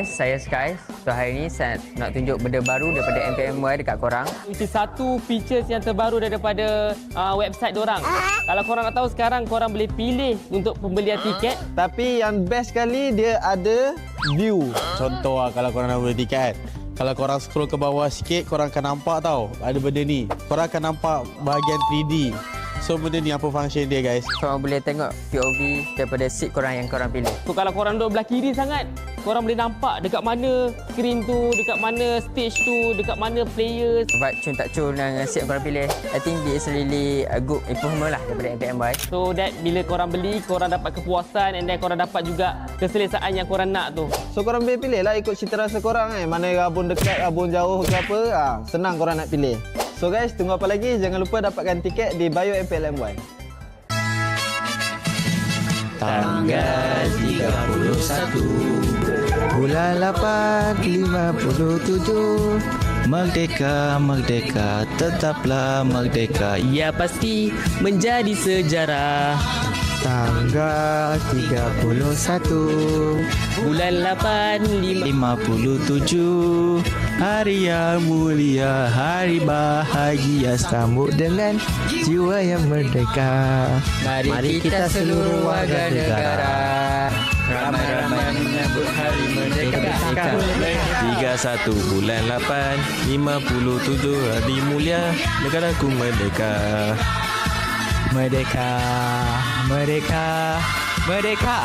guys, saya Sky. So hari ni saya nak tunjuk benda baru daripada MPL dekat korang. Itu satu features yang terbaru daripada website dorang. Kalau korang nak tahu sekarang korang boleh pilih untuk pembelian tiket. Tapi yang best sekali dia ada view. Contoh lah kalau korang nak beli tiket. Kalau korang scroll ke bawah sikit, korang akan nampak tau ada benda ni. Korang akan nampak bahagian 3D. So benda ni apa function dia guys? Korang boleh tengok POV daripada seat korang yang korang pilih. So kalau korang duduk belah kiri sangat, korang boleh nampak dekat mana screen tu, dekat mana stage tu, dekat mana players. Vibe cun tak cun dengan seat yang korang pilih. I think this really a good improvement lah daripada MPL. So that bila korang beli, korang dapat kepuasan and then korang dapat juga keselesaan yang korang nak tu. So korang boleh pilih lah ikut cita rasa korang Mana rabun dekat, rabun jauh ke apa. Senang korang nak pilih. So guys, tunggu apa lagi? Jangan lupa dapatkan tiket di bio MPL MY. Tanggal 31 bulan 8 57 Merdeka, merdeka, tetaplah merdeka. Ya pasti menjadi sejarah. Tanggal 31 Bulan 8 57 hari yang mulia, hari bahagia, sambut dengan jiwa yang merdeka. Mari kita seluruh warga negara ramai-ramai menyambut hari merdeka. 31 bulan 8 57 hari mulia, negaraku merdeka. Merdeka, merdeka, merdeka.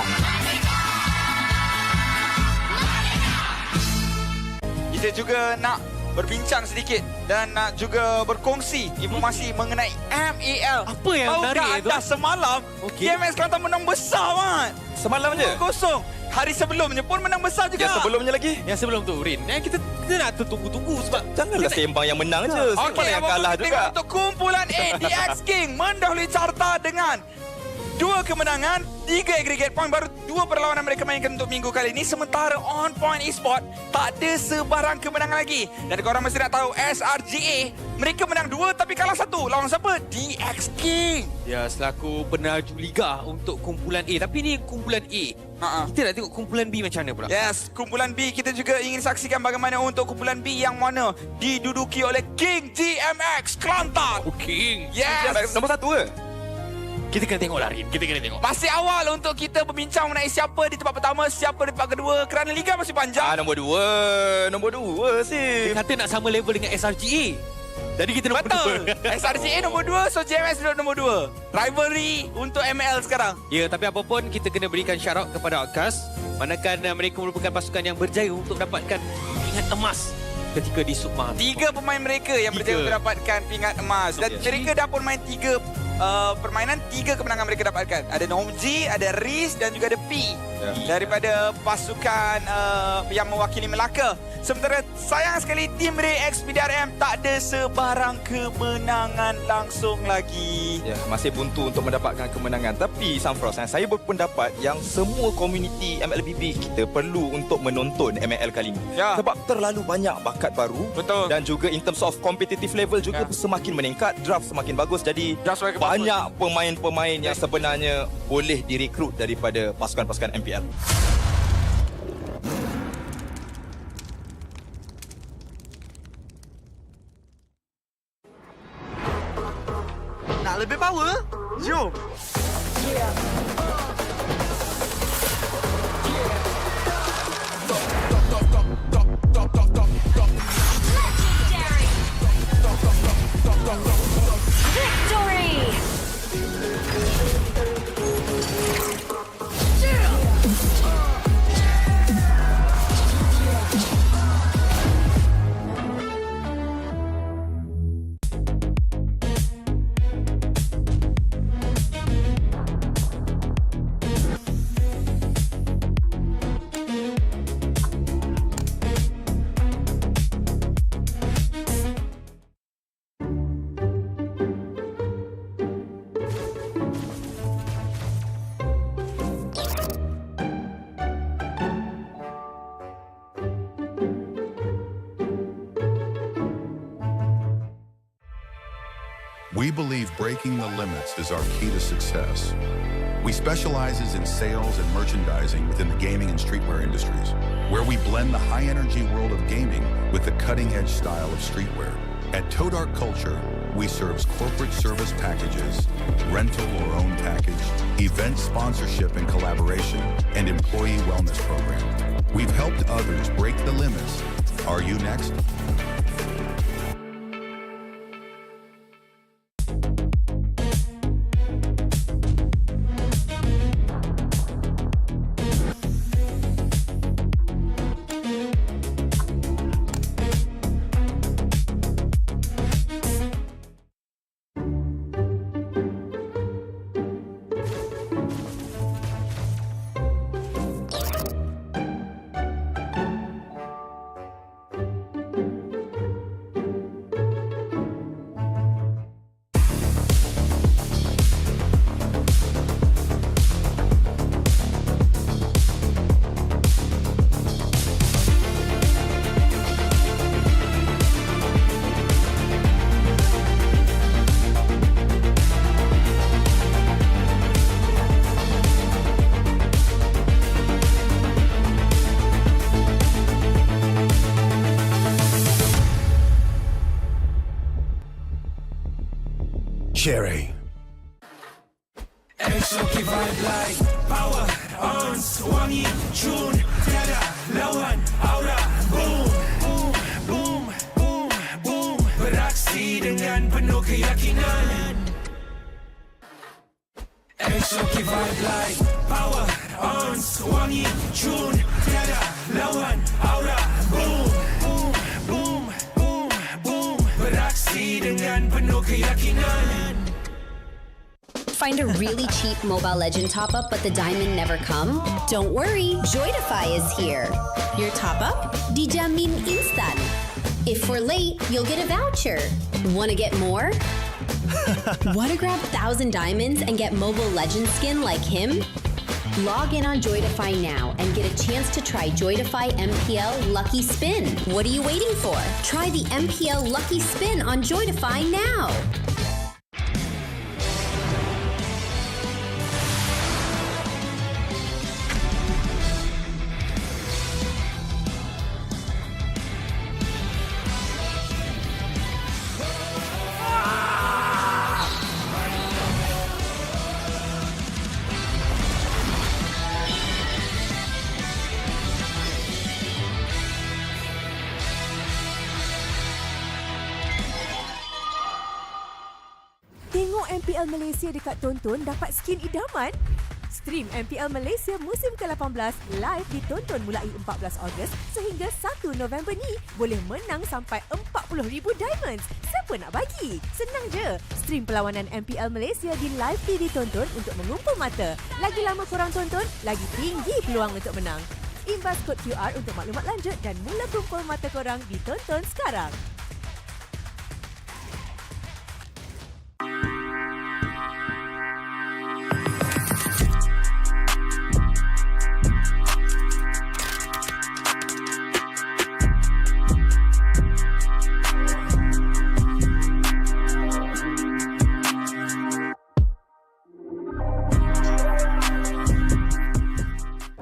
Kita juga nak berbincang sedikit dan nak juga berkongsi informasi mengenai MPL. Apa yang menarik itu? Tahukah anda semalam climax Kelantan menang besar, Mat? Semalam je? 2-0. Hari sebelumnya pun menang besar juga. Yang sebelumnya lagi? Yang sebelum tu, Rin. Kita nak tunggu-tunggu sebab janganlah sembang yang menang je. Okey, yang kalah juga. Untuk kumpulan A, The X King mendahului carta dengan 2 kemenangan, 3 aggregate point, baru 2 perlawanan mereka mainkan untuk minggu kali ini. Sementara On Point Esport tak ada sebarang kemenangan lagi. Dan korang mesti nak tahu SRGA, mereka menang 2 tapi kalah 1. Lawan siapa? The X King. Ya, selaku peneraju liga untuk kumpulan A. Tapi ni kumpulan A. Kita nak tengok kumpulan B macam mana pula. Yes, kumpulan B kita juga ingin saksikan bagaimana untuk kumpulan B yang mana diduduki oleh King GMX Kelantan. Oh, King. Yes. Nombor 1 ke? Kita kena tengok lah, Rin. Kita kena tengok. Masih awal untuk kita berbincang mengenai siapa di tempat pertama, siapa di tempat kedua kerana liga masih panjang. Nombor 2. Nombor 2 sih. Dia kata nak sama level dengan SRGA. Jadi kita nombor 2. Betul. SRGA nombor 2, so JMS duduk nombor 2. Rivalry untuk ML sekarang. Ya, tapi apapun kita kena berikan syarat kepada Outcast. Manakala mereka merupakan pasukan yang berjaya untuk dapatkan pingat emas ketika di Sukma. 3 pemain mereka yang berjaya untuk dapatkan pingat emas. Dan mereka dah pun main 3 permainan, 3 kemenangan mereka dapatkan. Ada Nomji, ada Riz dan juga ada P daripada pasukan yang mewakili Melaka. Sementara sayang sekali tim Ray X PDRM tak ada sebarang kemenangan langsung lagi. Ya, masih buntu untuk mendapatkan kemenangan. Tapi Samfros, saya berpendapat yang semua komuniti MLBB kita perlu untuk menonton ML kali ini. Ya. Sebab terlalu banyak bakat baru. Betul. Dan juga in terms of competitive level juga semakin meningkat, draft semakin bagus. Jadi banyak pemain-pemain yang sebenarnya boleh direkrut daripada pasukan-pasukan MPL. Nak lebih power? Jom! We believe breaking the limits is our key to success. We specializes in sales and merchandising within the gaming and streetwear industries, where we blend the high-energy world of gaming with the cutting-edge style of streetwear. At Toe Dark Culture, we serve corporate service packages, rental or own package, event sponsorship and collaboration, and employee wellness program. We've helped others break the limits. Are you next? Cherry. Exotic vibe like power on wangi tune tiada lawan aura boom boom boom boom boom beraksi dengan penuh keyakinan. Exotic vibe like power on wangi tune tiada lawan aura boom boom boom boom boom beraksi dengan penuh keyakinan. Find a really cheap Mobile Legend top-up but the diamond never come? Don't worry, Joytify is here. Your top-up? Dijamin instan. If we're late, you'll get a voucher. Want to get more? Want to grab 1,000 diamonds and get Mobile Legend skin like him? Log in on Joytify now and get a chance to try Joytify MPL Lucky Spin. What are you waiting for? Try the MPL Lucky Spin on Joytify now. Tengok MPL Malaysia dekat Tonton dapat skin idaman? Stream MPL Malaysia musim ke-18 live ditonton mulai 14 Ogos sehingga 1 November ni. Boleh menang sampai 40,000 diamonds. Siapa nak bagi? Senang je. Stream perlawanan MPL Malaysia di live TV Tonton untuk mengumpul mata. Lagi lama korang tonton, lagi tinggi peluang untuk menang. Imbas kod QR untuk maklumat lanjut dan mula kumpul mata korang di Tonton sekarang.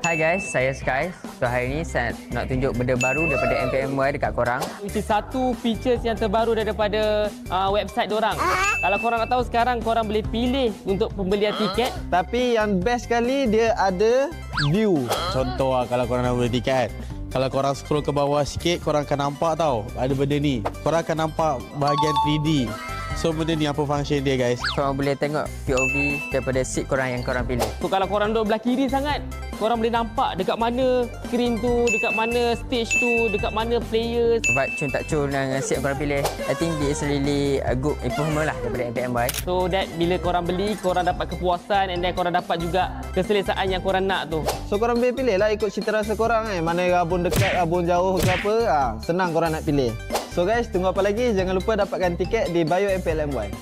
Hi guys, saya Sky. So hari ni saya nak tunjuk benda baru daripada MPMY dekat korang. Which is satu features yang terbaru daripada website dorang. Kalau korang nak tahu sekarang korang boleh pilih untuk pembelian tiket. Tapi yang best sekali dia ada view. Contoh kalau korang nak beli tiket. Kalau korang scroll ke bawah sikit, korang akan nampak tau ada benda ni. Korang akan nampak bahagian 3D. So benda ni apa function dia guys? Korang boleh tengok POV daripada seat korang yang korang pilih. So kalau korang duduk belah kiri sangat, korang boleh nampak dekat mana screen tu, dekat mana stage tu, dekat mana players. Vibe cun tak cun dengan seat korang pilih. I think this really a good improvement lah daripada MPMY. So that bila korang beli, korang dapat kepuasan and then korang dapat juga keselesaan yang korang nak tu. So korang boleh pilih lah ikut cita rasa korang Mana rabun dekat, rabun jauh ke apa. Senang korang nak pilih. So guys, tunggu apa lagi? Jangan lupa dapatkan tiket di bio MPLMY.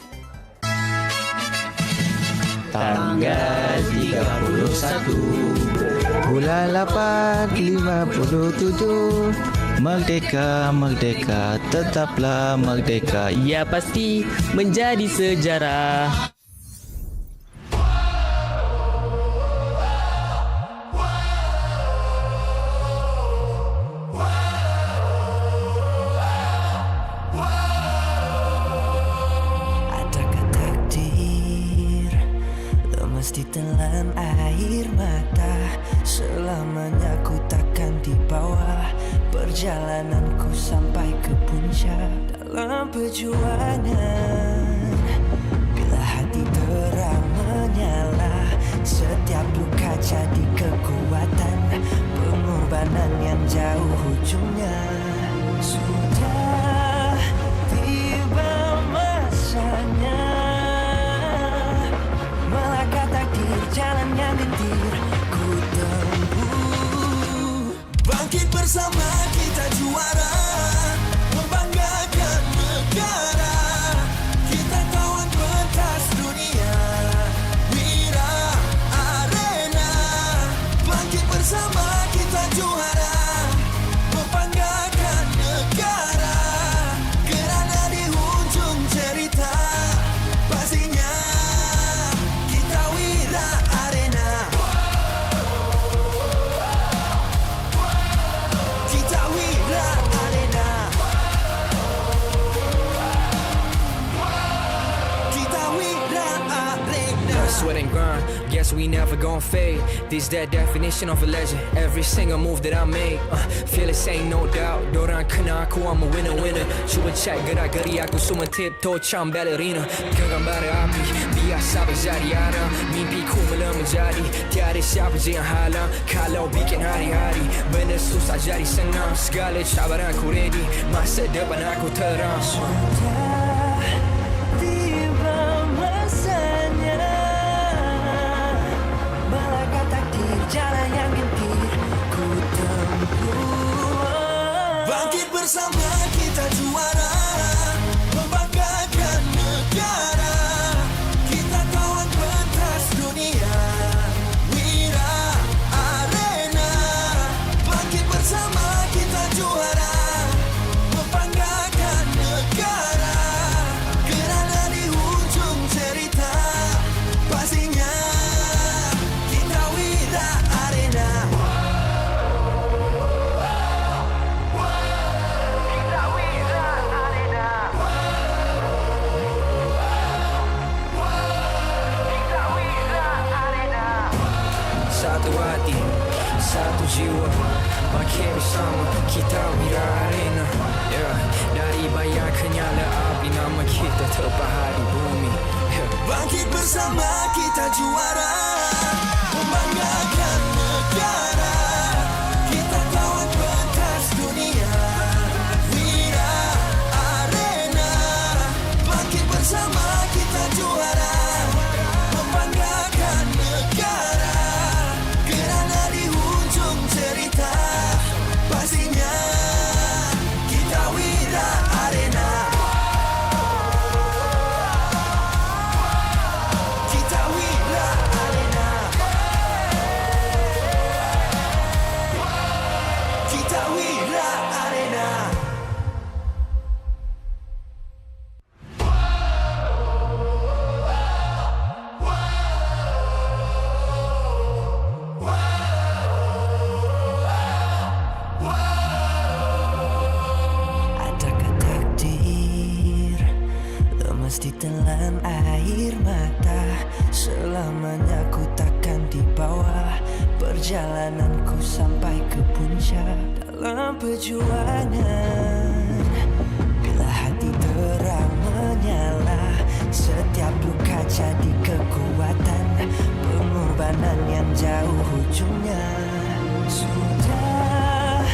Tanggal 31 Bulan 8 57 Merdeka, merdeka, tetaplah merdeka. Ya pasti menjadi sejarah. Adakah takdir lemas ditelan air mata? Selamanya ku takkan di bawah perjalananku sampai ke puncak. Dalam perjuangan, bila hati terang menyala, setiap luka jadi kekuatan, pengorbanan yang jauh ujungnya. Sudah tiba masanya melangkah takdir, jalan yang gentir ku tempuh. Bangkit bersama kita juara, membanggakan negara. Kita kawan pentas dunia, Wira Arena. Bangkit bersama kita juara, membanggakan negara. Kerana di hujung cerita, pastinya kita Wira Arena. Kita Wira Arena. Kita Wira Arena. Sweat and grind, guess we never gon' fade. This that definition of a legend. Every single move that I make, feel it ain't no doubt. Dorang kena aku, I'm a winner. Cuba check gerak-geri aku semua tiptoe macam ballerina. Genggam bara api, biasa berjadi arah. Mimpiku mula menjadi, tiada siapa je yang halang. Kalau bikin hari-hari, benda susah jadi senang. Segala cabaran aku ready, masa depan aku terang. Tiba masanya melangkah takdir, jalan yang gentir ku tempuh. Bangkit bersama kita juara, membanggakan negara. Kita kawan pentas dunia, Wira Arena. Bangkit bersama kita juara, membanggakan negara. Kerana di hujung cerita, pastinya kita Wira Arena. Kita Wira Arena. Kita Wira Arena. Satu hati, satu jiwa, bangkit bersama kita Wira Arena. Yeah. Dari bayang kenyala api, nama kita terpahar di bumi. Yeah. Bangkit bersama kita juara, membanggakan negara. Kita kawan pentas dunia, Wira Arena. Bangkit bersama kita juara, membanggakan negara. Kerana di hujung cerita, pastinya kita Wira Arena. Kita Wira Arena. Kita Wira Arena. Adakah takdir lemas ditelan air mata? Selamanya ku takkan di bawah perjalananku sampai ke puncak. Dalam perjuangan, bila hati terang menyala, setiap luka jadi kekuatan, pengorbanan yang jauh ujungnya. Sudah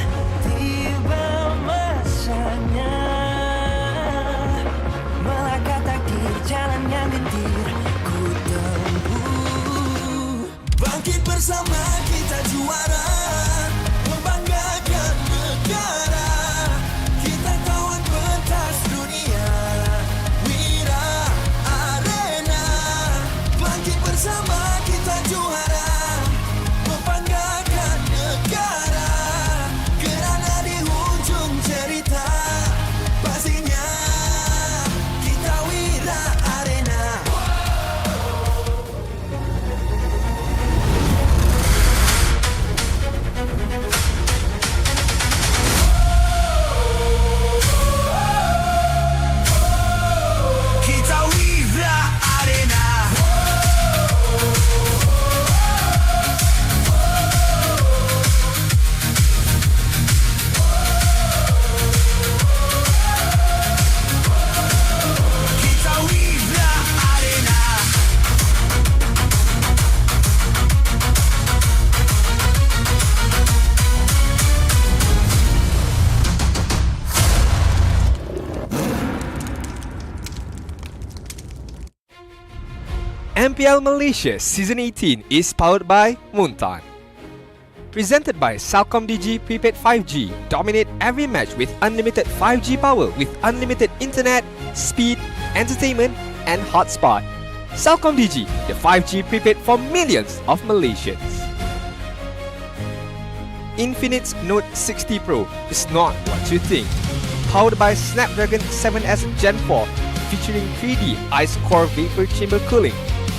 tiba masanya melangkah takdir, jalan yang gentir ku tempuh. Bangkit bersama kita juara, membanggakan negara. Kita kawan pentas dunia, Wira Arena. Bangkit bersama kita juara, membanggakan negara. MPL Malaysia Season 18 is powered by Muntan. Presented by CelcomDigi Prepaid 5G. Dominate every match with unlimited 5G power with unlimited internet, speed, entertainment and hotspot. CelcomDigi, the 5G prepaid for millions of Malaysians. Infinix Note 60 Pro is not what you think. Powered by Snapdragon 7S Gen 4, featuring 3D Ice Core Vapor Chamber Cooling,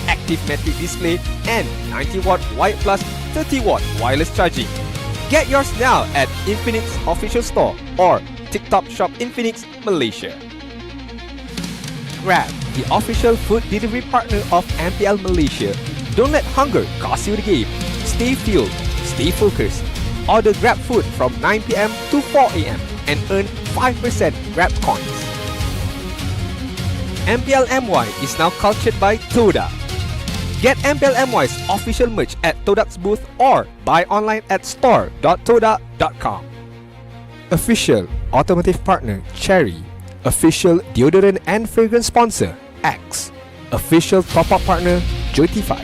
active metric display, and 90-watt White Plus 30-watt wireless charging. Get yours now at Infinix Official Store or TikTok Shop Infinix Malaysia. Grab, the official food delivery partner of MPL Malaysia. Don't let hunger cost you the game. Stay fueled, stay focused. Order Grab food from 9 PM to 4 AM and earn 5% Grab coins. MPL MY is now cultured by Toda. Get MPL MY's official merch at Todak's booth or buy online at store.toda.com. Official automotive partner Cherry. Official deodorant and fragrance sponsor Axe. Official top-up partner Jotify.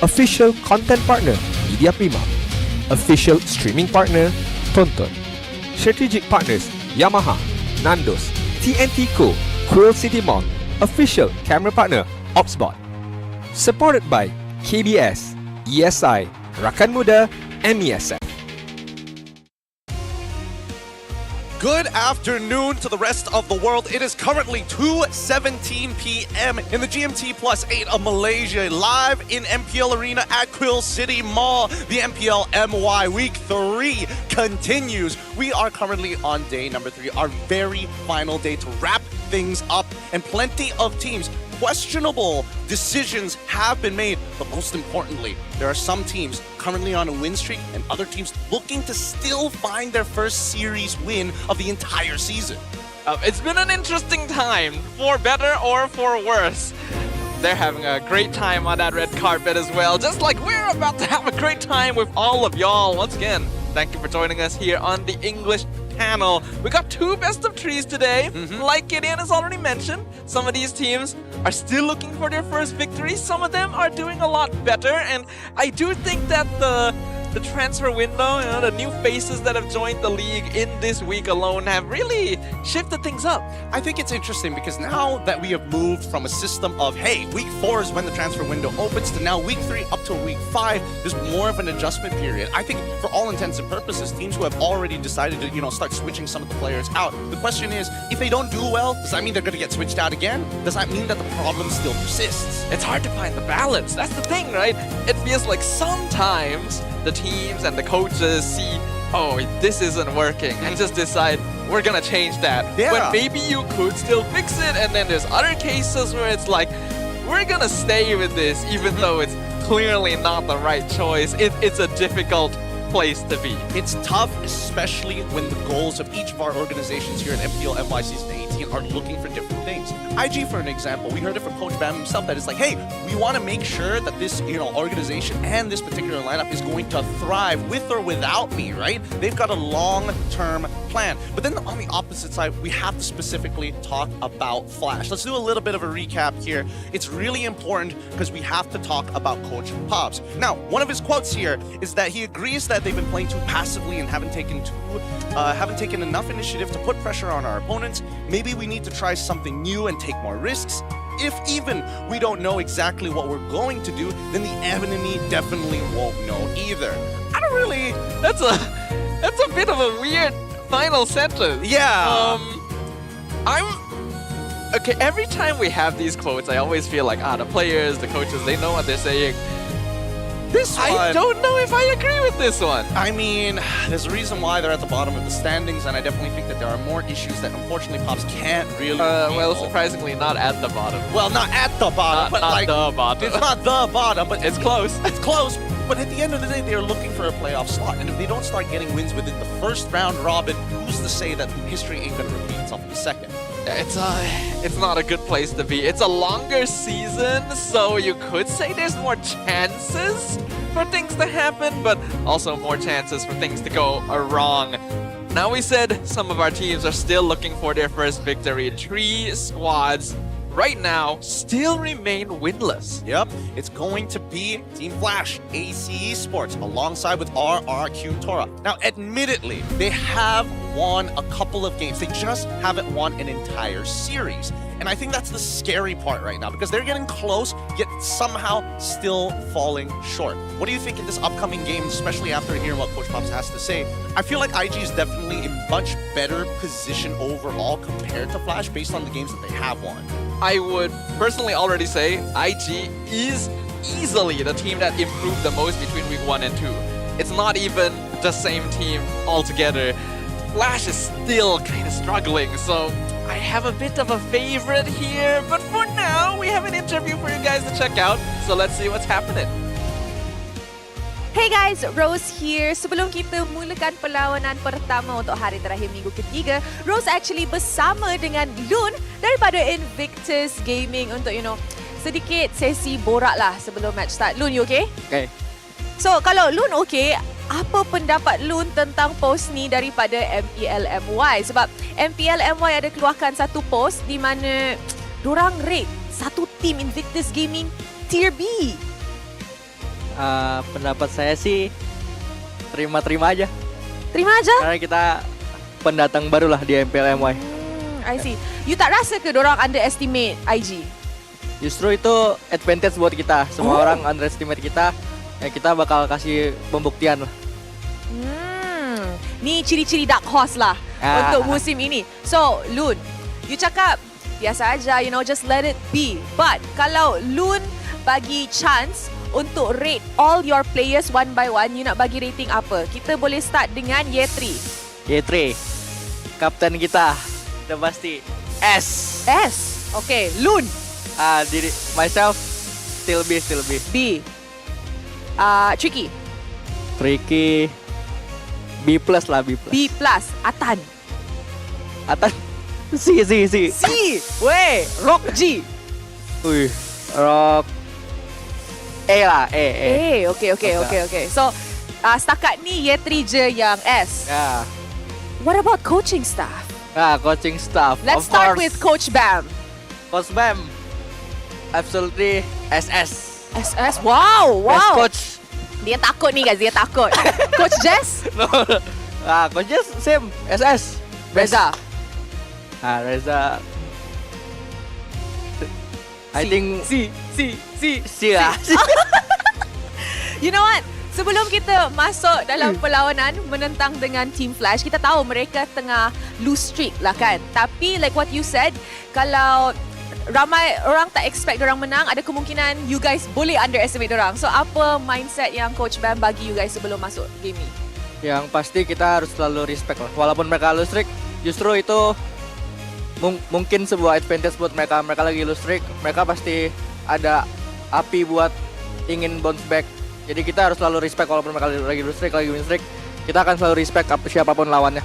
Official content partner Media Prima. Official streaming partner Tonton. Strategic partners Yamaha, Nandos, TNT Co, Quill City Mall. Official camera partner Opsbot. Supported by KBS, ESI, Rakan Muda, MESF. Good afternoon to the rest of the world. It is currently 2:17 p.m. in the GMT Plus 8 of Malaysia, live in MPL Arena at Quill City Mall. The MPL MY Week 3 continues. We are currently on day number 3, our very final day to wrap things up, and plenty of teams. Questionable decisions have been made, but most importantly, there are some teams currently on a win streak and other teams looking to still find their first series win of the entire season. It's been an interesting time, for better or for worse. They're having a great time on that red carpet as well, just like we're about to have a great time with all of y'all. Once again, thank you for joining us here on the English panel. We got 2 best of 3s today. Like Gideon has already mentioned, some of these teams are still looking for their first victory. Some of them are doing a lot better, and I do think that the transfer window, the new faces that have joined the league in this week alone have really shifted things up. I think it's interesting because now that we have moved from a system of, hey, week 4 is when the transfer window opens, to now week 3 up to week 5, there's more of an adjustment period. I think for all intents and purposes, teams who have already decided to, start switching some of the players out. The question is, if they don't do well, does that mean they're going to get switched out again? Does that mean that the problem still persists? It's hard to find the balance. That's the thing, right? It feels like sometimes the teams and the coaches see, oh, this isn't working, and just decide, we're gonna change that. Yeah. When maybe you could still fix it, and then there's other cases where it's like, we're gonna stay with this, even though it's clearly not the right choice. It's a difficult place to be. It's tough, especially when the goals of each of our organizations here at MPL MY Season 18 are looking for different things. IG, for an example, we heard it from Coach Bam himself that it's like, hey, we want to make sure that this, organization and this particular lineup is going to thrive with or without me, right? They've got a long-term plan. But then on the opposite side, we have to specifically talk about Flash. Let's do a little bit of a recap here. It's really important because we have to talk about Coach Pops. Now, one of his quotes here is that he agrees that they've been playing too passively and haven't taken enough initiative to put pressure on our opponents. Maybe we need to try something new and take more risks. If even we don't know exactly what we're going to do, then the enemy definitely won't know either. I don't really... That's a bit of a weird final sentence. Yeah. Okay, every time we have these quotes, I always feel like, the players, the coaches, they know what they're saying. This one, I don't know if I agree with this one. I mean, there's a reason why they're at the bottom of the standings, and I definitely think that there are more issues that unfortunately Pops can't really well, surprisingly, not at the bottom. Well, not at the bottom, but not like the bottom. It's not the bottom, but it's close. It's close. But at the end of the day, they're looking for a playoff slot, and if they don't start getting wins within the first round robin, who's to say that history ain't going to repeat itself in the second? It's not a good place to be. It's a longer season, so you could say there's more chances for things to happen, but also more chances for things to go wrong. Now, we said some of our teams are still looking for their first victory. 3 squads right now still remain winless. Yep, it's going to be Team Flash, ACE Sports, alongside with RRQ Tora. Now, admittedly, they have won a couple of games. They just haven't won an entire series. And I think that's the scary part right now, because they're getting close, yet somehow still falling short. What do you think in this upcoming game, especially after hearing what Coach Pops has to say? I feel like IG is definitely in much better position overall compared to Flash based on the games that they have won. I would personally already say IG is easily the team that improved the most between week 1 and 2. It's not even the same team altogether. Flash is still kind of struggling, so I have a bit of a favorite here. But for now, we have an interview for you guys to check out, so let's see what's happening. Hey guys, Rose here. Sebelum kita mulakan perlawanan pertama untuk hari terakhir minggu ketiga, Rose actually bersama dengan Loon daripada Invictus Gaming untuk sedikit sesi borak lah sebelum match start. Loon, you okay? Okay. So, kalau Loon okay, apa pendapat Loon tentang post ni daripada MPL MY? Sebab MPL MY ada keluarkan satu post di mana dorang rate satu team Invictus Gaming Tier B. Pendapat saya sih terima-terima aja. Terima aja? Karena kita pendatang baru lah di MPL MY. I see. You tak rasa ke dorang underestimate IG? Justru itu advantage buat kita. Semua orang underestimate kita, ya kita bakal kasih pembuktian lah. Ni ciri-ciri dark horse lah untuk musim ini. So, Loon, you cakap biasa aja, just let it be. But kalau Loon bagi chance untuk rate all your players one by one, you nak bagi rating apa? Kita boleh start dengan Y3. Y3, kapten kita, udah pasti S. S. Okay, Loon. Myself, still B. B. Tricky. Tricky, B plus lah, B plus. B plus. Atan. C. C. Weh, Rock G. Wih, Rock A lah, A. Okay. So, setakat ni Y3 je yang S. Ya. What about coaching staff? Coaching staff. Let's start with Coach Bam. Coach Bam, absolutely SS. SS, wow. Best coach. Dia takut ni guys, dia takut. Coach Jess? No. Coach Jess same, SS. Reza? Reza. I think C lah. You know what? Sebelum kita masuk dalam perlawanan menentang dengan Team Flash, kita tahu mereka tengah lose streak lah kan. Tapi like what you said, kalau ramai orang tak expect orang menang, ada kemungkinan you guys boleh underestimate orang. So apa mindset yang Coach Bam bagi you guys sebelum masuk game ni? Yang pasti kita harus selalu respect lah. Walaupun mereka lose streak, justru itu mungkin sebuah advantage buat mereka. Mereka lagi lose streak, mereka pasti ada api buat ingin bounce back. Jadi kita harus selalu respect walaupun mereka lagi lose streak, lagi win streak. Kita akan selalu respect siapapun lawannya.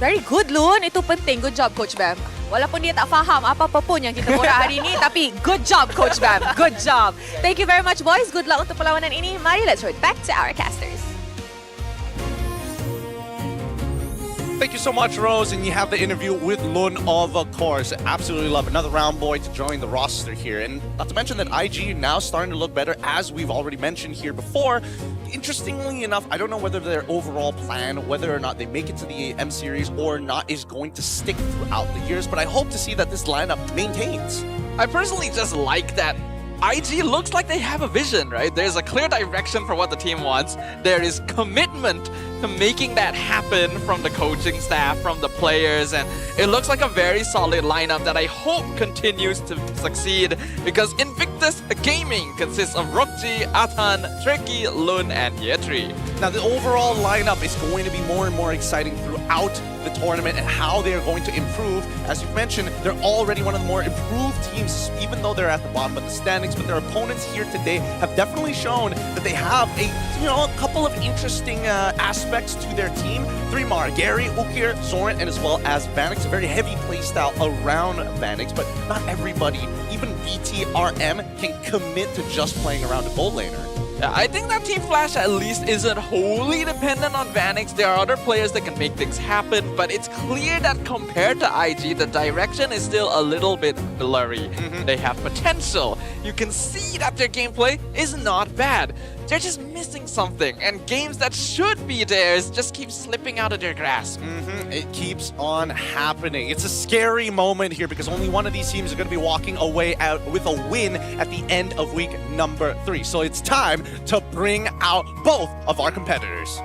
Very good, Loon. Itu penting. Good job, Coach Bam. Walaupun dia tak faham apa-apa pun yang kita borak hari ini, tapi good job, Coach Bam. Good job. Thank you very much, boys. Good luck untuk perlawanan ini. Mari, let's throw it back to our casters. Thank you so much, Rose. And you have the interview with Lun, of course. Absolutely love another round boy to join the roster here. And not to mention that IG now starting to look better, as we've already mentioned here before. Interestingly enough, I don't know whether their overall plan, whether or not they make it to the M Series or not, is going to stick throughout the years. But I hope to see that this lineup maintains. I personally just like that IG looks like they have a vision, right? There's a clear direction for what the team wants. There is commitment to making that happen from the coaching staff, from the players, and it looks like a very solid lineup that I hope continues to succeed, because Invictus Gaming consists of Rokji, Atan, Tricky, Lun, and Yetri. Now, the overall lineup is going to be more and more exciting throughout the tournament and how they are going to improve. As you've mentioned, they're already one of the more improved teams, even though they're at the bottom of the standings. But their opponents here today have definitely shown that they have a couple of interesting aspects to their team. Three-Mar, Gary, Ukir, Soren, and as well as Vanix. A very heavy playstyle around Vanix, but not everybody, even VTRM, can commit to just playing around a gold laner. Yeah, I think that Team Flash at least isn't wholly dependent on Vanix. There are other players that can make things happen, but it's clear that compared to IG, the direction is still a little bit blurry. They have potential. You can see that their gameplay is not bad. They're just missing something, and games that should be theirs just keep slipping out of their grasp. It keeps on happening. It's a scary moment here because only one of these teams is going to be walking away out with a win at the end of week number 3. So it's time to bring out both of our competitors.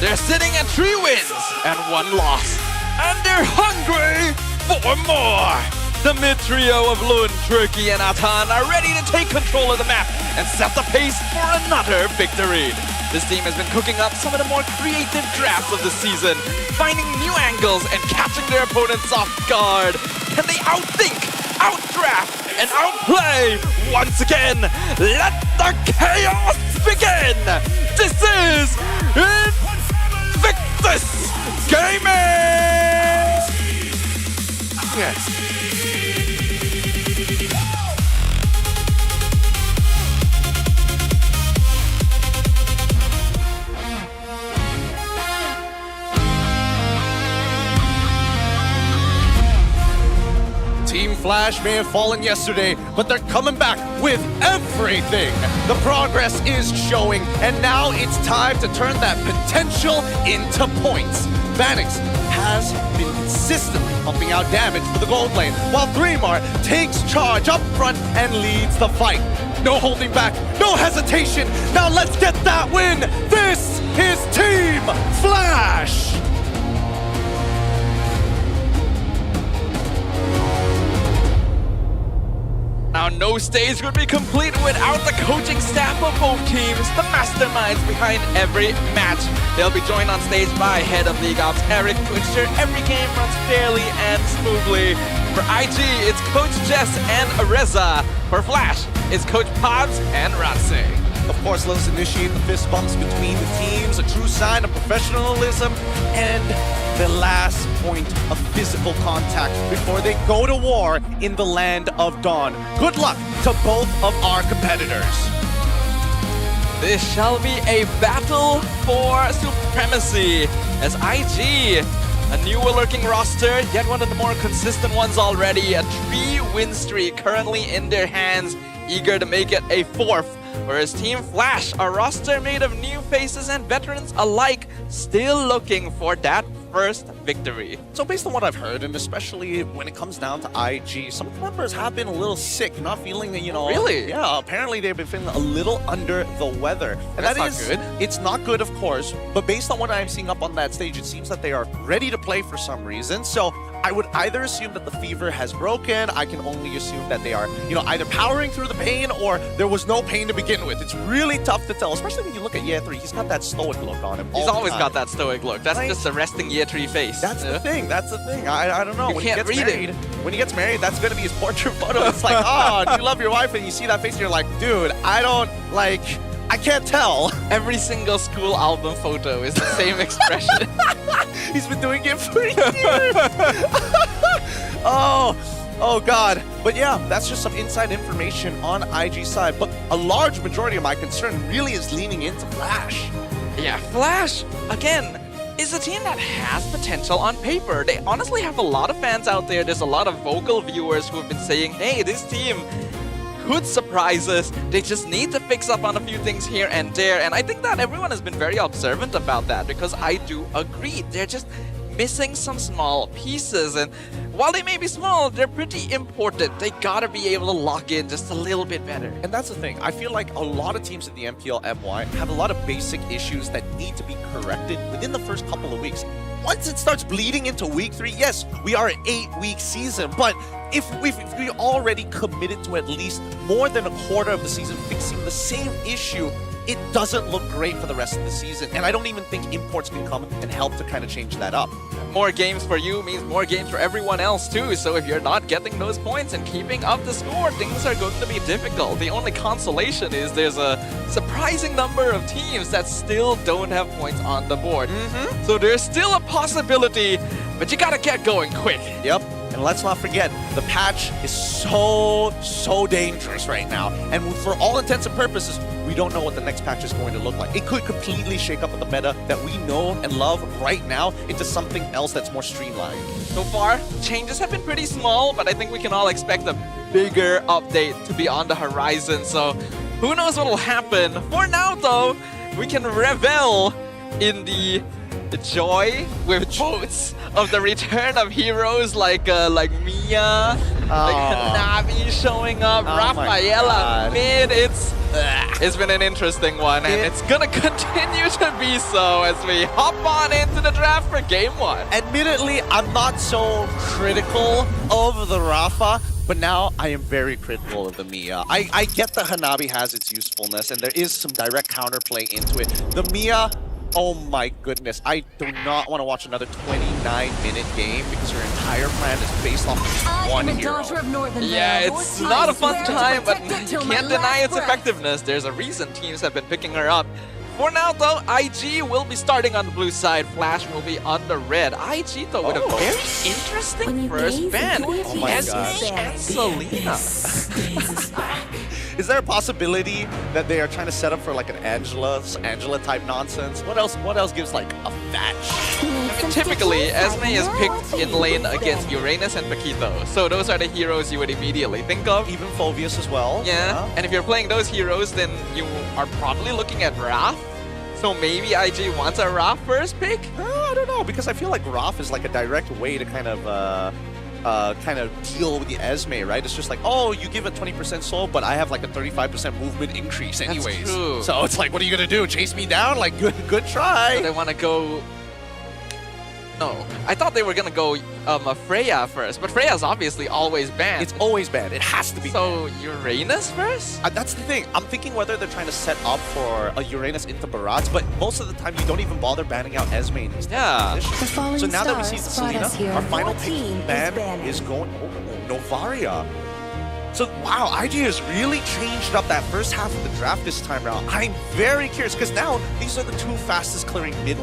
They're sitting at 3 wins and 1 loss, and they're hungry for more. The mid-trio of Lun, Turkey, and Atan are ready to take control of the map and set the pace for another victory. This team has been cooking up some of the more creative drafts of the season, finding new angles and catching their opponents off guard. Can they outthink, outdraft, and outplay once again? Let the chaos begin! This is Invictus Gaming! Yes. Team Flash may have fallen yesterday, but they're coming back with everything. The progress is showing, and now it's time to turn that potential into points. Vanix has been consistently pumping out damage for the gold lane, while Threemar takes charge up front and leads the fight. No holding back, no hesitation. Now let's get that win. This is Team Flash. Now, no stage would be complete without the coaching staff of both teams, the masterminds behind every match. They'll be joined on stage by Head of League Ops Eric to ensure every game runs fairly and smoothly. For IG, it's Coach Jess and Reza. For Flash, it's Coach Pobbs and Ratsing. Of course, let's initiate the fist bumps between the teams, a true sign of professionalism, and the last point of physical contact before they go to war in the land of Dawn. Good luck to both of our competitors. This shall be a battle for supremacy as IG, a new lurking roster, yet one of the more consistent ones already, a 3-win streak currently in their hands, eager to make it a 4th. Whereas Team Flash, a roster made of new faces and veterans alike, still looking for that first victory. So based on what I've heard, and especially when it comes down to IG, some of the members have been a little sick, not feeling, Really? Yeah, apparently they've been feeling a little under the weather. And That's that not is good. It's not good, of course, but based on what I'm seeing up on that stage, it seems that they are ready to play for some reason. So I would either assume that the fever has broken. I can only assume that they are, either powering through the pain or there was no pain to begin with. It's really tough to tell, especially when you look at Year 3. He's got that stoic look on him. He's always got that stoic look. That's just a resting Year 3 face. That's the thing. That's the thing. I don't know. You When can't he gets read married, it. When he gets married, that's going to be his portrait photo. It's like, oh, do you love your wife? And you see that face and you're like, dude, I can't tell. Every single school album photo is the same expression. He's been doing it for years. Oh God. But yeah, that's just some inside information on IG side. But a large majority of my concern really is leaning into Flash. Yeah, Flash, again, is a team that has potential on paper. They honestly have a lot of fans out there. There's a lot of vocal viewers who have been saying, hey, this team could surprise us. They just need to fix up on a few things here and there. And I think that everyone has been very observant about that because I do agree. They're just missing some small pieces. And while they may be small, they're pretty important. They gotta be able to lock in just a little bit better. And that's the thing. I feel like a lot of teams in the MPL MY have a lot of basic issues that need to be corrected within the first couple of weeks. Once it starts bleeding into week 3, yes, we are an 8-week season, but if we already committed to at least more than a quarter of the season fixing the same issue it doesn't look great for the rest of the season. And I don't even think imports can come and help to kind of change that up. More games for you means more games for everyone else too. So if you're not getting those points and keeping up the score, things are going to be difficult. The only consolation is there's a surprising number of teams that still don't have points on the board. So there's still a possibility, but you gotta get going quick. Yep. And let's not forget, the patch is so dangerous right now. And for all intents and purposes, we don't know what the next patch is going to look like. It could completely shake up the meta that we know and love right now into something else that's more streamlined. So far, changes have been pretty small, but I think we can all expect a bigger update to be on the horizon. So who knows what will happen. For now, though, we can revel in the joy with votes of the return of heroes like Mia, like Hanabi showing up, Rafaela mid. It's been an interesting one, and it's gonna continue to be so as we hop on into the draft for game 1. Admittedly, I'm not so critical of the Rafa, but now I am very critical of the Mia. I get that Hanabi has its usefulness, and there is some direct counterplay into it. The Mia, oh my goodness, I do not want to watch another 29-minute game because your entire plan is based off of one hero. Yeah, it's not a fun time, but you can't deny its effectiveness. There's a reason teams have been picking her up. For now, though, IG will be starting on the blue side. Flash will be on the red. IG, though, with a very interesting first ban. Oh my Esme gosh. and Selena. Is there a possibility that they are trying to set up for like an Angela type nonsense? What else gives like a fetch? Typically, Esme is picked in lane against Uranus and Paquito. So those are the heroes you would immediately think of. Even Phoveus as well. Yeah. And if you're playing those heroes, then you are probably looking at Raph. So maybe IG wants a Raph first pick? I don't know, because I feel like Raph is like a direct way to kind of deal with the Esme, right? It's just like, oh, you give it 20% soul, but I have like a 35% movement increase anyways. That's true. So it's like, what are you gonna do? Chase me down? Like, good try. So they want to go... No, I thought they were gonna go Freya first, but Freya's obviously always banned. It's always banned. It has to be. So Uranus first? That's the thing. I'm thinking whether they're trying to set up for a Uranus into Barats, but most of the time you don't even bother banning out Esme in these types of positions. So now that we see Selena, our final pick ban is going. Oh, Novaria. So, wow, IG has really changed up that first half of the draft this time around. I'm very curious, because now these are the two fastest clearing mid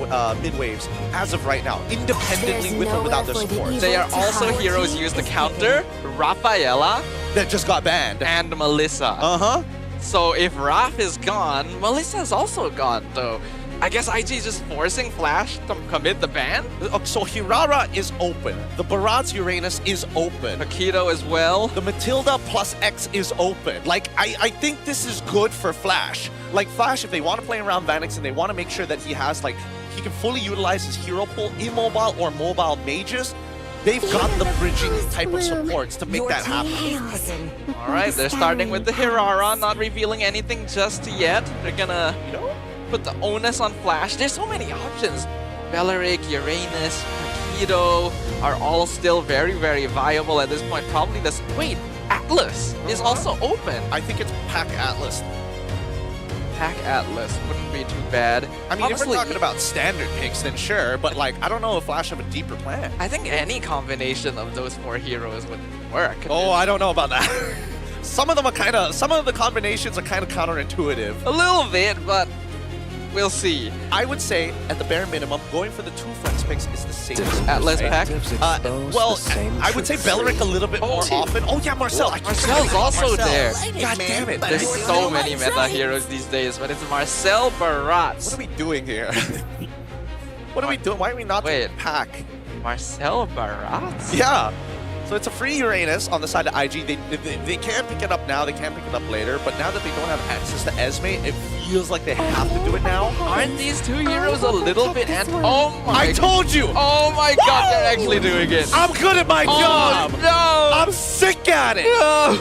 waves as of right now, independently with or without their support. They are also heroes used to counter Rafaela. That just got banned. And Melissa. So if Raph is gone, Melissa's also gone, though. I guess IG is just forcing Flash to commit the ban? So Hirara is open. The Barats Uranus is open. Paquito as well. The Matilda plus X is open. Like, I think this is good for Flash. Like, Flash, if they want to play around Vanix and they want to make sure that he has, like, he can fully utilize his hero pool, immobile or mobile mages, they've got the bridging type of supports to make that happen. All right, they're starting with the Hirara, not revealing anything just yet. They're gonna, put the onus on Flash. There's so many options. Beleric, Uranus, Paquito are all still very, very viable at this point. Probably this... Wait, Atlas is also open. I think it's Pack Atlas. Pack Atlas wouldn't be too bad. I mean, honestly, if we're talking about standard picks, then sure, but like, I don't know if Flash have a deeper plan. I think any combination of those four heroes would work. Oh, I don't know about that. Some of them are some of the combinations are kind of counterintuitive. A little bit, but we'll see. I would say, at the bare minimum, going for the two flex picks is the safest. Atlas right? Pack? Well, I would say Beleric a little bit more often. Oh yeah, Marcel. Marcel's also there. God damn it. There's so many meta heroes these days, but it's Marcel Barats. What are we doing here? What are we doing? Why are we not doing Pack? Marcel Barats? Yeah. So it's a free Uranus on the side of IG. They can pick it up now, they can pick it up later, but now that they don't have access to Esme, it feels like they have to do it now. Aren't these two heroes a little bit oh my... I told you! Oh my god, they're actually doing it. I'm good at my job! No! I'm sick at it! No!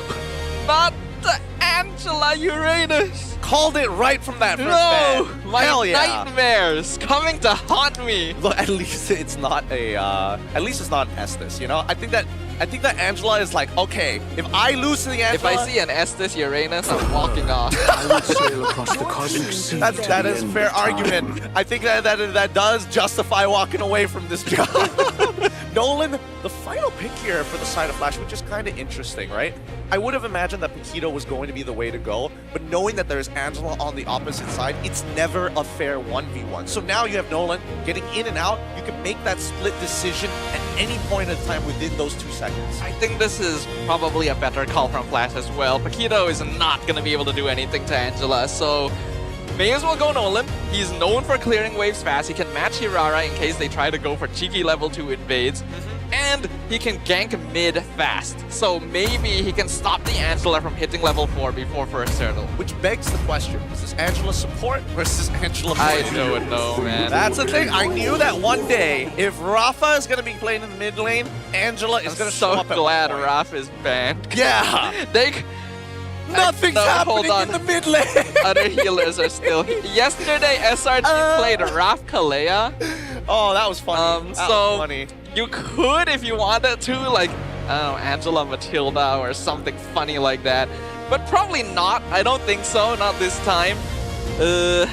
Not the Angela Uranus! Called it right from that first ban. My Hell yeah. nightmares coming to haunt me. Look, at least it's not a, at least it's not an Estes, you know? I think that I think that Angela is like, okay, if I lose to the Angela... If I see an Estes Uranus, I'm walking off. I would sail across the cosmic sea. That is a fair argument. I think that does justify walking away from this job. Nolan, the final pick here for the side of Flash, which is kind of interesting, right? I would have imagined that Paquito was going to be the way to go, but knowing that there's Angela on the opposite side, it's never a fair 1v1. So now you have Nolan getting in and out. You can make that split decision at any point in time within those 2 seconds. I think this is probably a better call from Flash as well. Paquito is not going to be able to do anything to Angela, so may as well go Nolan. He's known for clearing waves fast. He can match Hirara in case they try to go for cheeky level 2 invades. And he can gank mid fast. So maybe he can stop the Angela from hitting level 4 before first turtle. Which begs the question, is this Angela support versus Angela I support? don't know, man. That's the thing. I knew that one day, if Rafa is going to be playing in the mid lane, Angela is going to show up at glad one point. Rafa is banned. Yeah. Nothing's happening in the mid lane. Other healers are still here. Yesterday, SRT played Raf Kalea. Oh, that was funny. That was funny. You could, if you wanted to, like, I don't know, Angela Matilda or something funny like that. But probably not. I don't think so. Not this time. You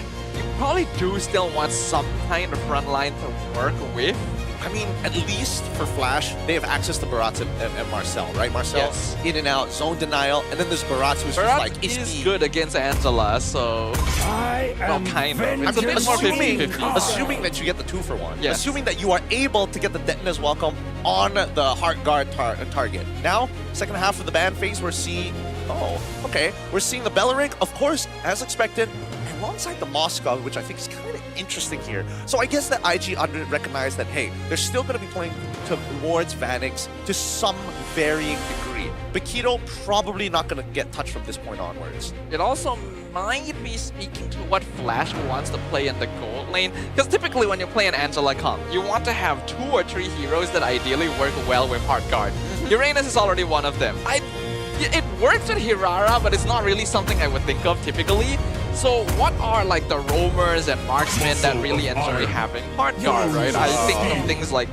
probably do still want some kind of front line to work with. I mean, at least for Flash, they have access to Baratz and Marcel, right? Marcel, in and out, zone denial, and then there's Baratz who's just like, is good against Angela, so... kind of. It's a bit more 50-50. Assuming that you get the 2-for-1. Yes. Assuming that you are able to get the Detona's Welcome on the Heart Guard target. Now, second half of the ban phase, we're seeing... Oh, okay. We're seeing the Belleric, of course, as expected, alongside the Moscow, which I think is kind of interesting here. So I guess that IG recognized that, hey, they're still going to be playing towards Vanix to some varying degree. Paquito probably not going to get touched from this point onwards. It also might be speaking to what Flash wants to play in the gold lane. Because typically when you play an Angela comp, you want to have 2 or 3 heroes that ideally work well with Heart Guard. Uranus is already one of them. It works with Hirara, but it's not really something I would think of typically. So what are like the roamers and marksmen that really enjoy having Heart Guard, right? I think of things like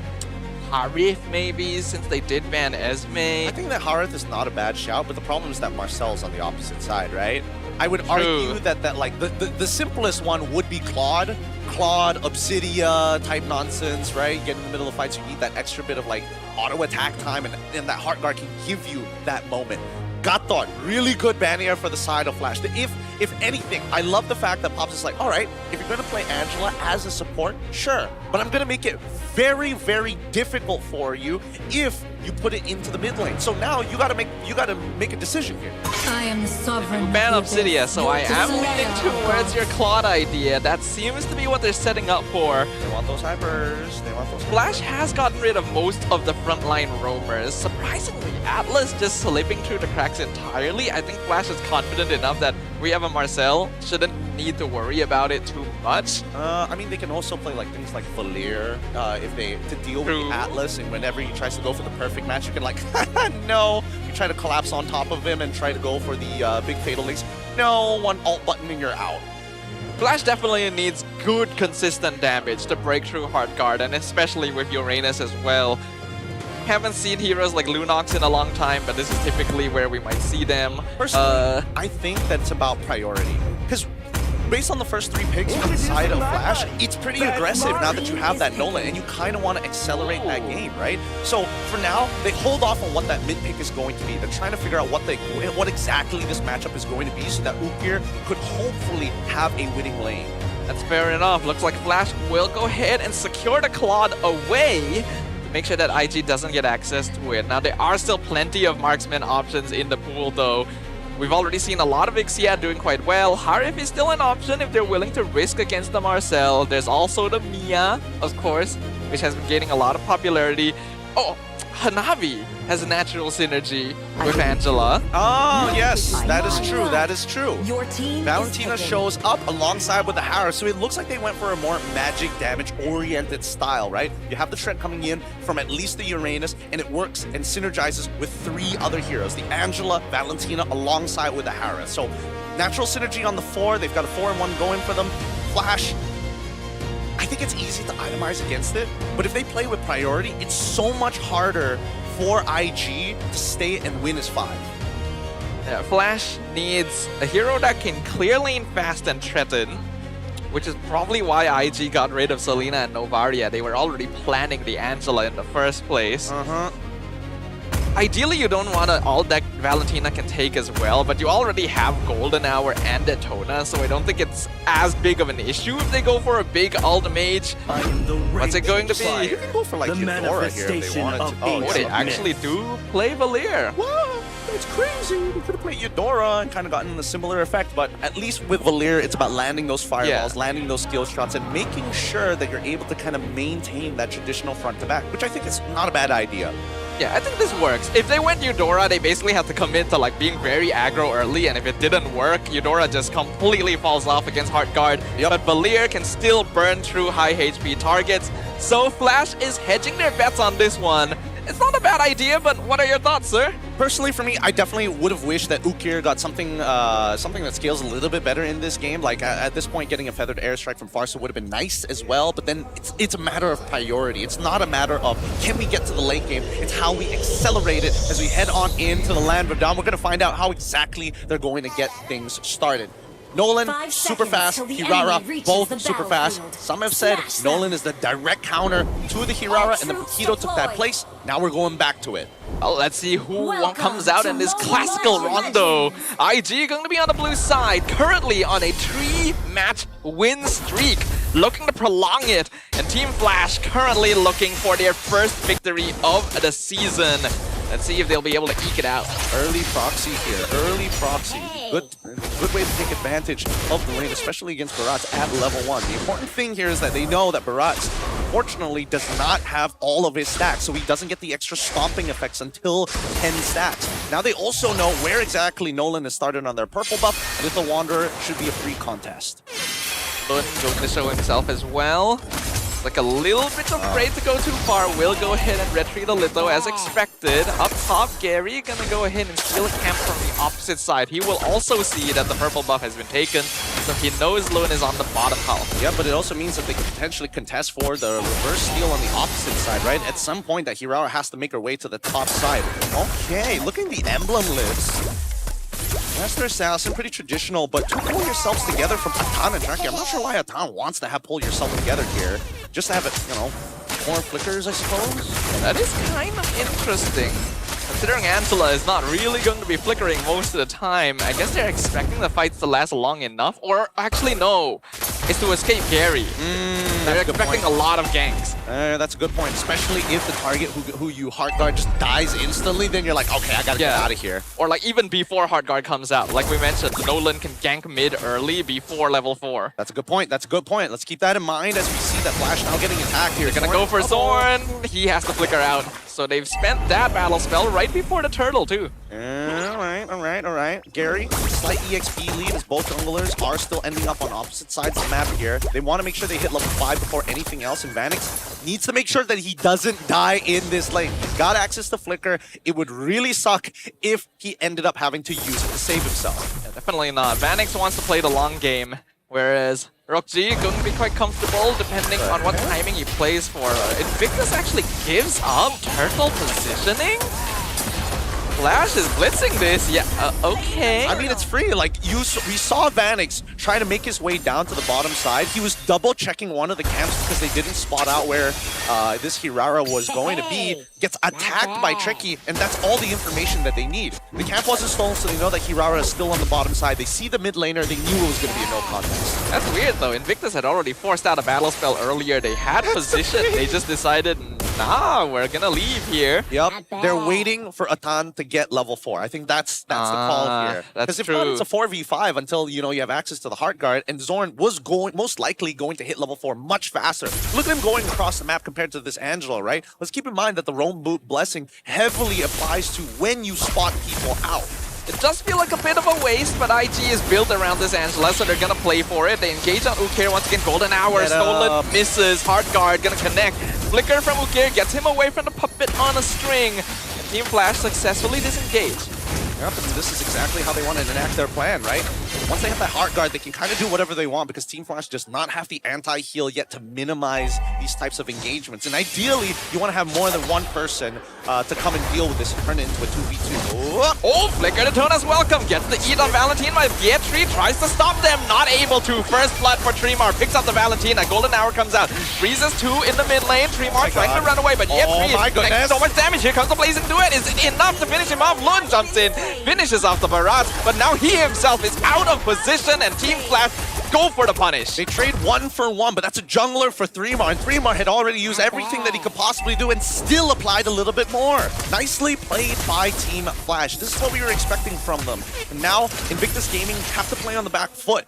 Harith maybe, since they did ban Esme. I think that Harith is not a bad shout, but the problem is that Marcel's on the opposite side, right? I would argue that like the simplest one would be Claude, Obsidia type nonsense, right? Get in the middle of fights, you need that extra bit of like auto attack time, and that Heart Guard can give you that moment. Gatot, really good banner for the side of Flash. If anything, I love the fact that Pops is like, all right, if you're going to play Angela as a support, sure, but I'm going to make it very, very difficult for you if you put it into the mid lane. So now you got to make a decision here. I am the sovereign. Ban Obsidia, so I am leaning towards your Claude idea. That seems to be what they're setting up for. They want those hypers. They want those. Flash has gotten rid of most of the frontline roamers. Surprisingly, Atlas just slipping through the cracks entirely. I think Flash is confident enough that we have a Marcel. Shouldn't need to worry about it too much. I mean, they can also play like things like Valir if they to deal with the Atlas, and whenever he tries to go for the perfect match, you can like, no. You try to collapse on top of him and try to go for the big fatal links. No, one alt button and you're out. Flash definitely needs good, consistent damage to break through Heart Guard, and especially with Uranus as well. Haven't seen heroes like Lunox in a long time, but this is typically where we might see them. Personally, I think that's about priority. Because based on the first 3 picks on the side of Flash, it's pretty aggressive now that you have that Nolan, and you kind of want to accelerate that game, right? So for now, they hold off on what that mid pick is going to be. They're trying to figure out what exactly this matchup is going to be, so that Ukir could hopefully have a winning lane. That's fair enough. Looks like Flash will go ahead and secure the Claude away. Make sure that IG doesn't get access to it. Now, there are still plenty of marksman options in the pool, though. We've already seen a lot of Ixia doing quite well. Harith is still an option if they're willing to risk against the Marcel. There's also the Mia, of course, which has been gaining a lot of popularity. Oh, Hanabi has a natural synergy with Angela. Oh, yes, that is true. That is true. Your team Valentina shows up alongside with the Harris, so it looks like they went for a more magic damage-oriented style, right? You have the Shred coming in from at least the Uranus, and it works and synergizes with 3 other heroes, the Angela, Valentina, alongside with the Harris. So natural synergy on the 4. They've got a 4-in-1 going for them. Flash, I think it's easy to itemize against it, but if they play with priority, it's so much harder for IG to stay and win is 5. Yeah, Flash needs a hero that can clear lane fast and threaten, which is probably why IG got rid of Selena and Novaria. They were already planning the Angela in the first place. Ideally, you don't want to all deck Valentina can take as well, but you already have Golden Hour and Daytona, so I don't think it's as big of an issue if they go for a big ult mage. What's it going to be? You can go for like Eudora here if they wanted to. Oh, they actually do play Valier. What? It's crazy. We could have played Eudora and kind of gotten a similar effect, but at least with Valier, it's about landing those fireballs, landing those skill shots, and making sure that you're able to kind of maintain that traditional front to back, which I think is not a bad idea. Yeah, I think this works. If they went Eudora, they basically have to commit to like being very aggro early, and if it didn't work, Eudora just completely falls off against Heartguard. But Valier can still burn through high HP targets, so Flash is hedging their bets on this one. It's not a bad idea, but what are your thoughts, sir? Personally, for me, I definitely would have wished that Ukir got something something that scales a little bit better in this game. Like, at this point, getting a Feathered Airstrike from Farsa would have been nice as well, but then it's a matter of priority. It's not a matter of, can we get to the late game? It's how we accelerate it as we head on into the Land of Dawn. We're going to find out how exactly they're going to get things started. Nolan, super fast. Hirara, both super fast. Some have said Nolan is the direct counter to the Hirara, and then Paquito took that place. Now we're going back to it. Well, let's see who comes out in this classical rondo. IG going to be on the blue side, currently on a 3-match win streak, looking to prolong it. And Team Flash currently looking for their first victory of the season. Let's see if they'll be able to eke it out. Early proxy here, early proxy. Good way to take advantage of the lane, especially against Baratz at level 1. The important thing here is that they know that Baratz, fortunately, does not have all of his stacks, so he doesn't get the extra stomping effects until 10 stacks. Now they also know where exactly Nolan has started on their purple buff. With the Wanderer, should be a free contest. Lun going to show himself as well. Like a little bit afraid to go too far. Will go ahead and retreat a little as expected. Up top, Gary gonna go ahead and steal a camp from the opposite side. He will also see that the purple buff has been taken, so he knows Lun is on the bottom half. Yeah, but it also means that they could potentially contest for the reverse steal on the opposite side, right? At some point, that Hirara has to make her way to the top side. Okay, looking the emblem lives. Master Assassin, pretty traditional, but to pull yourselves together from Atan and Draki, I'm not sure why Atan wants to have pull yourself together here. Just to have it, you know, more flickers, I suppose. That is kind of interesting. Considering Angela is not really going to be flickering most of the time, I guess they're expecting the fights to last long enough. Or actually, no. It's to escape Gary. They're expecting a lot of ganks. That's a good point, especially if the target who you Heartguard just dies instantly, then you're like, okay, I gotta get out of here. Or like even before Heartguard comes out. Like we mentioned, Nolan can gank mid early before level 4. That's a good point, that's a good point. Let's keep that in mind as we see that Flash now getting attacked here. They're gonna go for Zorn. He has to flicker out. So they've spent that battle spell right before the turtle too. Alright. Gary, slight EXP lead as both junglers are still ending up on opposite sides of the map here. They want to make sure they hit level 5 before anything else, and Vanix needs to make sure that he doesn't die in this lane. He's got access to Flicker. It would really suck if he ended up having to use it to save himself. Yeah, definitely not. Vanix wants to play the long game, whereas Rockji going to be quite comfortable depending on what timing he plays for. Invictus actually gives up turtle positioning? Flash is blitzing this, okay. I mean, it's free. Like, we saw Vanix try to make his way down to the bottom side. He was double checking one of the camps because they didn't spot out where this Hirara was going to be. Gets attacked by Tricky, and that's all the information that they need. The camp wasn't stolen, so they know that Hirara is still on the bottom side. They see the mid laner, they knew it was going to be a no contest. That's weird though. Invictus had already forced out a battle spell earlier. They had position, they just decided, nah, we're gonna leave here. Yep, they're waiting for Atan to get level 4. I think that's the call here. That's if not, it's a 4v5 until you have access to the Heartguard, and Zorn was most likely going to hit level 4 much faster. Look at him going across the map compared to this Angela, right? Let's keep in mind that the Roam Boot Blessing heavily applies to when you spot people out. It does feel like a bit of a waste, but IG is built around this Angela, so they're gonna play for it. They engage on Ukir once again. Golden Hour stolen, misses. Heartguard gonna connect. Flicker from Ukir gets him away from the puppet on a string. And Team Flash successfully disengaged. Yep, and this is exactly how they want to enact their plan, right? Once they have that heart guard, they can kind of do whatever they want because Team Flash does not have the anti-heal yet to minimize these types of engagements. And ideally, you want to have more than one person to come and deal with this and turn it into a 2v2. Oh, Flicker to Tona's welcome. Gets the eat on Valentine, but Vietri tries to stop them. Not able to. First blood for Tremar. Picks up the Valentine. A golden hour comes out. Freezes 2 in the mid lane. Tremar trying to run away, but Vietri takes so much damage. Here comes the blazing duet. Is it enough to finish him off? Lund jumps in, finishes off the barrage, but now he himself is out of position and Team Flash go for the punish. They trade 1 for 1, but that's a jungler for Tremar, and Tremar had already used everything that he could possibly do and still applied a little bit more. Nicely played by Team Flash. This is what we were expecting from them. And now, Invictus Gaming have to play on the back foot.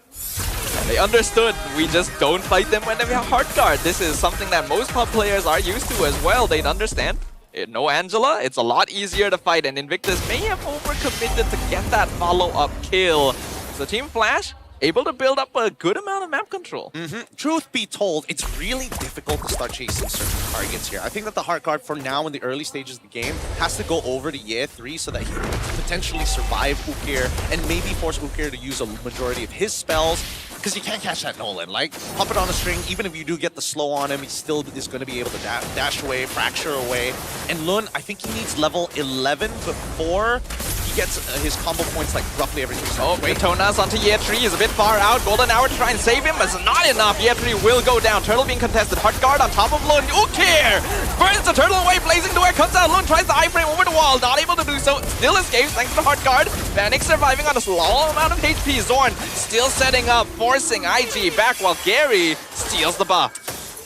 And they understood, we just don't fight them when they have hard guard. This is something that most pub players are used to as well. They'd understand. No Angela, it's a lot easier to fight, and Invictus may have overcommitted to get that follow-up kill. So Team Flash able to build up a good amount of map control. Truth be told, it's really difficult to start chasing certain targets here. I think that the heart guard for now in the early stages of the game has to go over to Ye 3 so that he can potentially survive Ukir and maybe force Ukir to use a majority of his spells. Because you can't catch that Nolan. Like, pop it on a string, even if you do get the slow on him, he still is going to be able to dash away, fracture away. And Lun, I think he needs level 11 before he gets his combo points like roughly every 2 seconds. Oh, Tonas onto Ye3 is a bit far out. Golden hour to try and save him, but it's not enough. Ye3 will go down. Turtle being contested. Heart guard on top of Lun. Ukir burns the turtle away. Blazing door comes out. Lun tries the iframe over the wall. Not able to do so. Still escapes thanks to the heart guard. Panic surviving on a small amount of HP. Zorn still setting up, forcing IG back while Gary steals the buff.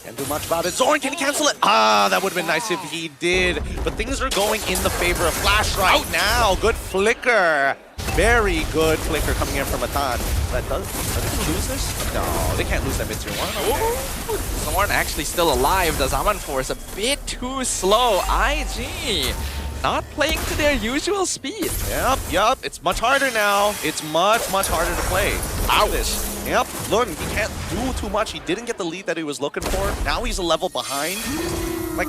Can't do much about it. Zorn, can he cancel it? Ah, that would have been nice if he did. But things are going in the favor of Flash right now. Good flicker. Very good flicker coming in from Atan. But are they going to lose this? No, they can't lose that mid-tier 1. Okay. Zorn actually still alive. The Zaman Force a bit too slow. IG not playing to their usual speed. Yep. It's much harder now. It's much harder to play. Look at this. Yep, Lun, he can't do too much. He didn't get the lead that he was looking for. Now he's a level behind. Like,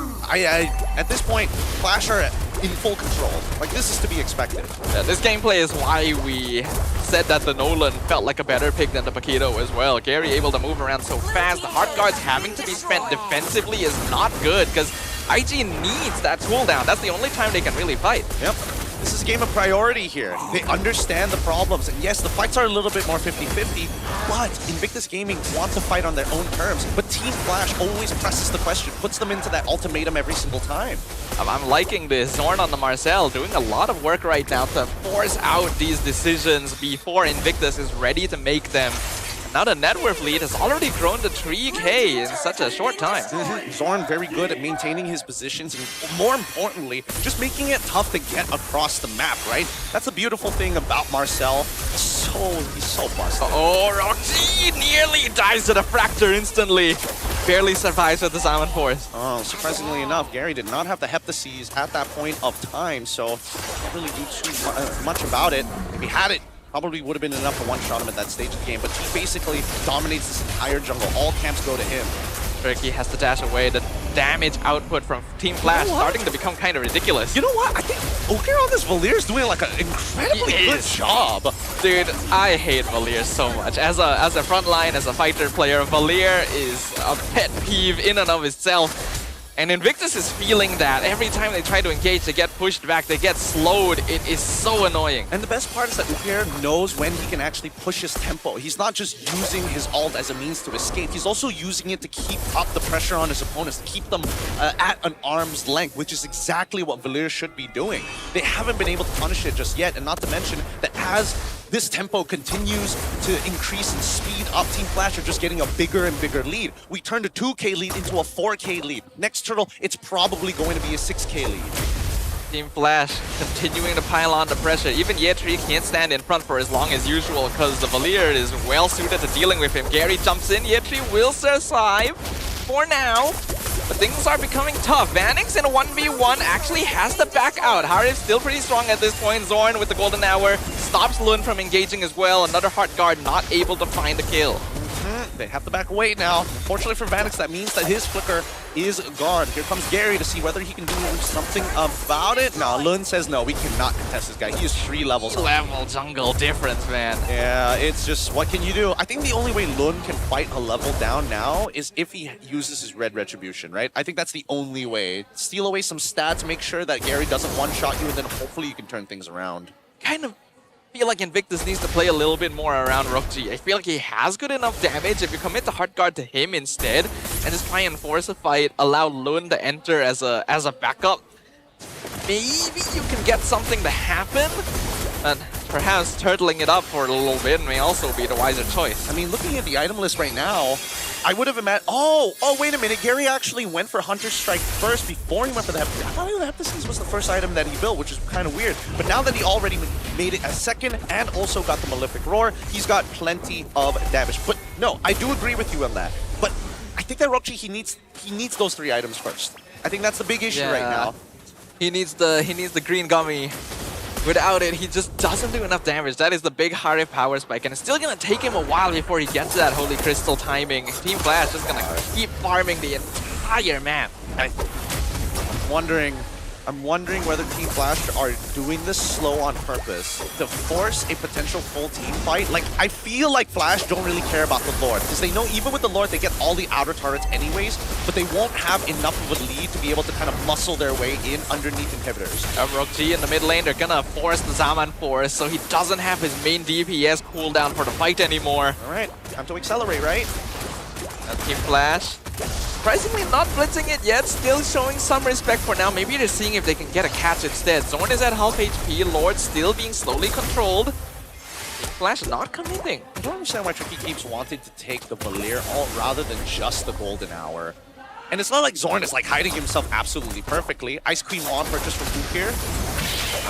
at this point, Flash are in full control. Like, this is to be expected. Yeah, this gameplay is why we said that the Nolan felt like a better pick than the Paquito as well. Gary able to move around so fast. The heart guards having to be spent defensively is not good because IG needs that cooldown. That's the only time they can really fight. Yep. This is a game of priority here. They understand the problems. And yes, the fights are a little bit more 50-50, but Invictus Gaming want to fight on their own terms. But Team Flash always presses the question, puts them into that ultimatum every single time. I'm liking this. Zorn on the Marcel doing a lot of work right now to force out these decisions before Invictus is ready to make them. Now the net worth lead has already grown to 3K in such a short time. Zorn very good at maintaining his positions and more importantly, just making it tough to get across the map, right? That's the beautiful thing about Marcel. He's so busted. Oh, Roxy nearly dies to the fracture instantly. Barely survives with the Salmon Force. Oh, surprisingly enough, Gary did not have the Heptases at that point of time, so can't really do too much about it. If he had it, probably would have been enough to one-shot him at that stage of the game, but he basically dominates this entire jungle. All camps go to him. Tricky has to dash away. The damage output from Team Flash starting to become kind of ridiculous. You know what? I think Ukir on this Valir is doing like an incredibly good job. Dude, I hate Valir so much. As a frontline, as a fighter player, Valir is a pet peeve in and of itself. And Invictus is feeling that. Every time they try to engage, they get pushed back, they get slowed. It is so annoying. And the best part is that Ukir knows when he can actually push his tempo. He's not just using his ult as a means to escape. He's also using it to keep up the pressure on his opponents, to keep them at an arm's length, which is exactly what Valir should be doing. They haven't been able to punish it just yet, and not to mention that as this tempo continues to increase and speed up, Team Flash are just getting a bigger and bigger lead. We turned a 2K lead into a 4K lead. Next turtle, it's probably going to be a 6K lead. Team Flash continuing to pile on the pressure. Even Ye3 can't stand in front for as long as usual because the Valir is well suited to dealing with him. Gary jumps in. Ye3 will survive for now. But things are becoming tough. Vanix in a 1v1 actually has to back out. Harif still pretty strong at this point. Zorn with the golden hour stops Lun from engaging as well. Another heart guard not able to find the kill. They have to back away now. Fortunately for Vanix, that means that his flicker is gone. Here comes Gary to see whether he can do something about it. No, Lun says no, we cannot contest this guy. He is 3 levels. Level jungle difference, man. Yeah, it's just, what can you do? I think the only way Lun can fight a level down now is if he uses his red retribution, right? I think that's the only way. Steal away some stats, make sure that Gary doesn't one-shot you, and then hopefully you can turn things around. Kind of feel like Invictus needs to play a little bit more around Rockji. I feel like he has good enough damage if you commit the hard guard to him instead and just try and force a fight, allow Lun to enter as a backup. Maybe you can get something to happen, and perhaps turtling it up for a little bit may also be the wiser choice. I mean, looking at the item list right now, I would have imagined... Oh, wait a minute. Gary actually went for Hunter's Strike first before he went for the Heptasies. I thought the Heptasies was the first item that he built, which is kind of weird. But now that he already made it a second and also got the Malefic Roar, he's got plenty of damage. But no, I do agree with you on that. But I think that Rockji, he needs those 3 items first. I think that's the big issue right now. He needs the green gummy. Without it, he just doesn't do enough damage. That is the big Harif power spike, and it's still gonna take him a while before he gets to that Holy Crystal timing. Team Flash just gonna keep farming the entire map. I'm wondering whether Team Flash are doing this slow on purpose to force a potential full team fight. Like, I feel like Flash don't really care about the Lord, because they know even with the Lord they get all the outer turrets anyways, but they won't have enough of a lead to be able to kind of muscle their way in underneath inhibitors. Rockji in the mid lane, they're gonna force the Zaman Force, so he doesn't have his main DPS cooldown for the fight anymore. Alright, time to accelerate, right? Team Flash, surprisingly not blitzing it yet, still showing some respect for now. Maybe they're seeing if they can get a catch instead. Zorn is at half HP, Lord still being slowly controlled. Team Flash not committing. I don't understand why Tricky keeps wanting to take the Valir ult rather than just the Golden Hour. And it's not like Zorn is like hiding himself absolutely perfectly. Ice Queen on purchase from Book here.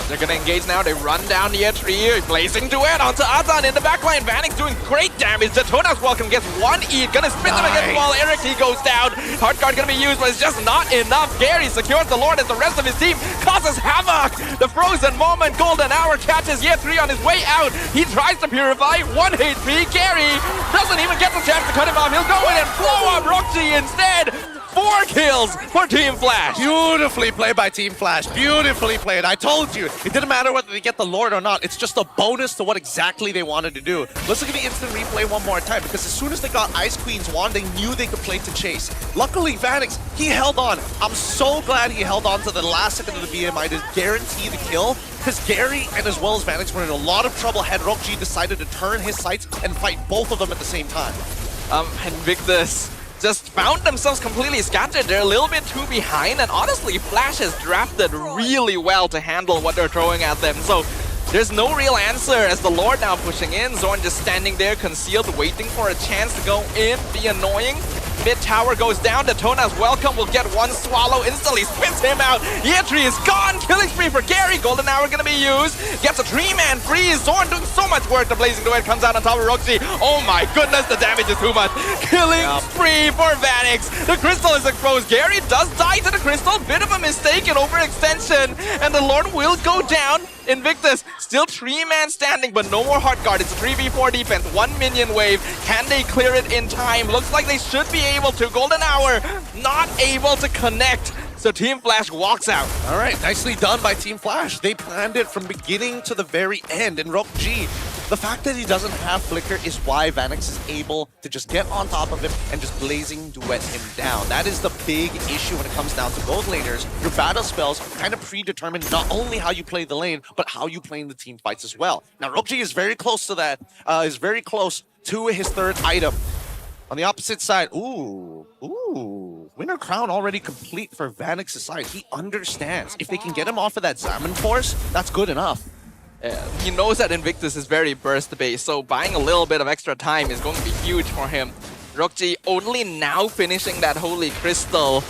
They're gonna engage now, they run down the edge here, blazing duet onto Azan in the backline. Vanix doing great damage. The Tonas Welcome gets 1 E, gonna spin them against the wall. Eric, he goes down. Hard guard gonna be used, but it's just not enough. Gary secures the Lord as the rest of his team causes havoc. The frozen moment, Golden Hour catches Year 3 on his way out. He tries to purify, 1 HP. Gary doesn't even get the chance to cut him off. He'll go in and blow up Rockji instead. 4 kills for Team Flash. Beautifully played by Team Flash. Beautifully played. I told you, it didn't matter whether they get the Lord or not. It's just a bonus to what exactly they wanted to do. Let's look at the instant replay one more time, because as soon as they got Ice Queen's wand, they knew they could play to chase. Luckily, Vanix, he held on. I'm so glad he held on to the last second of the BMI to guarantee the kill, because Gary and as well as Vanix were in a lot of trouble had Rockji decided to turn his sights and fight both of them at the same time. Invictus just found themselves completely scattered. They're a little bit too behind, and honestly, Flash has drafted really well to handle what they're throwing at them. So there's no real answer as the Lord now pushing in. Zorn just standing there, concealed, waiting for a chance to go in, be annoying. Mid tower goes down. The Tonas Welcome will get 1 swallow, instantly spins him out. Yetri is gone. Killing spree for Gary. Golden Hour gonna be used. Gets a 3-man freeze. Zorn doing so much work. The Blazing Duet comes out on top of Roxy. Oh my goodness, the damage is too much. Killing spree for Vanix. The crystal is exposed. Gary does die to the crystal. Bit of a mistake and overextension. And the Lord will go down. Invictus still 3-man standing, but no more hard guard. It's a 3v4 defense, 1 minion wave. Can they clear it in time? Looks like they should be able to. Golden Hour not able to connect. So Team Flash walks out. All right, nicely done by Team Flash. They planned it from beginning to the very end. And Rockji, the fact that he doesn't have Flicker is why Vanix is able to just get on top of him and just blazing duet him down. That is the big issue when it comes down to gold laners. Your battle spells kind of predetermine not only how you play the lane, but how you play in the team fights as well. Now, Rockji is very close to that, is very close to his 3rd item. On the opposite side, Winter Crown already complete for Vanix's side. He understands. If they can get him off of that Zaman Force, that's good enough. He knows that Invictus is very burst-based, so buying a little bit of extra time is going to be huge for him. Rockji only now finishing that Holy Crystal.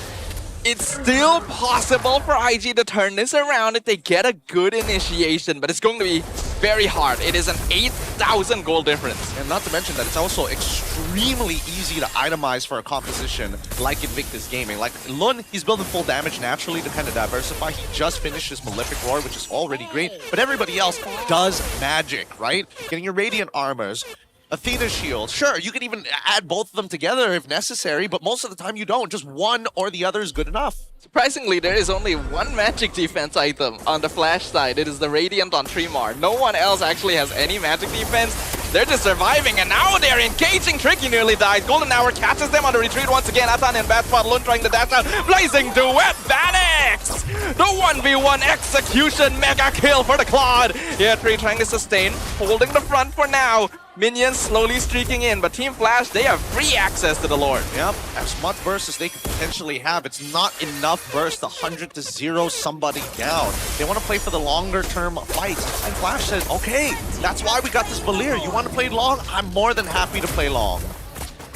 It's still possible for IG to turn this around if they get a good initiation, but it's going to be very hard. It is an 8,000 gold difference. And not to mention that it's also extremely easy to itemize for a composition like Invictus Gaming. Like Lun, he's building full damage naturally to kind of diversify. He just finished his Malefic Roar, which is already great, but everybody else does magic, right? Getting your Radiant Armors, Athena shield. Sure, you can even add both of them together if necessary, but most of the time you don't. Just one or the other is good enough. Surprisingly, there is only one magic defense item on the Flash side. It is the Radiant on Tremar. No one else actually has any magic defense. They're just surviving, and now they're engaging. Tricky nearly dies. Golden Hour catches them on the retreat once again. Atan in bad spot. Lun trying to dash out. Blazing Duet Vanix! The 1v1 execution mega kill for the Claude. Yeah, Tree trying to sustain. Holding the front for now. Minions slowly streaking in, but Team Flash, they have free access to the Lord. Yep, as much burst as they could potentially have, it's not enough burst to 100 to 0 somebody down. They want to play for the longer term fights. And Flash says, okay, that's why we got this Valir. You want to play long? I'm more than happy to play long.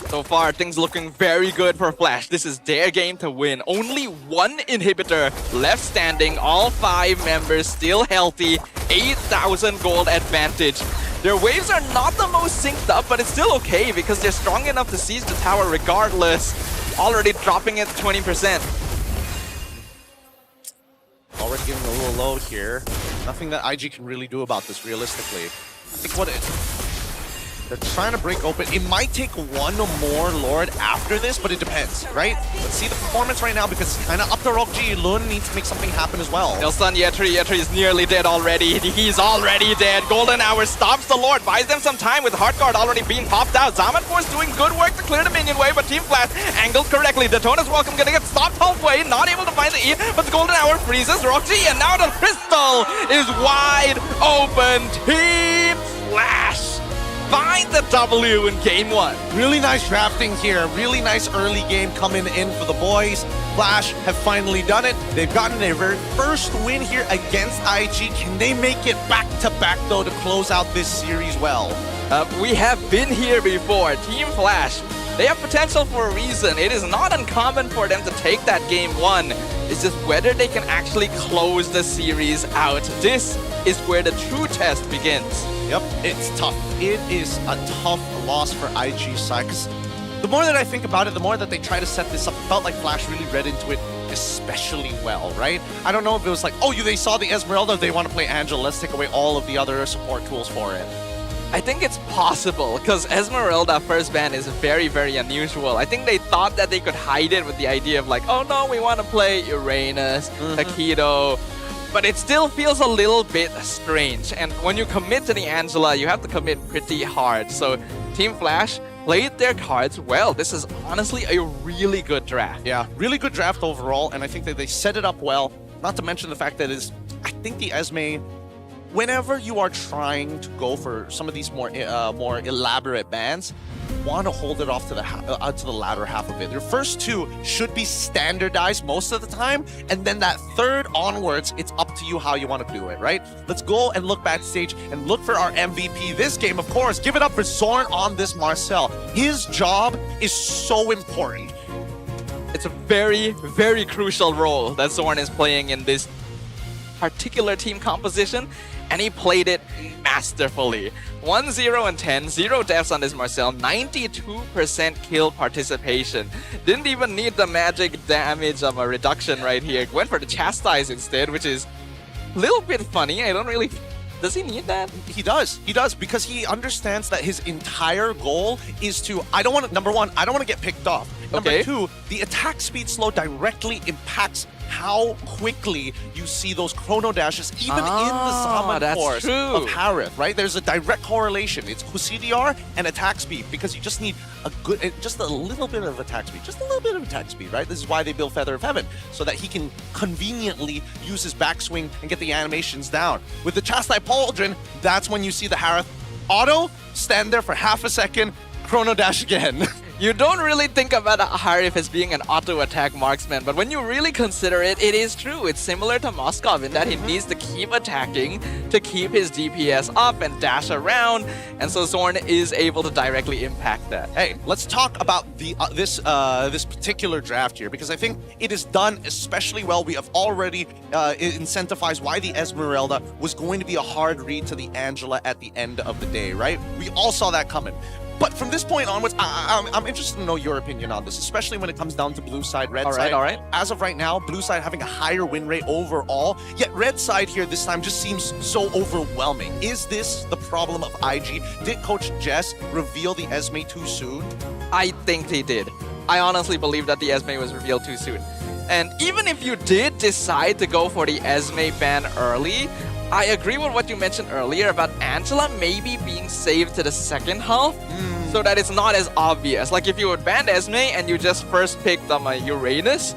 So far, things looking very good for Flash. This is their game to win. Only one inhibitor left standing. All 5 members still healthy. 8,000 gold advantage. Their waves are not the most synced up, but it's still okay because they're strong enough to seize the tower regardless. Already dropping it to 20%. Already getting a little low here. Nothing that IG can really do about this realistically. I think what they're trying to break open. It might take one more Lord after this, but it depends, right? Let's see the performance right now because it's kind of up to Rockji. Lun needs to make something happen as well. They'll stun Yetri. Yetri is nearly dead already. He's already dead. Golden Hour stops the Lord, buys them some time with Heart Guard already being popped out. Zaman Force doing good work to clear the minion wave, but Team Flash angled correctly. Daytona's Welcome gonna get stopped halfway, not able to find the E, but the Golden Hour freezes Rockji, and now the crystal is wide open. Team Flash find the W in game 1. Really nice drafting here. Really nice early game coming in for the boys. Flash have finally done it. They've gotten their very first win here against IG. Can they make it back-to-back, though, to close out this series well? We have been here before. Team Flash, they have potential for a reason. It is not uncommon for them to take that game 1. It's just whether they can actually close the series out. This is where the true test begins. Yep, it's tough. It is a tough loss for IG side. 'Cause the more that I think about it, the more that they try to set this up, it felt like Flash really read into it especially well, right? I don't know if it was like, oh, they saw the Esmeralda, they want to play Angela, let's take away all of the other support tools for it. I think it's possible, because Esmeralda first ban is very, very unusual. I think they thought that they could hide it with the idea of like, oh no, we want to play Uranus, Takedo, but it still feels a little bit strange. And when you commit to the Angela, you have to commit pretty hard. So Team Flash played their cards well. This is honestly a really good draft. Yeah, really good draft overall, and I think that they set it up well. Not to mention the fact that I think the Esme, whenever you are trying to go for some of these more elaborate bans, want to hold it off to the latter half of it. Your first 2 should be standardized most of the time, and then that third onwards, it's up to you how you want to do it, right? Let's go and look backstage and look for our MVP this game, of course. Give it up for Zorn on this Marcel. His job is so important. It's a very, very crucial role that Zorn is playing in this particular team composition, and he played it masterfully. 1-0 and 10, 0 deaths on this Marcel, 92% kill participation. Didn't even need the magic damage of a reduction right here. Went for the Chastise instead, which is a little bit funny. I don't really... Does he need that? He does, because he understands that his entire goal is to, number 1, I don't want to get picked off. Number 2, the attack speed slow directly impacts how quickly you see those chrono dashes, even in the Zaman Force of Harith, right? There's a direct correlation. It's CDR and attack speed, because you just need just a little bit of attack speed, right? This is why they build Feather of Heaven, so that he can conveniently use his backswing and get the animations down. With the Chastise Pauldron, that's when you see the Harith auto, stand there for half a second, chrono dash again. You don't really think about Harith as being an auto-attack marksman, but when you really consider it, it is true. It's similar to Moskov in that he needs to keep attacking to keep his DPS up and dash around, and so Zorn is able to directly impact that. Hey, let's talk about this particular draft here, because I think it is done especially well. We have already incentivized why the Esmeralda was going to be a hard read to the Angela at the end of the day, right? We all saw that coming. But from this point onwards, I'm interested to know your opinion on this, especially when it comes down to blue side, red side. All right. As of right now, blue side having a higher win rate overall, yet red side here this time just seems so overwhelming. Is this the problem of IG? Did Coach Jess reveal the Esme too soon? I think they did. I honestly believe that the Esme was revealed too soon. And even if you did decide to go for the Esme ban early, I agree with what you mentioned earlier about Angela maybe being saved to the second half so that it's not as obvious. Like if you would ban Esme and you just first picked Uranus,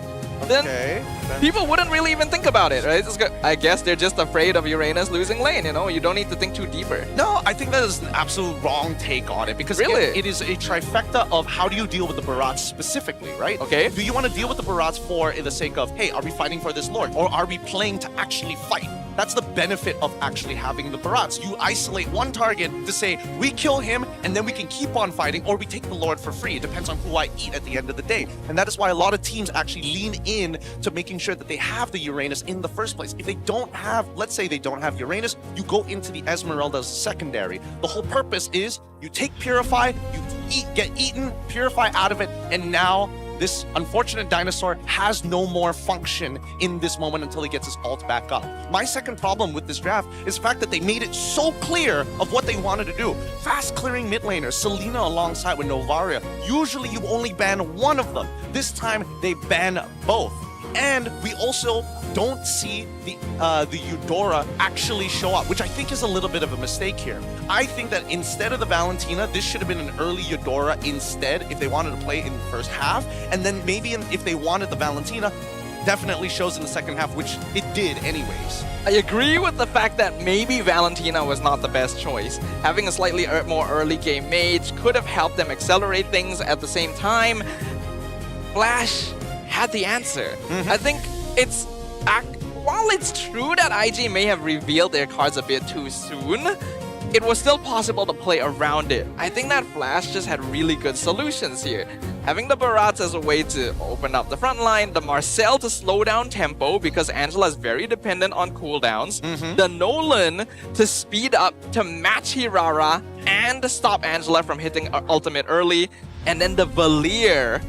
then people wouldn't really even think about it, right? I guess they're just afraid of Uranus losing lane, you know? You don't need to think too deeper. No, I think that is an absolute wrong take on it because Really? it is a trifecta of how do you deal with the Barats specifically, right? Okay. Do you want to deal with the Barats for the sake of, hey, are we fighting for this Lord? Or are we playing to actually fight? That's the benefit of actually having the Barats. You isolate one target to say, we kill him and then we can keep on fighting, or we take the Lord for free. It depends on who I eat at the end of the day. And that is why a lot of teams actually lean in to making sure that they have the Uranus in the first place. If they don't have, let's say they don't have Uranus, you go into the Esmeralda as secondary. The whole purpose is you take Purify, you get eaten, Purify out of it, and now this unfortunate dinosaur has no more function in this moment until he gets his ult back up. My second problem with this draft is the fact that they made it so clear of what they wanted to do. Fast clearing mid laners, Selena alongside with Novaria. Usually you only ban one of them. This time they ban both. And we also don't see the Eudora actually show up, which I think is a little bit of a mistake here. I think that instead of the Valentina, this should have been an early Eudora instead if they wanted to play in the first half. And then maybe if they wanted the Valentina, definitely shows in the second half, which it did anyways. I agree with the fact that maybe Valentina was not the best choice. Having a slightly more early game mage could have helped them accelerate things at the same time. Flash had the answer. I think while it's true that IG may have revealed their cards a bit too soon, it was still possible to play around it. I think that Flash just had really good solutions here. Having the Barats as a way to open up the front line, the Marcel to slow down tempo because Angela is very dependent on cooldowns, the Nolan to speed up to match Hirara and to stop Angela from hitting ultimate early, and then the Valier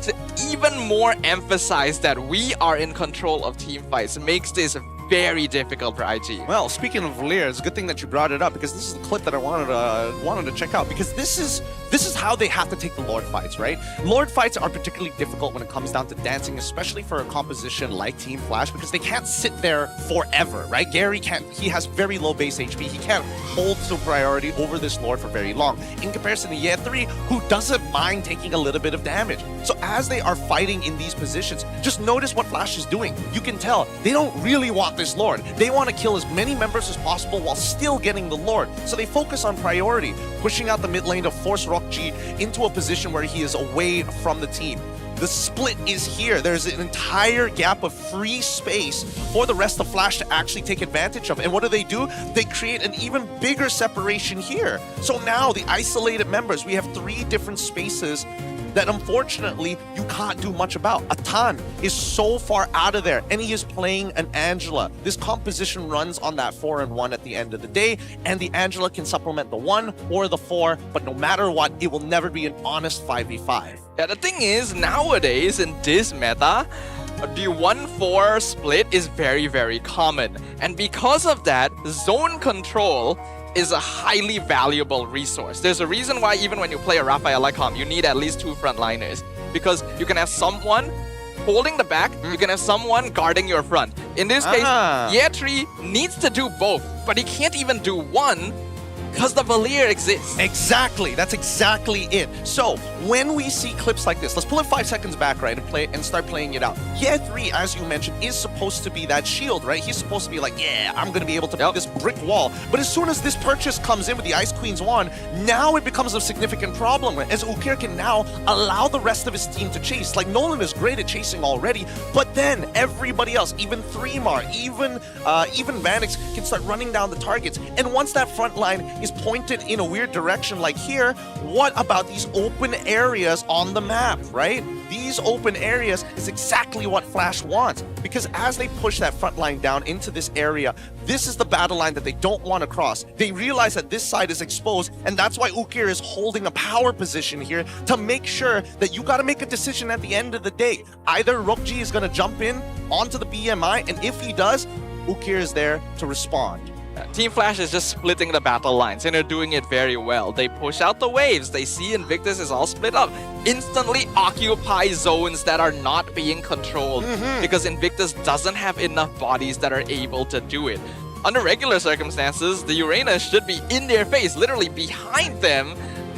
to even more emphasize that we are in control of team fights makes this very difficult for IG. Well, speaking of Valier, it's a good thing that you brought it up because this is the clip that I wanted to check out because this is how they have to take the Lord fights, right? Lord fights are particularly difficult when it comes down to dancing, especially for a composition like Team Flash because they can't sit there forever, right? Gary can't, he has very low base HP. He can't hold to priority over this Lord for very long. In comparison to Ye3, who doesn't mind taking a little bit of damage. So as they are fighting in these positions, just notice what Flash is doing. You can tell they don't really want this Lord. They want to kill as many members as possible while still getting the Lord. So they focus on priority, pushing out the mid lane to force Rock G into a position where he is away from the team. The split is here. There's an entire gap of free space for the rest of Flash to actually take advantage of. And what do? They create an even bigger separation here. So now the isolated members, we have 3 different spaces that unfortunately you can't do much about. Atan is so far out of there and he is playing an Angela. This composition runs on that 4-1 at the end of the day, and the Angela can supplement the 1 or the 4, but no matter what, it will never be an honest 5v5. Yeah, the thing is, nowadays in this meta, the 1-4 split is very, very common. And because of that, zone control is a highly valuable resource. There's a reason why even when you play a Rafaela comp, you need at least 2 frontliners. Because you can have someone holding the back, you can have someone guarding your front. In this case, Ye3 needs to do both, but he can't even do one because the Valier exists. Exactly, that's exactly it. So when we see clips like this, let's pull it 5 seconds back, right, and start playing it out. Ye3, as you mentioned, is supposed to be that shield, right? He's supposed to be like, yeah, I'm gonna be able to beat this brick wall. But as soon as this purchase comes in with the Ice Queen's wand, now it becomes a significant problem, as Ukir can now allow the rest of his team to chase. Like, Nolan is great at chasing already, but then everybody else, even 3mar, even Vanix can start running down the targets. And once that front line is pointed in a weird direction like here, what about these open areas on the map, right? These open areas is exactly what Flash wants, because as they push that front line down into this area, this is the battle line that they don't want to cross. They realize that this side is exposed, and that's why Ukir is holding a power position here to make sure that you got to make a decision at the end of the day. Either Rokji is going to jump in onto the BMI, and if he does, Ukir is there to respond. Team Flash is just splitting the battle lines, and they're doing it very well. They push out the waves. They see Invictus is all split up. Instantly occupy zones that are not being controlled because Invictus doesn't have enough bodies that are able to do it. Under regular circumstances, the Uranus should be in their face, literally behind them,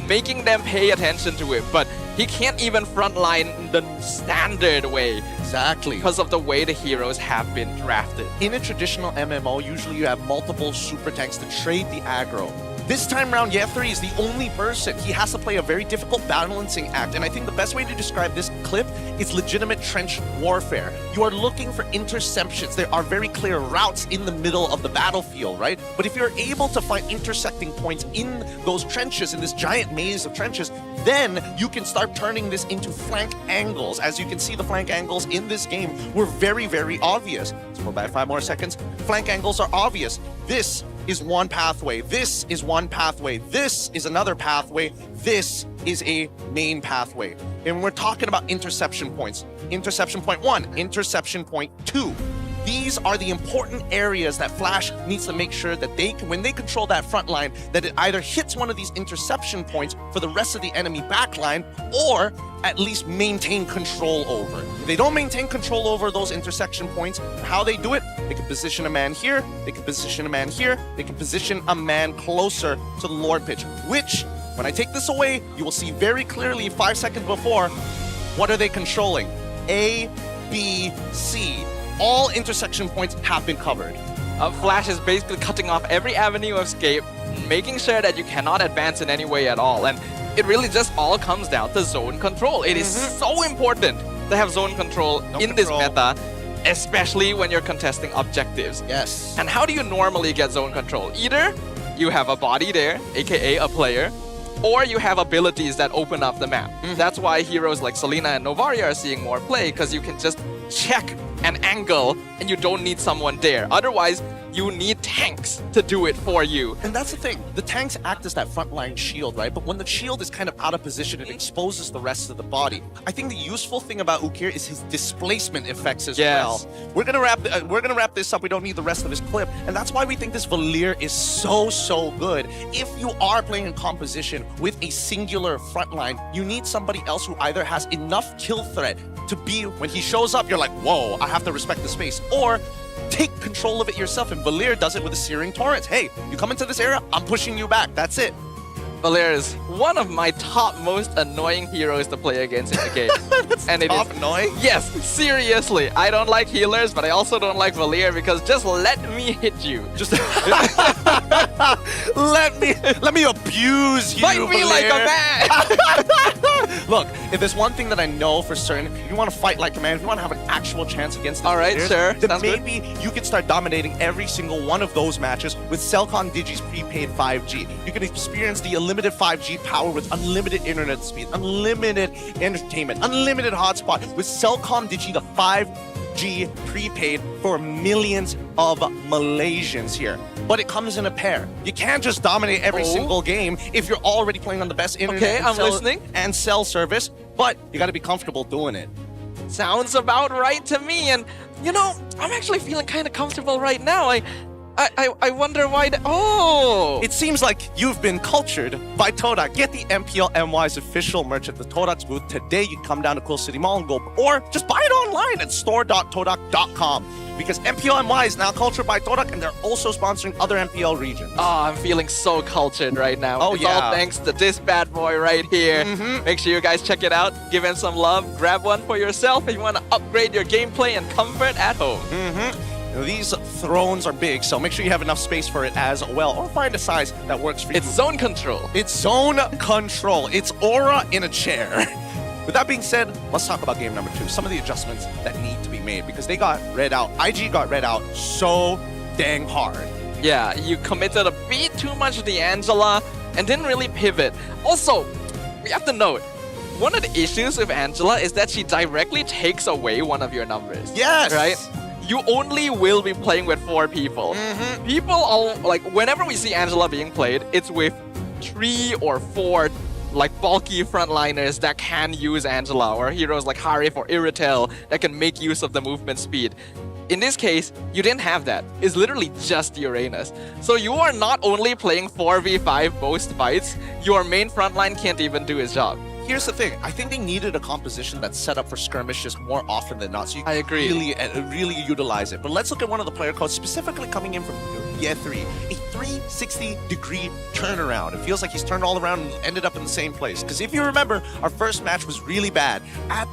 making them pay attention to it. But he can't even frontline the standard way. Exactly. Because of the way the heroes have been drafted. In a traditional MMO, usually you have multiple super tanks to trade the aggro. This time around, Yethri is the only person. He has to play a very difficult balancing act, and I think the best way to describe this clip is legitimate trench warfare. You are looking for interceptions. There are very clear routes in the middle of the battlefield, right? But if you're able to find intersecting points in those trenches, in this giant maze of trenches, then you can start turning this into flank angles. As you can see, the flank angles in this game were very, very obvious. Let's go back 5 more seconds. Flank angles are obvious. This is one pathway. This is one pathway. This is another pathway. This is a main pathway. And we're talking about interception points. Interception point 1, interception point 2. These are the important areas that Flash needs to make sure that they can, when they control that front line, that it either hits one of these interception points for the rest of the enemy backline, or at least maintain control over. If they don't maintain control over those intersection points, how they do it, they can position a man here, they can position a man here, they can position a man closer to the Lord pitch, which, when I take this away, you will see very clearly 5 seconds before, what are they controlling? A, B, C. All intersection points have been covered. Flash is basically cutting off every avenue of escape, making sure that you cannot advance in any way at all. And it really just all comes down to zone control. It is so important to have zone control this meta, especially when you're contesting objectives. Yes. And how do you normally get zone control? Either you have a body there, aka a player, or you have abilities that open up the map. That's why heroes like Selena and Novaria are seeing more play, because you can just check an angle and you don't need someone there. Otherwise, you need tanks to do it for you. And that's the thing. The tanks act as that frontline shield, right? But when the shield is kind of out of position, it exposes the rest of the body. I think the useful thing about Ukir is his displacement effects as well. We're gonna wrap this up. We don't need the rest of this clip, and that's why we think this Valir is so good. If you are playing in composition with a singular frontline, you need somebody else who either has enough kill threat to be, when he shows up, you're like, whoa, I have to respect the space, or take control of it yourself. And Valir does it with the Searing Torrents. Hey, you come into this area, I'm pushing you back. That's it. Valir is one of my top most annoying heroes to play against in the game. And it is annoying? Yes, seriously. I don't like healers, but I also don't like Valir, because just let me hit you. Just let me abuse you. Fight me Valir. like a man. Look, if there's one thing that I know for certain, if you want to fight like a man, if you want to have an actual chance against this Alright, sure. then Sounds maybe you can start dominating every single one of those matches with Cellcon Digi's prepaid 5G. You can experience the unlimited 5G power with unlimited internet speed, unlimited entertainment, unlimited hotspot with Cellcom Digi, the 5G prepaid for millions of Malaysians here. But it comes in a pair. You can't just dominate every single game if you're already playing on the best internet and cell service, but you got to be comfortable doing it. Sounds about right to me, and you know, I'm actually feeling kind of comfortable right now. I wonder why It seems like you've been cultured by Todak. Get the MPL MY's official merch at the Todak's booth today. You can come down to Quill City Mall and go, or just buy it online at store.todak.com. Because MPL MY is now cultured by Todak, and they're also sponsoring other MPL regions. Oh, I'm feeling so cultured right now. It's all thanks to this bad boy right here. Make sure you guys check it out. Give him some love. Grab one for yourself if you want to upgrade your gameplay and comfort at home. These thrones are big, so make sure you have enough space for it as well, or find a size that works for you. It's zone control. It's zone control. It's aura in a chair. With that being said, let's talk about game number 2. Some of the adjustments that need to be made, because they got read out. IG got read out so dang hard. Yeah, you committed a bit too much to the Angela and didn't really pivot. Also, we have to note, one of the issues with Angela is that she directly takes away one of your numbers. Yes! Right? You only will be playing with 4 people. People all, like, whenever we see Angela being played, it's with 3 or 4 like bulky frontliners that can use Angela, or heroes like Harif or Iritel that can make use of the movement speed. In this case, you didn't have that. It's literally just Uranus. So you are not only playing 4v5 most fights, your main frontline can't even do his job. Here's the thing. I think they needed a composition that's set up for skirmishes more often than not. So you I agree. really utilize it. But let's look at one of the player codes specifically coming in from year 3. A 360-degree turnaround. It feels like he's turned all around and ended up in the same place. Because if you remember, our first match was really bad. At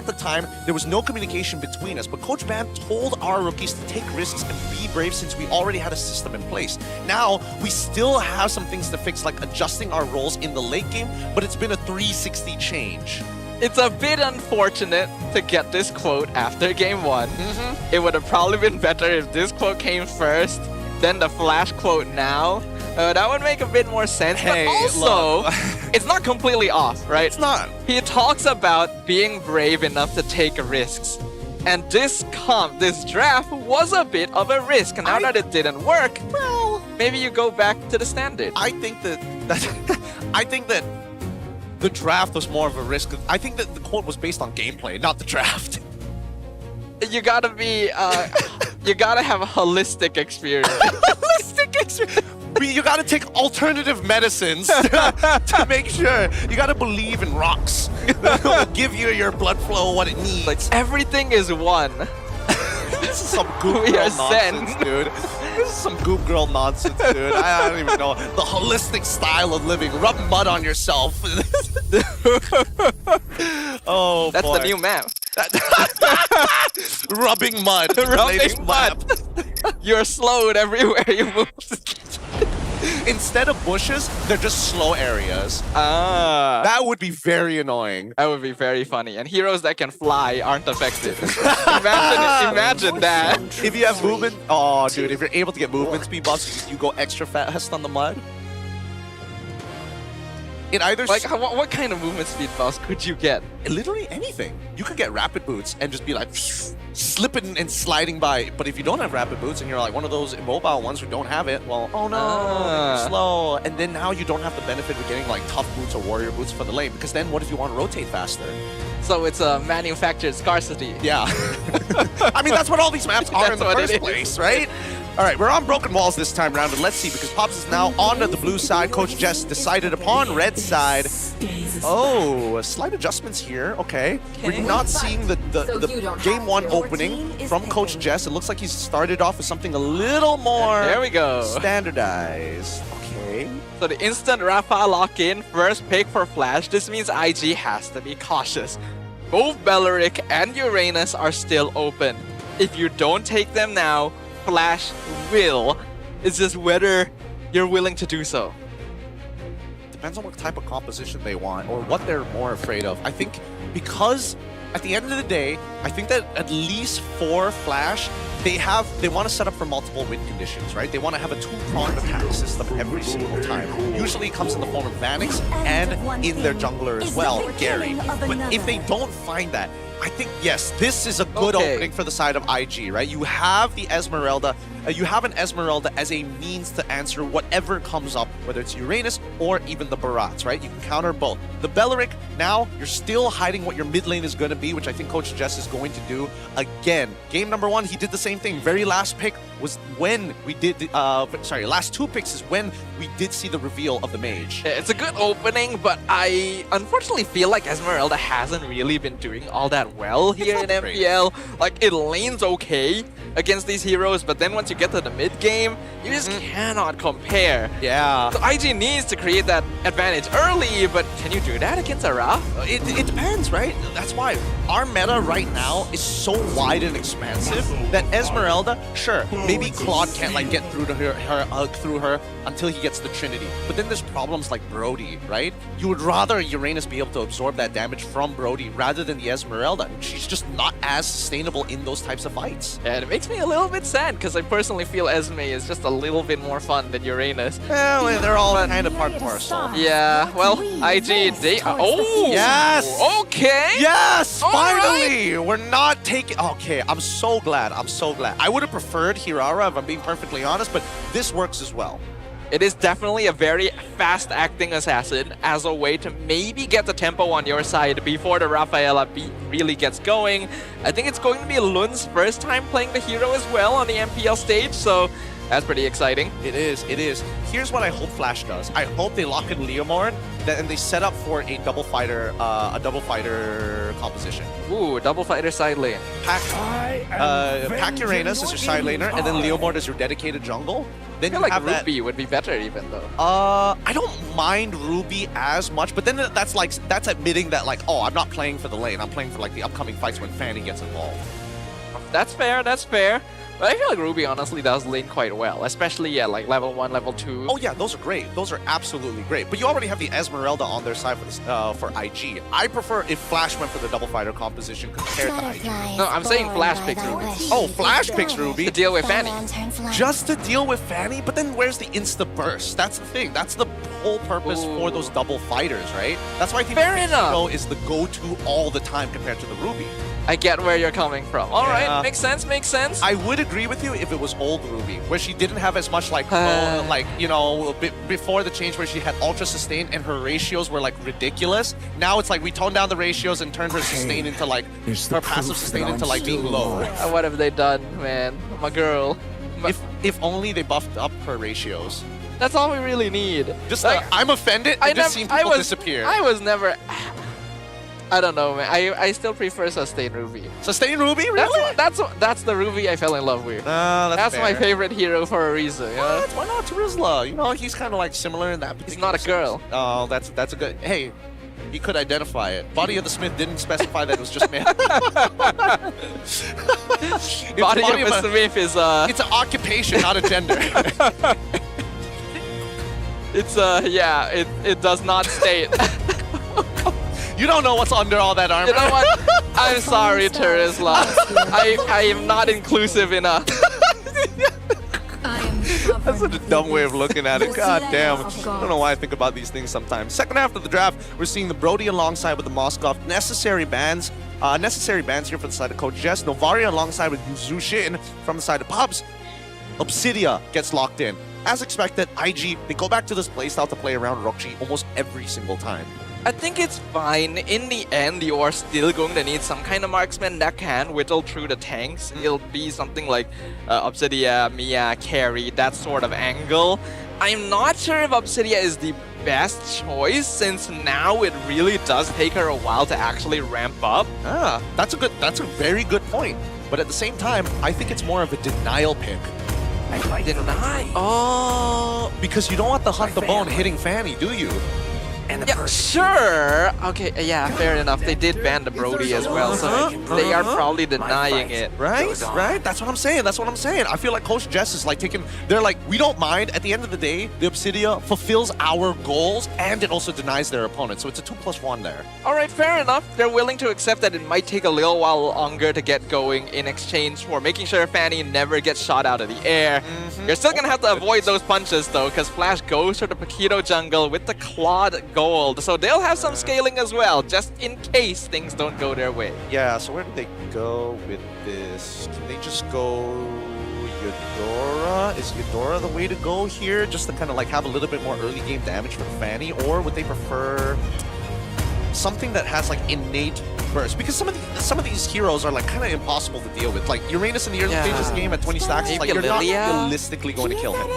the time, there was no communication between us. But Coach Bam told our rookies to take risks and be brave since we already had a system in place. Now, we still have some things to fix, like adjusting our roles in the late game, but it's been a 360 change. It's a bit unfortunate to get this quote after game 1. It would have probably been better if this quote came first, then the flash quote now. That would make a bit more sense. Hey, but also, it's not completely off, right? It's not. He talks about being brave enough to take risks. And this draft was a bit of a risk. And now that it didn't work, well, maybe you go back to the standard. I think that the draft was more of a risk. I think that the quote was based on gameplay, not the draft. You gotta be, you gotta have a holistic experience. Holistic experience. You gotta take alternative medicines to make sure. You gotta believe in rocks that will give you your blood flow what it needs. Like, everything is one. This is some goop girl nonsense, dude. This is some goop girl nonsense, dude. I don't even know. The holistic style of living. Rub mud on yourself. Oh, That's boy. the new map. Rubbing mud. Rubbing mud. You're slowed everywhere you move. Instead of bushes, they're just slow areas. Ah. That would be very annoying. That would be very funny. And heroes that can fly aren't affected. Imagine that. If you have movement, oh, dude, if you're able to get movement speed buffs, you go extra fast on the mud. It either like what kind of movement speed buffs could you get? Literally anything. You could get rapid boots and just be like slipping and sliding by. But if you don't have rapid boots and you're like one of those immobile ones who don't have it, well, oh no, you're slow. And then now you don't have the benefit of getting like tough boots or warrior boots for the lane, because then what if you want to rotate faster? So it's a manufactured scarcity. Yeah. I mean, that's what all these maps are in the first place, right? All right, we're on broken walls this time around, and let's see, because Pops is now on the blue side. Coach Jess decided upon red side. Oh, slight adjustments here. Okay. We're not seeing the game 1 opening from Coach Jess. It looks like he's started off with something a little more there we go. Standardized. Okay. So the instant Rafa lock-in, first pick for Flash. This means IG has to be cautious. Both Belleric and Uranus are still open. If you don't take them now, Flash will. It's just whether you're willing to do so. Depends on what type of composition they want or what they're more afraid of. I think because at the end of the day, I think that at least for Flash, they want to set up for multiple win conditions, right? They want to have a 2-pronged attack system every single time. Usually it comes in the form of Vanix and in their jungler as well, Gary. But if they don't find that, I think, yes, this is a good opening for the side of IG, right? You have the Esmeralda. You have an Esmeralda as a means to answer whatever comes up, whether it's Uranus or even the Barats, right? You can counter both. The Belleric, now you're still hiding what your mid lane is going to be, which I think Coach Jess is going to do again. Game number 1, he did the same thing. Very last pick was when we did, last 2 picks is when we did see the reveal of the mage. It's a good opening, but I unfortunately feel like Esmeralda hasn't really been doing all that well here in MPL. Like, it lanes okay against these heroes, but then once you get to the mid game, you just cannot compare. Yeah. So IG needs to create that advantage early, but can you do that against a Ra? It depends, right? That's why our meta right now is so wide and expansive that Esmeralda, sure, maybe Claude can't like get through to her until he gets the Trinity. But then there's problems like Brody, right? You would rather Uranus be able to absorb that damage from Brody rather than the Esmeralda. She's just not as sustainable in those types of fights. Yeah, it makes makes me a little bit sad because I personally feel Esme is just a little bit more fun than Uranus. Well, they're all kind of part and parcel. Yeah, well, IG, they are... Oh! Yes! Okay! Yes! All Finally! We're not taking... Okay, I'm so glad. I'm so glad. I would have preferred Hirara, if I'm being perfectly honest, but this works as well. It is definitely a very fast-acting assassin as a way to maybe get the tempo on your side before the Rafaela really gets going. I think it's going to be Lun's first time playing the hero as well on the MPL stage, so that's pretty exciting. It is, it is. Here's what I hope Flash does. I hope they lock in Leomord, and they set up for a double fighter composition. Ooh, double fighter side lane. Pack Uranus as your side laner, and then Leomord as your dedicated jungle. Then I feel you like have Ruby would be better even though. I don't mind Ruby as much, but then that's admitting that like, oh, I'm not playing for the lane. I'm playing for like the upcoming fights when Fanny gets involved. That's fair, that's fair. But I feel like Ruby honestly does lane quite well, especially at like level 1, level 2. Oh yeah, those are great. Those are absolutely great. But you already have the Esmeralda on their side for this, for IG. I prefer if Flash went for the double fighter composition compared to IG. No, I'm saying Flash picks Ruby. Oh, Flash picks Ruby? To deal with Fanny. Just to deal with Fanny? But then where's the insta-burst? That's the thing. That's the whole purpose for those double fighters, right? That's why I think Hero is the go-to all the time compared to the Ruby. I get where you're coming from. All right, makes sense, makes sense. I would agree with you if it was old Ruby, where she didn't have as much like, you know, before the change where she had ultra sustain and her ratios were like ridiculous. Now it's like we toned down the ratios and turned her sustain into like, her passive sustain into like being low. What have they done, man? My girl. If only they buffed up her ratios. That's all we really need. Just like, I'm offended, I just seen people disappear. I was never... I don't know, man. I still prefer Sustain Ruby. Sustain Ruby? Really? That's the Ruby I fell in love with. That's my favorite hero for a reason. You know? Why not Rizla? You know, he's kind of like similar in that. He's not a girl. Oh, that's a good... Hey, he could identify it. Body of the Smith didn't specify that it was just man. Body of the Smith is It's an occupation, not a gender. It's yeah, it does not state. You don't know what's under all that armor. You know what? I'm sorry, Terizla. I am not inclusive enough. That's such a dumb way of looking at it. God damn. I don't know why I think about these things sometimes. Second half of the draft, we're seeing the Brody alongside with the Moskov. Necessary bans here for the side of Coach Jess. Novaria alongside with Yuzushin from the side of Pubs. Obsidia gets locked in. As expected, IG, they go back to this playstyle to play around Rokchi almost every single time. I think it's fine. In the end, you are still going to need some kind of marksman that can whittle through the tanks. It'll be something like Obsidia, Mia, Carry, that sort of angle. I'm not sure if Obsidia is the best choice since now it really does take her a while to actually ramp up. That's a very good point. But at the same time, I think it's more of a denial pick. Deny? Oh, because you don't want the Hunt the Bone hitting Fanny, do you? Yeah, sure. Okay, yeah, fair enough. They did ban the Brody as well, so they are probably denying it. Right? That's what I'm saying. I feel like Coach Jess is like they're like, we don't mind. At the end of the day, the Obsidia fulfills our goals and it also denies their opponent. So it's a 2+1 there. All right, fair enough. They're willing to accept that it might take a little while longer to get going in exchange for making sure Fanny never gets shot out of the air. You're still going to have to avoid those punches though, because Flash goes for the Paquito jungle with the Clawed Gold. So they'll have some scaling as well, just in case things don't go their way. Yeah, so where do they go with this? Can they just go Eudora? Is Eudora the way to go here? Just to kind of like have a little bit more early game damage for Fanny? Or would they prefer something that has like innate burst? Because some of these heroes are like kind of impossible to deal with. Like Uranus in the early stage of this game at 20 stacks, is like you're not realistically going to kill him.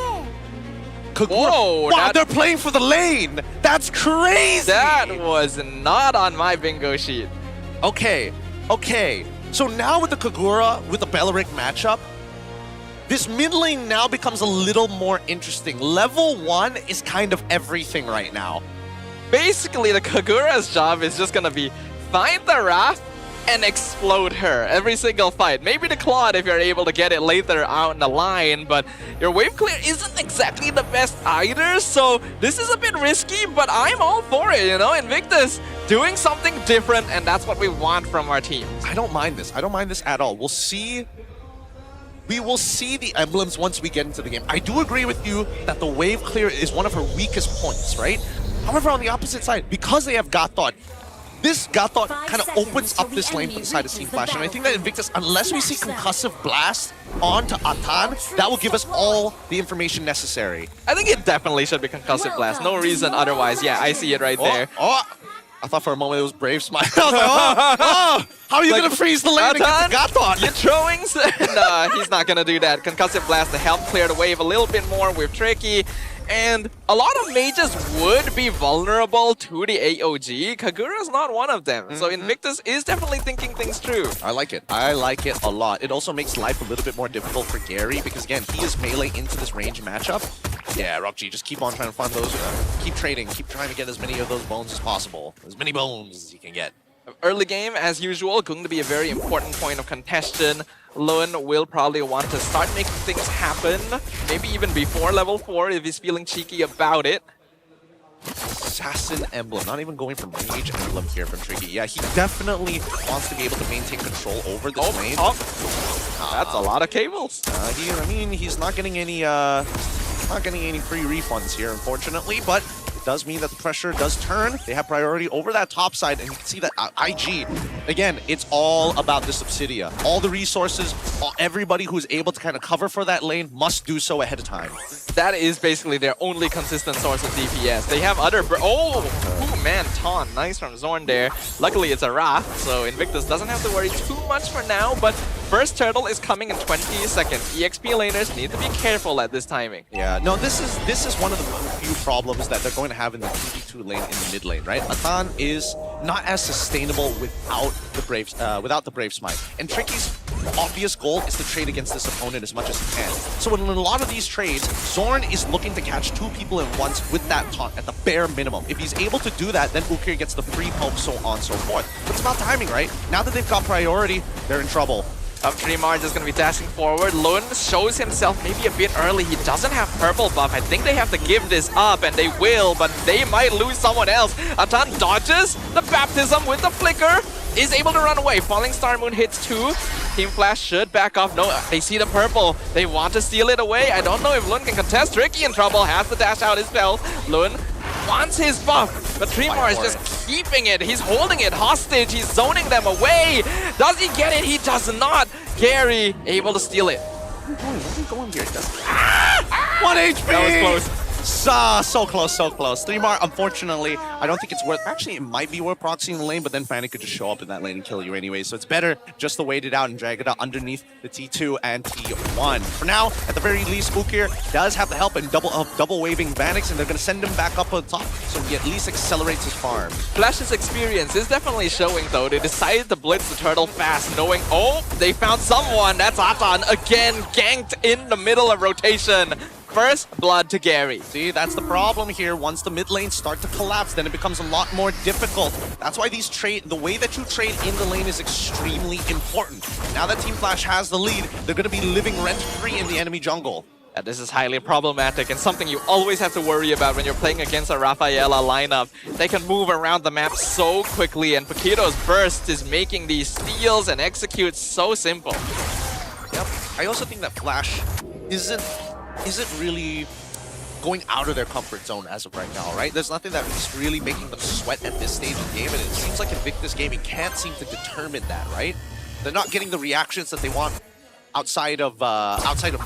Whoa! Wow, they're playing for the lane! That's crazy! That was not on my bingo sheet. Okay. So now with the Kagura, with the Beleric matchup, this mid lane now becomes a little more interesting. Level 1 is kind of everything right now. Basically, the Kagura's job is just gonna be find the Wrath and explode her every single fight. Maybe the Claude if you're able to get it later out in the line, but your wave clear isn't exactly the best either, so this is a bit risky, but I'm all for it, you know? Invictus doing something different, and that's what we want from our teams. I don't mind this. I don't mind this at all. We'll see we will see the emblems once we get into the game. I do agree with you that the wave clear is one of her weakest points, right? However, on the opposite side, because they have Gathod, this Gathod kind of opens up this lane for the side of Team Flash. And I think that Invictus, unless we see Concussive Blast onto Atan, that will give us all the information necessary. I think it definitely should be Concussive Blast. No reason otherwise. Yeah, I see it right there. I thought for a moment it was Brave Smile. I was like, how are you going to freeze the lane against Gathod? You're throwing? No, he's not going to do that. Concussive Blast to help clear the wave a little bit more with Tricky. And a lot of mages would be vulnerable to the AOG. Kagura's not one of them. So Invictus is definitely thinking things through. I like it. I like it a lot. It also makes life a little bit more difficult for Gary because, again, he is melee into this range matchup. Yeah, Rockg, just keep on trying to find those. Keep trading. Keep trying to get as many of those bones as possible. As many bones as you can get. Early game, as usual, going to be a very important point of contention. Lun will probably want to start making things happen, maybe even before level 4 if he's feeling cheeky about it. Assassin Emblem, not even going for Mage Emblem here from Tricky. Yeah, he definitely wants to be able to maintain control over this lane. That's a lot of cables. I mean, he's not getting any free refunds here, unfortunately, but it does mean that the pressure does turn. They have priority over that top side, and you can see that IG, again, it's all about the Subsidia. All the resources, everybody who's able to kind of cover for that lane must do so ahead of time. That is basically their only consistent source of DPS. They have other... Oh, man, taunt. Nice from Zorn there. Luckily, it's a Wrath, so Invictus doesn't have to worry too much for now, but first turtle is coming in 20 seconds. EXP laners need to be careful at this timing. Yeah, no, this is one of the few problems that they're going to have in the 2v2 lane in the mid lane, right? Atan is not as sustainable without the Brave Smite. And Tricky's obvious goal is to trade against this opponent as much as he can. So in a lot of these trades, Zorn is looking to catch 2 people at once with that taunt at the bare minimum. If he's able to do that, then Ukir gets the free poke, so on and so forth. But it's about timing, right? Now that they've got priority, they're in trouble. Dreamar just going to be dashing forward. Lun shows himself maybe a bit early. He doesn't have purple buff. I think they have to give this up, and they will, but they might lose someone else. Atan dodges the baptism with the flicker. Is able to run away. Falling Star Moon hits 2. Team Flash should back off. No, they see the purple. They want to steal it away. I don't know if Lun can contest. Tricky in trouble. Has to dash out his spells. Lun wants his buff, but Dreamar is just keeping it. He's holding it hostage. He's zoning them away. Does he get it? He does not. Gary able to steal it. Where are we going here? 1 HP! That was close. So close, so close. Dreamar, unfortunately, I don't think it's worth... Actually, it might be worth proxying the lane, but then Fanny could just show up in that lane and kill you anyway. So it's better just to wait it out and drag it out underneath the T2 and T1. For now, at the very least, Ukir does have the help in double waving Vanix, and they're going to send him back up on top, so he at least accelerates his farm. Flash's experience is definitely showing, though. They decided to blitz the turtle fast, knowing, oh, they found someone. That's Atan, again, ganked in the middle of rotation. First blood to Gary. See, that's the problem here. Once the mid lanes start to collapse, then it becomes a lot more difficult. That's why the way that you trade in the lane is extremely important. Now that Team Flash has the lead, they're going to be living rent-free in the enemy jungle. Yeah, this is highly problematic and something you always have to worry about when you're playing against a Rafaela lineup. They can move around the map so quickly, and Paquito's burst is making these steals and executes so simple. Yep. I also think that Flash isn't really going out of their comfort zone as of right now, right? There's nothing that's really making them sweat at this stage of the game, and it seems like Invictus Gaming can't seem to determine that, right? They're not getting the reactions that they want outside of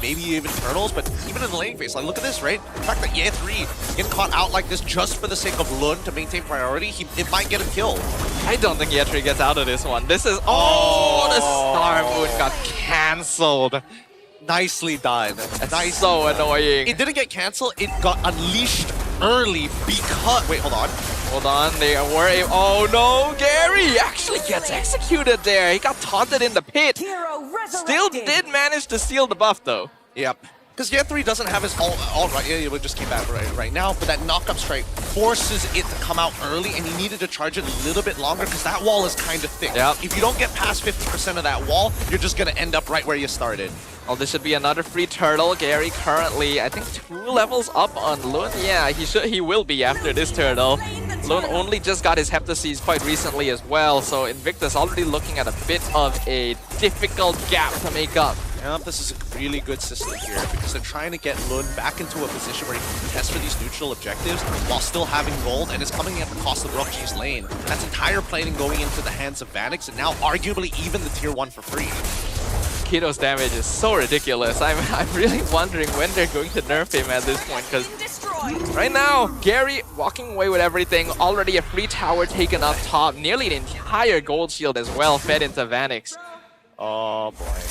maybe even turtles, but even in the lane phase, like look at this, right? The fact that Ye3 getting caught out like this just for the sake of Lun to maintain priority, it might get him killed. I don't think Ye3 gets out of this one. This is the Star Moon got cancelled. Nicely done. That's so annoying. It didn't get canceled, it got unleashed early because... Wait, hold on. Hold on, they were able... Oh no, Gary actually gets executed there. He got taunted in the pit. Still did manage to steal the buff though. Yep. Because Ye3 doesn't have his all right. Yeah, it just came back right now. But that knock-up strike forces it to come out early, and he needed to charge it a little bit longer because that wall is kind of thick. Yep. If you don't get past 50% of that wall, you're just going to end up right where you started. Oh, this should be another free turtle. Gary currently, I think, 2 levels up on Lun. Yeah, he will be after this turtle. Lun only just got his Heptaseas quite recently as well, so Invictus already looking at a bit of a difficult gap to make up. Yep, this is a really good system here because they're trying to get Lun back into a position where he can test for these neutral objectives while still having gold, and it's coming at the cost of Rockji's lane. That's entire planning going into the hands of Vanix, and now arguably even the tier 1 for free. Kiddo's damage is so ridiculous. I'm really wondering when they're going to nerf him at this point, because right now, Gary walking away with everything, already a free tower taken up top, nearly an entire gold shield as well fed into Vanix. Oh boy.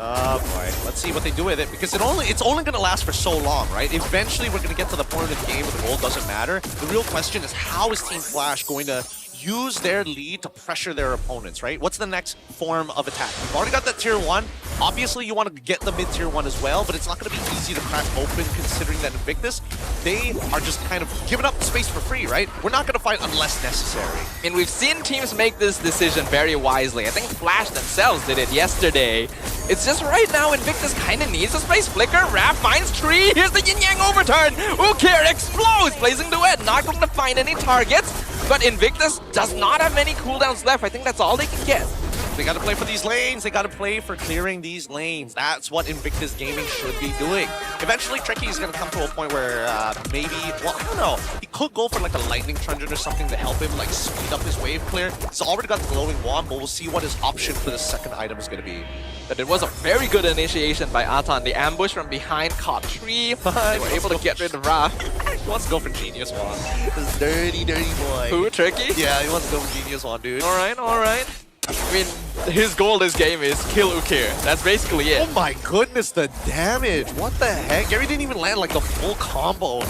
Oh boy. Let's see what they do with it, because it's only going to last for so long, right? Eventually we're going to get to the point of the game where the gold doesn't matter. The real question is, how is Team Flash going to use their lead to pressure their opponents, right? What's the next form of attack? You've already got that tier 1. Obviously, you want to get the mid-tier 1 as well, but it's not going to be easy to crack open considering that Invictus, they are just kind of giving up the space for free, right? We're not going to fight unless necessary. I mean, we've seen teams make this decision very wisely. I think Flash themselves did it yesterday. It's just right now, Invictus kind of needs a space flicker. Raph finds tree. Here's the yin-yang overturn. Ukir explodes. Blazing Duet, not going to find any targets. But Invictus does not have many cooldowns left. I think that's all they can get. They got to play for these lanes. They got to play for clearing these lanes. That's what Invictus Gaming should be doing. Eventually, Tricky is going to come to a point where maybe, well, I don't know. He could go for like a lightning truncheon or something to help him like speed up his wave clear. He's already got the glowing wand, but we'll see what his option for the second item is going to be. But it was a very good initiation by Atan. The ambush from behind caught tree. They were able to get rid of Raph. He wants to go for Genius Wand. This dirty, dirty boy. Who, Tricky? Yeah, he wants to go for Genius Wand, dude. All right, all right. I mean, his goal this game is kill Ukir. That's basically it. Oh my goodness, the damage. What the heck? Gary didn't even land like the full combo.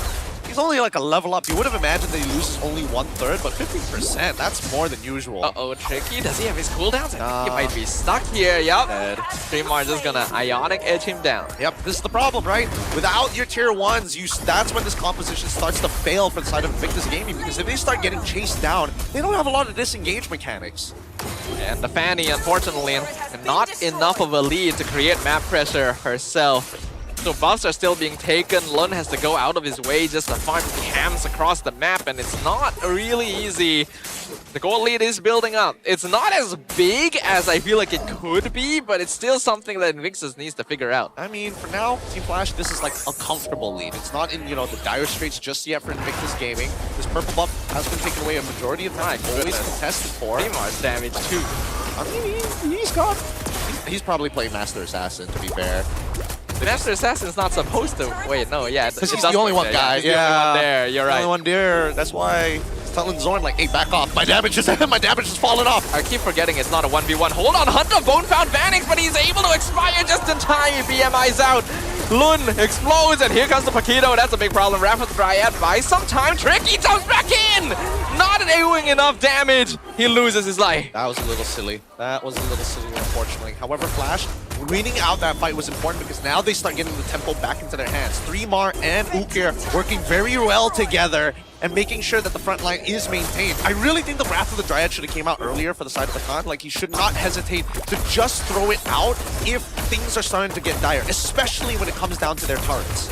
He's only like a level up. You would have imagined that he loses only 1/3, but 50%, that's more than usual. Uh-oh, Tricky. Does he have his cooldowns? I think he might be stuck here. Yup. Streamar just gonna Ionic edge him down. Yep, this is the problem, right? Without your tier 1s, that's when this composition starts to fail for the side of Invictus Gaming, because if they start getting chased down, they don't have a lot of disengage mechanics. And the Fanny, unfortunately, not enough of a lead to create map pressure herself. So buffs are still being taken. Lun has to go out of his way just to farm cams across the map, and it's not really easy. The gold lead is building up. It's not as big as I feel like it could be, but it's still something that Invictus needs to figure out. I mean, for now, Team Flash, this is like a comfortable lead. It's not in, the dire straits just yet for Invictus Gaming. This purple buff has been taken away a majority of time. Always contested for. Primar's damage too. I mean, he's gone. He's probably playing Master Assassin, to be fair. The Master Assassin's not supposed to. Wait, no, yeah. Because he's the only one guy. He's the only one there. You're right. The only one there. That's why he's telling Zorn, like, hey, back off. My damage is falling off. I keep forgetting it's not a 1v1. Hold on, Hunter Bone found Vanix, but he's able to expire just in time. BMI's out. Lun explodes, and here comes the Paquito. That's a big problem. Raph with the Dryad buys some time. Tricky jumps back in. Not doing enough damage. He loses his life. That was a little silly. That was a little silly, unfortunately. However, Flash, winning out that fight was important because now they start getting the tempo back into their hands. 3mar and Ukir working very well together and making sure that the front line is maintained. I really think the Wrath of the Dryad should have came out earlier for the side of the con. Like, he should not hesitate to just throw it out if things are starting to get dire, especially when it comes down to their turrets.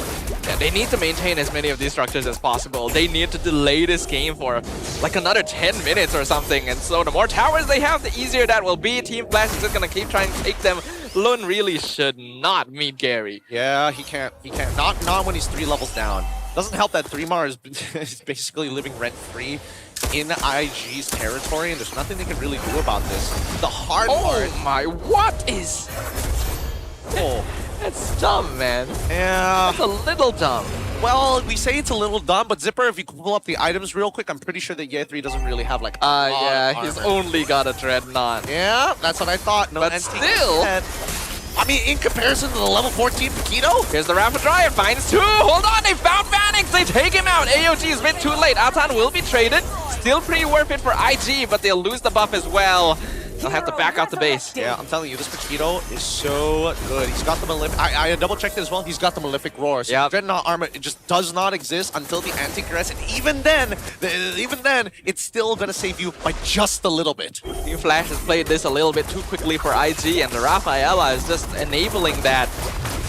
Yeah, they need to maintain as many of these structures as possible. They need to delay this game for like another 10 minutes or something. And so the more towers they have, the easier that will be. Team Flash is just gonna keep trying to take them. Lun really should not meet Gary. Yeah, he can't. He can't. Not when he's 3 levels down. Doesn't help that 3mar is basically living rent-free in IG's territory, and there's nothing they can really do about this. The hard part... Oh my, what is... Oh. That's dumb, man. Yeah. That's a little dumb. Well, we say it's a little dumb, but Zipper, if you pull up the items real quick, I'm pretty sure that Ye 3 doesn't really have like yeah, he's only got a Dreadnought. Yeah, that's what I thought. No, but still... I mean, in comparison to the level 14 Paquito? Here's the Rapid Dryer, finds 2! Hold on, they found Vanix! They take him out! AOG is a bit too late. Atan will be traded. Still pretty worth it for IG, but they'll lose the buff as well. They'll have to back out the base. Yeah, I'm telling you, this Paquito is so good. He's got the Malefic... I double-checked it as well. He's got the Malefic Roar. So yep. Dreadnought armor, it just does not exist until the Anti-Caress. And even then, it's still going to save you by just a little bit. Team Flash has played this a little bit too quickly for IG, and the Rafaela is just enabling that.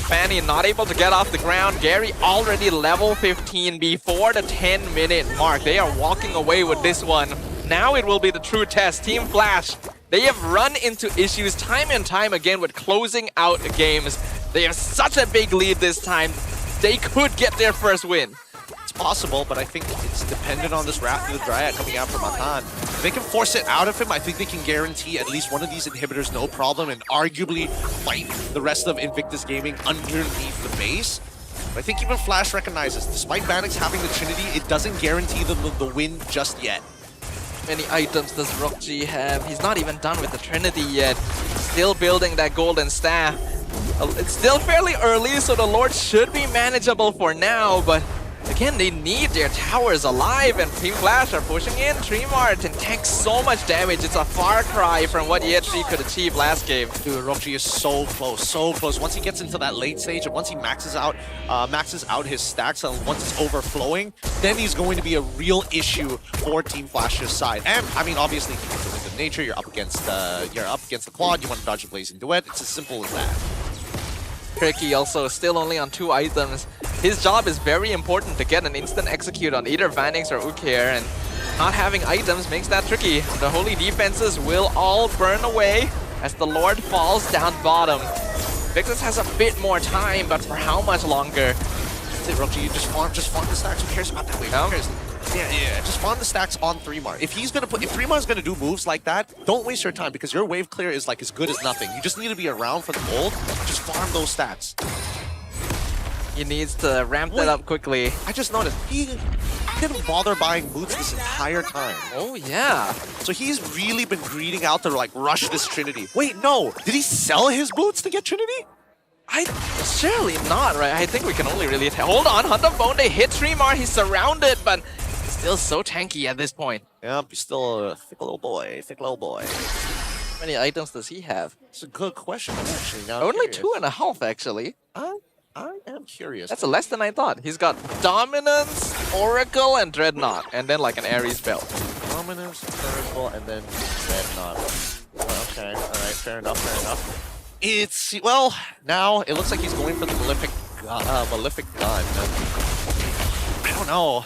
Fanny not able to get off the ground. Gary already level 15 before the 10-minute mark. They are walking away with this one. Now it will be the true test. Team Flash They have run into issues time and time again with closing out games. They have such a big lead this time. They could get their first win. It's possible, but I think it's dependent on this Wrath of the Dryad coming out from Atan. If they can force it out of him, I think they can guarantee at least one of these inhibitors no problem and arguably fight the rest of Invictus Gaming underneath the base. But I think even Flash recognizes, despite Vanix having the Trinity, it doesn't guarantee them the win just yet. Many items does Rockji have? He's not even done with the Trinity yet. Still building that golden staff. It's still fairly early, so the Lord should be manageable for now, but again, they need their towers alive, and Team Flash are pushing in. Tremart and tanks so much damage. It's a far cry from what ENG could achieve last game. Dude, Rockji is so close, so close. Once he gets into that late stage, and once he maxes out his stacks, and once it's overflowing, then he's going to be a real issue for Team Flash's side. And I mean, obviously, because of nature, you're up against the Claude. You want to dodge a Blazing Duet. It's as simple as that. Tricky also still only on 2 items. His job is very important to get an instant execute on either Vanix or Ukair, and not having items makes that tricky. The holy defenses will all burn away as the Lord falls down bottom. Victus has a bit more time, but for how much longer? That's it, Rockji. You just farm the stacks. Who cares about that wave? Who cares? Yeah. Just farm the stacks on 3mar. If 3mar's gonna do moves like that, don't waste your time because your wave clear is like as good as nothing. You just need to be around for the gold. Just farm those stacks. He needs to ramp that up quickly. I just noticed he didn't bother buying boots this entire time. Oh yeah. So he's really been greeding out to like rush this Trinity. Wait, no. Did he sell his boots to get Trinity? Surely not, right? I think we can only really hold on. Hunt of Bone, they hit Tremar. He's surrounded, but still so tanky at this point. Yep, he's still a thick little boy. How many items does he have? It's a good question, actually. Now Only 2.5, actually. I am curious. That's less than I thought. He's got Dominance, Oracle, and Dreadnought, and then like an Ares belt. Dominance, Oracle, and then Dreadnought. Okay, alright, fair enough. Well, now it looks like he's going for the Malefic Gun. I don't know.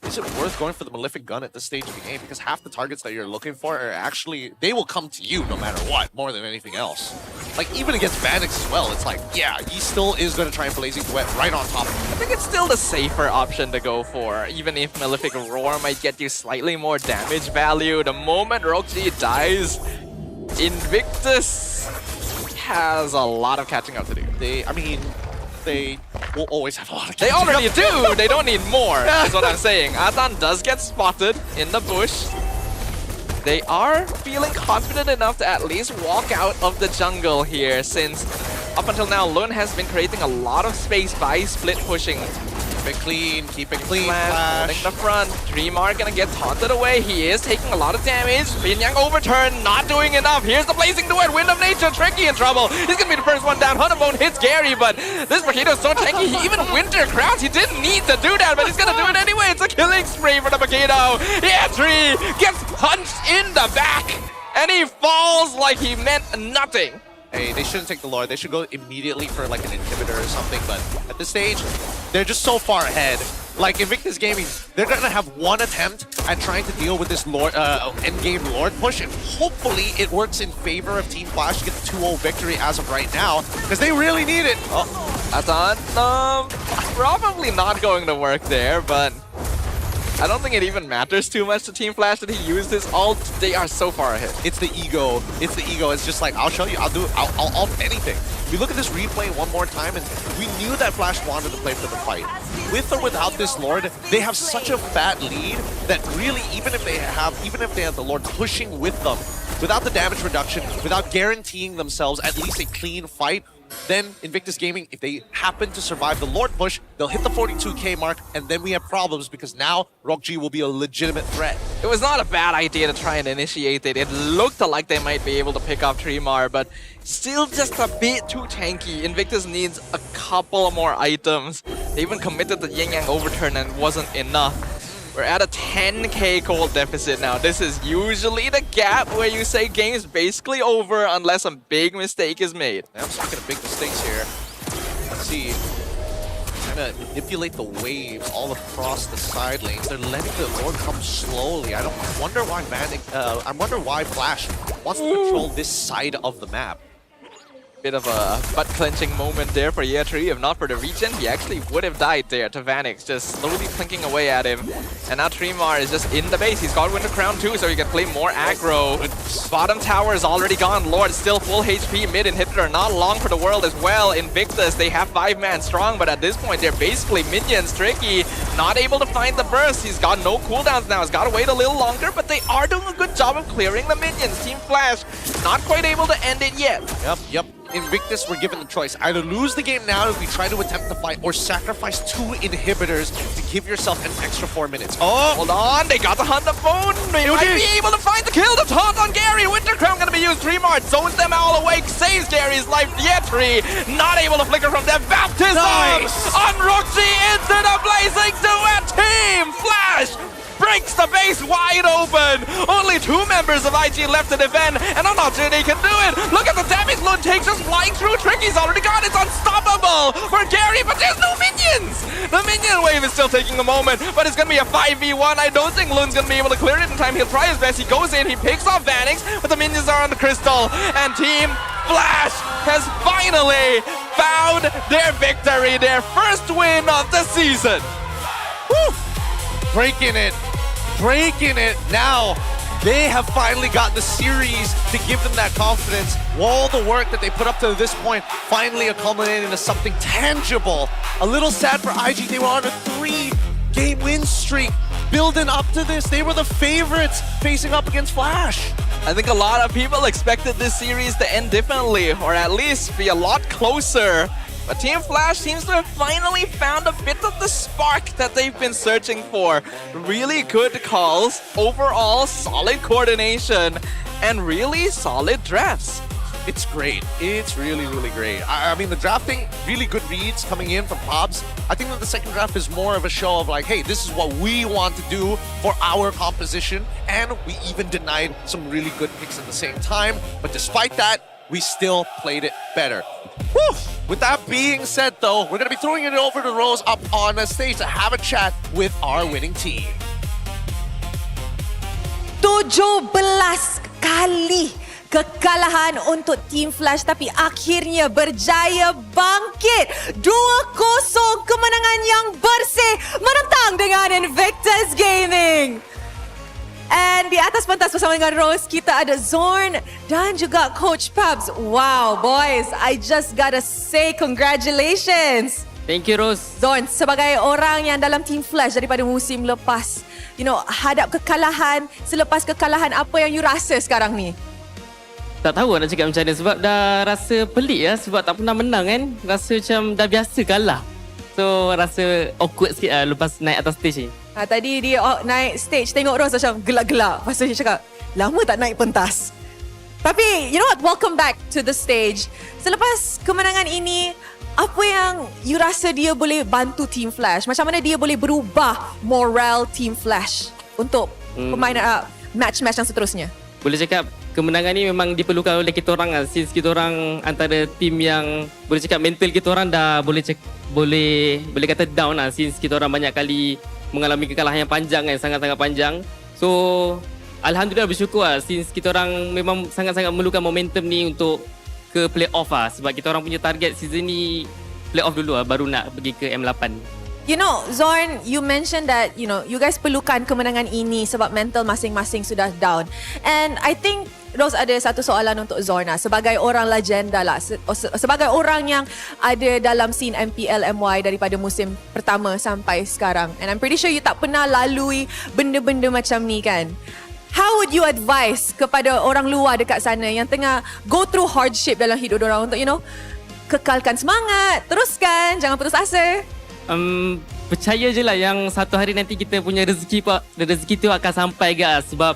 Is it worth going for the Malefic Gun at this stage of the game? Because half the targets that you're looking for are actually, they will come to you no matter what, more than anything else. Like, even against Vanix as well, it's like, yeah, he still is going to try and Blazing Duet right on top of him. I think it's still the safer option to go for, even if Malefic Roar might get you slightly more damage value. The moment Rockji dies, Invictus has a lot of catching up to do. They will always have a lot of They already do! They don't need more, is what I'm saying. Atan does get spotted in the bush. They are feeling confident enough to at least walk out of the jungle here, since up until now, Lun has been creating a lot of space by split pushing. Keep it clean, Flash. Holding the front. Tremar gonna get taunted away. He is taking a lot of damage. Binyang overturn, not doing enough. Here's the Blazing Duet, Wind of Nature, Tricky in trouble. He's gonna be the first one down. Hunterbone hits Gary, but this Paquito is so tanky. He even Winter Crowns. He didn't need to do that, but he's gonna do it anyway. It's a killing spree for the Paquito. Yeah, Tree gets punched in the back, and he falls like he meant nothing. Hey, they shouldn't take the Lord. They should go immediately for like an inhibitor or something, but at this stage, they're just so far ahead. Like Invictus Gaming, they're gonna have one attempt at trying to deal with this Lord, endgame Lord push, and hopefully it works in favor of Team Flash to get the 2-0 victory as of right now, because they really need it. Atan, probably not going to work there, but I don't think it even matters too much to Team Flash that he used his ult. They are so far ahead. It's the ego. It's just like, I'll show you. I'll ult anything. We look at this replay one more time, and we knew that Flash wanted to play for the fight. With or without this Lord, they have such a fat lead that really, even if they have the Lord pushing with them, without the damage reduction, without guaranteeing themselves at least a clean fight, then Invictus Gaming, if they happen to survive the Lord push, they'll hit the 42k mark, and then we have problems because now Rockji will be a legitimate threat. It was not a bad idea to try and initiate it. It looked like they might be able to pick off Tremar, but still just a bit too tanky. Invictus needs a couple more items. They even committed the Yin Yang overturn and it wasn't enough. We're at a 10k gold deficit now. This is usually the gap where you say game's basically over unless a big mistake is made. I'm speaking of big mistakes here. Let's see. Trying to manipulate the waves all across the side lanes. They're letting the Lord come slowly. I wonder why Flash wants to control this side of the map. Bit of a butt-clenching moment there for Yetri. If not for the regen, he actually would have died there to Vanix, just slowly clinking away at him. And now Trimar is just in the base. He's got Winter Crown too, so he can play more aggro. Bottom tower is already gone. Lord still full HP. Mid inhibitor not long for the world as well. Invictus, they have 5-man strong, but at this point they're basically minions. Tricky, not able to find the burst. He's got no cooldowns now. He's got to wait a little longer, but they are doing a good job of clearing the minions. Team Flash not quite able to end it yet. Yep. Invictus were given the choice. Either lose the game now if we try to attempt the fight, or sacrifice 2 inhibitors to give yourself an extra 4 minutes. Oh, hold on. They got to hunt the phone. They might be able to find the kill. The taunt on Gary. Winter Crown going to be used. Trimar zones them all awake. Saves Gary's life. Yetri not able to flicker from their baptism. On Roxy into the blazing duet. Team Flash breaks the base wide open. Only 2 members of IG left to defend, and I'm not sure they can do it. Look at the damage Lund takes just flying through. Tricky's already gone. It's unstoppable for Gary, but there's no minions. The minion wave is still taking a moment, but it's going to be a 5v1. I don't think Lund's going to be able to clear it in time. He'll try his best. He goes in, he picks off Vanix, but the minions are on the crystal, and Team Flash has finally found their victory, their first win of the season. Woo! Breaking it now. They have finally got the series to give them that confidence. All the work that they put up to this point finally culminated into something tangible. A little sad for IG. They were on a 3-game win streak. Building up to this, they were the favorites facing up against Flash. I think a lot of people expected this series to end differently, or at least be a lot closer. But Team Flash seems to have finally found a bit of the spark that they've been searching for. Really good calls, overall solid coordination, and really solid drafts. It's great. It's really, really great. I mean, the drafting, really good reads coming in from Pobs. I think that the second draft is more of a show of like, hey, this is what we want to do for our composition. And we even denied some really good picks at the same time. But despite that, we still played it better. Whew. With that being said, though, we're going to be throwing it over to Rose up on the stage to have a chat with our winning team. 17 kali kekalahan untuk Team Flash, tapi akhirnya berjaya bangkit. 2-0 kemenangan yang bersih menentang dengan Invictus Gaming. And di atas pentas bersama dengan Rose, kita ada Zorn dan juga Coach Pubs. Wow, boys, I just gotta say congratulations. Thank you, Rose. Zorn, sebagai orang yang dalam Team Flash daripada musim lepas, hadap kekalahan, selepas kekalahan, apa yang you rasa sekarang ni? Tak tahu nak cakap macam mana sebab dah rasa pelik ya, sebab tak pernah menang kan. Rasa macam dah biasa kalah. So rasa awkward sikit lah lepas naik atas stage ni. Tadi dia naik stage, tengok Rose macam gelak-gelak. Lepas tu dia cakap, lama tak naik pentas. Tapi, you know what? Welcome back to the stage. Selepas kemenangan ini, apa yang you rasa dia boleh bantu Team Flash? Macam mana dia boleh berubah moral Team Flash untuk permainan match-match yang seterusnya? Boleh cakap kemenangan ni memang diperlukan oleh kita orang lah. Since kita orang antara tim yang boleh cakap mental kita orang dah boleh kata down lah. Since kita orang banyak kali mengalami kekalahan yang panjang kan, sangat-sangat panjang. So alhamdulillah bersyukur lah since kita orang memang sangat-sangat memerlukan momentum ni untuk ke playoff lah. Sebab kita orang punya target season ni playoff dulu lah, baru nak pergi ke M8. You know, Zorn, you mentioned that, you guys perlukan kemenangan ini sebab mental masing-masing sudah down. And I think Rose ada satu soalan untuk Zorn lah. Sebagai orang legenda lah, sebagai orang yang ada dalam scene MPL MY daripada musim pertama sampai sekarang. And I'm pretty sure you tak pernah lalui benda-benda macam ni kan? How would you advise kepada orang luar dekat sana yang tengah go through hardship dalam hidup diorang untuk, kekalkan semangat, teruskan, jangan putus asa? Percaya je lah yang satu hari nanti kita punya rezeki tu akan sampai guys. Sebab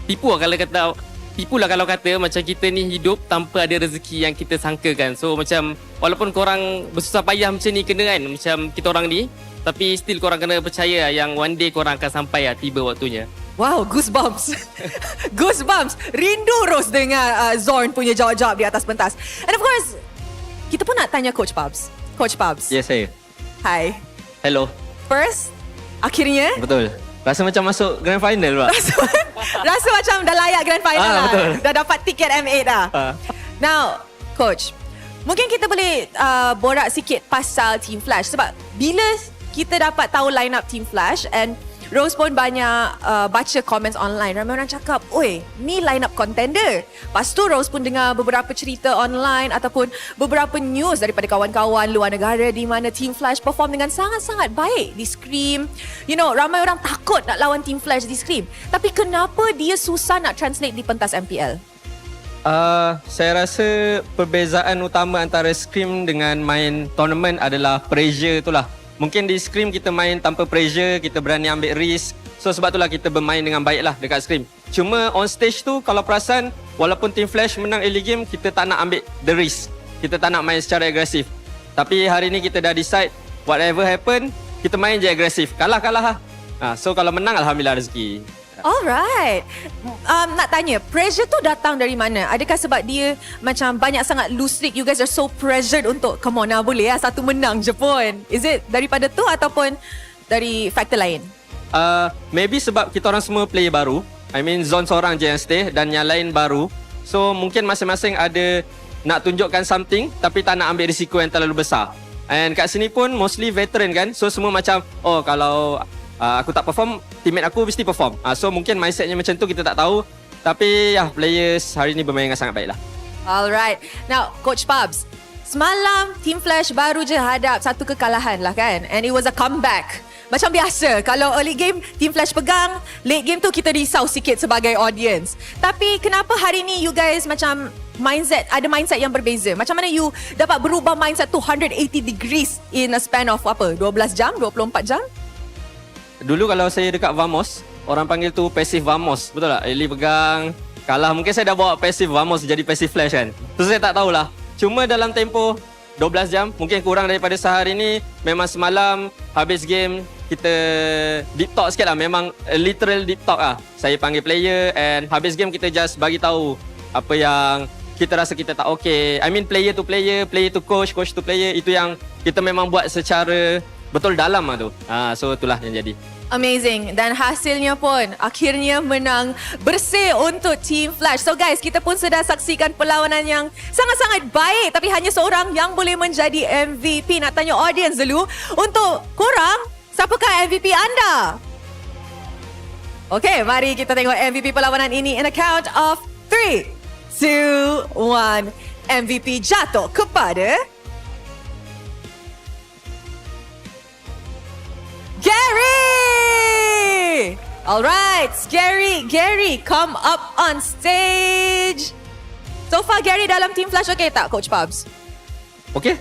tipu lah kalau kata macam kita ni hidup tanpa ada rezeki yang kita sangka kan. So macam walaupun korang bersusah payah macam ni kena kan, macam kita orang ni, tapi still korang kena percaya yang one day korang akan sampai lah, tiba waktunya. Wow, goosebumps. Goosebumps. Rindu Rose dengan Zorn punya jawab-jawab di atas pentas. And of course, kita pun nak tanya Coach Pubs. Coach Pubs. Yes, saya. Hi. Hello. First, akhirnya. Betul. Rasa macam masuk grand final, Pak. Rasa macam dah layak grand final lah. Betul. Dah dapat tiket M8 dah. Now, coach, mungkin kita boleh borak sikit pasal Team Flash sebab bila kita dapat tahu line up Team Flash and Rose pun banyak baca comments online. Ramai orang cakap, oi, ni line up contender. Lepas tu Rose pun dengar beberapa cerita online ataupun beberapa news daripada kawan-kawan luar negara di mana Team Flash perform dengan sangat-sangat baik di Scream. You know, ramai orang takut nak lawan Team Flash di Scream. Tapi kenapa dia susah nak translate di pentas MPL? Saya rasa perbezaan utama antara Scream dengan main tournament adalah pressure itulah. Mungkin di Scream kita main tanpa pressure, kita berani ambil risk. So sebab itulah kita bermain dengan baik lah dekat Scream. Cuma on stage tu kalau perasan, walaupun Team Flash menang early game, kita tak nak ambil the risk. Kita tak nak main secara agresif. Tapi hari ni kita dah decide, whatever happen, kita main je agresif. Kalah-kalah lah. So kalau menang, alhamdulillah rezeki. Alright. Nak tanya, pressure tu datang dari mana? Adakah sebab dia macam banyak sangat loose streak, you guys are so pressured untuk come on lah, boleh lah satu menang je pun. Is it daripada tu ataupun dari faktor lain? Maybe sebab kita orang semua player baru. I mean Zone seorang je yang stay dan yang lain baru. So mungkin masing-masing ada nak tunjukkan something tapi tak nak ambil risiko yang terlalu besar. And kat sini pun mostly veteran kan. So semua macam, oh kalau aku tak perform, teammate aku mesti perform. So mungkin mindsetnya macam tu, kita tak tahu. Tapi ya, players hari ni bermain dengan sangat baik lah. Alright. Now, Coach Pubs, semalam Team Flash baru je hadap satu kekalahan lah kan. And it was a comeback. Macam biasa, kalau early game Team Flash pegang, late game tu kita risau sikit sebagai audience. Tapi kenapa hari ni you guys macam ada mindset yang berbeza? Macam mana you dapat berubah mindset 280 degrees in a span of 12 jam, 24 jam? Dulu kalau saya dekat Vamos, orang panggil tu passive Vamos. Betul tak? Early pegang, kalah. Mungkin saya dah bawa passive Vamos jadi passive Flash kan. So saya tak tahulah. Cuma dalam tempo 12 jam, mungkin kurang daripada sehari ni. Memang semalam habis game, kita deep talk sikit lah. Memang literal deep talk lah. Saya panggil player and habis game kita just bagi tahu apa yang kita rasa kita tak okay. I mean player to player, player to coach, coach to player. Itu yang kita memang buat secara betul dalam lah tu. So itulah yang jadi. Amazing. Dan hasilnya pun akhirnya menang bersih untuk Team Flash. So guys, kita pun sudah saksikan perlawanan yang sangat-sangat baik. Tapi hanya seorang yang boleh menjadi MVP. Nak tanya audience dulu. Untuk korang, siapakah MVP anda? Okay, mari kita tengok MVP perlawanan ini in a count of 3, 2, 1. MVP jatuh kepada Gary! Alright, Gary, come up on stage. So far Gary dalam Team Flash okay tak, Coach Pubs? Okay.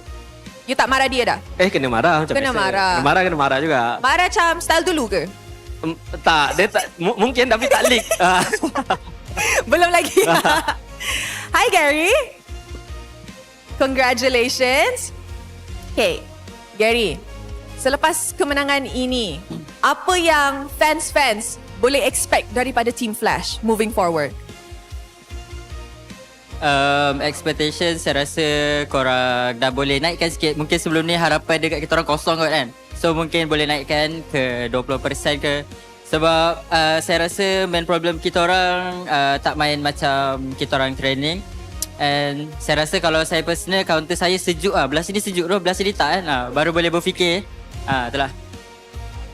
You tak marah dia dah? Kena marah macam Kena biasa. marah. Kena marah juga. Marah macam style dulu ke? Tak, dia tak, mungkin tapi tak leak. Belum lagi. Hi Gary. Congratulations. Okay, Gary. Selepas kemenangan ini, apa yang fans boleh expect daripada Team Flash moving forward? Expectation saya rasa korang dah boleh naikkan sikit. Mungkin sebelum ni harapan dekat kita orang kosong kot kan. So mungkin boleh naikkan ke 20% ke. Sebab saya rasa main problem kita orang tak main macam kita orang training. And saya rasa kalau saya personal, counter saya sejuk lah. Belah sini sejuk tu, belah sini tak kan. Baru boleh berfikir. Itulah.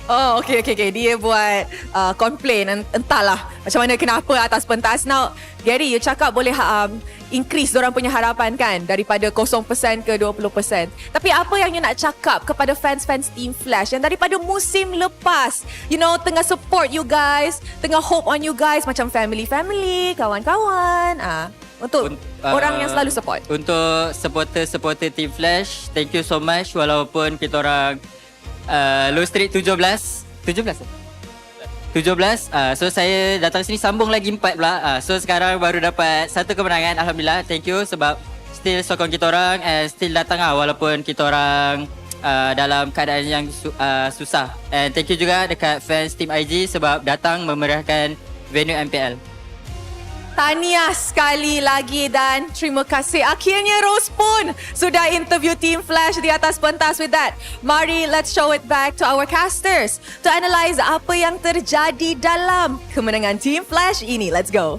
Oh, okay. Dia buat complain, entahlah macam mana, kenapa atas pentas. Now, Gary, you cakap boleh increase diorang punya harapan kan, daripada 0% ke 20%. Tapi apa yang you nak cakap kepada fans-fans Team Flash yang daripada musim lepas, you know, tengah support you guys, tengah hope on you guys, macam family, kawan-kawan, untuk orang yang selalu support. Untuk supporter Team Flash, thank you so much. Walaupun kita orang low streak 17. So saya datang sini sambung lagi 4 pula. So sekarang baru dapat satu kemenangan. Alhamdulillah, thank you sebab still sokong kita orang and still datang walaupun kita orang dalam keadaan yang susah. And thank you juga dekat fans Team IG sebab datang memeriahkan venue MPL. Tahniah sekali lagi dan terima kasih. Akhirnya Rose pun sudah interview Team Flash di atas pentas. With that, mari let's show it back to our casters to analyze apa yang terjadi dalam kemenangan Team Flash ini. Let's go.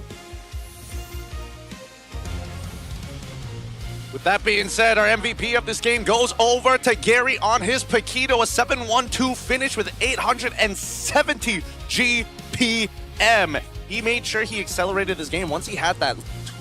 With that being said, our MVP of this game goes over to Gary on his Paquito, a 7-1-2 finish with 870 GPM. He made sure he accelerated his game. Once he had that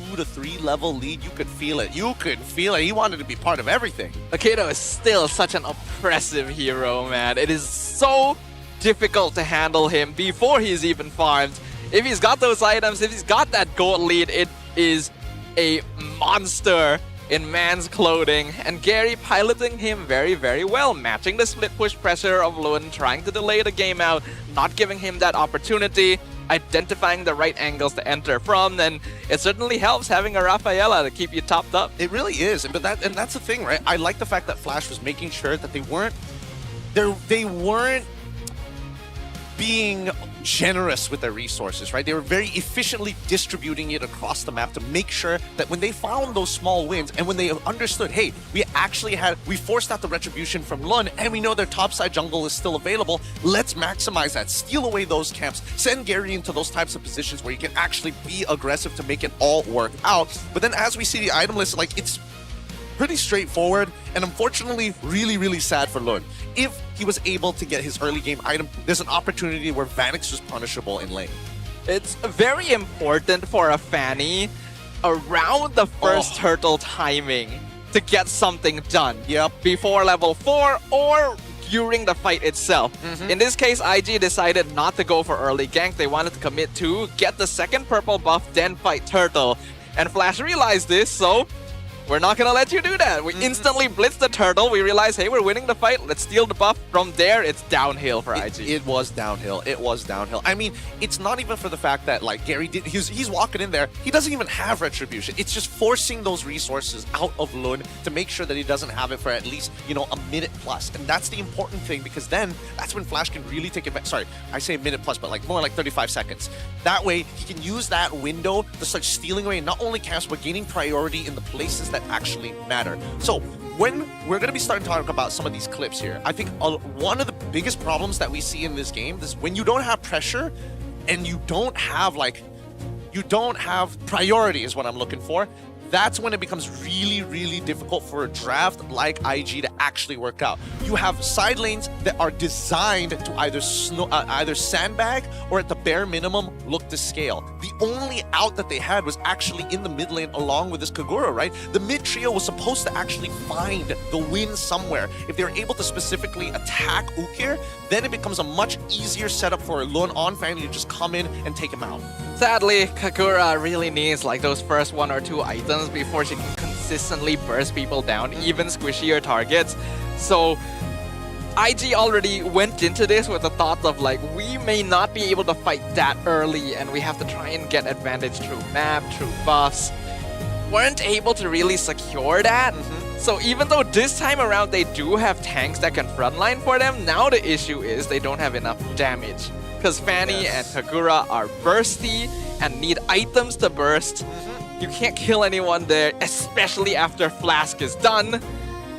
2 to 3 level lead, you could feel it. You could feel it. He wanted to be part of everything. Paquito is still such an oppressive hero, man. It is so difficult to handle him before he's even farmed. If he's got those items, if he's got that gold lead, it is a monster in man's clothing, and Gary piloting him very, very well, matching the split push pressure of Lun, trying to delay the game out, not giving him that opportunity, identifying the right angles to enter from, and it certainly helps having a Rafaela to keep you topped up. It really is, but that's the thing, right? I like the fact that Flash was making sure that they weren't being generous with their resources, right? They were very efficiently distributing it across the map to make sure that when they found those small wins and when they understood, hey, we forced out the retribution from Lun and we know their topside jungle is still available, let's maximize that, steal away those camps, send Gary into those types of positions where you can actually be aggressive to make it all work out. But then as we see the item list, like, it's pretty straightforward and unfortunately really, really sad for Lun. If he was able to get his early game item, there's an opportunity where Vanix was punishable in lane. It's very important for a Fanny around the first turtle timing to get something done. Yep. Before level 4 or during the fight itself. In this case, IG decided not to go for early gank. They wanted to commit to get the second purple buff, then fight turtle. And Flash realized this, so we're not gonna let you do that. We instantly blitz the turtle. We realize, hey, we're winning the fight. Let's steal the buff. From there, it's downhill for IG. It was downhill. It was downhill. I mean, it's not even for the fact that, like, Gary did. He's walking in there. He doesn't even have retribution. It's just forcing those resources out of Lun to make sure that he doesn't have it for at least, you know, a minute plus. And that's the important thing, because then that's when Flash can really take advantage. Sorry, I say a minute plus, but like more like 35 seconds. That way, he can use that window to start stealing away not only camps, but gaining priority in the places that actually matter. So when we're going to be starting to talk about some of these clips here, I think one of the biggest problems that we see in this game is when you don't have pressure and you don't have priority is what I'm looking for. That's when it becomes really, really difficult for a draft like IG to actually work out. You have side lanes that are designed to either sandbag or at the bare minimum look to scale. The only out that they had was actually in the mid lane along with this Kagura, right? The mid trio was supposed to actually find the win somewhere. If they were able to specifically attack Ukir, then it becomes a much easier setup for a Lun on Fanny to just come in and take him out. Sadly, Kagura really needs like those first 1 or 2 items before she can consistently burst people down, even squishier targets. So IG already went into this with the thought of like, we may not be able to fight that early and we have to try and get advantage through map, through buffs. Weren't able to really secure that. So even though this time around they do have tanks that can frontline for them, now the issue is they don't have enough damage. Because Fanny and Kagura are bursty and need items to burst. You can't kill anyone there, especially after Flask is done.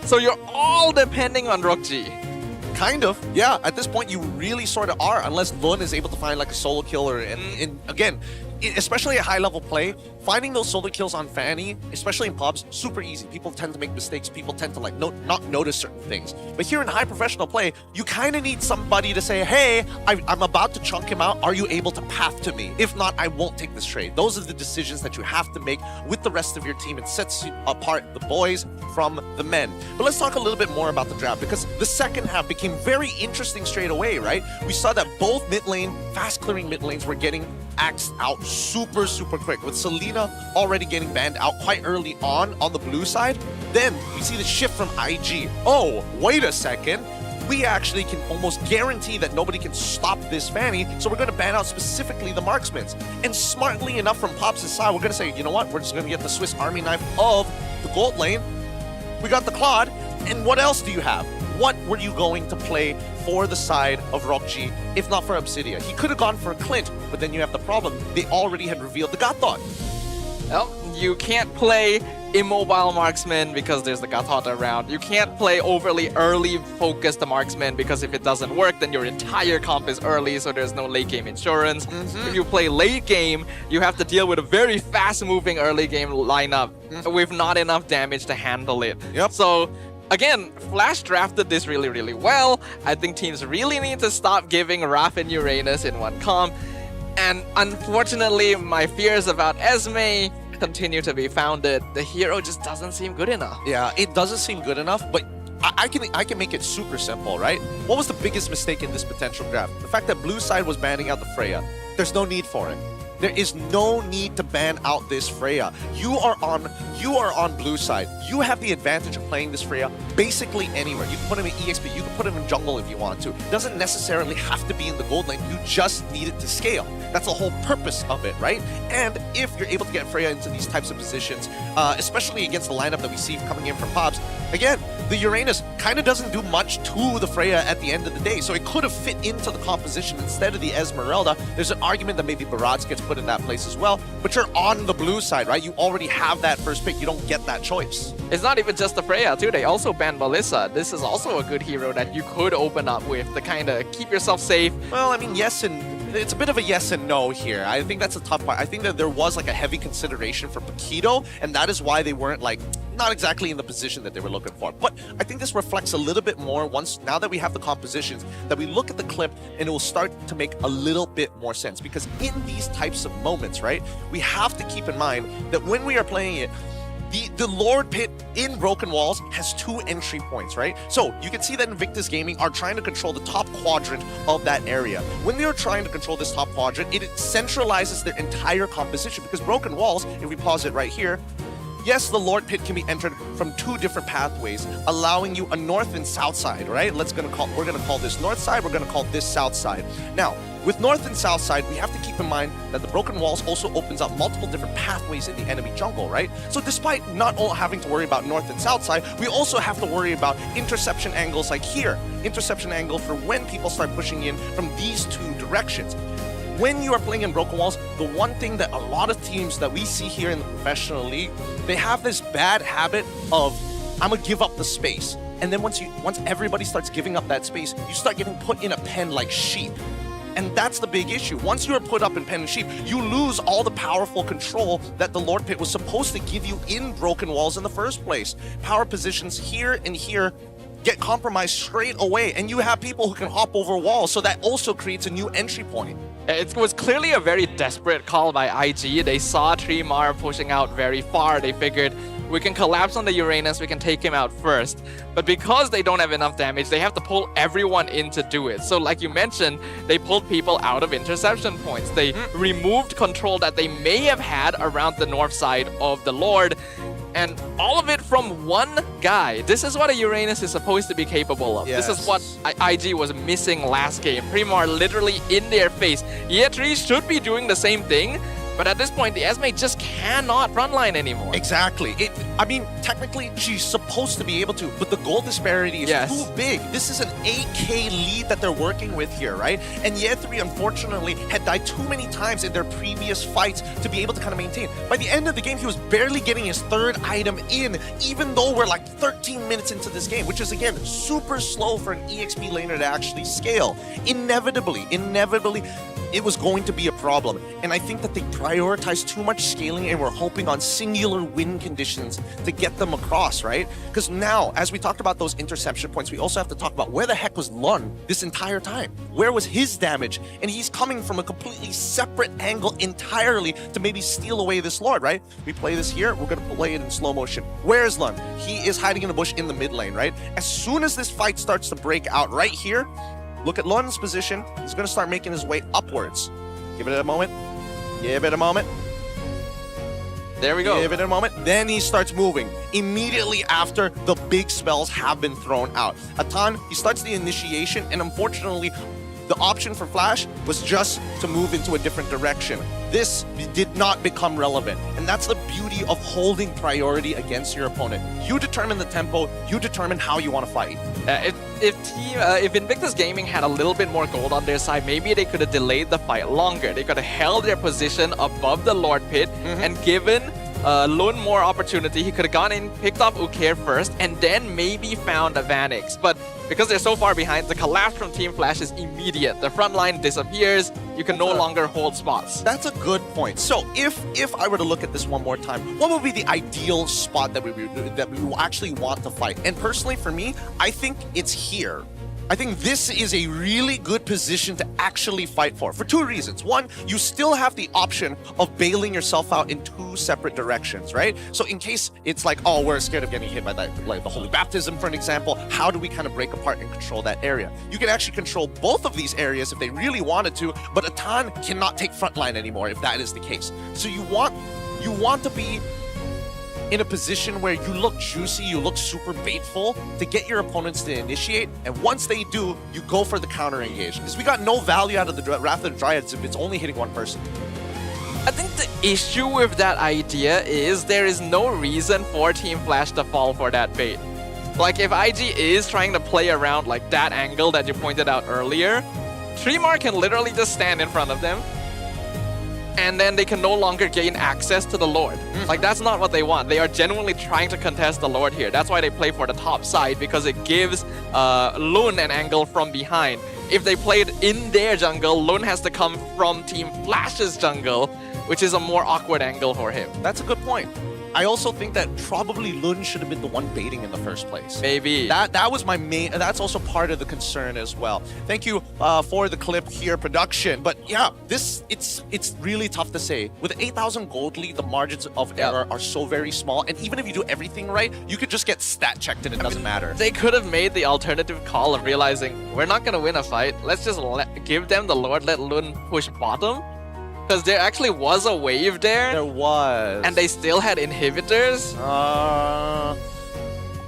So you're all depending on Rokji. Kind of, yeah. At this point, you really sort of are, unless Lun is able to find like a solo killer. And again, especially at high level play, finding those solo kills on Fanny, especially in pubs, super easy. People tend to make mistakes. People tend to like not notice certain things. But here in high professional play, you kind of need somebody to say, hey, I'm about to chunk him out. Are you able to path to me? If not, I won't take this trade. Those are the decisions that you have to make with the rest of your team. It sets apart the boys from the men. But let's talk a little bit more about the draft, because the second half became very interesting straight away, right? We saw that both mid lane, fast clearing mid lanes were getting axed out super, super quick, with Selena already getting banned out quite early on the blue side. Then we see the shift from IG. Oh, wait a second. We actually can almost guarantee that nobody can stop this Fanny, so we're going to ban out specifically the marksmans. And smartly enough from Pops' side, we're going to say, you know what, we're just going to get the Swiss Army knife of the gold lane. We got the Claude, and what else do you have? What were you going to play for the side of Rokji, if not for Obsidia? He could have gone for Clint, but then you have the problem. They already had revealed the God Thought. Well, you can't play immobile marksman because there's the Gathot around. You can't play overly early focused marksman because if it doesn't work, then your entire comp is early, so there's no late game insurance. If you play late game, you have to deal with a very fast moving early game lineup with not enough damage to handle it. So again, Flash drafted this really, really well. I think teams really need to stop giving Raph and Uranus in one comp. And unfortunately, my fears about Esme continue to be founded. The hero just doesn't seem good enough. Yeah, it doesn't seem good enough, but I can make it super simple, right? What was the biggest mistake in this potential draft? The fact that blue side was banning out the Freya. There's no need for it. There is no need to ban out this Freya. You are on blue side. You have the advantage of playing this Freya basically anywhere. You can put him in EXP, you can put him in jungle if you want to. It doesn't necessarily have to be in the gold lane. You just need it to scale. That's the whole purpose of it, right? And if you're able to get Freya into these types of positions, especially against the lineup that we see coming in from Pops, again, the Uranus kind of doesn't do much to the Freya at the end of the day. So it could have fit into the composition instead of the Esmeralda. There's an argument that maybe Barats gets put in that place as well, but you're on the blue side, right? You already have that first pick. You don't get that choice. It's not even just the Freya too. They also banned Melissa. This is also a good hero that you could open up with to kind of keep yourself safe. Well, I mean, yes, and it's a bit of a yes and no here. I think that's a tough part. I think that there was like a heavy consideration for Paquito, and that is why they weren't like not exactly in the position that they were looking for. But I think this reflects a little bit more now that we have the compositions, that we look at the clip and it will start to make a little bit more sense. Because in these types of moments, right, we have to keep in mind that when we are playing it, the Lord Pit in Broken Walls has 2 entry points, right? So you can see that Invictus Gaming are trying to control the top quadrant of that area. When they are trying to control this top quadrant, it centralizes their entire composition, because Broken Walls, if we pause it right here, yes, the Lord Pit can be entered from 2 different pathways, allowing you a north and south side, right? We're gonna call this north side, we're gonna call this south side. Now, with north and south side, we have to keep in mind that the Broken Walls also opens up multiple different pathways in the enemy jungle, right? So despite not all having to worry about north and south side, we also have to worry about interception angles like here. Interception angle for when people start pushing in from these 2 directions. When you are playing in Broken Walls, the one thing that a lot of teams that we see here in the professional league, they have this bad habit of, I'm gonna give up the space. And then once everybody starts giving up that space, you start getting put in a pen like sheep. And that's the big issue. Once you are put up in pen and sheep, you lose all the powerful control that the Lord Pit was supposed to give you in Broken Walls in the first place. Power positions here and here get compromised straight away, and you have people who can hop over walls, so that also creates a new entry point. It was clearly a very desperate call by IG. They saw Trimar pushing out very far. They figured, we can collapse on the Uranus, we can take him out first. But because they don't have enough damage, they have to pull everyone in to do it. So like you mentioned, they pulled people out of interception points. They removed control that they may have had around the north side of the Lord. And all of it from one guy. This is what a Uranus is supposed to be capable of. Yes. This is what IG was missing last game. Primar literally in their face. Yetri should be doing the same thing, but at this point, the Esme just cannot frontline anymore. Exactly. I mean, technically, she's supposed to be able to, but the goal disparity is too big. This is an 8K lead that they're working with here, right? And Yetri, unfortunately, had died too many times in their previous fights to be able to kind of maintain. By the end of the game, he was barely getting his 3rd item in, even though we're like 13 minutes into this game, which is, again, super slow for an EXP laner to actually scale. Inevitably, it was going to be a problem. And I think that they prioritized too much scaling and were hoping on singular win conditions to get them across, right? Because now, as we talked about those interception points, we also have to talk about where the heck was Lun this entire time? Where was his damage? And he's coming from a completely separate angle entirely to maybe steal away this Lord, right? We play this here, we're gonna play it in slow motion. Where's Lun? He is hiding in a bush in the mid lane, right? As soon as this fight starts to break out right here, look at Lun's position. He's going to start making his way upwards. Give it a moment. Give it a moment. There we go. Give it a moment. Then he starts moving. Immediately after the big spells have been thrown out. Atan, he starts the initiation, and unfortunately, the option for Flash was just to move into a different direction. This did not become relevant. And that's the beauty of holding priority against your opponent. You determine the tempo, you determine how you want to fight. If Invictus Gaming had a little bit more gold on their side, maybe they could have delayed the fight longer. They could have held their position above the Lord Pit and given Lun more opportunity. He could have gone in, picked up Ukair first, and then maybe found a Vanix. But because they're so far behind, the collapse from Team Flash is immediate. The front line disappears. You can no longer hold spots. That's a good point. So if I were to look at this one more time, what would be the ideal spot that we actually want to fight? And personally, for me, I think it's here. I think this is a really good position to actually fight for two reasons. One, you still have the option of bailing yourself out in two separate directions, right? So in case it's like, oh, we're scared of getting hit by that, like the Holy Baptism, for an example, how do we kind of break apart and control that area? You can actually control both of these areas if they really wanted to, but Atan cannot take frontline anymore if that is the case. So you want to be in a position where you look juicy, you look super baitful to get your opponents to initiate, and once they do, you go for the counter engage. Because we got no value out of the Wrath of the Dryads if it's only hitting one person. I think the issue with that idea is there is no reason for Team Flash to fall for that bait. Like if IG is trying to play around like that angle that you pointed out earlier, Tremar can literally just stand in front of them, and then they can no longer gain access to the Lord. Like, that's not what they want. They are genuinely trying to contest the Lord here. That's why they play for the top side, because it gives Lun an angle from behind. If they played in their jungle, Lun has to come from Team Flash's jungle, which is a more awkward angle for him. That's a good point. I also think that probably Lun should have been the one baiting in the first place. Maybe. That was my main, that's also part of the concern as well. Thank you for the clip here, production. But yeah, it's really tough to say. With 8,000 gold lead, the margins of error are so very small. And even if you do everything right, you could just get stat checked and it doesn't matter. They could have made the alternative call of realizing, we're not going to win a fight. Let's just give them the Lord, let Lun push bottom. Because there actually was a wave there. There was. And they still had inhibitors.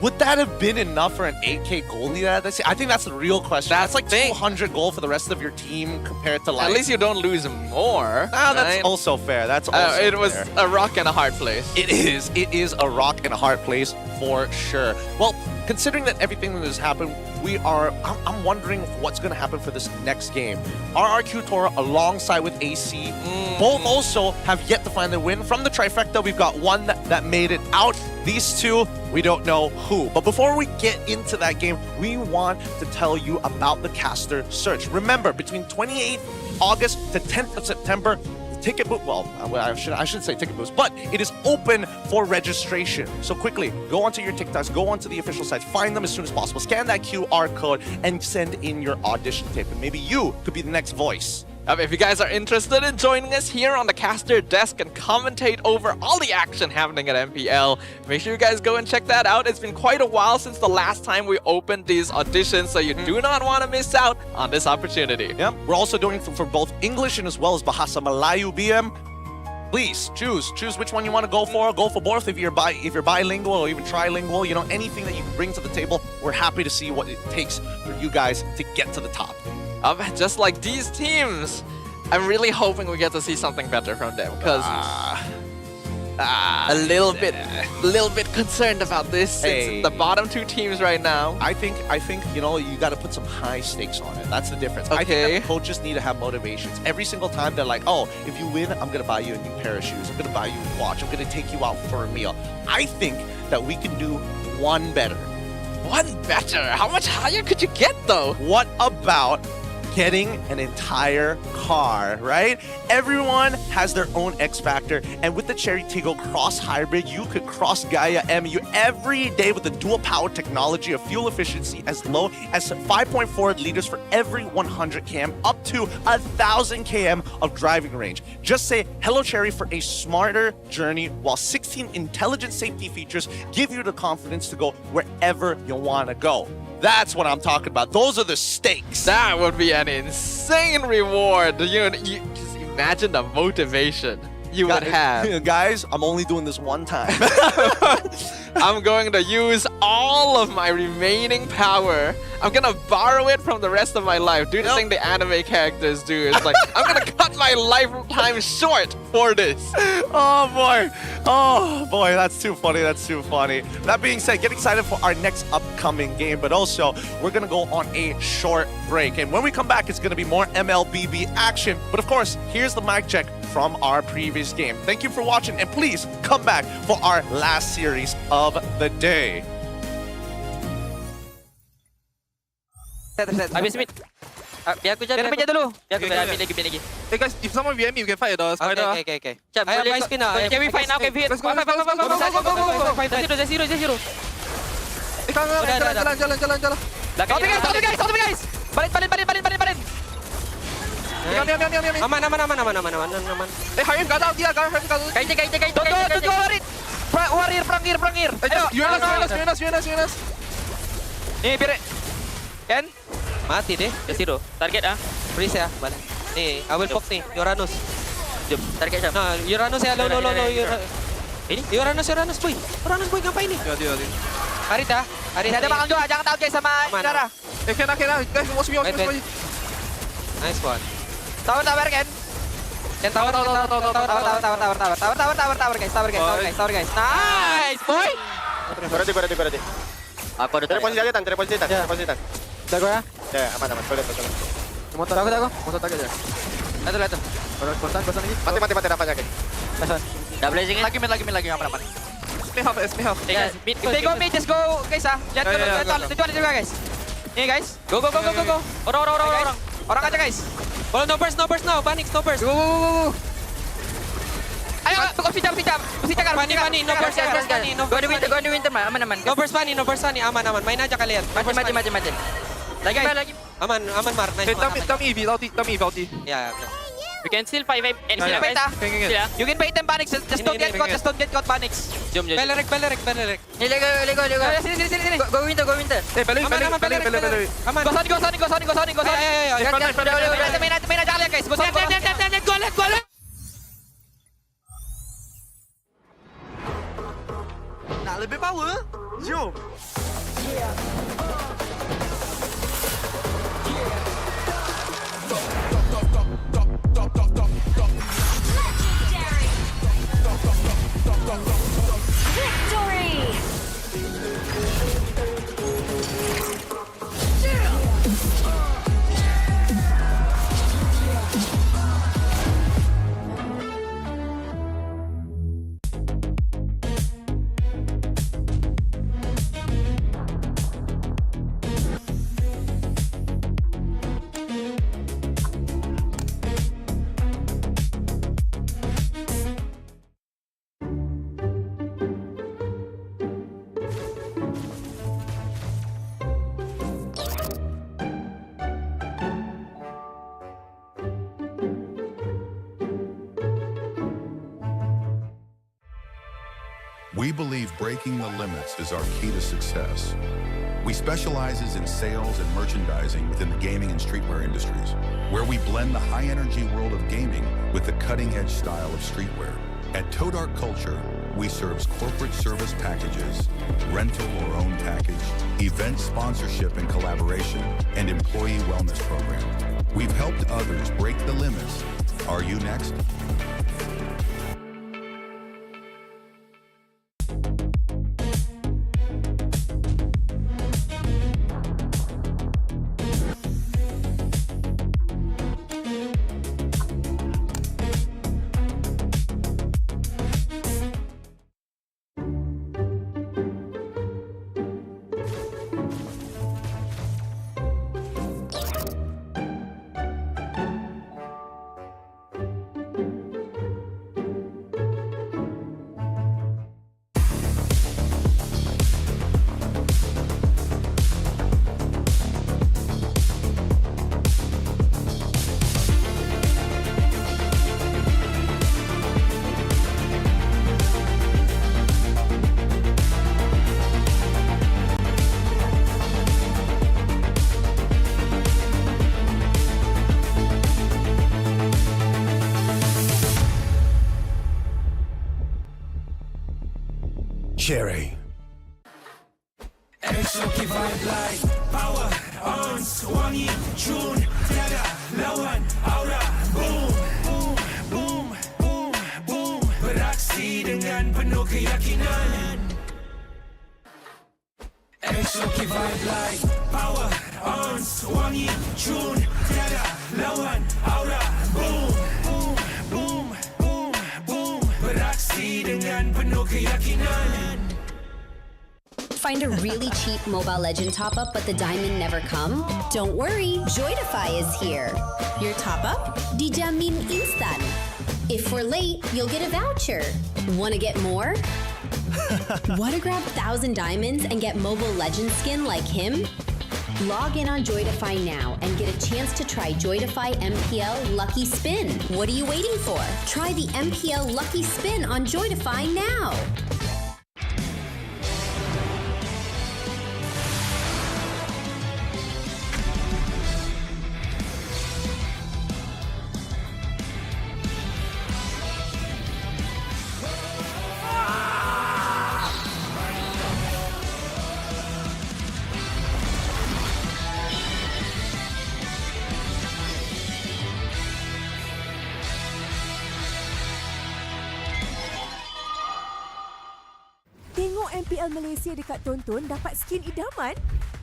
Would that have been enough for an 8k gold lead? I think that's the real question. That's like 200 gold for the rest of your team compared to like... At least you don't lose more. Ah, that's also fair. That's also It was a rock and a hard place. It is. It is a rock and a hard place for sure. Well, considering that everything that has happened, I'm wondering what's going to happen for this next game. RRQ Tora alongside with AC, both also have yet to find their win. From the trifecta, we've got one that made it out. These two, we don't know who. But before we get into that game, we want to tell you about the caster search. Remember, between 28th August to 10th of September, ticket booth, well, I should say ticket booths, but it is open for registration. So quickly, go onto your TikToks, go onto the official sites, find them as soon as possible, scan that QR code, and send in your audition tape. And maybe you could be the next voice. If you guys are interested in joining us here on the caster desk and commentate over all the action happening at MPL, make sure you guys go and check that out. It's been quite a while since the last time we opened these auditions, so you do not want to miss out on this opportunity. Yeah, we're also doing for both English and as well as Bahasa Melayu BM. Please choose which one you want to go for. Go for both if you're bilingual or even trilingual. You know, anything that you can bring to the table, we're happy to see what it takes for you guys to get to the top. Just like these teams, I'm really hoping we get to see something better from them, because a little bit concerned about this since the bottom two teams right now. I think you know, you got to put some high stakes on it. That's the difference. Okay. I think that coaches need to have motivations. Every single time they're like, oh, if you win, I'm gonna buy you a new pair of shoes. I'm gonna buy you a watch. I'm gonna take you out for a meal. I think that we can do one better. One better? How much higher could you get though? What about getting an entire car, right? Everyone has their own X factor, and with the Cherry Tiggo Cross Hybrid, you could cross Gaia MU every day with the dual power technology of fuel efficiency as low as 5.4 liters for every 100 km, up to 1,000 km of driving range. Just say hello Cherry for a smarter journey, while 16 intelligent safety features give you the confidence to go wherever you want to go. That's what I'm talking about. Those are the stakes. That would be an insane reward. You just imagine the motivation you would have. Guys, I'm only doing this one time. I'm going to use all of my remaining power. I'm gonna borrow it from the rest of my life. Do the thing the anime characters do. It's like, I'm gonna cut my lifetime short for this. Oh boy, that's too funny, that's too funny. That being said, get excited for our next upcoming game, but also we're gonna go on a short break. And when we come back, it's gonna be more MLBB action. But of course, here's the mic check from our previous game. Thank you for watching, and please come back for our last series of the day. Habis mid. Biar aku jaga. Biar dulu. Biar aku ambil lagi. Hey guys, if someone VM me, you can fight the spider. Okay. I have my spin now. Can we fight now? Can we fight? Let's go. Zero. Jalan. Stop guys. Balik. Aman. Eh, Harim got out dia, Harim got out. Kait. Perangir. Yunas. Nih, biar kan? Mati deh, Zero. Target freeze ya, balik. Nih, I will pop nih, Uranus. Jom, target jam. Nah, Uranus ya, low. Ini? Uranus boy. Uranus boy ngapain nih? Ya, dia. Arita. Ada bakal juga, jangan tahu guys sama Nara. Kena. Guys, watch me. Nice one. Tower kan? Yang tower guys. Nice boy. Berarti. Aku ada Cari posisi tan. Jago ya? Ya, aman. Solid. Motor aku. Motor target aja. Lihat. Kosan lagi. Mati rapanya guys. Double blazing lagi mid aman. SMH. Guys, mid. If they go mid, just go guys Lihat tujuan juga guys. Nih guys. Go. Orang aja guys. Kalau no burst now. Panic, no burst. Go. Ayo, mesti jaga. Pani, no burst. Go di winter mah, aman. No burst pani, aman. Main aja kalian. Mati. Lagi. Aman, Mar. Nice. Tam EV, ulti. Ya. We can still 5 You can bait them panics. Just don't get caught panics. Jom. Belerek. Ni lego. Sini. Go winter. Eh, balik. Aman. Go Sonic. Main aja kalian guys. Go Sonic. Go. Nak lebih power? Jom. We believe breaking the limits is our key to success. We specializes in sales and merchandising within the gaming and streetwear industries, where we blend the high-energy world of gaming with the cutting-edge style of streetwear. At Toe Dark Culture, we serve corporate service packages, rental or own package, event sponsorship and collaboration, and employee wellness program. We've helped others break the limits. Are you next? Cherry, Exotic vibe like power on, wangi tune, tiada lawan aura. Boom, boom, boom, boom, boom. Beraksi dengan penuh keyakinan. Exotic vibe like power on, wangi tune, tiada lawan aura. Boom, boom, boom, boom, boom. Beraksi dengan penuh keyakinan. Find a really cheap Mobile Legend top-up but the diamond never come? Don't worry, Joydify is here. Your top-up? Dijamin instan. If we're late, you'll get a voucher. Want to get more? Want to grab 1,000 diamonds and get Mobile Legend skin like him? Log in on Joydify now and get a chance to try Joydify MPL Lucky Spin. What are you waiting for? Try the MPL Lucky Spin on Joydify now. Tengok MPL Malaysia dekat Tonton dapat skin idaman?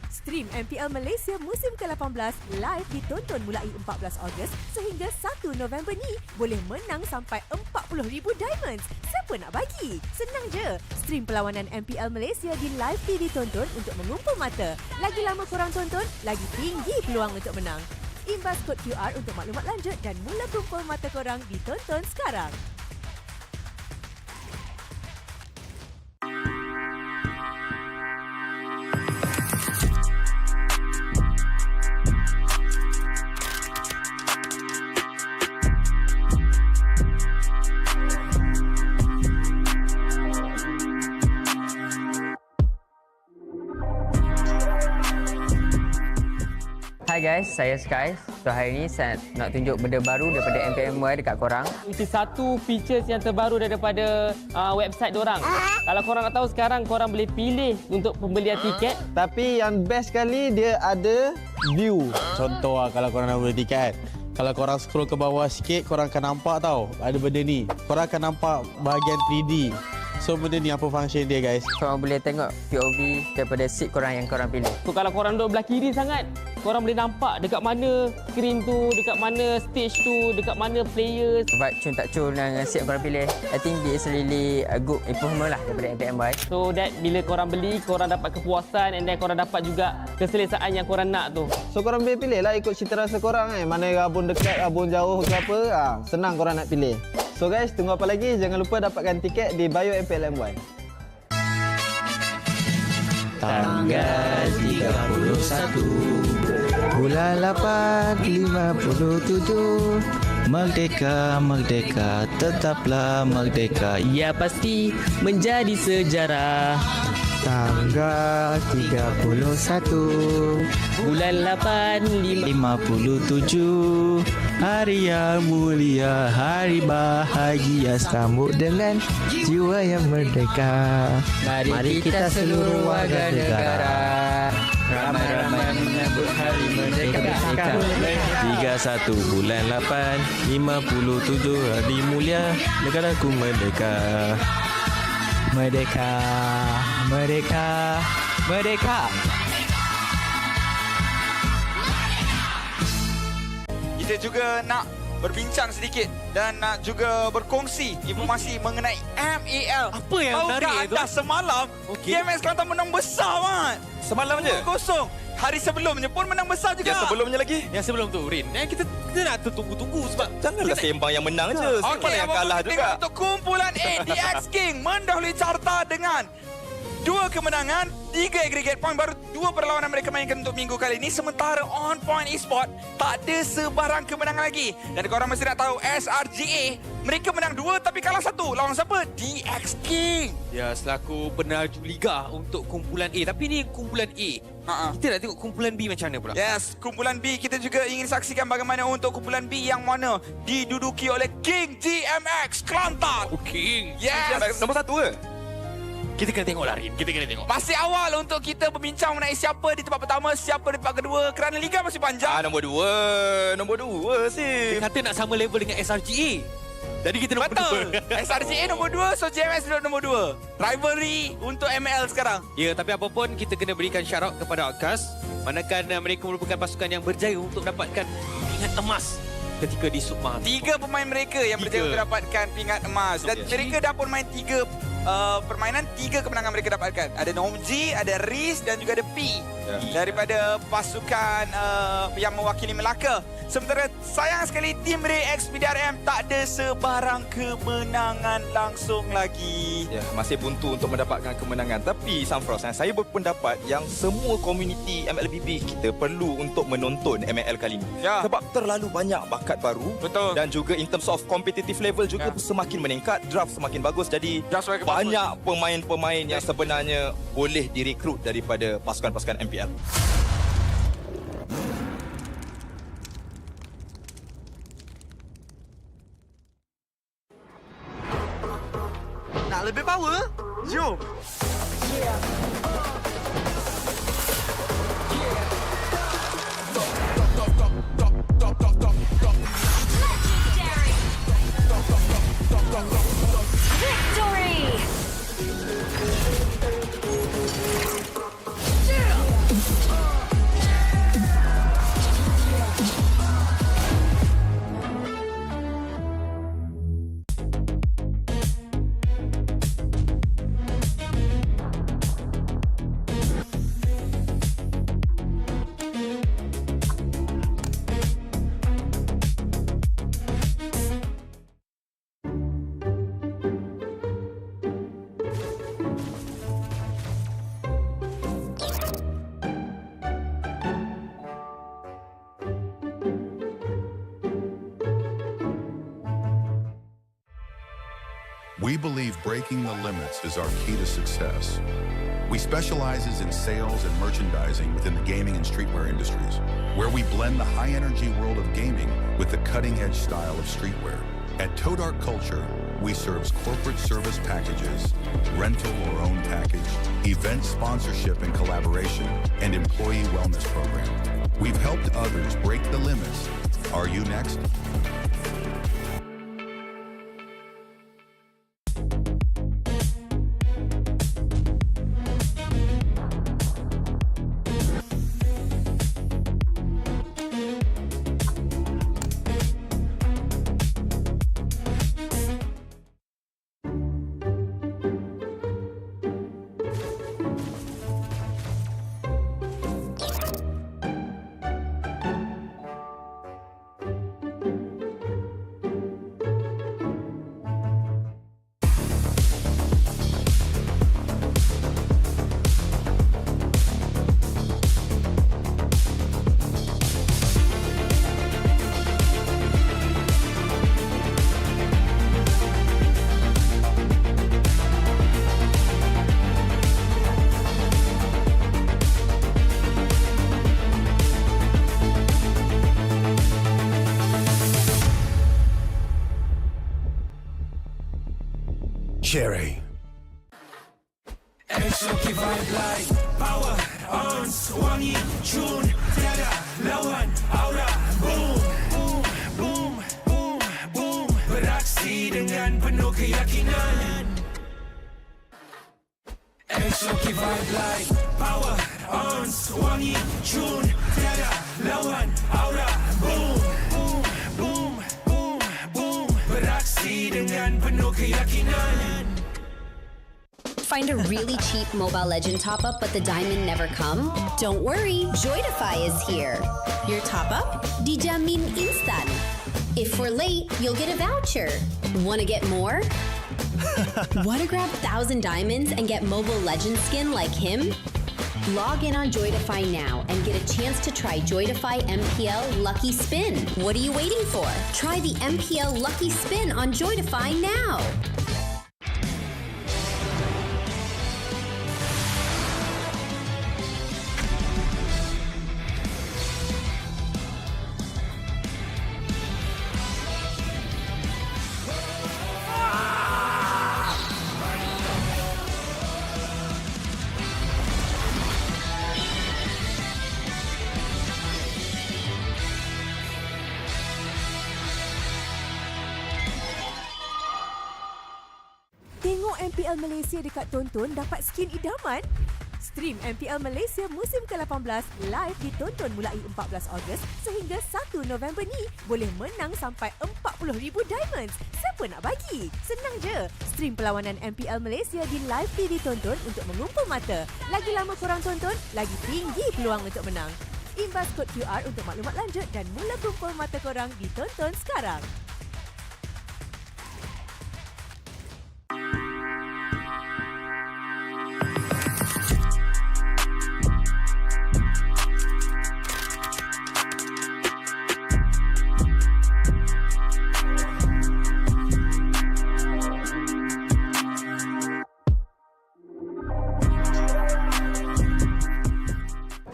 Stream MPL Malaysia musim ke-18 live ditonton mulai 14 Ogos sehingga 1 November ni boleh menang sampai 40,000 diamonds. Siapa nak bagi? Senang je. Stream perlawanan MPL Malaysia di live TV Tonton untuk mengumpul mata. Lagi lama korang tonton, lagi tinggi peluang untuk menang. Imbas kod QR untuk maklumat lanjut dan mula kumpul mata korang di Tonton sekarang. Hai guys, saya Sky. So hari ni saya nak tunjuk benda baru daripada MPMY dekat korang. Itu satu features yang terbaru daripada website dorang. Kalau korang nak tahu sekarang korang boleh pilih untuk pembelian tiket. Tapi yang best sekali dia ada view. Contoh kalau korang nak beli tiket. Kalau korang scroll ke bawah sikit, korang akan nampak tau ada benda ni. Korang akan nampak bahagian 3D. So benda ni apa function dia guys? Korang boleh tengok POV daripada seat korang yang korang pilih. So kalau korang duduk belah kiri sangat, korang boleh nampak dekat mana screen tu, dekat mana stage tu, dekat mana players. Vibe cun tak cun dengan seat korang pilih. I think this really a good improvement lah daripada MPMY. So that bila korang beli, korang dapat kepuasan and then korang dapat juga keselesaan yang korang nak tu. So korang boleh pilih lah ikut cita rasa korang Mana rabun dekat, rabun jauh ke apa. Senang korang nak pilih. So guys, tunggu apa lagi? Jangan lupa dapatkan tiket di bio MPLMY. Tanggal 31 bulan 8 57 Merdeka, merdeka, tetaplah merdeka. Ya pasti menjadi sejarah. Tanggal 31 bulan 8 57 hari yang mulia, hari bahagia, sambut dengan jiwa yang merdeka. Mari kita seluruh warga negara ramai-ramai menyambut hari merdeka. 31 bulan 8 57 hari mulia, negaraku merdeka. Merdeka, merdeka, merdeka. Kita juga nak berbincang sedikit dan nak juga berkongsi informasi mengenai MPL. Apa yang menarik itu? Tahukah anda semalam GMX Kelantan menang besar banget. Semalam je? 2-0. Hari sebelumnya pun menang besar juga. Yang sebelumnya lagi? Yang sebelum tu, Rin. Kita nak tunggu-tunggu sebab janganlah sembang yang menang je. Siapa yang kalah juga? Untuk kumpulan A, DX King mendahului carta dengan 2 kemenangan, 3 aggregate point, baru 2 perlawanan mereka mainkan untuk minggu kali ini. Sementara On Point Esport tak ada sebarang kemenangan lagi. Dan korang mesti nak tahu SRGA, mereka menang 2 tapi kalah 1. Lawan siapa? DX King. Ya, selaku peneraju liga untuk kumpulan A. Tapi ni kumpulan A. Kita nak tengok kumpulan B macam mana pula. Yes, kumpulan B kita juga ingin saksikan bagaimana untuk kumpulan B yang mana diduduki oleh King GMX Kelantan. King. Yes. Nombor 1 ke? Kita kena tengok lah, Rin. Kita kena tengok. Masih awal untuk kita berbincang mengenai siapa di tempat pertama, siapa di tempat kedua kerana liga masih panjang. Nombor 2 sih. Dia kata nak sama level dengan SRGA. Jadi kita nombor 2. SRGA nombor 2, so JMS duduk nombor 2. Rivalry untuk ML sekarang. Ya, tapi apapun kita kena berikan syarat kepada Outcast. Manakala mereka merupakan pasukan yang berjaya untuk dapatkan pingat emas ketika di Submahal. 3 pemain mereka yang berjaya untuk dapatkan pingat emas. Dan mereka dah pun main 3 permainan, 3 kemenangan mereka dapatkan. Ada Nomji, ada Riz dan juga ada P daripada pasukan yang mewakili Melaka. Sementara sayang sekali tim Ray X PDRM tak ada sebarang kemenangan langsung lagi. Ya, masih buntu untuk mendapatkan kemenangan. Tapi Samfros, saya berpendapat yang semua komuniti MLBB kita perlu untuk menonton ML kali ini. Ya. Sebab terlalu banyak bakat baru. Betul. Dan juga in terms of competitive level juga semakin meningkat. Draft semakin bagus. Jadi banyak pemain-pemain yang sebenarnya boleh direkrut daripada pasukan-pasukan MPL. Nak lebih power? Jom! Victory! We believe breaking the limits is our key to success. We specialize in sales and merchandising within the gaming and streetwear industries, where we blend the high-energy world of gaming with the cutting-edge style of streetwear. At Toe Dark Culture, we serve corporate service packages, rental or own package, event sponsorship and collaboration, and employee wellness program. We've helped others break the limits. Are you next? Cherry. Exotic vibe like power, ons, wangi, tune, tiada lawan, aura, boom, boom, boom, boom, boom, beraksi dengan penuh keyakinan. Exotic vibe like power, ons, wangi, tune, tiada lawan, aura, boom, boom, boom, boom, boom, beraksi dengan penuh keyakinan. Find a really cheap Mobile Legend top-up but the diamond never come? Don't worry, Joydify is here. Your top-up? Dijamin instan. If we're late, you'll get a voucher. Want to get more? Want to grab 1,000 diamonds and get Mobile Legend skin like him? Log in on Joydify now and get a chance to try Joydify MPL Lucky Spin. What are you waiting for? Try the MPL Lucky Spin on Joydify now. Tengok MPL Malaysia dekat Tonton dapat skin idaman? Stream MPL Malaysia musim ke-18 live ditonton mulai 14 Ogos sehingga 1 November ni. Boleh menang sampai 40,000 diamonds. Siapa nak bagi? Senang je. Stream perlawanan MPL Malaysia di live TV Tonton untuk mengumpul mata. Lagi lama korang tonton, lagi tinggi peluang untuk menang. Imbas kod QR untuk maklumat lanjut dan mula kumpul mata korang di Tonton sekarang.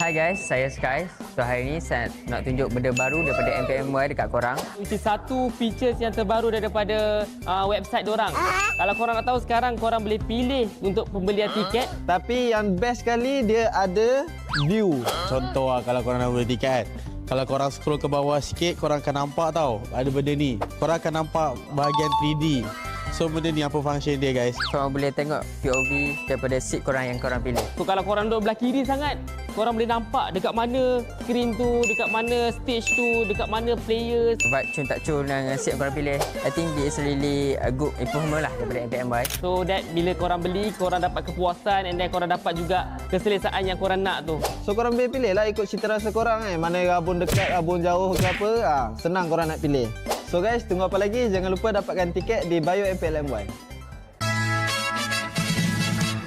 Hai guys, saya Sky. So hari ni saya nak tunjuk benda baru daripada MPL dekat korang. Which is satu features yang terbaru daripada website diorang. Kalau korang nak tahu sekarang, korang boleh pilih untuk pembelian tiket. Tapi yang best sekali dia ada view. Contoh lah kalau korang nak beli tiket kan. Kalau korang scroll ke bawah sikit, korang akan nampak tau ada benda ni. Korang akan nampak bahagian 3D. So benda ni apa function dia guys? Korang boleh tengok POV daripada seat korang yang korang pilih. So kalau korang duduk belah kiri sangat, korang boleh nampak dekat mana screen tu, dekat mana stage tu, dekat mana players. Vibe cun tak cun dengan seat yang korang pilih. I think it's really a good improvement lah daripada MPMY. So that bila korang beli, korang dapat kepuasan and then korang dapat juga keselesaan yang korang nak tu. So korang boleh pilih lah ikut cita rasa korang mana rabun dekat, rabun jauh ke apa. Senang korang nak pilih. So guys, tunggu apa lagi? Jangan lupa dapatkan tiket di bio MPLMY.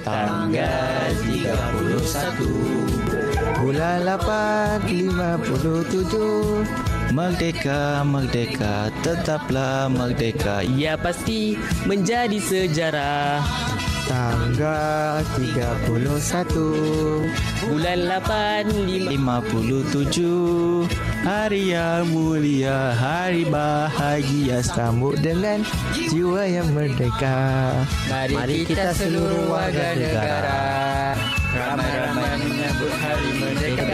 Tanggal 31 bulan 8 57. Merdeka, merdeka, tetaplah merdeka. Ya pasti menjadi sejarah. Tanggal 31 bulan 8 57. Hari yang mulia, hari bahagia, sambut dengan jiwa yang merdeka. Mari kita seluruh warga negara ramai-ramai menyambut hari merdeka.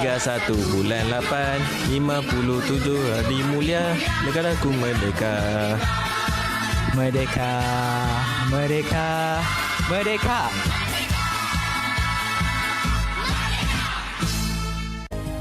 31 bulan 8 57 hari mulia negaraku merdeka. Merdeka, merdeka, merdeka.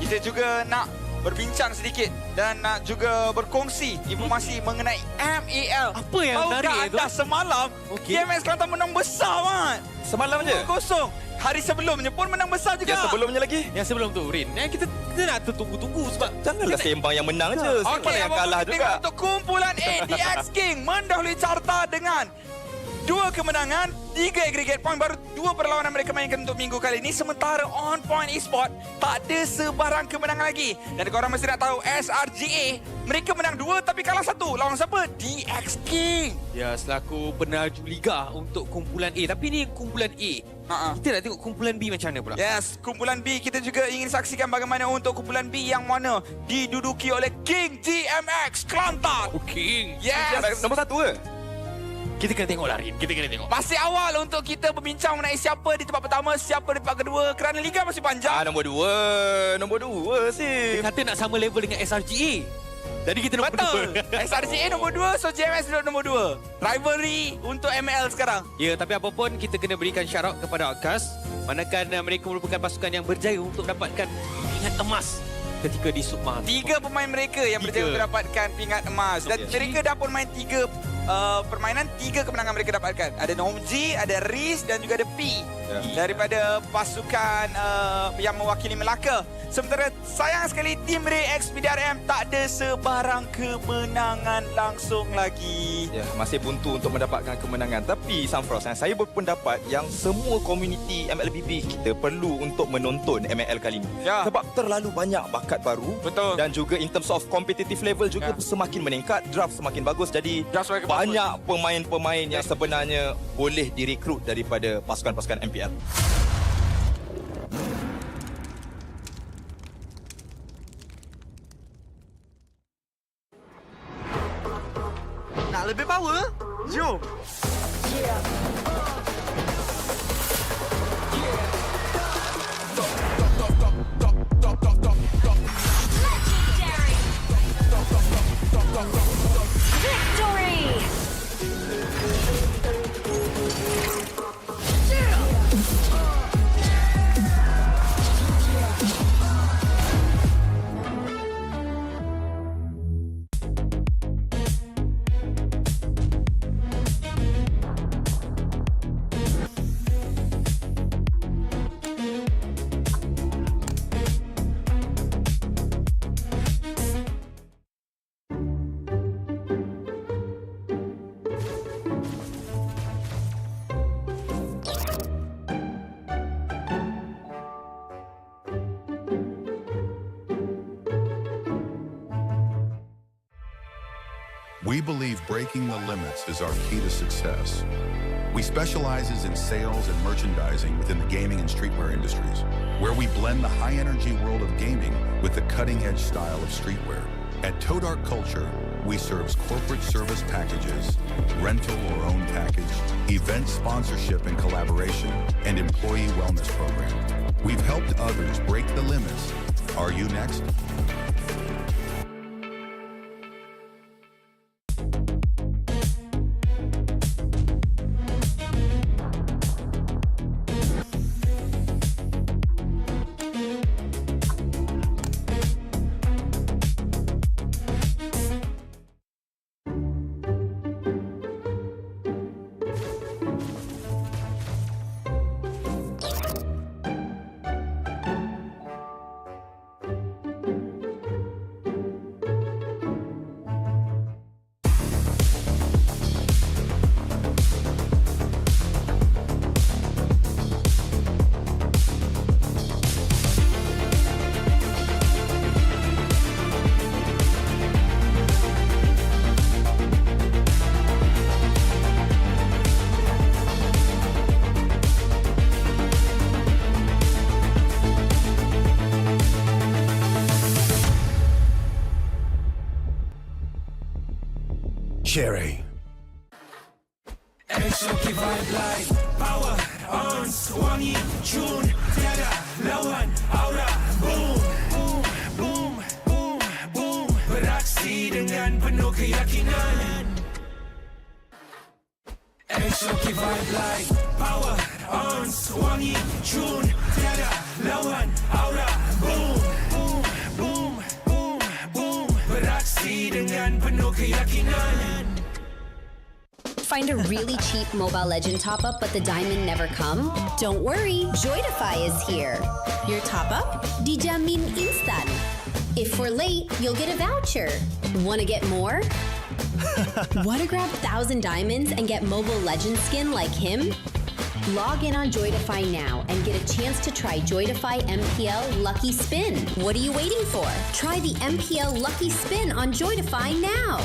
Kita juga nak berbincang sedikit dan nak juga berkongsi informasi mengenai MPL. Apa yang menarik itu? Anda semalam, GMX Kelantan menang besar, Mat. Semalam je? 2-0. Hari sebelumnya pun menang besar juga. Yang sebelumnya lagi? Yang sebelum tu, Rin. Yang kita nak tunggu-tunggu sebab janganlah sembang yang menang je. Sembang yang kalah juga. Untuk kumpulan A, DX King mendahului carta dengan 2 kemenangan, 3 aggregate point, baru 2 perlawanan mereka mainkan untuk minggu kali ini. Sementara On Point Esport tak ada sebarang kemenangan lagi. Dan korang mesti nak tahu SRGA, mereka menang 2 tapi kalah 1. Lawan siapa? DX King. Ya, selaku peneraju liga untuk kumpulan A. Tapi ni kumpulan A. Kita nak tengok kumpulan B macam mana pula. Yes, kumpulan B kita juga ingin saksikan bagaimana untuk kumpulan B yang mana diduduki oleh King GMX Kelantan. Oh, King. Yes. Nombor 1 ke? Kita kena tengok lah, Rin. Kita kena tengok. Masih awal untuk kita berbincang mengenai siapa di tempat pertama, siapa di tempat kedua kerana liga masih panjang. Nombor 2. Nombor 2 sih. Dia kata nak sama level dengan SRGA. Jadi kita nombor 2. Betul. SRGA nombor 2, so GMS duduk nombor 2. Rivalry untuk ML sekarang. Ya, tapi apapun kita kena berikan syarat kepada Outcast. Manakala mereka merupakan pasukan yang berjaya untuk dapatkan pingat emas ketika di Sukma. 3 pemain mereka yang berjaya untuk dapatkan pingat emas. Dan mereka dah pun main 3 permainan, 3 kemenangan mereka dapatkan. Ada Nomji, ada Riz dan juga ada P daripada pasukan yang mewakili Melaka. Sementara sayang sekali tim Ray X PDRM tak ada sebarang kemenangan langsung lagi. Ya, masih buntu untuk mendapatkan kemenangan. Tapi Samfros, saya berpendapat yang semua komuniti MLBB kita perlu untuk menonton ML kali ini. Ya. Sebab terlalu banyak bakat baru. Betul. Dan juga in terms of competitive level juga semakin meningkat, draft semakin bagus. Jadi banyak pemain-pemain yang sebenarnya boleh direkrut daripada pasukan-pasukan MPL. Nak lebih power? Jom! Victory! We believe breaking the limits is our key to success. We specializes in sales and merchandising within the gaming and streetwear industries, where we blend the high-energy world of gaming with the cutting-edge style of streetwear. At Toe Dark Culture, we serve corporate service packages, rental or own package, event sponsorship and collaboration, and employee wellness program. We've helped others break the limits. Are you next? Cherry. Exotic vibe like power on wangi June tiada lawan aura boom boom boom boom boom beraksi dengan penuh keyakinan. Exotic vibe like power on wangi June tiada lawan aura boom boom boom boom boom beraksi dengan penuh keyakinan. Find a really cheap Mobile Legend top-up but the diamond never come? Don't worry, Joydify is here. Your top-up? Dijamin instan. If we're late, you'll get a voucher. Wanna get more? Wanna grab 1,000 diamonds and get Mobile Legend skin like him? Log in on Joydify now and get a chance to try Joydify MPL Lucky Spin. What are you waiting for? Try the MPL Lucky Spin on Joydify now.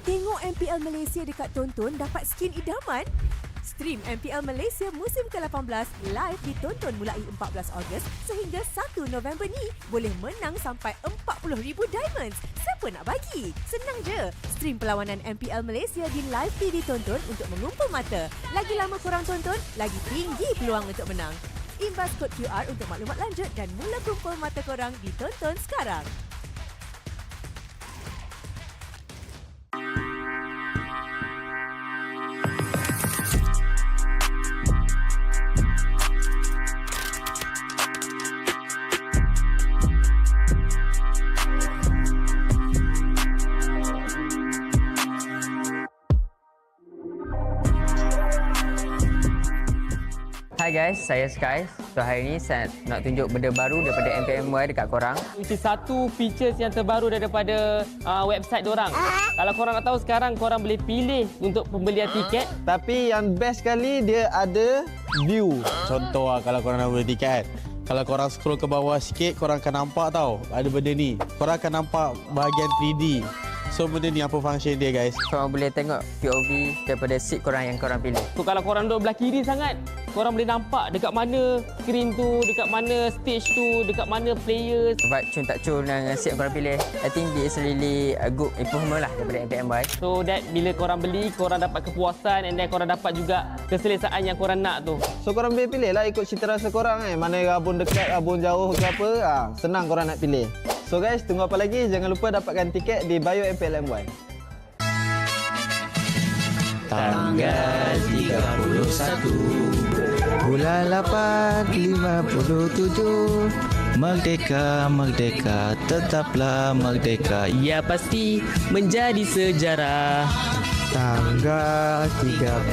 Tengok MPL Malaysia dekat Tonton dapat skin idaman? Stream MPL Malaysia musim ke-18 live ditonton mulai 14 Ogos sehingga 1 November ni. Boleh menang sampai 40,000 diamonds. Siapa nak bagi? Senang je. Stream perlawanan MPL Malaysia di live TV Tonton untuk mengumpul mata. Lagi lama korang tonton, lagi tinggi peluang untuk menang. Imbas kod QR untuk maklumat lanjut dan mula kumpul mata korang di Tonton sekarang. Hai guys, saya Sky. So hari ni saya nak tunjuk benda baru daripada MPMY dekat korang. Which is satu features yang terbaru daripada website diorang. Kalau korang nak tahu sekarang korang boleh pilih untuk pembelian tiket. Tapi yang best sekali dia ada view. Contoh kalau korang nak beli tiket kan. Kalau korang scroll ke bawah sikit korang akan nampak tau ada benda ni. Korang akan nampak bahagian 3D. So benda ni apa function dia guys? Korang boleh tengok POV daripada seat korang yang korang pilih. So kalau korang duduk belah kiri sangat, korang boleh nampak dekat mana screen tu, dekat mana stage tu, dekat mana players. Sebab cun tak cun dengan seat yang korang pilih, I think it's really a good improvement lah daripada MPMY. So that bila korang beli, korang dapat kepuasan and then korang dapat juga keselesaan yang korang nak tu. So korang boleh pilih lah ikut cita rasa korang mana rabun dekat, rabun jauh ke apa. Senang korang nak pilih. So guys, tunggu apa lagi? Jangan lupa dapatkan tiket di bio MPL MY. Tanggal 31 Bulan 8 57 Merdeka, merdeka, tetaplah merdeka. Ya pasti menjadi sejarah. Tanggal 31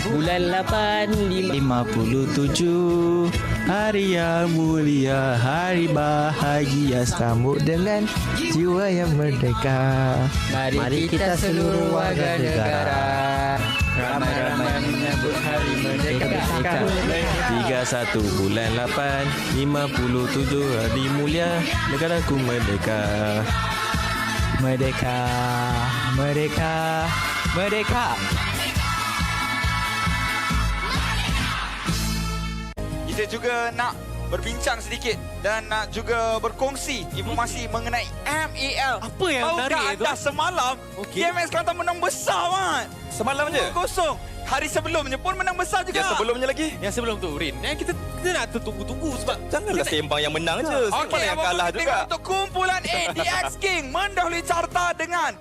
Bulan 8 57 hari yang mulia, hari bahagia, sambut dengan jiwa yang merdeka. Mari kita seluruh warga negara ramai-ramai menyambut hari merdeka. 31 bulan 8 57 hari mulia, negaraku merdeka. Merdeka, merdeka, merdeka. Kita juga nak berbincang sedikit dan nak juga berkongsi informasi mengenai MPL. Apa yang menarik Tahukah anda semalam GMX Kelantan menang besar, Mat? Semalam je? 2-0. Hari sebelumnya pun menang besar juga. Yang sebelumnya lagi? Yang sebelum tu, Rin. Kita nak tunggu-tunggu sebab janganlah sembang yang menang je. Sembang yang kalah juga. Untuk kumpulan A, DX King mendahului carta dengan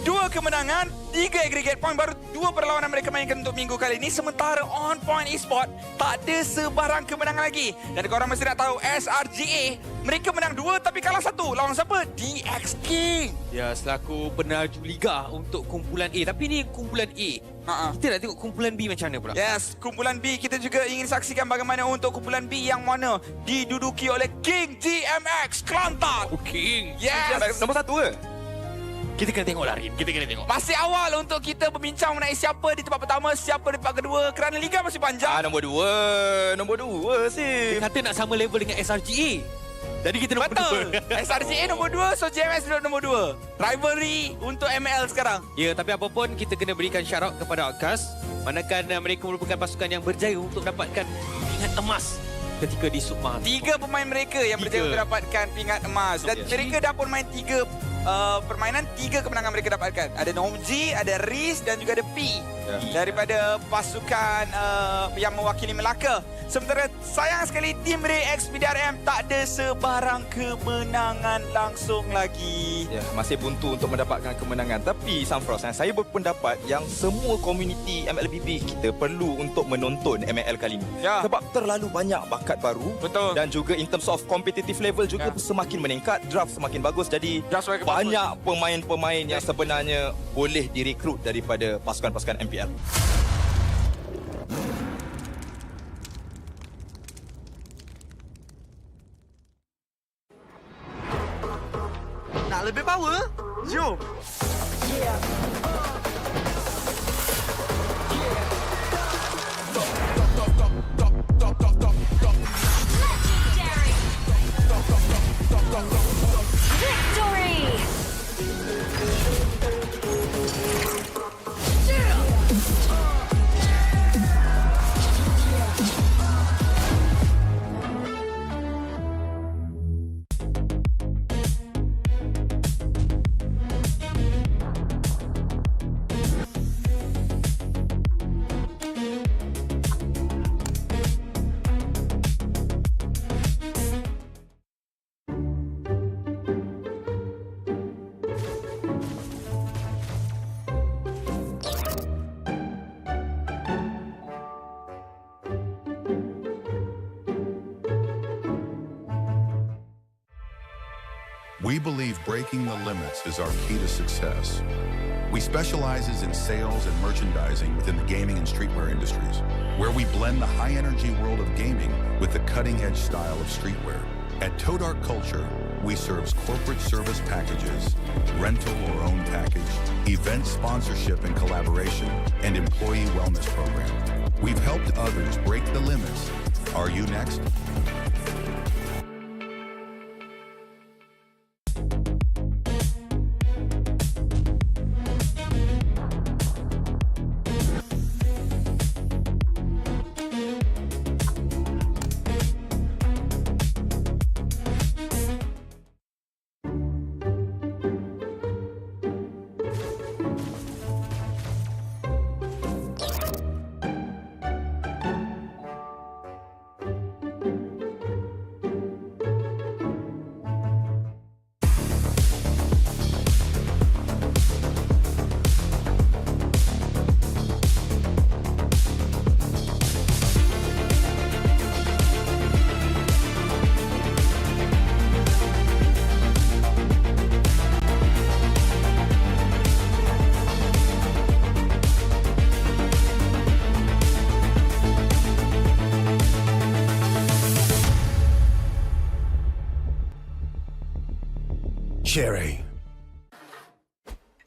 2 kemenangan, 3 aggregate point, baru 2 perlawanan mereka mainkan untuk minggu kali ini. Sementara On Point Esport tak ada sebarang kemenangan lagi. Dan korang mesti nak tahu SRGA, mereka menang 2 tapi kalah 1. Lawan siapa? DX King. Ya, selaku penaju liga untuk kumpulan A. Tapi ni kumpulan A. Kita nak tengok kumpulan B macam mana pula. Yes, kumpulan B kita juga ingin saksikan bagaimana untuk kumpulan B yang mana diduduki oleh King GMX Kelantan. King. Yes. Nombor 1 ke? Kita kena tengok lah, Rin. Kita kena tengok. Masih awal untuk kita berbincang mengenai siapa di tempat pertama, siapa di tempat kedua kerana liga masih panjang. Nombor 2. Nombor 2 sih. Dia kata nak sama level dengan SRGA. Jadi kita nombor 2. SRGA nombor 2, so GMX duduk nombor 2. Rivalry untuk ML sekarang. Ya, tapi apapun kita kena berikan syarat kepada Outcast. Manakala mereka merupakan pasukan yang berjaya untuk dapatkan pingat emas ketika di Submahal. 3 pemain mereka yang berjaya untuk dapatkan pingat emas. Dan mereka dah pun main 3 permainan, 3 kemenangan mereka dapatkan. Ada Nomji, ada Riz dan juga ada P daripada pasukan yang mewakili Melaka. Sementara sayang sekali tim Ray X PDRM tak ada sebarang kemenangan langsung lagi. Ya, masih buntu untuk mendapatkan kemenangan. Tapi Samfros, saya berpendapat yang semua komuniti MLBB kita perlu untuk menonton ML kali ini. Ya. Sebab terlalu banyak bakat baru. Betul. Dan juga in terms of competitive level juga semakin meningkat. Draft semakin bagus. Jadi banyak pemain-pemain yang sebenarnya boleh direkrut daripada pasukan-pasukan MPL. Nak lebih power? Jom! Victory! We believe breaking the limits is our key to success. We specializes in sales and merchandising within the gaming and streetwear industries, where we blend the high-energy world of gaming with the cutting-edge style of streetwear. At Toe Dark Culture, we serve corporate service packages, rental or own package, event sponsorship and collaboration, and employee wellness program. We've helped others break the limits. Are you next? Cherry.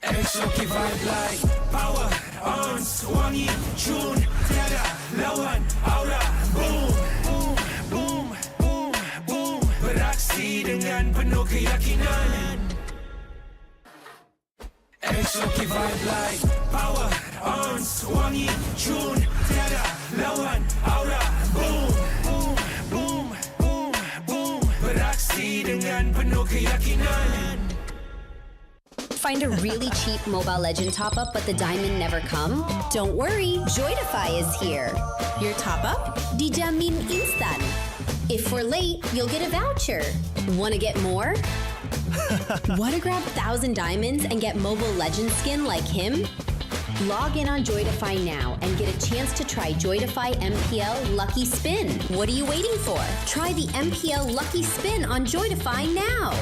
Exotic vibe like power on wangi June tiada lawan aura boom boom boom boom boom beraksi dengan penuh keyakinan. Exotic vibe like power on wangi June tiada lawan aura boom boom boom boom boom beraksi dengan penuh keyakinan. Find a really cheap Mobile Legend top-up but the diamond never come? Don't worry, Joydify is here. Your top-up? Dijamin instan. If we're late, you'll get a voucher. Want to get more? Want to grab 1,000 diamonds and get Mobile Legend skin like him? Log in on Joydify now and get a chance to try Joydify MPL Lucky Spin. What are you waiting for? Try the MPL Lucky Spin on Joydify now.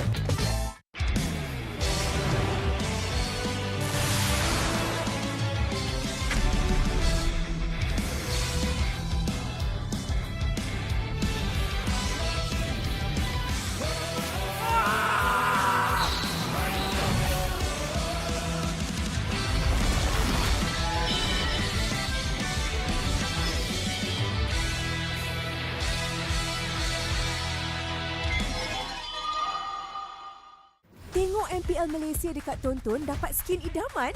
Tengok MPL Malaysia dekat Tonton dapat skin idaman?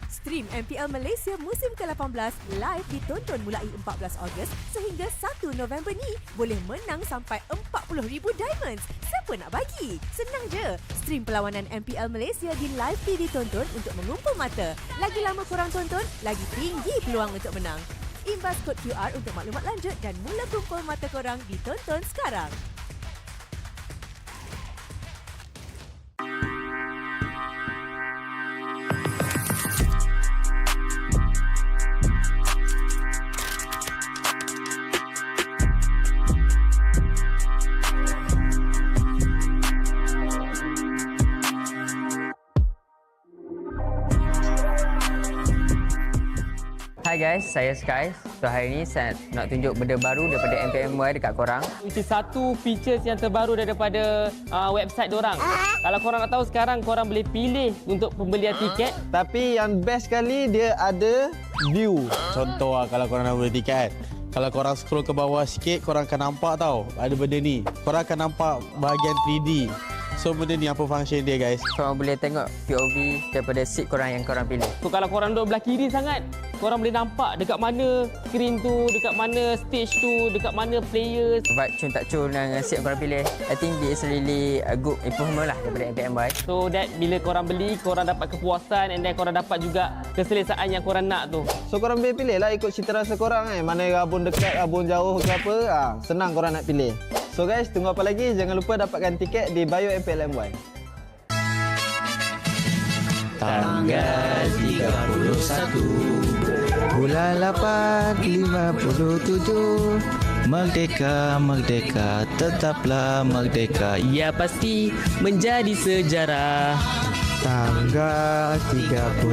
Stream MPL Malaysia musim ke-18 live ditonton mulai 14 Ogos sehingga 1 November ni. Boleh menang sampai 40,000 diamonds. Siapa nak bagi? Senang je. Stream perlawanan MPL Malaysia di live TV Tonton untuk mengumpul mata. Lagi lama korang tonton, lagi tinggi peluang untuk menang. Imbas kod QR untuk maklumat lanjut dan mula kumpul mata korang di Tonton sekarang. Hai guys, saya Sky. So hari ni saya nak tunjuk benda baru daripada MPMY dekat korang. Itu satu features yang terbaru daripada website dorang. Kalau korang nak tahu sekarang korang boleh pilih untuk pembelian tiket. Tapi yang best sekali dia ada view. Contoh kalau korang nak beli tiket. Kalau korang scroll ke bawah sikit, korang akan nampak tau ada benda ni. Korang akan nampak bahagian 3D. So benda ni apa function dia guys? Korang boleh tengok POV daripada seat korang yang korang pilih. So kalau korang duduk belah kiri sangat, korang boleh nampak dekat mana screen tu, dekat mana stage tu, dekat mana players. Vibe cun tak cun dengan seat korang pilih. I think this really a good improvement lah daripada MPMY. So that bila korang beli, korang dapat kepuasan and then korang dapat juga keselesaan yang korang nak tu. So korang boleh pilih lah ikut cita rasa korang Mana rabun dekat, rabun jauh ke apa. Senang korang nak pilih. So guys, tunggu apa lagi? Jangan lupa dapatkan tiket di bio MPLMY. Tanggal 31 bulan 8 57 Merdeka, merdeka, tetaplah merdeka. Ya pasti menjadi sejarah. Tanggal 31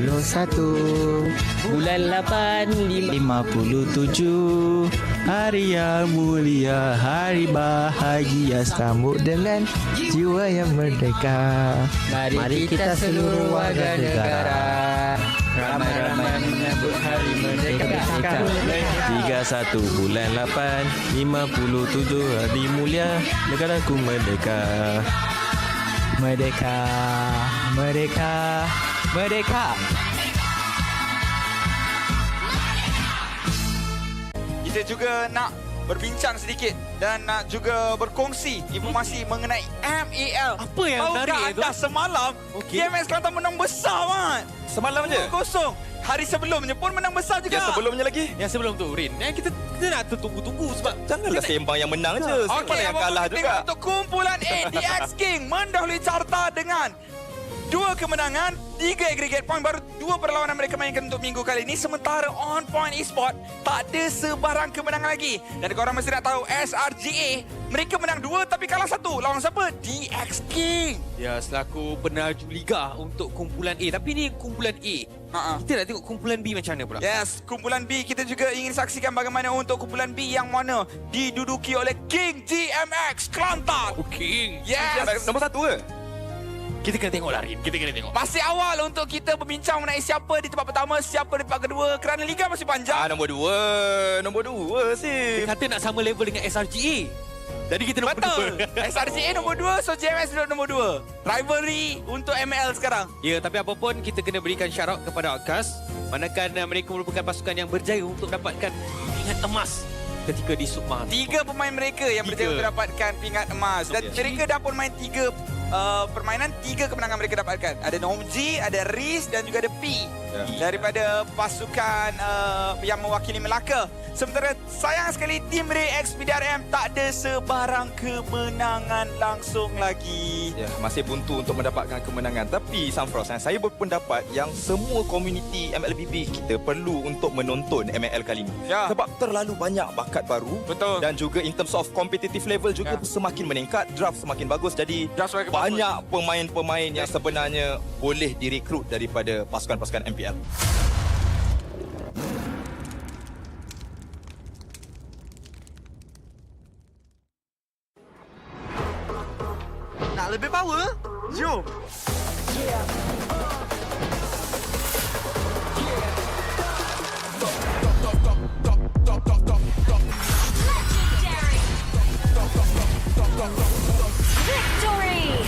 bulan 8 57 hari yang mulia, hari bahagia, sambut dengan jiwa yang merdeka. Mari kita seluruh warga negara ramai-ramai menyambut hari merdeka. 31 bulan 8 57 hari mulia, negaraku merdeka. Merdeka, merdeka, merdeka. Kita juga nak berbincang sedikit dan nak juga berkongsi informasi mengenai MPL. Apa yang menarik itu? Anda semalam GMX Kelantan menang besar, Mat. Semalam je? 2-0. Hari sebelumnya pun menang besar juga. Yang sebelumnya lagi? Yang sebelum tu, Rin. Kita nak tunggu-tunggu sebab janganlah sembang yang menang je. Sembang yang kalah juga. Untuk kumpulan A, DX King mendahului carta dengan 2 kemenangan, 3 aggregate point, baru 2 perlawanan mereka mainkan untuk minggu kali ini. Sementara On Point Esport tak ada sebarang kemenangan lagi. Dan korang mesti nak tahu SRGA, mereka menang 2 tapi kalah 1. Lawan siapa? DX King. Ya, selaku penaju liga untuk kumpulan A. Tapi ni kumpulan A. Kita nak tengok kumpulan B macam mana pula? Yes, kumpulan B kita juga ingin saksikan bagaimana untuk kumpulan B yang mana diduduki oleh King GMX Kelantan. King. Yes. Nombor 1 ke? Kita kena tengok lah, Rin. Kita kena tengok. Masih awal untuk kita berbincang mengenai siapa di tempat pertama, siapa di tempat kedua kerana liga masih panjang. Nombor 2 sih. Dia kata nak sama level dengan SRGA. Jadi kita nombor 2. Betul. SRGA nombor 2, so JMS duduk nombor 2. Rivalry untuk ML sekarang. Ya, tapi apapun kita kena berikan syarat kepada Outcast. Manakala mereka merupakan pasukan yang berjaya untuk dapatkan pingat emas ketika di Submahal. 3 pemain mereka yang berjaya untuk dapatkan pingat emas. Dan mereka dah pun main 3 permainan, 3 kemenangan mereka dapatkan. Ada Nomji, ada Riz dan juga ada P daripada pasukan yang mewakili Melaka. Sementara sayang sekali tim Ray X PDRM tak ada sebarang kemenangan langsung lagi. Ya, masih buntu untuk mendapatkan kemenangan. Tapi Sunfrost, saya berpendapat yang semua komuniti MLBB kita perlu untuk menonton ML kali ini. Ya. Sebab terlalu banyak bakat baru. Betul. Dan juga in terms of competitive level juga semakin meningkat, draft semakin bagus. Jadi banyak pemain-pemain yang sebenarnya boleh direkrut daripada pasukan-pasukan MPL. Nak lebih power? Jom! Victory!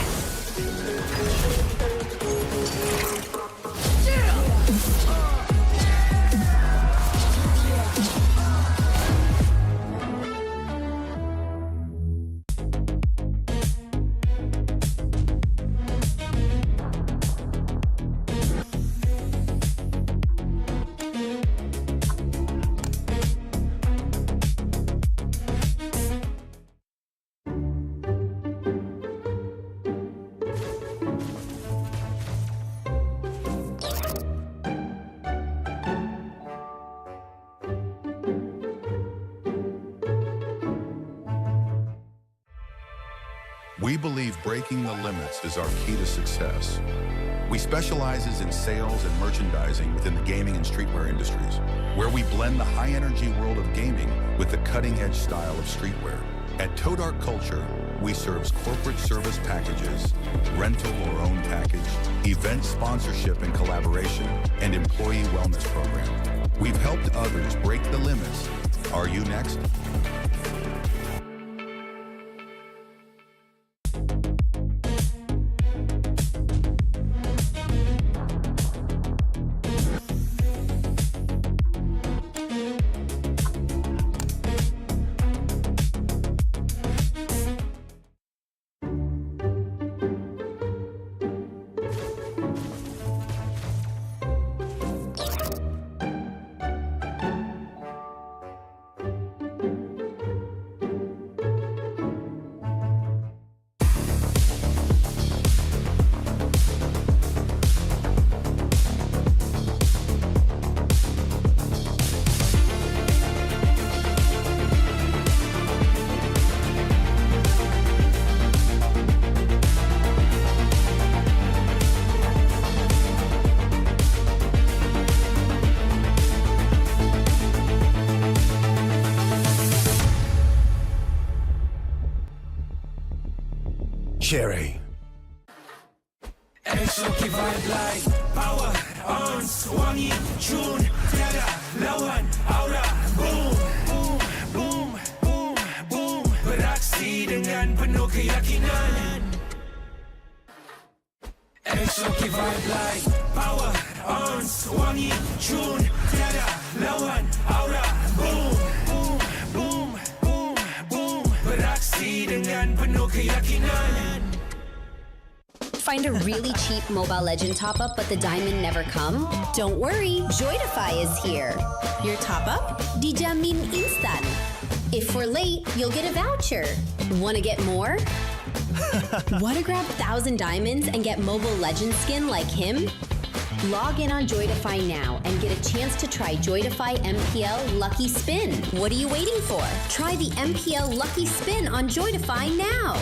We believe breaking the limits is our key to success. We specializes in sales and merchandising within the gaming and streetwear industries, where we blend the high-energy world of gaming with the cutting-edge style of streetwear. At Toe Dark Culture, we serve corporate service packages, rental or own package, event sponsorship and collaboration, and employee wellness program. We've helped others break the limits. Are you next? Cherry. Exotic vibe like power on wangi tune tiada lawan aura boom boom boom boom boom beraksi dengan penuh keyakinan. Exotic vibe like power on wangi tune tiada lawan aura boom boom boom boom boom beraksi dengan penuh keyakinan. Find a really cheap Mobile Legend top-up but the diamond never come? Don't worry, Joydify is here. Your top-up? Dijamin instan. If we're late, you'll get a voucher. Want to get more? Want to grab 1,000 diamonds and get Mobile Legend skin like him? Log in on Joydify now and get a chance to try Joydify MPL Lucky Spin. What are you waiting for? Try the MPL Lucky Spin on Joydify now.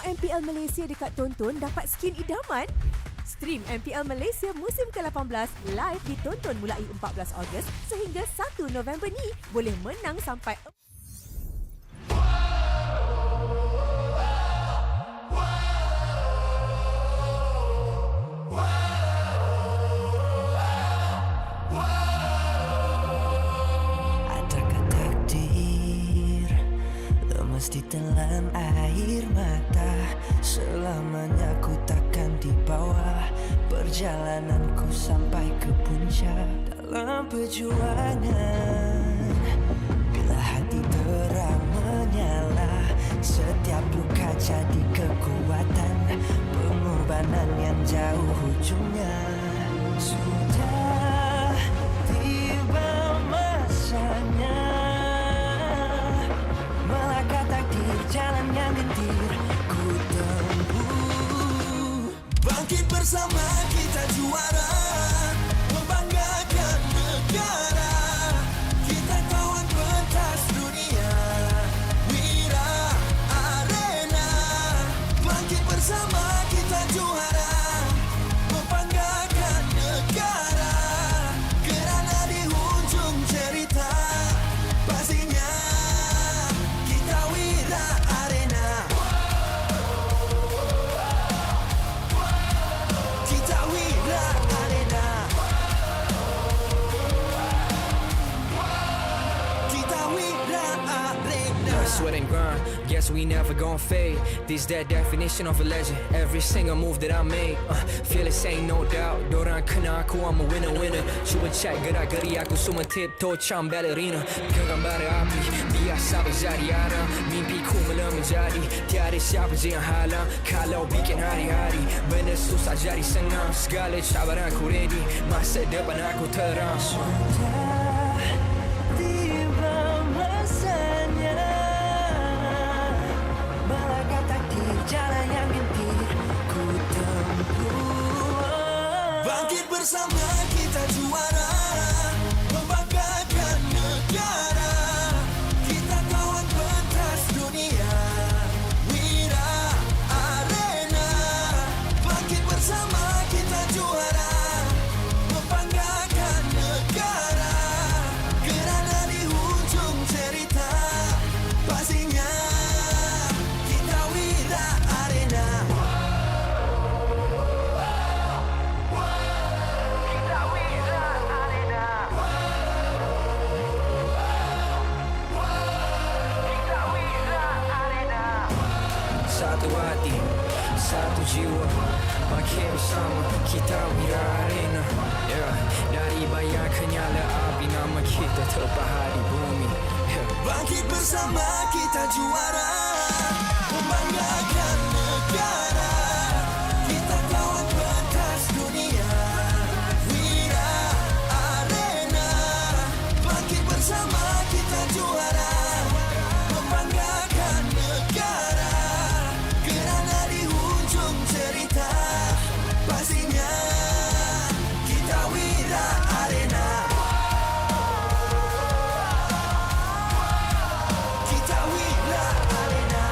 MPL Malaysia dekat Tonton dapat skin idaman? Stream MPL Malaysia musim ke-18 live ditonton mulai 14 Ogos sehingga 1 November ni. Boleh menang sampai ditelan air mata. Selamanya ku takkan di bawah perjalananku sampai ke puncak. Dalam perjuangan, bila hati terang menyala, setiap luka jadi kekuatan. Pengorbanan yang jauh ujungnya. Sudah tiba masanya melangkah takdir, jalan yang gentir ku tempuh. Bangkit bersama kita juara, membanggakan negara. Kita kawan pentas dunia, Wira Arena. Bangkit bersama kita juara, membanggakan negara. Kerana di hujung cerita pastinya sweat and grind, guess we never gon' fade. This that definition of a legend. Every single move that I make, feel it ain't no doubt. Dorang kena aku, I'm a winner. Cuba check gerak-geri aku, semua tiptoe macam ballerina. Genggam bara api, biasa berjadi ada. Mimpiku mula menjadi, tiada siapa je yang halang. Kalau bikin hari-hari, benda susah jadi senang. Segala cabaran aku ready, masa depan aku terang. Sudah tiba masanya, melangkah takdir, jalan yang gentir ku tempuh. Bangkit bersama kita juara, membanggakan negara. Kita kawan pentas dunia, Wira Arena. Bangkit bersama kita juara, membanggakan negara. Kerana di hujung cerita pastinya kita Wira Arena. Kita Wira Arena. Kita Wira Arena. Satu hati, satu jiwa, makin bersama kita Wira Arena. Dari bayang kenyala api, nama kita terpahar di bumi. Bangkit bersama kita juara, membanggakan negara. Kita kawan pentas dunia, Wira Arena. Bangkit bersama kita juara, membanggakan negara. Kerana di hujung cerita pastinya kita Wira Arena. Kita Wira Arena.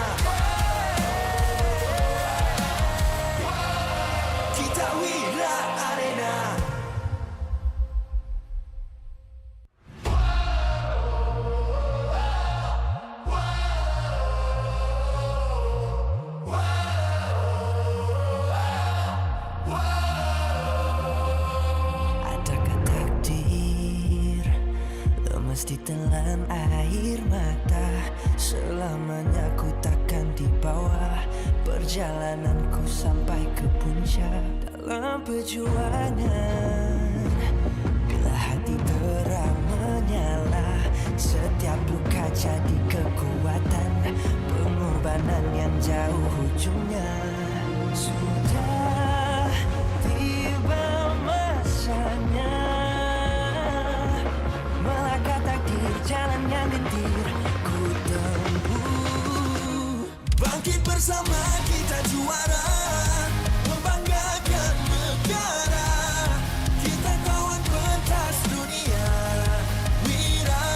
Kita Wira Arena. Adakah takdir lemas ditelan air mata? Selamanya ku takkan di bawah perjalananku sampai ke puncak. Dalam perjuangan, bila hati terang menyala, setiap luka jadi kekuatan. Pengorbanan yang jauh ujungnya. Sudah tiba masanya, melangkah takdir, jalan yang gentir ku tempuh. Bangkit bersama kita juara, membanggakan negara. Kita kawan pentas dunia, Wira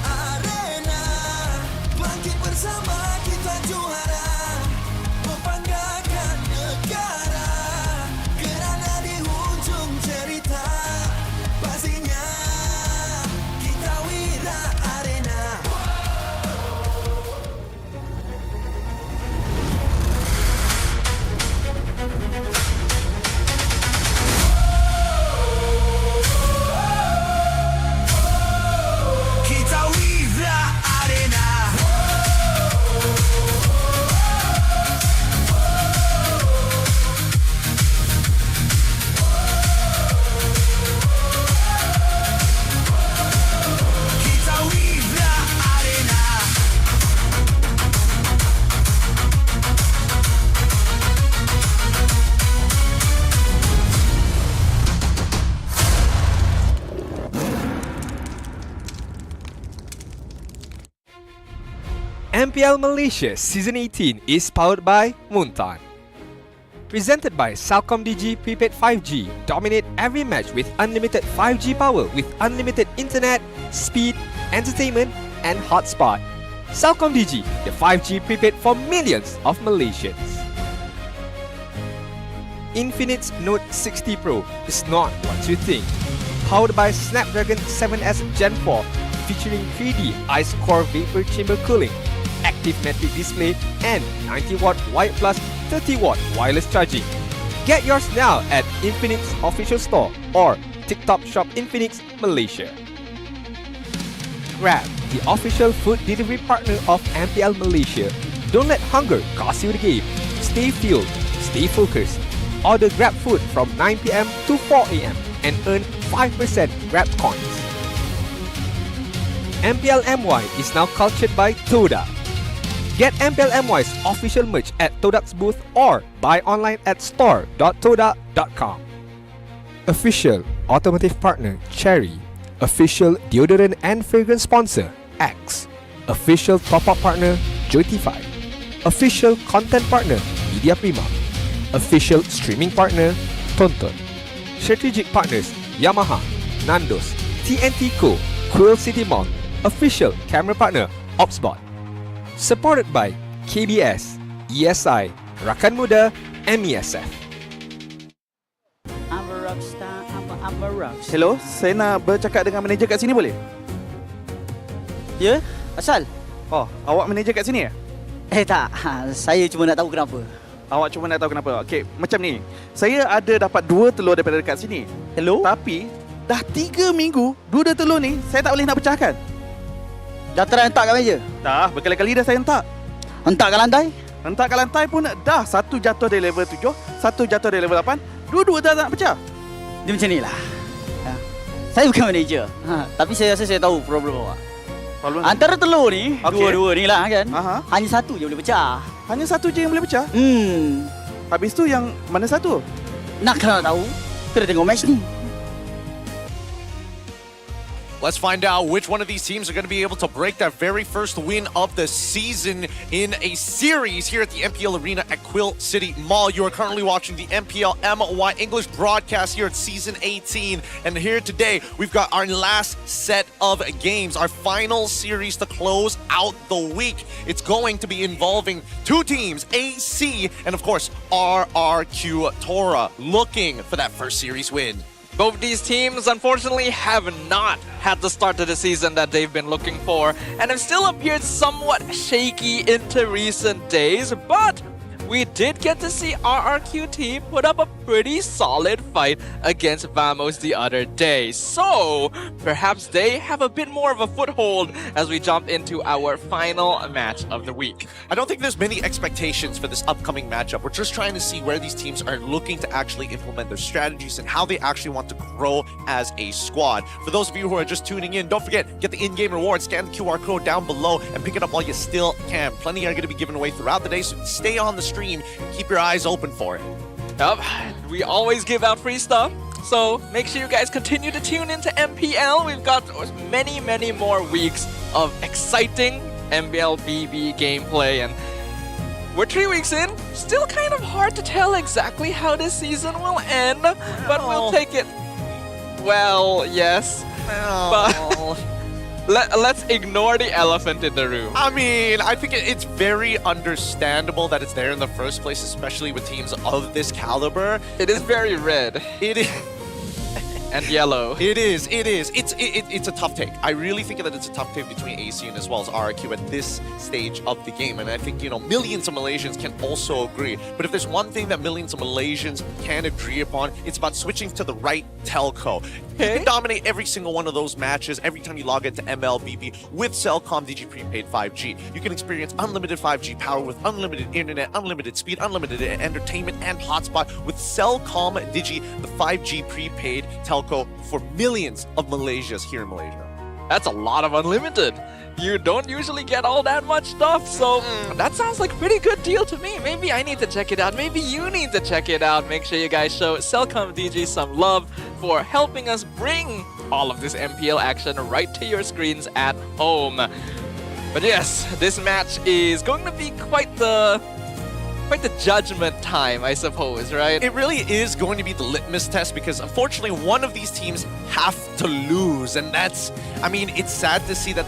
Arena. Bangkit bersama kita juara, membanggakan MPL Malaysia Season 18 is powered by Muntan. Presented by Celcom Digi Prepaid 5G. Dominate every match with unlimited 5G power with unlimited internet, speed, entertainment and hotspot. Celcom Digi, the 5G prepaid for millions of Malaysians. Infinix Note 60 Pro is not what you think. Powered by Snapdragon 7S Gen 4, featuring 3D Ice Core Vapor Chamber Cooling, active matic display, and 90-watt wide plus 30-watt wireless charging. Get yours now at Infinix Official Store or TikTok Shop Infinix Malaysia. Grab, the official food delivery partner of MPL Malaysia. Don't let hunger cost you the game. Stay fueled, stay focused. Order Grab food from 9 PM to 4 AM and earn 5% Grab coins. MPL MY is now cultured by Toda. Get MPL MY's official merch at Todak's booth or buy online at store.toda.com. Official automotive partner Cherry. Official deodorant and fragrance sponsor X. Official top-up partner Joytify. Official content partner Media Prima. Official streaming partner Tonton. Strategic partners Yamaha, Nandos, TNT Co, Quill City Mall. Official camera partner Opsbot. Supported by KBS, ESI, Rakan Muda, MESF. I'm a rockstar, I'm a rockstar. Hello, saya nak bercakap dengan manager kat sini boleh? Ya, asal? Oh, awak manager kat sini ya? Tak, saya cuma nak tahu kenapa. Awak cuma nak tahu kenapa? Okey, macam ni. Saya ada dapat 2 telur daripada dekat sini. Telur? Tapi, dah 3 minggu, 2 telur ni, saya tak boleh nak pecahkan. Dah try hentak kat meja? Dah, berkali-kali dah saya hentak. Hentak kat lantai? Hentak kat lantai pun dah. Satu jatuh dari level 7, satu jatuh dari level 8. Dua-dua dah nak pecah. Dia macam ni lah. Saya bukan manager. Tapi saya rasa saya tahu problem awak. Problem? Antara telur ni, dua-dua ni lah kan. Hanya satu je boleh pecah. Hanya satu je yang boleh pecah? Habis tu yang mana satu? Nak kena tahu, kena tengok match ni. Let's find out which one of these teams are going to be able to break that very first win of the season in a series here at the MPL Arena at Quill City Mall. You are currently watching the MPL MY English broadcast here at Season 18. And here today, we've got our last set of games, our final series to close out the week. It's going to be involving 2 teams, AC and of course, RRQ Tora, looking for that first series win. Both these teams, unfortunately, have not had the start to the season that they've been looking for and have still appeared somewhat shaky into recent days, but we did get to see RRQT put up a pretty solid fight against Vamos the other day. So, perhaps they have a bit more of a foothold as we jump into our final match of the week. I don't think there's many expectations for this upcoming matchup. We're just trying to see where these teams are looking to actually implement their strategies and how they actually want to grow as a squad. For those of you who are just tuning in, don't forget, get the in-game reward, scan the QR code down below and pick it up while you still can. Plenty are going to be given away throughout the day, so stay on the stream. Keep your eyes open for it. Yep, we always give out free stuff, so make sure you guys continue to tune into MPL. We've got many, many more weeks of exciting MPL BB gameplay, and we're 3 weeks in. Still kind of hard to tell exactly how this season will end, but we'll take it. Well, yes, but let's ignore the elephant in the room. I mean, I think it's very understandable that it's there in the first place, especially with teams of this caliber. It is very red. It is. And yellow. It is. It's a tough take. I really think that it's a tough take between AC and as well as RRQ at this stage of the game. And I think, millions of Malaysians can also agree. But if there's one thing that millions of Malaysians can agree upon, it's about switching to the right telco. You can dominate every single one of those matches every time you log into MLBB with Celcom Digi Prepaid 5G. You can experience unlimited 5G power with unlimited internet, unlimited speed, unlimited entertainment, and hotspot with Celcom Digi, the 5G prepaid telco for millions of Malaysians here in Malaysia. That's a lot of unlimited. You don't usually get all that much stuff, so that sounds like a pretty good deal to me. Maybe I need to check it out. Maybe you need to check it out. Make sure you guys show Celcom DG some love for helping us bring all of this MPL action right to your screens at home. But yes, this match is going to be quite the judgment time, I suppose, right? It really is going to be the litmus test because unfortunately one of these teams have to lose, and that's, I mean, it's sad to see that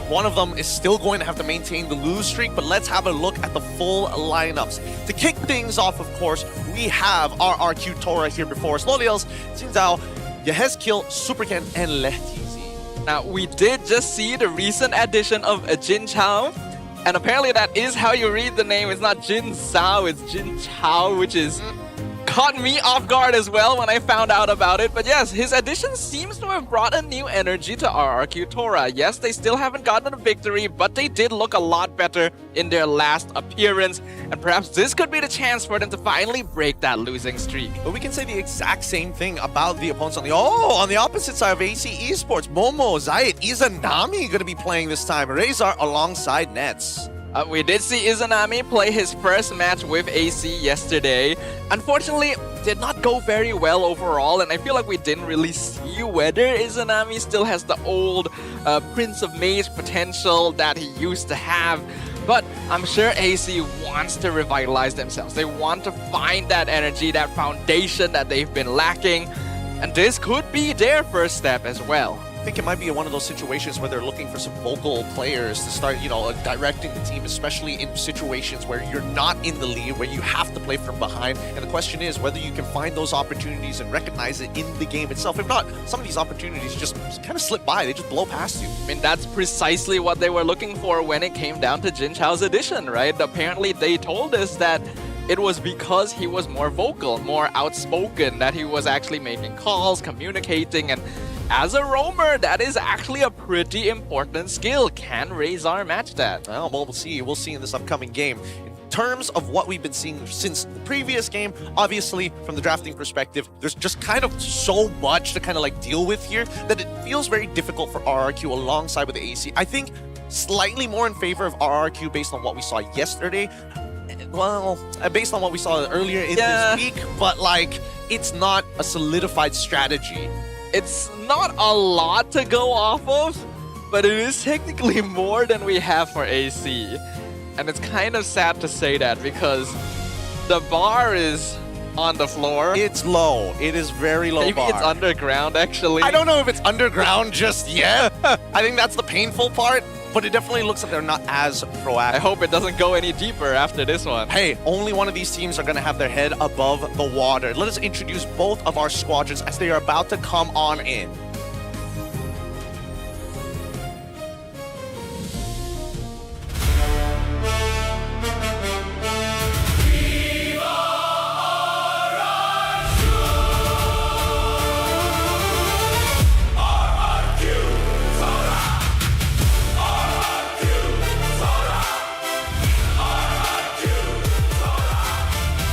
one of them is still going to have to maintain the lose streak, but let's have a look at the full lineups. To kick things off, of course, we have RRQ Tora here before us. Loliels, Jinzao, Yehezkiel, Superken, and Lehtizi. Now, we did just see the recent addition of Jin Chao, and apparently that is how you read the name. It's not Jin Sao, it's Jin Chao, which is caught me off guard as well when I found out about it. But yes, his addition seems to have brought a new energy to RRQ Tora. Yes, they still haven't gotten a victory, but they did look a lot better in their last appearance. And perhaps this could be the chance for them to finally break that losing streak. But we can say the exact same thing about the opponents on the opposite side of AC Esports. Momo, Zayat, Izanami going to be playing this time. Razor alongside Nets. We did see Izanami play his first match with AC yesterday. Unfortunately, did not go very well overall, and I feel like we didn't really see whether Izanami still has the old Prince of Mage potential that he used to have. But I'm sure AC wants to revitalize themselves. They want to find that energy, that foundation that they've been lacking. And this could be their first step as well. I think it might be one of those situations where they're looking for some vocal players to start, directing the team, especially in situations where you're not in the lead, where you have to play from behind. And the question is whether you can find those opportunities and recognize it in the game itself. If not, some of these opportunities just kind of slip by. They just blow past you. I mean, that's precisely what they were looking for when it came down to Jin Chao's addition, right? Apparently, they told us that it was because he was more vocal, more outspoken, that he was actually making calls, communicating, and as a roamer, that is actually a pretty important skill. Can Razor match that? Well, we'll see. We'll see in this upcoming game. In terms of what we've been seeing since the previous game, obviously, from the drafting perspective, there's just kind of so much to kind of deal with here that it feels very difficult for RRQ alongside with the AC. I think slightly more in favor of RRQ based on what we saw yesterday. Well, based on what we saw earlier in this week, but it's not a solidified strategy. It's not a lot to go off of, but it is technically more than we have for AC. And it's kind of sad to say that because the bar is on the floor. It's low. It is very low. Maybe it's underground, actually. I don't know if it's underground just yet. I think that's the painful part. But it definitely looks like they're not as proactive. I hope it doesn't go any deeper after this one. Hey, only one of these teams are going to have their head above the water. Let us introduce both of our squadrons as they are about to come on in.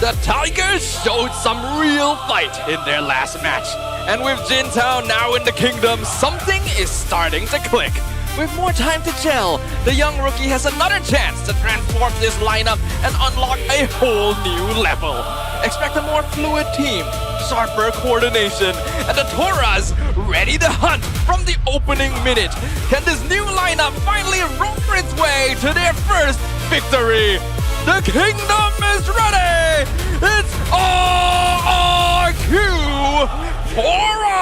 The Tigers showed some real fight in their last match. And with Jin Chao now in the kingdom, something is starting to click. With more time to gel, the young rookie has another chance to transform this lineup and unlock a whole new level. Expect a more fluid team, sharper coordination, and the Toras ready to hunt from the opening minute. Can this new lineup finally roll its way to their first victory? The kingdom is ready! It's RRQ Tora!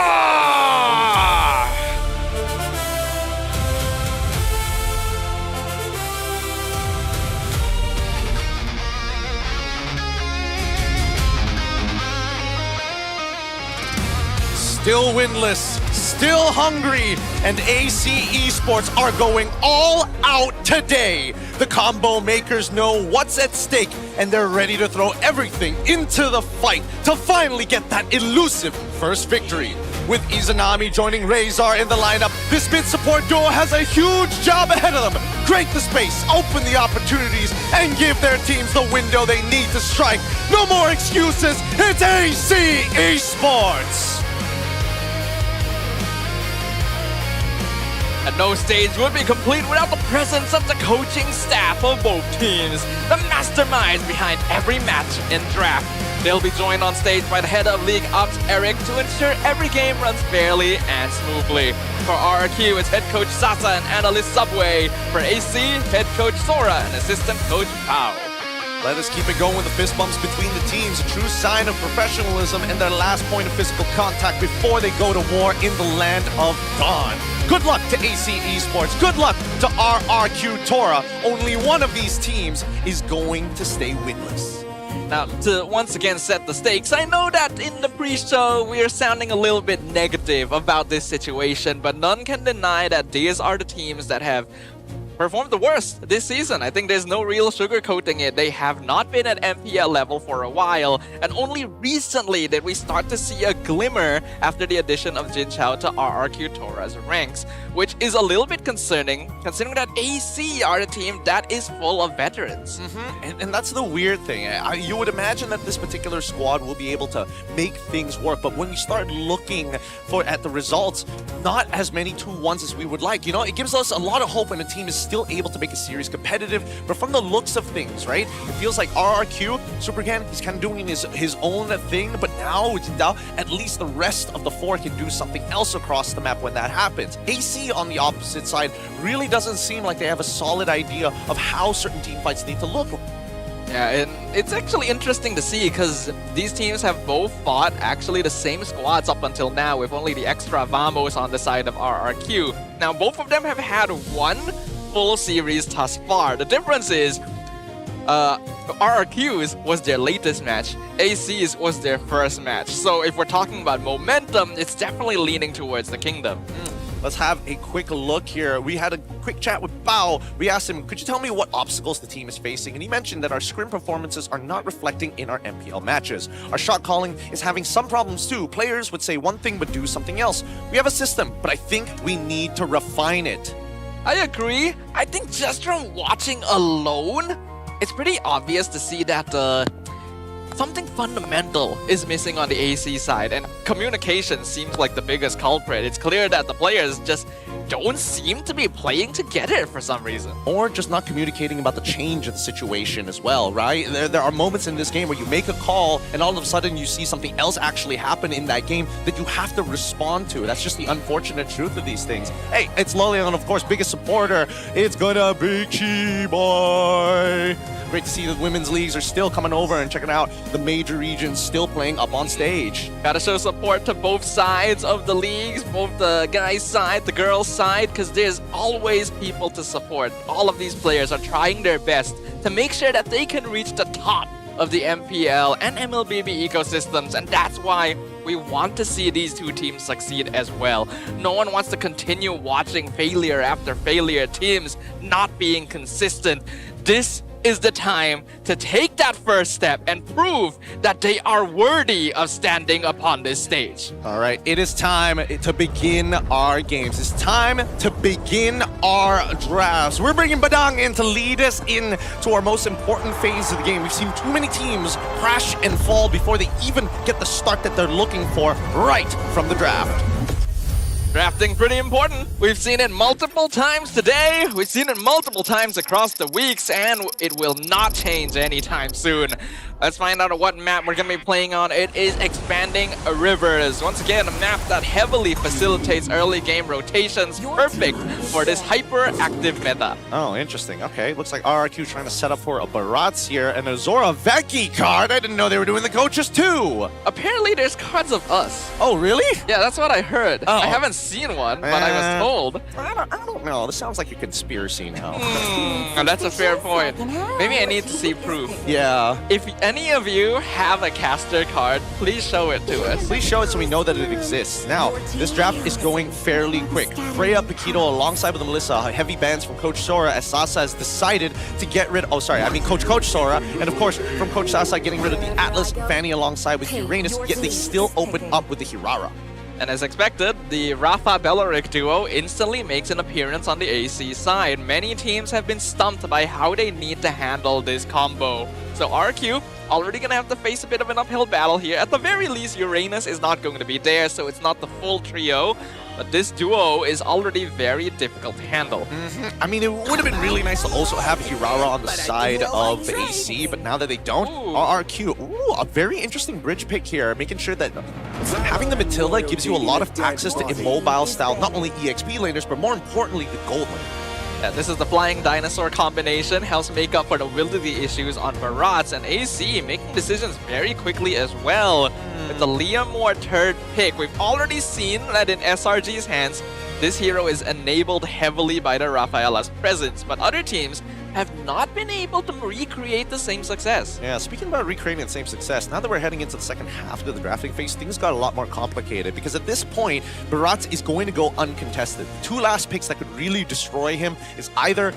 Still winless, still hungry, and AC Esports are going all out today. The combo makers know what's at stake, and they're ready to throw everything into the fight to finally get that elusive first victory. With Izanami joining Razor in the lineup, this mid support duo has a huge job ahead of them. Create the space, open the opportunities, and give their teams the window they need to strike. No more excuses, it's AC Esports! And no stage would be complete without the presence of the coaching staff of both teams, the masterminds behind every match and draft. They'll be joined on stage by the head of League Ops, Eric, to ensure every game runs fairly and smoothly. For RRQ, it's head coach Sasa and analyst Subway. For AC, head coach Sora and assistant coach Pao. Let us keep it going with the fist bumps between the teams, a true sign of professionalism and their last point of physical contact before they go to war in the land of Dawn. Good luck to AC Esports. Good luck to RRQ Tora. Only one of these teams is going to stay winless. Now, to once again set the stakes, I know that in the pre-show we are sounding a little bit negative about this situation, but none can deny that these are the teams that have performed the worst this season. I think there's no real sugarcoating it. They have not been at MPL level for a while, and only recently did we start to see a glimmer after the addition of Jin Chao to RRQ Tora's ranks, which is a little bit concerning, considering that AC are a team that is full of veterans. And that's the weird thing. You would imagine that this particular squad will be able to make things work, but when we start looking at the results, not as many 2-1s as we would like. You know, it gives us a lot of hope when a team is still able to make a series competitive, but from the looks of things, right, it feels like RRQ, Supergan, he's kind of doing his own thing, but now at least the rest of the four can do something else across the map when that happens. AC on the opposite side really doesn't seem like they have a solid idea of how certain team fights need to look. Yeah, and it's actually interesting to see because these teams have both fought actually the same squads up until now, with only the extra Vamos on the side of RRQ. Now, both of them have had one full series thus far. The difference is RRQ's was their latest match, AC's was their first match. So if we're talking about momentum, it's definitely leaning towards the Kingdom. Let's have a quick look here. We had a quick chat with Bao. We asked him, could you tell me what obstacles the team is facing? And he mentioned that our scrim performances are not reflecting in our MPL matches. Our shot calling is having some problems too. Players would say one thing but do something else. We have a system, but I think we need to refine it. I agree. I think just from watching alone, it's pretty obvious to see that something fundamental is missing on the AC side, and communication seems like the biggest culprit. It's clear that the players just don't seem to be playing together for some reason. Or just not communicating about the change of the situation as well, right? There are moments in this game where you make a call and all of a sudden you see something else actually happen in that game that you have to respond to. That's just the unfortunate truth of these things. Hey, it's Lolion, of course, biggest supporter. It's gonna be Chi Boy. Great to see that women's leagues are still coming over and checking out the major regions still playing up on stage. Gotta show support to both sides of the leagues, both the guys' side, the girls' side, because there's always people to support. All of these players are trying their best to make sure that they can reach the top of the MPL and MLBB ecosystems, and that's why we want to see these two teams succeed as well. No one wants to continue watching failure after failure, teams not being consistent. This is the time to take that first step and prove that they are worthy of standing upon this stage. All right, it is time to begin our games. It's time to begin our drafts. We're bringing Badang in to lead us in to our most important phase of the game. We've seen too many teams crash and fall before they even get the start that they're looking for right from the draft. Drafting pretty important. We've seen it multiple times today. We've seen it multiple times across the weeks, and it will not change anytime soon. Let's find out what map we're going to be playing on. It is Expanding Rivers. Once again, a map that heavily facilitates early game rotations, perfect for this hyper-active meta. Oh, interesting. Okay, looks like RRQ trying to set up for a Barats here and a Zora Veki card. I didn't know they were doing the coaches too. Apparently, there's cards of us. Oh, really? Yeah, that's what I heard. Oh. I haven't seen one, but I was told. I don't know. This sounds like a conspiracy now. That's a fair point. Maybe I need to see proof. Yeah. If any of you have a caster card, please show it to us. Please show it so we know that it exists. Now, this draft is going fairly quick. Freya Paquito alongside with Melissa, heavy bans from Coach Sora as Sasa has decided to get rid of, Coach Sora. And of course, from Coach Sasa getting rid of the Atlas, Fanny alongside with Uranus, yet they still open up with the Hirara. And as expected, the Rafa Bellaric duo instantly makes an appearance on the AC side. Many teams have been stumped by how they need to handle this combo. So RQ already gonna have to face a bit of an uphill battle here. At the very least, Uranus is not going to be there, so it's not the full trio. But this duo is already very difficult to handle. I mean, it would have been really nice to also have Hirara on the side of the AC, but now that they don't, RRQ, a very interesting bridge pick here, making sure that having the Matilda gives you a lot of access to immobile style, not only EXP laners, but more importantly, the gold lane. Yeah, this is the flying dinosaur combination, helps make up for the mobility issues on Barats, and AC making decisions very quickly as well. With the Liam Moore third pick, we've already seen that in SRG's hands, this hero is enabled heavily by the Rafaela's presence, but other teams have not been able to recreate the same success. Yeah, speaking about recreating the same success, now that we're heading into the second half of the drafting phase, things got a lot more complicated because at this point, Barats is going to go uncontested. The two last picks that could really destroy him is either,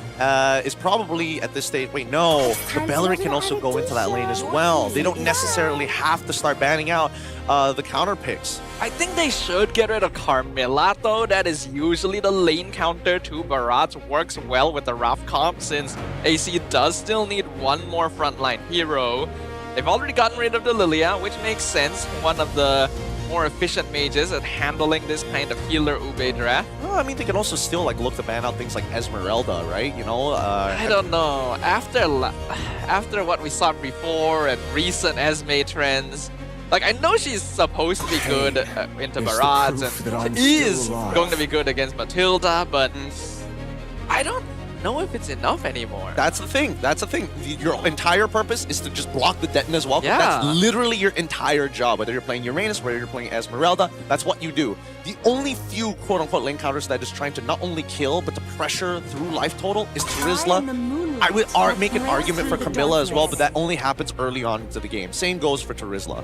is probably at this stage, wait, no, the Beleric can also go into that lane as well. They don't necessarily have to start banning out the counter picks. I think they should get rid of Carmilla though. That is usually the lane counter to Barats. Works well with the Raf comp since AC does still need one more frontline hero. They've already gotten rid of the Lilia, which makes sense. One of the more efficient mages at handling this kind of healer Ube draft. Well, I mean, they can also still like look to ban out things like Esmeralda, right? You know, I don't know. After what we saw before and recent Esme trends, like, I know she's supposed to be good into Barats and she is going to be good against Matilda, but I don't know if it's enough anymore. That's the thing. That's the thing. Your entire purpose is to just block the Detna's welcome. Yeah. That's literally your entire job. Whether you're playing Uranus, whether you're playing Esmeralda, that's what you do. The only few quote-unquote lane counters that is trying to not only kill, but to pressure through life total is Terizla. I would make an argument for Camilla as well, but that only happens early on into the game. Same goes for Terizla.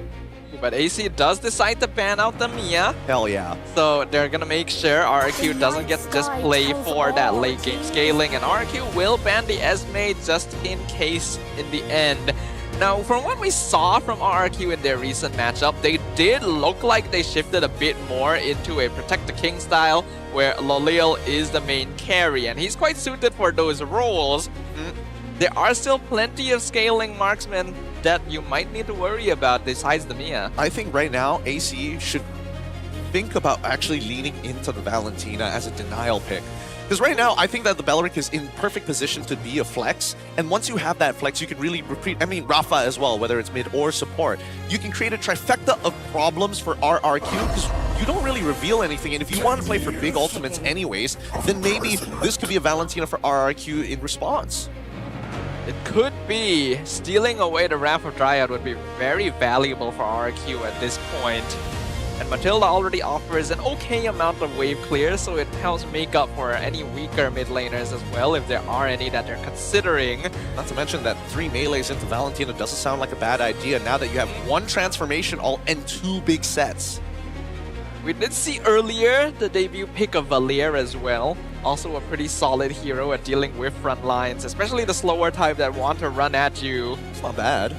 But AC does decide to ban out the Mia. Hell yeah. So they're gonna make sure RRQ doesn't get to just play for that late game scaling, and RRQ will ban the Esme just in case in the end. Now, from what we saw from RRQ in their recent matchup, they did look like they shifted a bit more into a Protect the King style, where Lolil is the main carry, and he's quite suited for those roles. There are still plenty of scaling marksmen that you might need to worry about besides the Mia. I think right now, AC should think about actually leaning into the Valentina as a denial pick. Because right now, I think that the Beleric is in perfect position to be a flex. And once you have that flex, you can really recruit, I mean, Rafa as well, whether it's mid or support. You can create a trifecta of problems for RRQ because you don't really reveal anything. And if you want to play for big ultimates anyways, then maybe this could be a Valentina for RRQ in response. It could be. Stealing away the Wrath of Dryad would be very valuable for RRQ at this point. And Matilda already offers an okay amount of wave clear, so it helps make up for any weaker mid laners as well, if there are any that they're considering. Not to mention that 3 melees into Valentina doesn't sound like a bad idea now that you have 1 transformation and 2 big sets. We did see earlier the debut pick of Valier as well. Also a pretty solid hero at dealing with front lines, especially the slower type that want to run at you. It's not bad.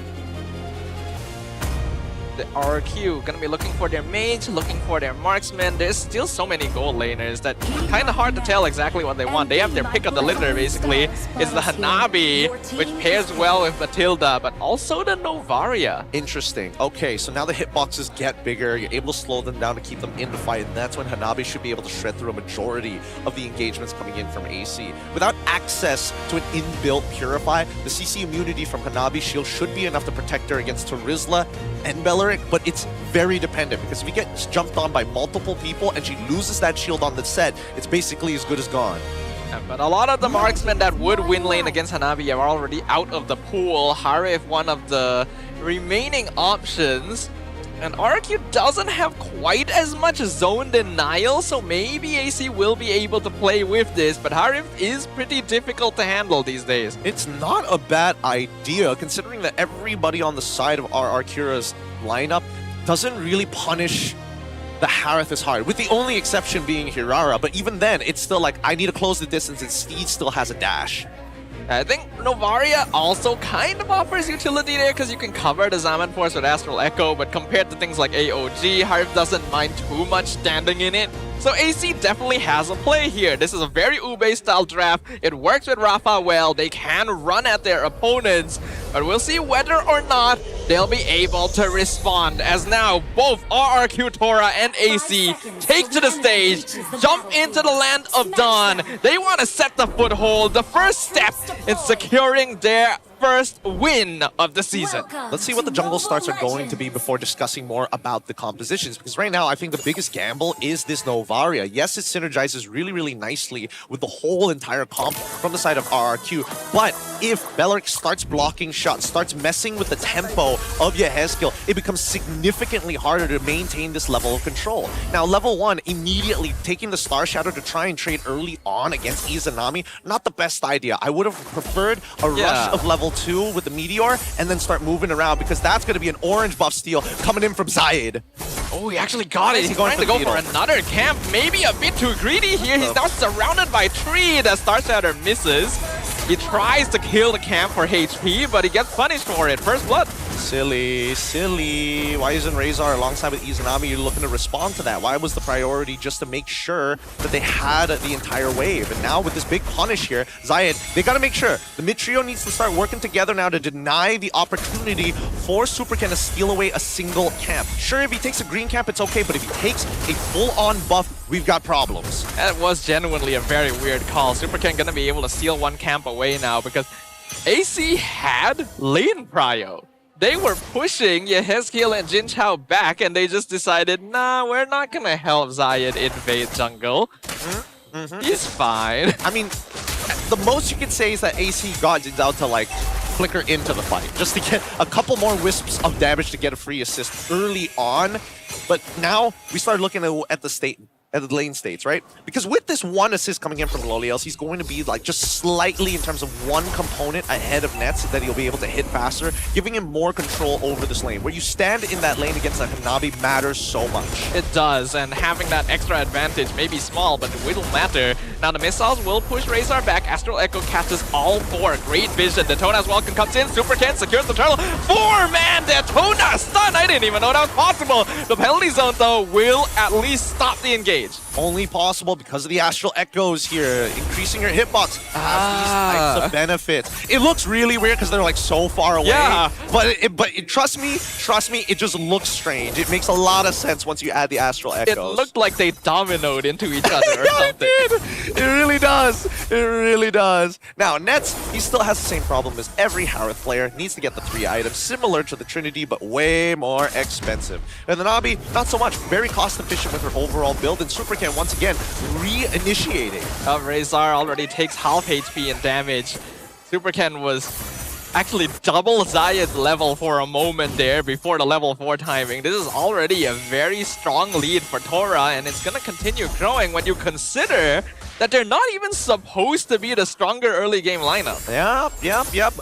The RRQ gonna be looking for their mage, looking for their marksman. There's still so many gold laners that kind of hard to tell exactly what they want. They have their pick of the litter basically. It's the Hanabi, which pairs well with Matilda, but also the Novaria. Interesting. Okay, so now the hitboxes get bigger. You're able to slow them down to keep them in the fight, and that's when Hanabi should be able to shred through a majority of the engagements coming in from AC. Without access to an inbuilt Purify, the CC immunity from Hanabi's shield should be enough to protect her against Terizla and Beleric, but it's very dependent because if you get jumped on by multiple people and she loses that shield on the set, it's basically as good as gone. Yeah, but a lot of the marksmen that would win lane against Hanabi are already out of the pool. Harif, one of the remaining options. And RRQ doesn't have quite as much zone denial, so maybe AC will be able to play with this, but Harif is pretty difficult to handle these days. It's not a bad idea, considering that everybody on the side of RRQ's lineup doesn't really punish the Harith as hard, with the only exception being Hirara, but even then, it's still like, I need to close the distance, and Steed still has a dash. I think Novaria also kind of offers utility there because you can cover the Zaman Force with Astral Echo, but compared to things like AOG, Harif doesn't mind too much standing in it. So AC definitely has a play here. This is a very Ube style draft. It works with Rafa well. They can run at their opponents, but we'll see whether or not they'll be able to respond, as now both RRQ Tora and AC take to the stage, jump into the land of Dawn. They want to set the foothold, the first step in securing their first win of the season. Let's see what the jungle starts are going to be before discussing more about the compositions, because right now I think the biggest gamble is this Novaria. Yes, it synergizes really, really nicely with the whole entire comp from the side of RRQ, but if Beleric starts blocking shots, starts messing with the tempo of Yehezkiel, it becomes significantly harder to maintain this level of control. Now, level 1, immediately taking the Star Shadow to try and trade early on against Izanami, not the best idea. I would have preferred a rush of level 2 with the Meteor and then start moving around, because that's going to be an orange buff steal coming in from Zayed. Oh, he actually got it. He's trying to go for another camp. Maybe a bit too greedy here. He's now surrounded by 3. The Star Shatter misses. He tries to kill the camp for HP, but he gets punished for it. First blood. Silly, silly. Why isn't Razor alongside with Izanami? You're looking to respond to that. Why was the priority just to make sure that they had the entire wave? And now with this big punish here, Zayed, they got to make sure. The mid trio needs to start working together now to deny the opportunity for Superken to steal away a single camp. Sure, if he takes a green camp, it's okay, but if he takes a full-on buff, we've got problems. That was genuinely a very weird call. Superken gonna be able to steal one camp away now, because AC had lane prio. They were pushing Yehezkiel and Jin Chao back, and they just decided, nah, we're not gonna help Zayed invade jungle. He's fine. I mean, the most you could say is that AC got Jin Chao to like flicker into the fight, just to get a couple more wisps of damage to get a free assist early on. But now we start looking at the lane states, right? Because with this one assist coming in from Loliels, he's going to be like just slightly in terms of one component ahead of Nets that he'll be able to hit faster, giving him more control over this lane. Where you stand in that lane against a Hanabi matters so much. It does, and having that extra advantage may be small, but it will matter. Now the missiles will push Razor back. Astral Echo catches all 4. Great vision. Detona's welcome comes in. Superken secures the turtle. 4-man Detona stun! I didn't even know that was possible. The penalty zone, though, will at least stop the engage. Only possible because of the Astral Echoes here. Increasing your hitbox has these types of benefits. It looks really weird because they're like so far away. Yeah. But trust me, it just looks strange. It makes a lot of sense once you add the Astral Echoes. It looked like they dominoed into each other or something. It really does. It really does. Now, Nets, he still has the same problem as every Harith player. Needs to get the 3 items, similar to the Trinity, but way more expensive. And the Nabi, not so much. Very cost efficient with her overall build, and Superken once again re-initiating. Razor already takes half HP in damage. Superken was actually double Zayed's level for a moment there before the level 4 timing. This is already a very strong lead for Tora, and it's gonna continue growing when you consider that they're not even supposed to be the stronger early game lineup. Yep.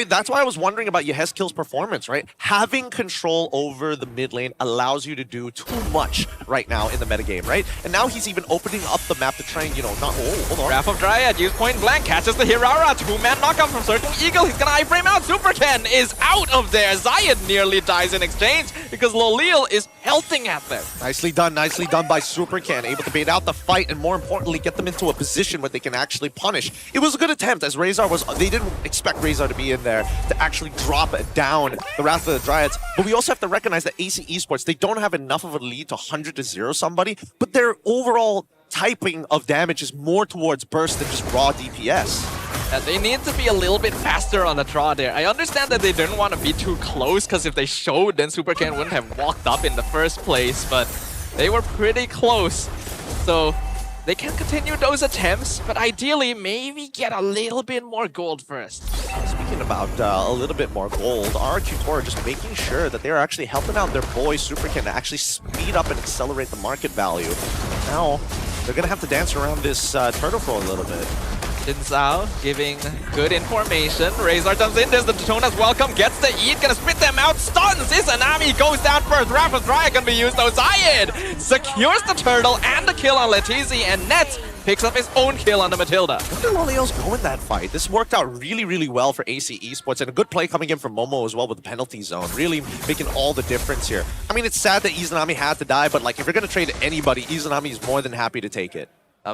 That's why I was wondering about Yehezkiel's performance, right? Having control over the mid lane allows you to do too much right now in the metagame, right? And now he's even opening up the map to try and, not... Oh, hold on. Wrath of Dryad, used point blank, catches the Hirara. 2-man knockout from Circle Eagle. He's gonna iframe out. Superken is out of there. Zayed nearly dies in exchange because Loliel is pelting at them. Nicely done by Superken. Able to bait out the fight and more importantly, get them into a position where they can actually punish. It was a good attempt as Razor was... They didn't expect Razor to be in there to actually drop down the Wrath of the Dryads. But we also have to recognize that AC Esports, they don't have enough of a lead to 100-0 somebody, but their overall typing of damage is more towards burst than just raw DPS. They need to be a little bit faster on the draw there. I understand that they didn't want to be too close, because if they showed, then Superken wouldn't have walked up in the first place, but they were pretty close. So they can continue those attempts, but ideally maybe get a little bit more gold first. Speaking about a little bit more gold, RRQ Tora just making sure that they're actually helping out their boy Superken to actually speed up and accelerate the market value. Now, they're going to have to dance around this turtle for a little bit. Jin Zhao giving good information. Razor jumps in, there's the Detona's welcome, gets the eat, gonna spit them out, stuns! Izanami goes down first, Rapid Dry gonna be used though. Zayed secures the turtle and the kill on Letizi, and Nets picks up his own kill on the Matilda. Look at Loliel's go in that fight. This worked out really, really well for AC Esports, and a good play coming in from Momo as well with the penalty zone, really making all the difference here. I mean, it's sad that Izanami had to die, but like if you're going to trade anybody, Izanami is more than happy to take it.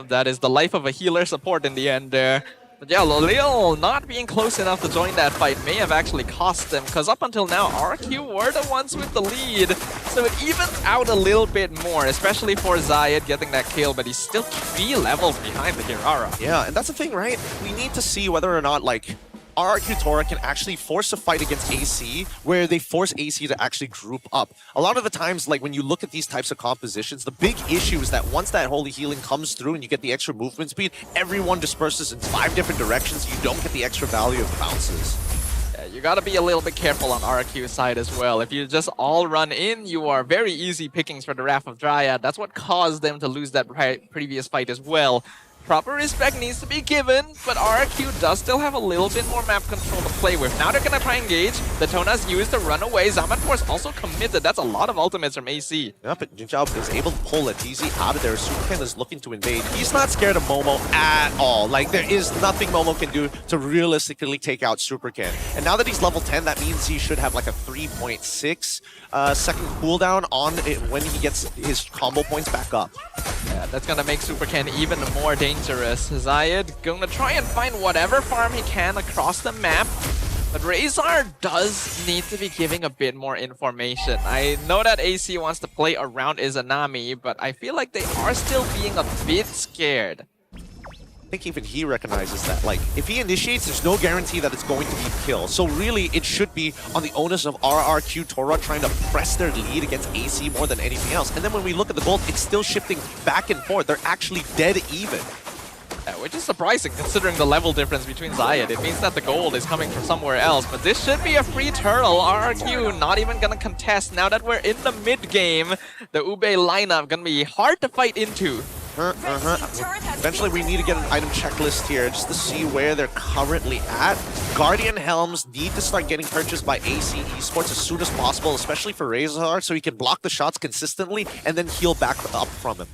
That is the life of a healer support in the end there. But yeah, Loliel not being close enough to join that fight may have actually cost them, because up until now, RQ were the ones with the lead. So it evens out a little bit more, especially for Zayed getting that kill, but he's still 3 levels behind the Hirara. Yeah, and that's the thing, right? We need to see whether or not, like, RRQ Tora can actually force a fight against AC where they force AC to actually group up. A lot of the times, like when you look at these types of compositions, the big issue is that once that holy healing comes through and you get the extra movement speed, everyone disperses in 5 different directions. You don't get the extra value of bounces. Yeah, you gotta be a little bit careful on RRQ's side as well. If you just all run in, you are very easy pickings for the Wrath of Dryad. That's what caused them to lose that previous fight as well. Proper respect needs to be given, but RRQ does still have a little bit more map control to play with. Now they're gonna try and engage. The Tona's used to run away. Zamanfor's also committed. That's a lot of ultimates from AC. Yeah, but Jinjiao is able to pull Letizi out of there. Superken is looking to invade. He's not scared of Momo at all. Like, there is nothing Momo can do to realistically take out Superken. And now that he's level 10, that means he should have like a 3.6 second cooldown on it when he gets his combo points back up. Yeah, that's gonna make Superken even more dangerous. Zayed gonna try and find whatever farm he can across the map. But Razor does need to be giving a bit more information. I know that AC wants to play around Izanami, but I feel like they are still being a bit scared. I think even he recognizes that. Like, if he initiates, there's no guarantee that it's going to be the kill. So really, it should be on the onus of RRQ Tora trying to press their lead against AC more than anything else. And then when we look at the gold, it's still shifting back and forth. They're actually dead even. Yeah, which is surprising considering the level difference between Zayed. It means that the gold is coming from somewhere else, but this should be a free turtle. RRQ not even gonna contest now that we're in the mid game. The Ube lineup gonna be hard to fight into. Eventually we need to get an item checklist here just to see where they're currently at. Guardian Helms need to start getting purchased by AC Esports as soon as possible, especially for Razor, so he can block the shots consistently and then heal back up from him.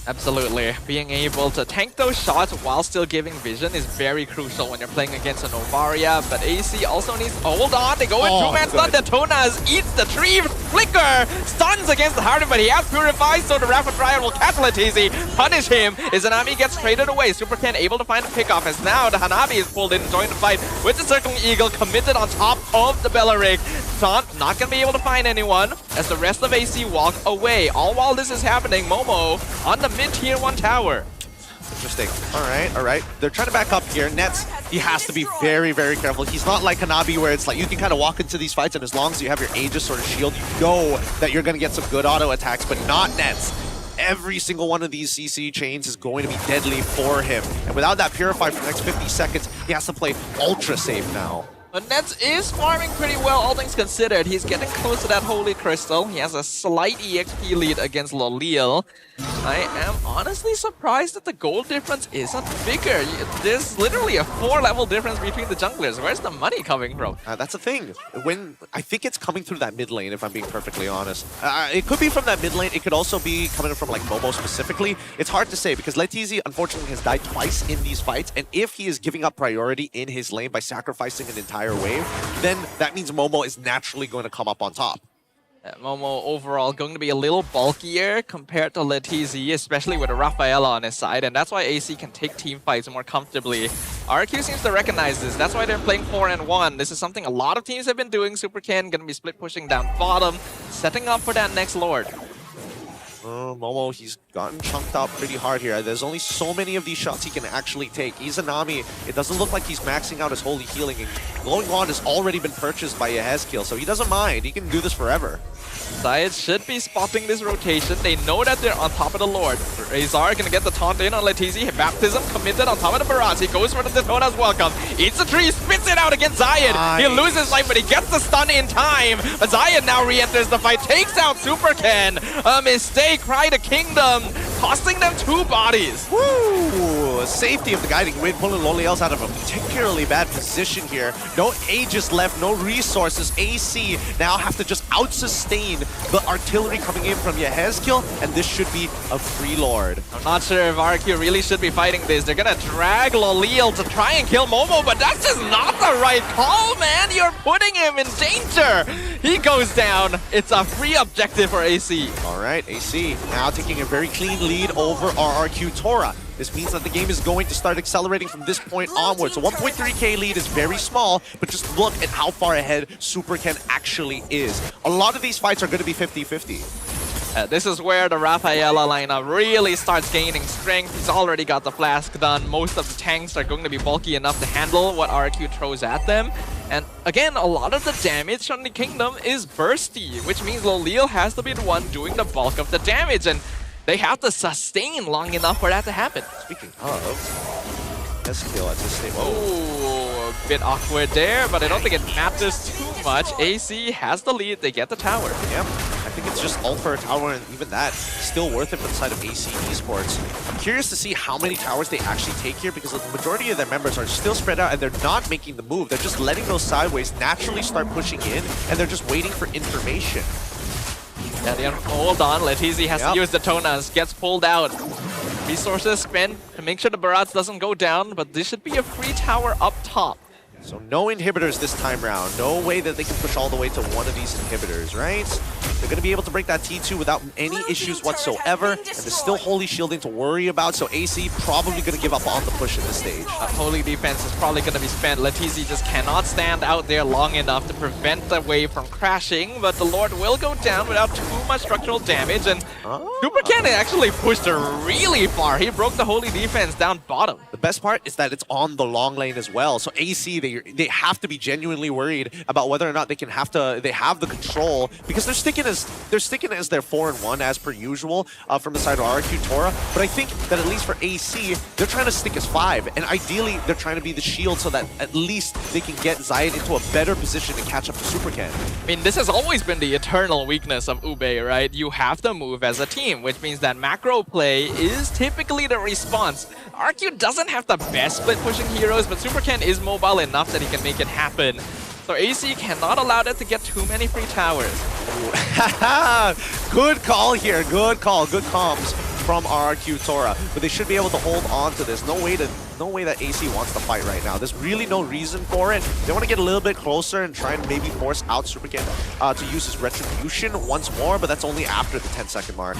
Absolutely. Being able to tank those shots while still giving vision is very crucial when you're playing against an Novaria, but AC also needs... hold on, they go in two-man stun. Detonas eats the tree flicker, stuns against the Harden, but he has Purified, so the Wrath of Dryad will catch Letizi, punish him. Izanami gets traded away. Superken able to find a pickoff as now the Hanabi is pulled in and joined the fight with the Circling Eagle committed on top of the Bellaric. Taunt not going to be able to find anyone as the rest of AC walk away. All while this is happening, Momo on the mid-tier 1 tower. Interesting. All right. They're trying to back up here. Nets, he has to be very, very careful. He's not like Hanabi where it's like you can kind of walk into these fights and as long as you have your Aegis sort of shield, you know that you're going to get some good auto attacks, but not Nets. Every single one of these CC chains is going to be deadly for him. And without that Purify for the next 50 seconds, he has to play ultra safe now. But Nets is farming pretty well, all things considered. He's getting close to that Holy Crystal. He has a slight EXP lead against Loliel. I am honestly surprised that the gold difference isn't bigger. There's literally a 4-level difference between the junglers. Where's the money coming from? That's the thing. I think it's coming through that mid lane, if I'm being perfectly honest. It could be from that mid lane. It could also be coming from like Momo specifically. It's hard to say because Letizi unfortunately has died twice in these fights. And if he is giving up priority in his lane by sacrificing an entire wave, then that means Momo is naturally going to come up on top. Momo overall going to be a little bulkier compared to Letizi, especially with a Rafaela on his side, and that's why AC can take team fights more comfortably. RQ seems to recognize this. That's why they're playing 4-1. This is something a lot of teams have been doing. Superken going to be split pushing down bottom, setting up for that next Lord. Momo, he's gotten chunked out pretty hard here. There's only so many of these shots he can actually take. Izanami, it doesn't look like he's maxing out his holy healing. And Glowing Wand has already been purchased by Yehezkiel, so he doesn't mind. He can do this forever. Zayed should be spotting this rotation. They know that they're on top of the Lord. Razor gonna get the taunt in on Letizi. Baptism committed on top of the barrage. He goes for the Detona's welcome. Eats the tree, spits it out against Zayed. Nice. He loses life, but he gets the stun in time. But Zayed now re-enters the fight, takes out Superken. A mistake, Pride of Kingdom. costing them 2 bodies. Woo! Safety of the guiding wind, pulling Loliel's out of a particularly bad position here. No Aegis left, no resources. AC now have to just out-sustain the artillery coming in from Yehezkiel, and this should be a free Lord. I'm not sure if RQ really should be fighting this. They're gonna drag Loliel to try and kill Momo, but that's just not the right call, man. You're putting him in danger. He goes down. It's a free objective for AC. All right, AC now taking a very clean lead over RRQ Tora. This means that the game is going to start accelerating from this point onwards. So 1.3k lead is very small, but just look at how far ahead SuperKen actually is. A lot of these fights are going to be 50-50. This is where the Rafaela lineup really starts gaining strength. He's already got the flask done. Most of the tanks are going to be bulky enough to handle what RQ throws at them. And again, a lot of the damage from the Kingdom is bursty, which means Loliel has to be the one doing the bulk of the damage. And they have to sustain long enough for that to happen. Speaking of, Yehezkiel at this stage. Oh, a bit awkward there, but I don't think it matters too much. AC has the lead. They get the tower. Yep. I think it's just all for a tower, and even that still worth it for the side of AC Esports. I'm curious to see how many towers they actually take here, because the majority of their members are still spread out and they're not making the move. They're just letting those sideways naturally start pushing in, and they're just waiting for information. Yeah, hold on. Letizi has to use the Tonas. Gets pulled out. Resources spent to make sure the Barats doesn't go down, but this should be a free tower up top. So no inhibitors this time round. No way that they can push all the way to one of these inhibitors, right? They're going to be able to break that T2 without any issues whatsoever. And there's still Holy Shielding to worry about, so AC probably going to give up on the push at this stage. Holy Defense is probably going to be spent. Letizi just cannot stand out there long enough to prevent the wave from crashing, but the Lord will go down without too much structural damage, and SuperKen actually pushed her really far. He broke the Holy Defense down bottom. The best part is that it's on the long lane as well, so AC, they have to be genuinely worried about whether or not they have the control, because they're sticking as their 4-1 as per usual from the side of RQ Tora. But I think that at least for AC, they're trying to stick as 5, and ideally they're trying to be the shield so that at least they can get Zayed into a better position to catch up to SuperKen. I mean, this has always been the eternal weakness of Ube, right? You have to move as a team, which means that macro play is typically the response. RQ doesn't have the best split pushing heroes, but SuperKen is mobile enough that he can make it happen. So AC cannot allow it to get too many free towers. Good call here. Good call. Good comms from RRQ Tora. But they should be able to hold on to this. No way that AC wants to fight right now. There's really no reason for it. They want to get a little bit closer and try and maybe force out SuperKen to use his Retribution once more, but that's only after the 10-second mark.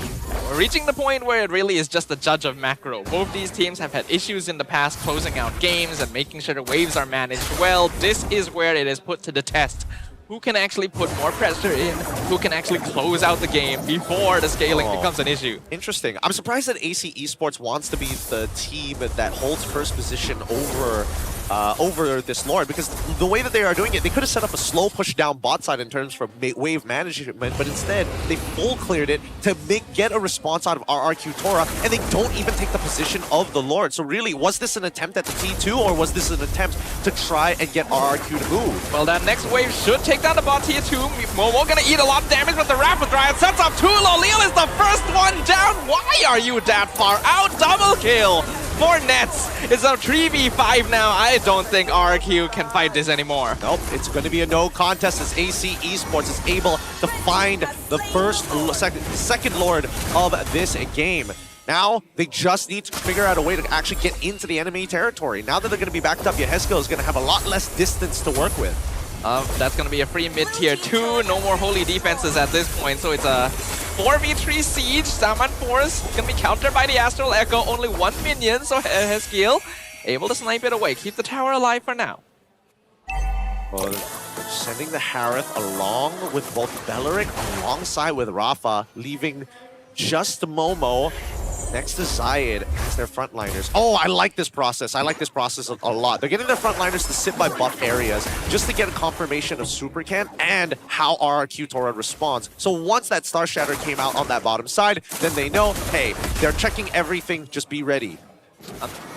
We're reaching the point where it really is just the judge of macro. Both these teams have had issues in the past closing out games and making sure the waves are managed well. This is where it is put to the test. Who can actually put more pressure in? Who can actually close out the game before the scaling becomes an issue? Interesting. I'm surprised that AC Esports wants to be the team that holds first position over this Lord, because the way that they are doing it, they could have set up a slow push down bot side in terms of wave management, but instead they full cleared it to get a response out of RRQ Tora, and they don't even take the position of the Lord. So really, was this an attempt at the T2, or was this an attempt to try and get RRQ to move? Well, that next wave should take down the bot tier 2. Momo gonna eat a lot of damage with the Rapid Riot. Sets up 2. Loliel is the first one down. Why are you that far out? Double kill for Nets. It's a 3v5 now. I don't think RQ can fight this anymore. Nope, it's going to be a no contest as AC Esports is able to find the second Lord of this game. Now, they just need to figure out a way to actually get into the enemy territory. Now that they're going to be backed up, Yehezkiel is going to have a lot less distance to work with. That's going to be a free mid tier 2. No more holy defenses at this point, so it's a 4v3 siege. Salmon Force going to be countered by the Astral Echo. Only 1 minion, so Yehezkiel able to snipe it away. Keep the tower alive for now. Well, sending the Harith along with both Belleric alongside with Rafa, leaving just Momo next to Zayed as their frontliners. Oh, I like this process. I like this process a lot. They're getting their frontliners to sit by buff areas just to get a confirmation of SuperKen and how RRQ Tora responds. So once that Star Shatter came out on that bottom side, then they know, hey, they're checking everything, just be ready.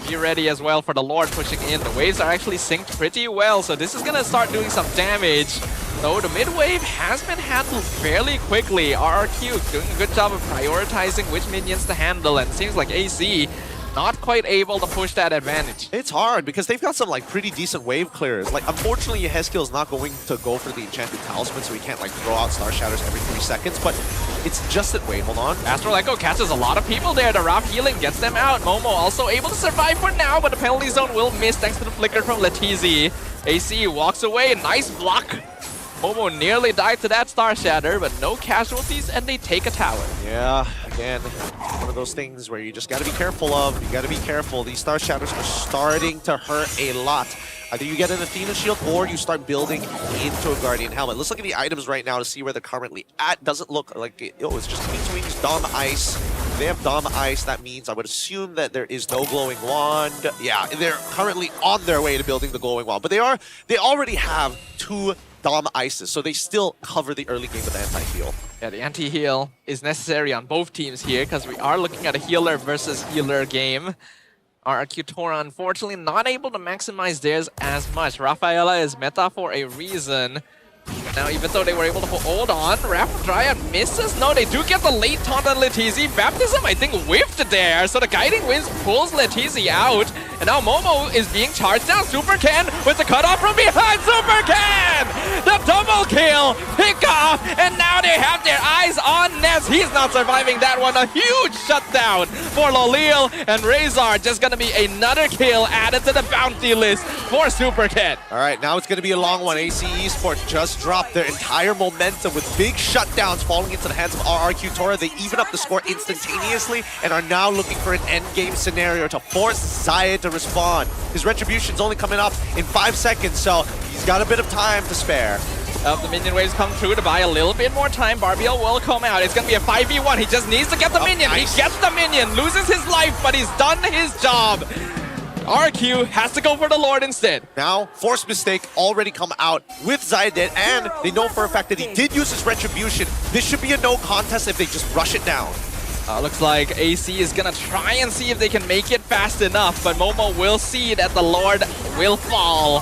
Be ready as well for the Lord pushing in. The waves are actually synced pretty well, so this is going to start doing some damage. though the mid wave has been handled fairly quickly. RRQ doing a good job of prioritizing which minions to handle, and it seems like AC not quite able to push that advantage. It's hard because they've got some like pretty decent wave clears. Like unfortunately Yehezkiel's not going to go for the enchanted talisman, so he can't like throw out Star Shatters every 3 seconds, but it's just that, wait, hold on. Astral Echo catches a lot of people there. The Raph healing gets them out. Momo also able to survive for now, but the penalty zone will miss thanks to the flicker from Letizi. AC walks away, nice block. Momo nearly died to that Star Shatter, but no casualties, and they take a tower. Yeah, again, one of those things where you just got to be careful of. You got to be careful. These Star Shatters are starting to hurt a lot. Either you get an Athena shield or you start building into a Guardian helmet. Let's look at the items right now to see where they're currently at. Doesn't look like it. Oh, it's just between Dom Ice. If they have Dom Ice, that means I would assume that there is no glowing wand. Yeah, they're currently on their way to building the glowing wand, but they already have 2 Dom Ices, so they still cover the early game with anti-heal. Yeah, the anti-heal is necessary on both teams here because we are looking at a healer versus healer game. RRQ Tora unfortunately not able to maximize theirs as much. Rafaela is meta for a reason. Now, even though they were able to hold on, Rapid Dryad misses. No, they do get the late taunt on Letizi. Baptism, I think, whiffed there. So the Guiding Winds pulls Letizi out. And now Momo is being charged down. Super Ken with the cutoff from behind. Super Ken! The double kill! Pick off! And now they have their eyes on Ness. He's not surviving that one. A huge shutdown for Lolil. And Razor just going to be another kill added to the bounty list for Super Ken. All right, now it's going to be a long one. AC Esports just dropped their entire momentum with big shutdowns falling into the hands of RRQ Tora. They even up the score instantaneously and are now looking for an endgame scenario to force Zayed to respond. His retribution's only coming up in 5 seconds, so he's got a bit of time to spare. The minion waves come through to buy a little bit more time. Barbiel will come out. It's going to be a 5v1. He just needs to get the minion. Nice. He gets the minion, loses his life, but he's done his job. RQ has to go for the Lord instead. Now, forced mistake already come out with Zayed, and they know for a fact that he did use his retribution. This should be a no contest if they just rush it down. Looks like AC is gonna try and see if they can make it fast enough, but Momo will see that the Lord will fall.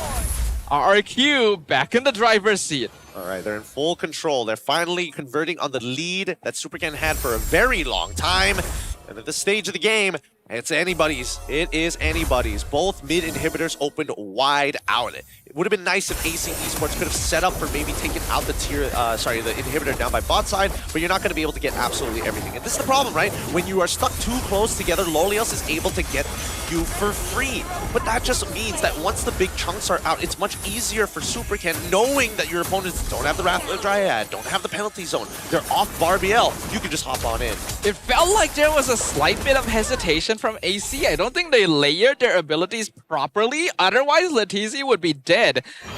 RQ back in the driver's seat. All right, they're in full control. They're finally converting on the lead that SuperCan had for a very long time. And at this stage of the game, it's anybody's. It is anybody's. Both mid inhibitors opened wide out. It would have been nice if AC Esports could have set up for maybe taking out the the inhibitor down by bot side, but you're not going to be able to get absolutely everything. And this is the problem, right? When you are stuck too close together, Lolios is able to get you for free. But that just means that once the big chunks are out, it's much easier for SuperCan, knowing that your opponents don't have the Wrath of the Dryad, don't have the penalty zone, they're off Barbiel. You can just hop on in. It felt like there was a slight bit of hesitation from AC. I don't think they layered their abilities properly. Otherwise, Letizi would be dead.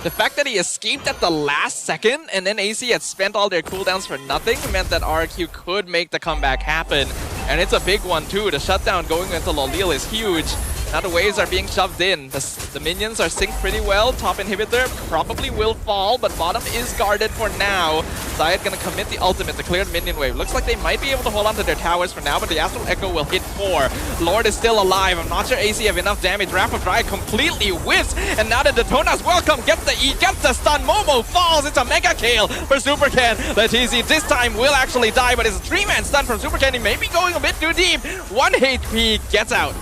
The fact that he escaped at the last second and then AC had spent all their cooldowns for nothing meant that RQ could make the comeback happen. And it's a big one too. The shutdown going into Lolil is huge. Now the waves are being shoved in. The minions are synced pretty well. Top inhibitor probably will fall, but bottom is guarded for now. Zayed gonna commit the ultimate to clear the minion wave. Looks like they might be able to hold on to their towers for now, but the Astral Echo will hit 4. Lord is still alive. I'm not sure AC have enough damage. Wrath of Dryad completely whiffs, and now the Detona's welcome. Gets the E, gets the stun. Momo falls. It's a mega kill for SuperCan. Letizi this time will actually die, but it's a 3-man stun from SuperCan. He may be going a bit too deep. 1 HP gets out.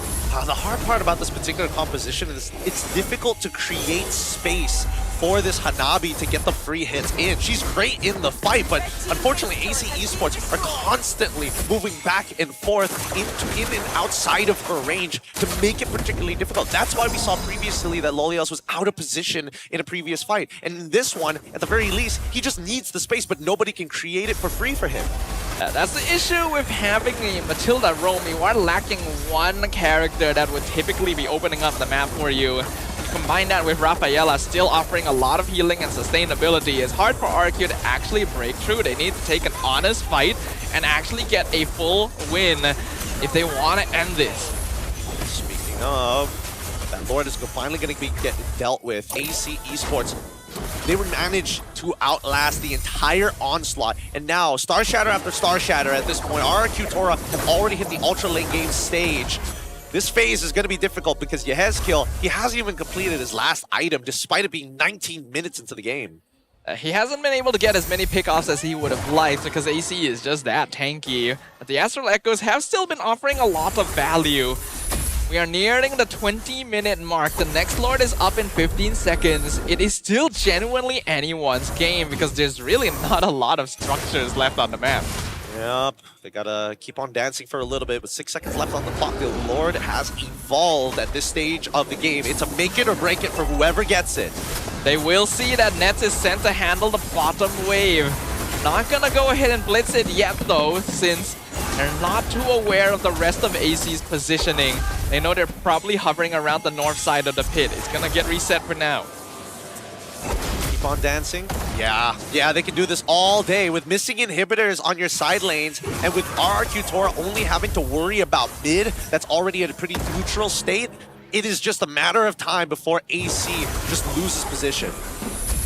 The hard part about this particular composition is it's difficult to create space for this Hanabi to get the free hits in. She's great in the fight, but unfortunately AC Esports are constantly moving back and forth in and outside of her range to make it particularly difficult. That's why we saw previously that Lolios was out of position in a previous fight. And in this one, at the very least, he just needs the space, but nobody can create it for free for him. That's the issue with having a Matilda roam. You are lacking one character that would typically be opening up the map for you. Combine that with Rafaela still offering a lot of healing and sustainability. It's hard for RQ to actually break through. They need to take an honest fight and actually get a full win if they want to end this. Speaking of, that Lord is finally going to be dealt with. AC Esports, they were managed to outlast the entire onslaught, and now Star Shatter after Star Shatter at this point. RRQ Tora have already hit the ultra late game stage. This phase is going to be difficult because Yehezkiel, he hasn't even completed his last item despite it being 19 minutes into the game. He hasn't been able to get as many pickoffs as he would have liked because AC is just that tanky. But the Astral Echoes have still been offering a lot of value. We are nearing the 20-minute mark. The next Lord is up in 15 seconds. It is still genuinely anyone's game because there's really not a lot of structures left on the map. Yep, they gotta keep on dancing for a little bit. With 6 seconds left on the clock, the Lord has evolved at this stage of the game. It's a make it or break it for whoever gets it. They will see that Nets is sent to handle the bottom wave. Not gonna go ahead and blitz it yet though, since they're not too aware of the rest of AC's positioning. They know they're probably hovering around the north side of the pit. It's gonna get reset for now. Keep on dancing. Yeah, they can do this all day with missing inhibitors on your side lanes, and with RRQ Tora only having to worry about mid that's already at a pretty neutral state. It is just a matter of time before AC just loses position.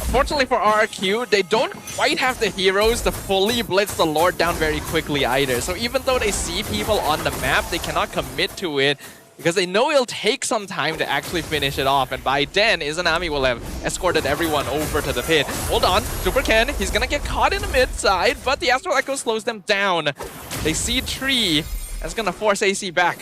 Unfortunately for RRQ, they don't quite have the heroes to fully blitz the Lord down very quickly either. So even though they see people on the map, they cannot commit to it because they know it'll take some time to actually finish it off. And by then, Izanami will have escorted everyone over to the pit. Hold on, Super Ken, he's gonna get caught in the mid side, but the Astral Echo slows them down. They see Tree, that's gonna force AC back.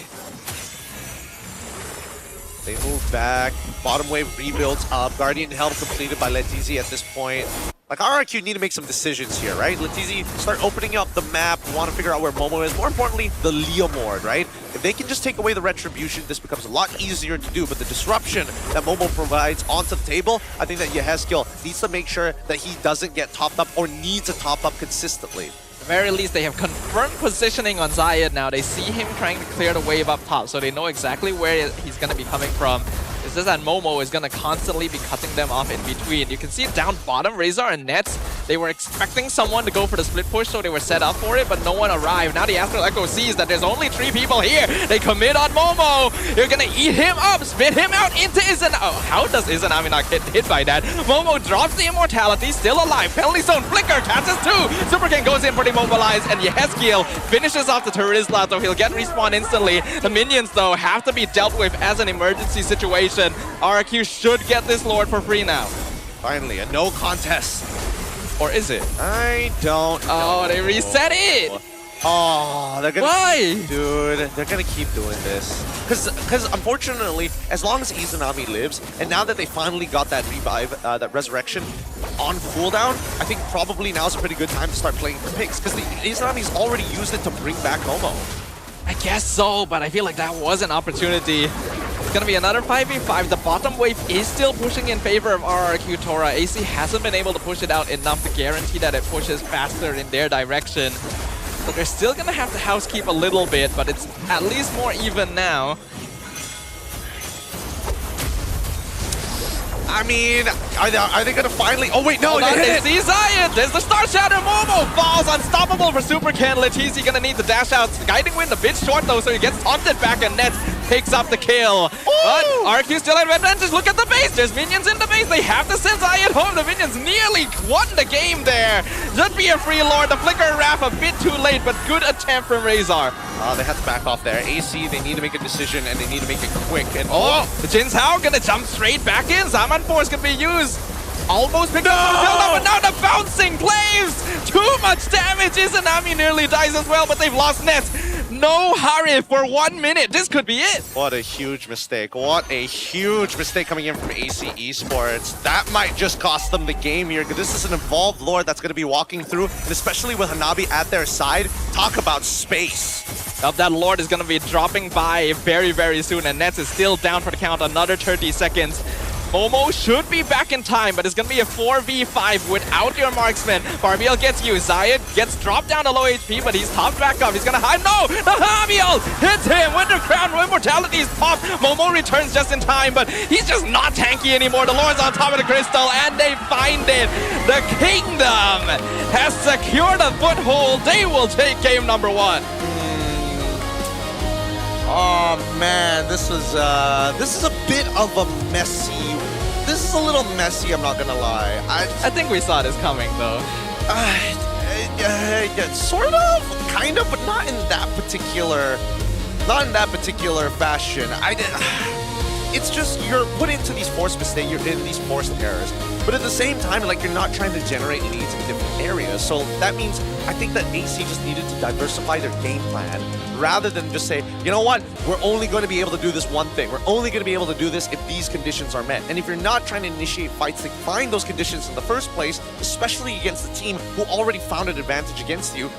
They move back. Bottom wave rebuilds up. Guardian Helm completed by Letizi at this point. Like, RRQ need to make some decisions here, right? Letizi start opening up the map. Want to figure out where Momo is. More importantly, the Leomord, right? If they can just take away the Retribution, this becomes a lot easier to do. But the disruption that Momo provides onto the table, I think that Yehezkiel needs to make sure that he doesn't get topped up or needs to top up consistently. At the very least, they have confirmed positioning on Zayed now. They see him trying to clear the wave up top, so they know exactly where he's going to be coming from. It's just that Momo is going to constantly be cutting them off in between. You can see down bottom, Razor and Nets, they were expecting someone to go for the split push, so they were set up for it, but no one arrived. Now the Astral Echo sees that there's only 3 people here. They commit on Momo. You're going to eat him up, spit him out into Izanami. Oh, how does Izanami not get hit by that? Momo drops the immortality, still alive. Penalty zone, flicker, catches 2. Super King goes in pretty mobilized, and Yehezkiel finishes off the Terizla, so he'll get respawn instantly. The minions, though, have to be dealt with as an emergency situation. RRQ should get this Lord for free now. Finally, a no contest. Or is it? I don't know. Oh, they reset it! Oh, they're gonna... Why? Dude, they're gonna keep doing this. Because unfortunately, as long as Izanami lives, and now that they finally got that revive, that resurrection on cooldown, I think probably now's a pretty good time to start playing for picks, because Izanami's already used it to bring back Momo. I guess so, but I feel like that was an opportunity. It's gonna be another 5v5. The bottom wave is still pushing in favor of RRQ Tora. AC hasn't been able to push it out enough to guarantee that it pushes faster in their direction. So they're still gonna have to housekeep a little bit, but it's at least more even now. I mean, are they gonna finally... Oh wait, no, they see Zion! There's the Star Shatter! Momo falls! Unstoppable for Super Ken. Letizi gonna need the dash out. Guiding Wind a bit short though, so he gets taunted back and Nets picks up the kill. But RQ still at advantage. Look at the base! There's minions in the base. They have to send Zion home. The minions nearly won the game there. Should be a free Lord. The Flicker Wrath a bit too late, but good attempt from Razor. They had to back off there. AC, they need to make a decision and they need to make it quick. And the Jin's Hao gonna jump straight back in. Zaman Force can be used. Almost picked up the build-up, but now the bouncing flames! Too much damage! Izanami nearly dies as well, but they've lost Nets. No hurry for 1 minute. This could be it. What a huge mistake. What a huge mistake coming in from AC Esports. That might just cost them the game here. This is an evolved Lord that's going to be walking through, and especially with Hanabi at their side. Talk about space. That Lord is going to be dropping by very, very soon, and Nets is still down for the count. Another 30 seconds. Momo should be back in time, but it's going to be a 4v5 without your marksman. Barbiel gets used. Zayed gets dropped down to low HP, but he's topped back up. He's going to hide. No! The Barbiel hits him. Winter Crown Immortality is popped. Momo returns just in time, but he's just not tanky anymore. The Lord's on top of the crystal, and they find it. The Kingdom has secured a foothold. They will take game number 1. Oh man, this is a bit of a messy. This is a little messy, I'm not gonna lie. I think we saw this coming though. Sort of, kind of, but not in that particular fashion. it's just you're put into these forced mistakes, you're in these forced errors. But at the same time, like, you're not trying to generate leads in different areas. So that means I think that AC just needed to diversify their game plan rather than just say, you know what, we're only going to be able to do this one thing. We're only going to be able to do this if these conditions are met. And if you're not trying to initiate fights to find those conditions in the first place, especially against the team who already found an advantage against you,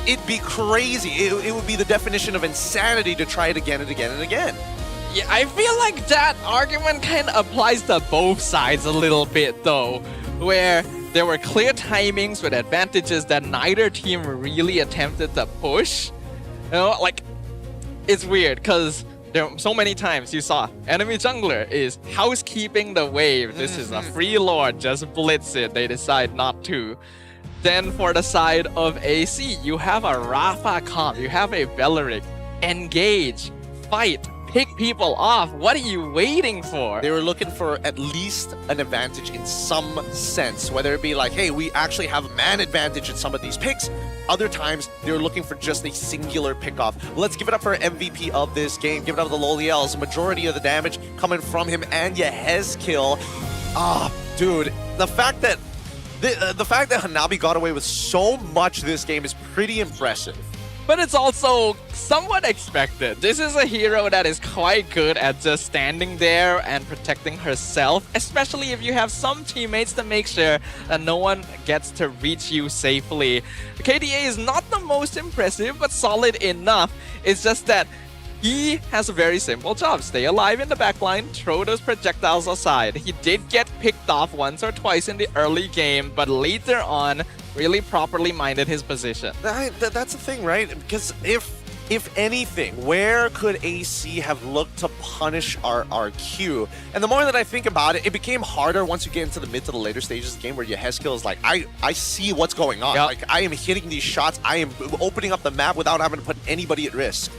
it'd be crazy. It would be the definition of insanity to try it again and again and again. Yeah, I feel like that argument kind of applies to both sides a little bit though, where there were clear timings with advantages that neither team really attempted to push. You know, like, it's weird because there are so many times you saw enemy jungler is housekeeping the wave. This is a free lord, just blitz it. They decide not to. Then for the side of AC, you have a Rafa comp, you have a Beleric. Engage, fight, pick people off. What are you waiting for? They were looking for at least an advantage in some sense, whether it be like, hey, we actually have a man advantage in some of these picks. Other times, they were looking for just a singular pick-off. Let's give it up for MVP of this game. Give it up to the Loliels. Majority of the damage coming from him and Yehezkill. Dude, the fact that Hanabi got away with so much this game is pretty impressive. But it's also somewhat expected. This is a hero that is quite good at just standing there and protecting herself, especially if you have some teammates to make sure that no one gets to reach you safely. KDA is not the most impressive, but solid enough. It's just that he has a very simple job. Stay alive in the backline, throw those projectiles aside. He did get picked off once or twice in the early game, but later on, really properly minded his position. That's the thing, right? Because if anything, where could AC have looked to punish our Q? And the more that I think about it, it became harder once you get into the mid to the later stages of the game where Yehezkill is like, I see what's going on. Yep. Like, I am hitting these shots. I am opening up the map without having to put anybody at risk.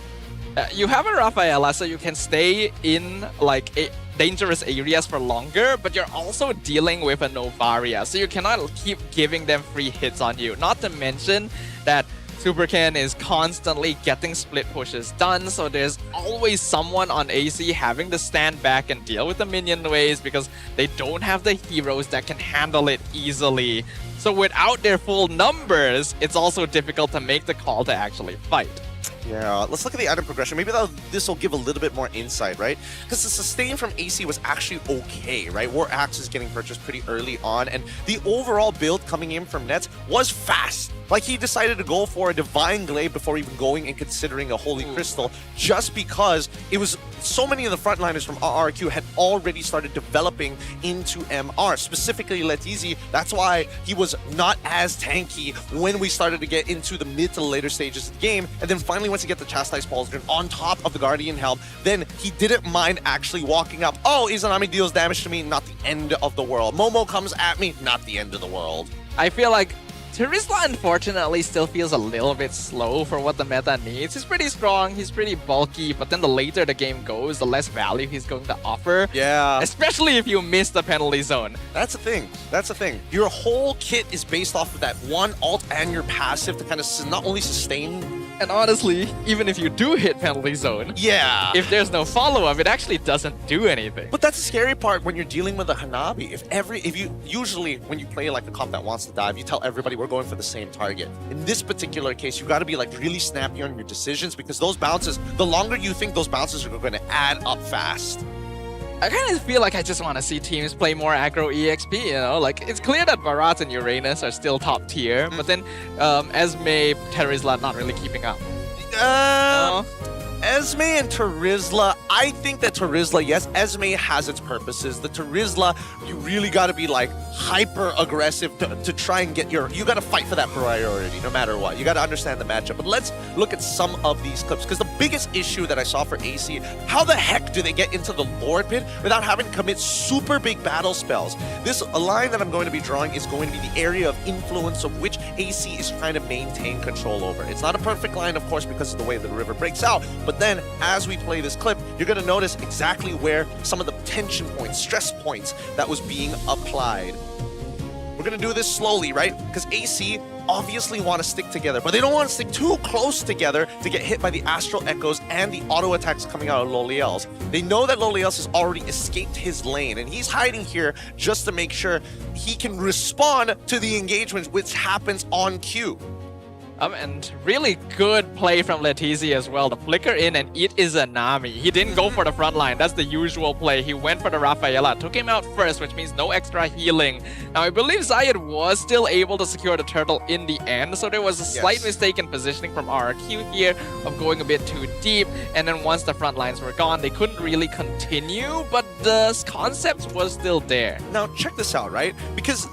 You have a Rafaela, so you can stay in like dangerous areas for longer, but you're also dealing with a Novaria, so you cannot keep giving them free hits on you. Not to mention that Superkin is constantly getting split pushes done, so there's always someone on AC having to stand back and deal with the minion waves because they don't have the heroes that can handle it easily. So without their full numbers, it's also difficult to make the call to actually fight. Yeah, let's look at the item progression. Maybe this will give a little bit more insight, right? Because the sustain from AC was actually okay, right? War Axe is getting purchased pretty early on, and the overall build coming in from Nets was fast. Like, he decided to go for a Divine Glaive before even going and considering a Holy Crystal, just because it was so many of the frontliners from RRQ had already started developing into MR, specifically Letizi. That's why he was not as tanky when we started to get into the mid to the later stages of the game. And then finally, once you get the Chastise Pauldron on top of the Guardian Helm, then he didn't mind actually walking up. Oh, Izanami deals damage to me, not the end of the world. Momo comes at me, not the end of the world. I feel like Terizla unfortunately still feels a little bit slow for what the meta needs. He's pretty strong, he's pretty bulky, but then the later the game goes, the less value he's going to offer. Yeah. Especially if you miss the penalty zone. That's the thing. That's the thing. Your whole kit is based off of that one ult and your passive to kind of not only sustain. And honestly, even if you do hit penalty zone, yeah, if there's no follow-up, it actually doesn't do anything. But that's the scary part when you're dealing with a Hanabi. If you usually when you play like a comp that wants to dive, you tell everybody we're going for the same target. In this particular case, you got to be like really snappy on your decisions because those bounces, the longer you think those bounces are going to add up fast. I kind of feel like I just want to see teams play more aggro EXP, you know? Like, it's clear that Barat and Uranus are still top tier, but then Esme, Terizla not really keeping up. Esme and Terizla, I think that Terizla, yes, Esme has its purposes. The Terizla, you really got to be like hyper aggressive to try and get you got to fight for that priority no matter what. You got to understand the matchup. But let's look at some of these clips because the biggest issue that I saw for AC, how the heck do they get into the Lord Pit without having to commit super big battle spells? This line that I'm going to be drawing is going to be the area of influence of which AC is trying to maintain control over. It's not a perfect line, of course, because of the way the river breaks out, but then as we play this clip, you're going to notice exactly where some of the tension points, stress points that was being applied. We're going to do this slowly, right? Because AC obviously want to stick together, but they don't want to stick too close together to get hit by the Astral Echoes and the auto attacks coming out of Loliel's. They know that Loliel's has already escaped his lane, and he's hiding here just to make sure he can respond to the engagement, which happens on cue. And really good play from Letizi as well. The flicker in and it is a Nami. He didn't go for the front line. That's the usual play. He went for the Rafaela. Took him out first, which means no extra healing. Now, I believe Zayed was still able to secure the turtle in the end. So there was a slight mistake in positioning from RRQ here of going a bit too deep. And then once the front lines were gone, they couldn't really continue. But the concept was still there. Now, check this out, right? Because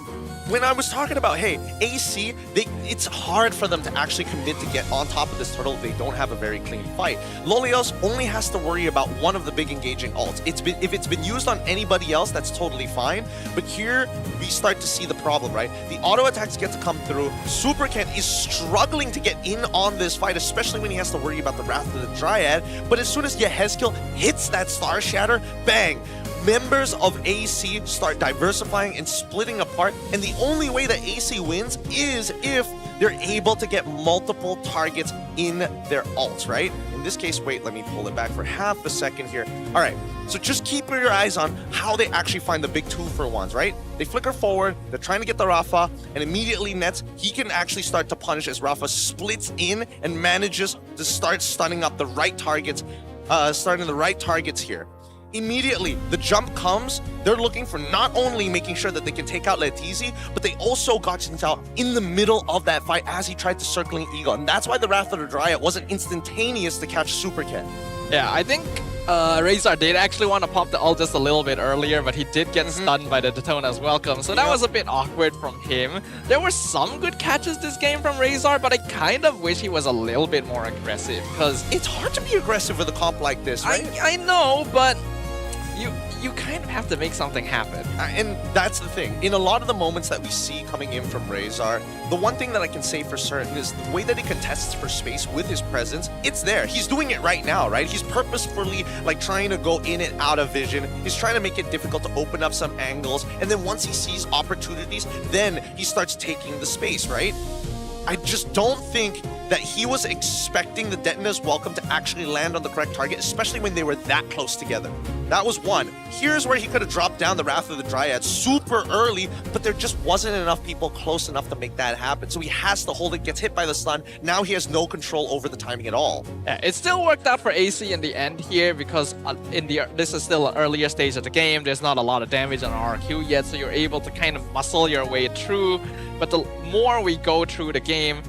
when I was talking about, hey, AC, it's hard for them to actually commit to get on top of this turtle if they don't have a very clean fight. Lolios only has to worry about one of the big engaging ults. If it's been used on anybody else, that's totally fine. But here, we start to see the problem, right? The auto attacks get to come through. Super Ken is struggling to get in on this fight, especially when he has to worry about the Wrath of the Dryad. But as soon as Yehezkiel hits that Star Shatter, bang! Members of AC start diversifying and splitting apart, and the only way that AC wins is if they're able to get multiple targets in their ults, right? In this case, wait, let me pull it back for half a second here. All right, so just keep your eyes on how they actually find the big 2-for-1s, right? They flicker forward, they're trying to get the Rafa, and immediately Nets, he can actually start to punish as Rafa splits in and manages to start stunning up the right targets, starting the right targets here. Immediately, the jump comes. They're looking for not only making sure that they can take out Letizi, but they also got Jin Zhao in the middle of that fight as he tried to circling Eagle. And that's why the Wrath of the Dryad wasn't instantaneous to catch Super Ken. Yeah, I think Razor did actually want to pop the ult just a little bit earlier, but he did get stunned by the Daytona's welcome, so that was a bit awkward from him. There were some good catches this game from Razor, but I kind of wish he was a little bit more aggressive, because it's hard to be aggressive with a comp like this, right? I know, but you kind of have to make something happen. And that's the thing. In a lot of the moments that we see coming in from Razor, the one thing that I can say for certain is the way that he contests for space with his presence, it's there. He's doing it right now, right? He's purposefully like trying to go in and out of vision. He's trying to make it difficult to open up some angles. And then once he sees opportunities, then he starts taking the space, right? I just don't think that he was expecting the Detona's welcome to actually land on the correct target, especially when they were that close together. That was one. Here's where he could have dropped down the Wrath of the Dryad super early, but there just wasn't enough people close enough to make that happen. So he has to hold it, gets hit by the stun. Now he has no control over the timing at all. Yeah, it still worked out for AC in the end here because this is still an earlier stage of the game. There's not a lot of damage on RQ yet, so you're able to kind of muscle your way through. But the more we go through the game,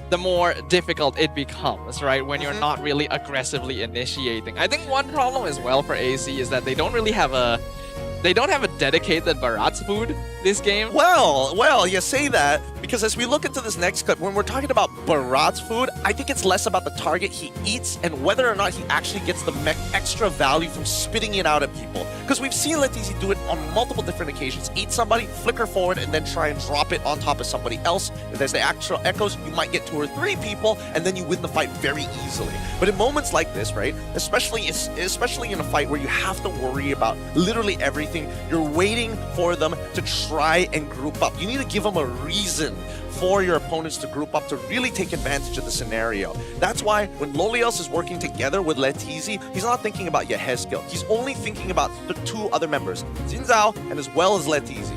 the more difficult it becomes, right? When you're not really aggressively initiating. I think one problem as well for AC is that they don't have a dedicated Barat's food this game. Well, you say that because as we look into this next clip, when we're talking about Barat's food, I think it's less about the target he eats and whether or not he actually gets the extra value from spitting it out at people. Because we've seen Letizi do it on multiple different occasions. Eat somebody, flicker forward, and then try and drop it on top of somebody else. If there's the actual echoes, you might get 2 or 3 people, and then you win the fight very easily. But in moments like this, right, especially in a fight where you have to worry about literally everything, you're waiting for them to try and group up. You need to give them a reason for your opponents to group up to really take advantage of the scenario. That's why when Lolios is working together with Letizi, he's not thinking about Yehezkiel. He's only thinking about the 2 other members, Jin Zhao and as well as Letizi.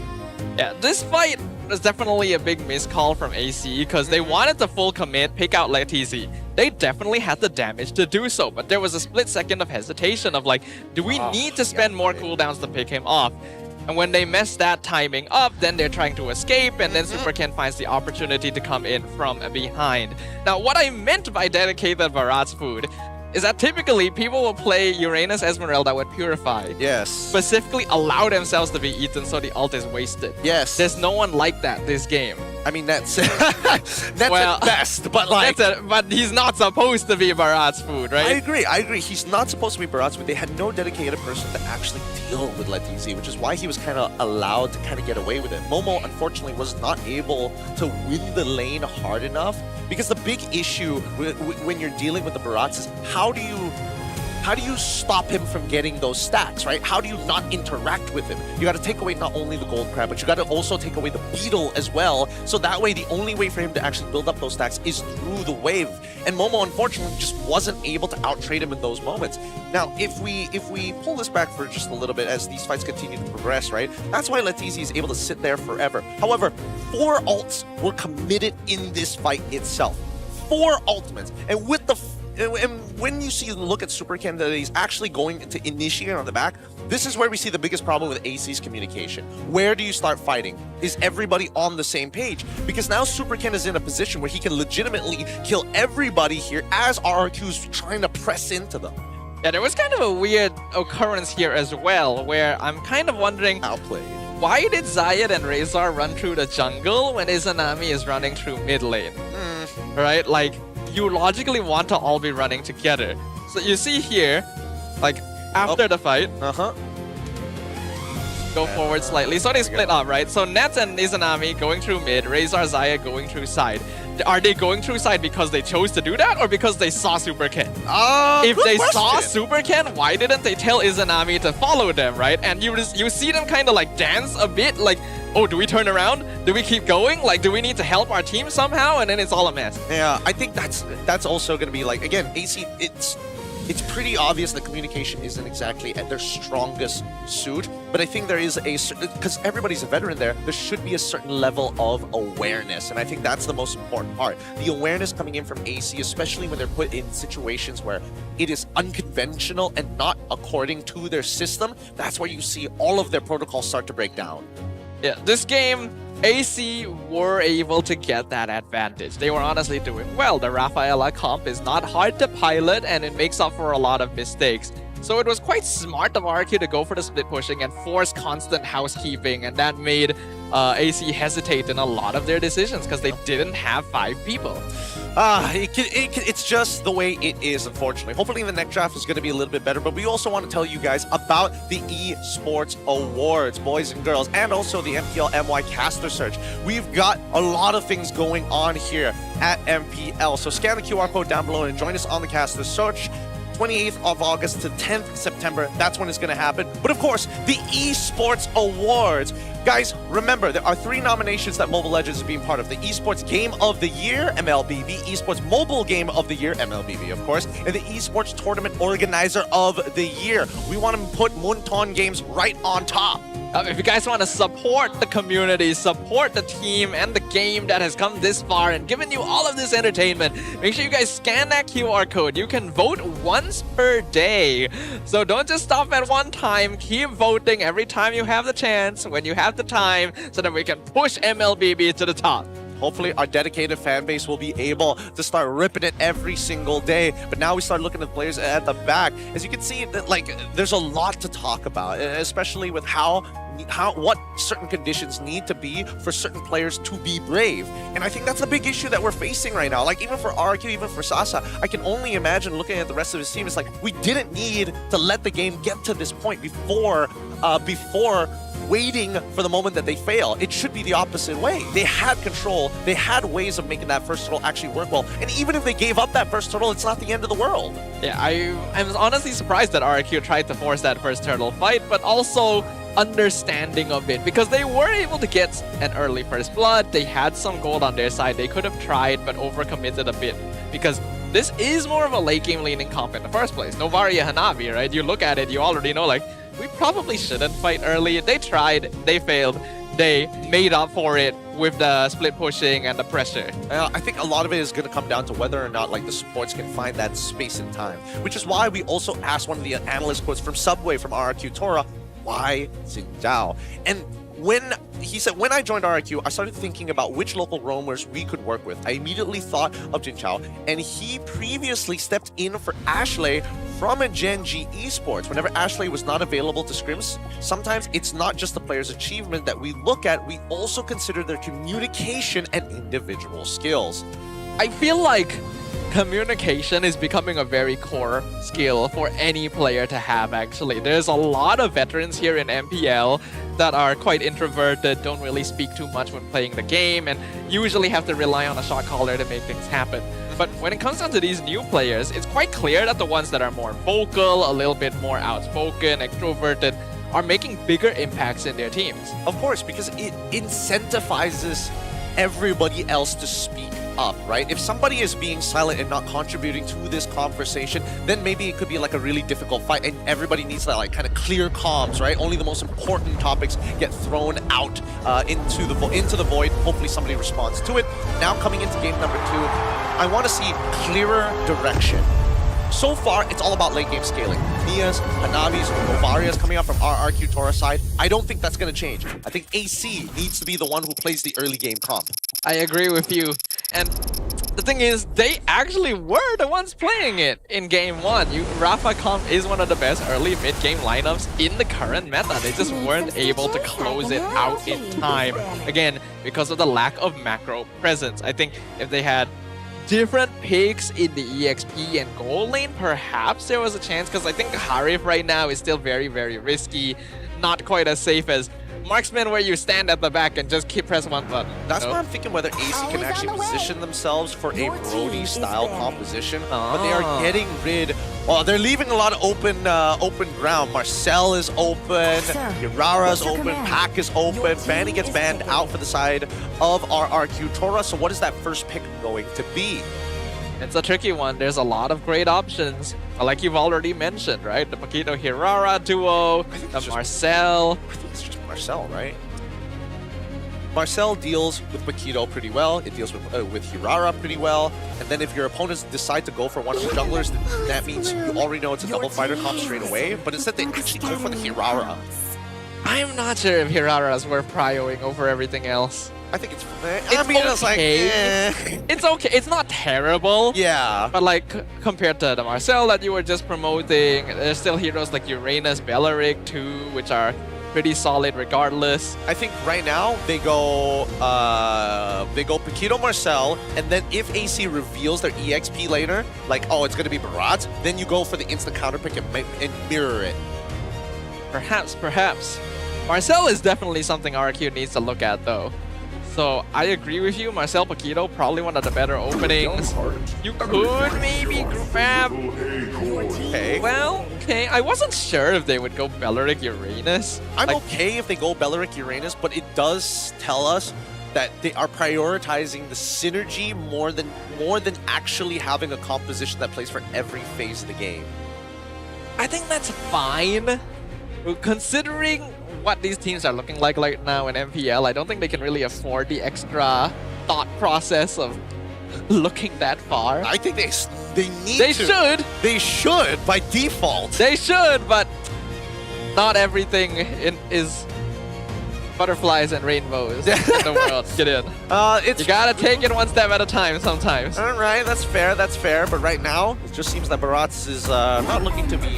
Yeah, this fight was definitely a big miscall from AC because they wanted to full commit, pick out Letizi. They definitely had the damage to do so, but there was a split second of hesitation of like, do we need to spend more cooldowns to pick him off? And when they mess that timing up, then they're trying to escape, and then Super Ken finds the opportunity to come in from behind. Now, what I meant by dedicated Barat's food is that typically people will play Uranus Esmeralda with Purify. Yes. Specifically allow themselves to be eaten so the ult is wasted. Yes. There's no one like that this game. I mean, that's at best, but like... But he's not supposed to be Barat's food, right? I agree. He's not supposed to be Barat's food. They had no dedicated person to actually deal with Letizi, which is why he was kind of allowed to kind of get away with it. Momo, unfortunately, was not able to win the lane hard enough because the big issue when you're dealing with the Barats is how how do you stop him from getting those stacks, right? How do you not interact with him? You got to take away not only the gold crab, but you got to also take away the beetle as well. So that way, the only way for him to actually build up those stacks is through the wave. And Momo, unfortunately, just wasn't able to out-trade him in those moments. Now, if we pull this back for just a little bit as these fights continue to progress, right? That's why Letizi is able to sit there forever. However, 4 ults were committed in this fight itself. 4 ultimates. And with the and when you see look at Super Ken that he's actually going to initiate on the back, this is where we see the biggest problem with AC's communication. Where do you start fighting? Is everybody on the same page? Because now Super Ken is in a position where he can legitimately kill everybody here as RRQ's trying to press into them. Yeah, there was kind of a weird occurrence here as well, where I'm kind of wondering, outplayed. Why did Zayed and Razor run through the jungle when Izanami is running through mid lane? Right? Like, you logically want to all be running together. So you see here, like, after the fight, go forward slightly. So they split up, right? So Nets and Izanami going through mid, Razor, Zayed going through side. Are they going through side because they chose to do that or because they saw Super Ken? If they saw Super Ken, why didn't they tell Izanami to follow them, right? And you see them kind of like dance a bit, like, oh, do we turn around? Do we keep going? Like, do we need to help our team somehow? And then it's all a mess. Yeah, I think that's also going to be like, again, AC, it's pretty obvious that communication isn't exactly at their strongest suit, but I think there is a certain, because everybody's a veteran there should be a certain level of awareness, and I think that's the most important part. The awareness coming in from AC, especially when they're put in situations where it is unconventional and not according to their system, that's where you see all of their protocols start to break down. Yeah, this game, AC were able to get that advantage. They were honestly doing well. The Rafaela comp is not hard to pilot and it makes up for a lot of mistakes. So it was quite smart of RQ to go for the split pushing and force constant housekeeping, and that made AC hesitate in a lot of their decisions because they didn't have 5 people. It's just the way it is, unfortunately. Hopefully the next draft is going to be a little bit better, but we also want to tell you guys about the eSports Awards, boys and girls, and also the MPL MY caster search. We've got a lot of things going on here at MPL, so scan the QR code down below and join us on the caster search. 28th of August to 10th September, that's when it's going to happen. But of course, the eSports Awards. Guys, remember, there are 3 nominations that Mobile Legends is being part of. The Esports Game of the Year, MLBB, Esports Mobile Game of the Year, MLBB, of course, and the Esports Tournament Organizer of the Year. We want to put Munton Games right on top. If you guys want to support the community, support the team and the game that has come this far and given you all of this entertainment, make sure you guys scan that QR code. You can vote once per day. So don't just stop at one time. Keep voting every time you have the chance, when you have the time, so that we can push MLBB to the top. Hopefully our dedicated fan base will be able to start ripping it every single day. But now we start looking at the players at the back. As you can see, that like there's a lot to talk about, especially with what certain conditions need to be for certain players to be brave. And I think that's a big issue that we're facing right now. Like even for RQ, even for Sasa, I can only imagine looking at the rest of his team. It's like we didn't need to let the game get to this point before waiting for the moment that they fail. It should be the opposite way. They had control. They had ways of making that first turtle actually work well. And even if they gave up that first turtle, it's not the end of the world. Yeah, I'm honestly surprised that RQ tried to force that first turtle fight, but also understanding of it, because they were able to get an early first blood. They had some gold on their side. They could have tried, but overcommitted a bit, because this is more of a late game leaning comp in the first place. Novaria Hanabi, right? You look at it, you already know, like, we probably shouldn't fight early. They tried, they failed, they made up for it with the split pushing and the pressure. I think a lot of it is going to come down to whether or not like the supports can find that space and time, which is why we also asked one of the analyst quotes from Subway from RRQ Tora, why Xin Zhao? And when he said, when I joined RRQ, I started thinking about which local roamers we could work with. I immediately thought of Jin Chao, and he previously stepped in for Ashley from a Gen G Esports. Whenever Ashley was not available to scrims, sometimes it's not just the player's achievement that we look at, we also consider their communication and individual skills. I feel like communication is becoming a very core skill for any player to have, actually. There's a lot of veterans here in MPL that are quite introverted, don't really speak too much when playing the game, and usually have to rely on a shot caller to make things happen. But when it comes down to these new players, it's quite clear that the ones that are more vocal, a little bit more outspoken, extroverted, are making bigger impacts in their teams. Of course, because it incentivizes everybody else to speak up, right? If somebody is being silent and not contributing to this conversation, then maybe it could be like a really difficult fight, and everybody needs that like kind of clear comms, right? Only the most important topics get thrown out into the void. Hopefully somebody responds to it. Now coming into game number 2, I want to see clearer direction. So far, it's all about late game scaling. Mia's, Hanabi's, Novaria's coming up from RRQ Tora side. I don't think that's going to change. I think AC needs to be the one who plays the early game comp. I agree with you. And the thing is, they actually were the ones playing it in game 1. Rafa comp is one of the best early mid-game lineups in the current meta. They just weren't able to close it out in time. Again, because of the lack of macro presence. I think if they had different picks in the EXP and gold lane, perhaps there was a chance, because I think Harif right now is still very, very risky. Not quite as safe as Marksman, where you stand at the back and just keep press one button. That's why I'm thinking whether AC can actually position themselves for a Brody style composition, but they are getting rid. Well, they're leaving a lot of open ground. Marcel is open, Hirara's open, Pack is open, Fanny gets banned out for the side of RRQ Tora. So what is that first pick going to be? It's a tricky one. There's a lot of great options, like you've already mentioned, right? The Paquito Hirara duo, the Marcel. I think it's just Marcel, right? Marcel deals with Paquito pretty well. It deals with Hirara pretty well. And then if your opponents decide to go for one of the junglers, then that means you already know it's a double fighter comp straight away. But instead, they actually go for the Hirara. I'm not sure if Hirara's worth prioing over everything else. I think it's it's okay. It's okay. It's not terrible. Yeah. But like compared to the Marcel that you were just promoting, there's still heroes like Uranus, Belleric too, which are pretty solid regardless. I think right now they go Paquito Marcel, and then if AC reveals their EXP later, like, oh, it's gonna be Barat, then you go for the instant counter pick and mirror it. Perhaps. Marcel is definitely something RQ needs to look at though. So I agree with you, Marcel Paquito, probably one of the better openings. You could maybe grab... Okay. Well, okay. I wasn't sure if they would go Belleric Uranus. I'm okay if they go Belleric Uranus, but it does tell us that they are prioritizing the synergy more than actually having a composition that plays for every phase of the game. I think that's fine. Considering what these teams are looking like right now in MPL, I don't think they can really afford the extra thought process of looking that far. I think they need They to. should. They should by default. They should, but not everything is butterflies and rainbows in the world. Get in. You gotta take it one step at a time sometimes. All right, that's fair. But right now, it just seems that Barats is not looking to be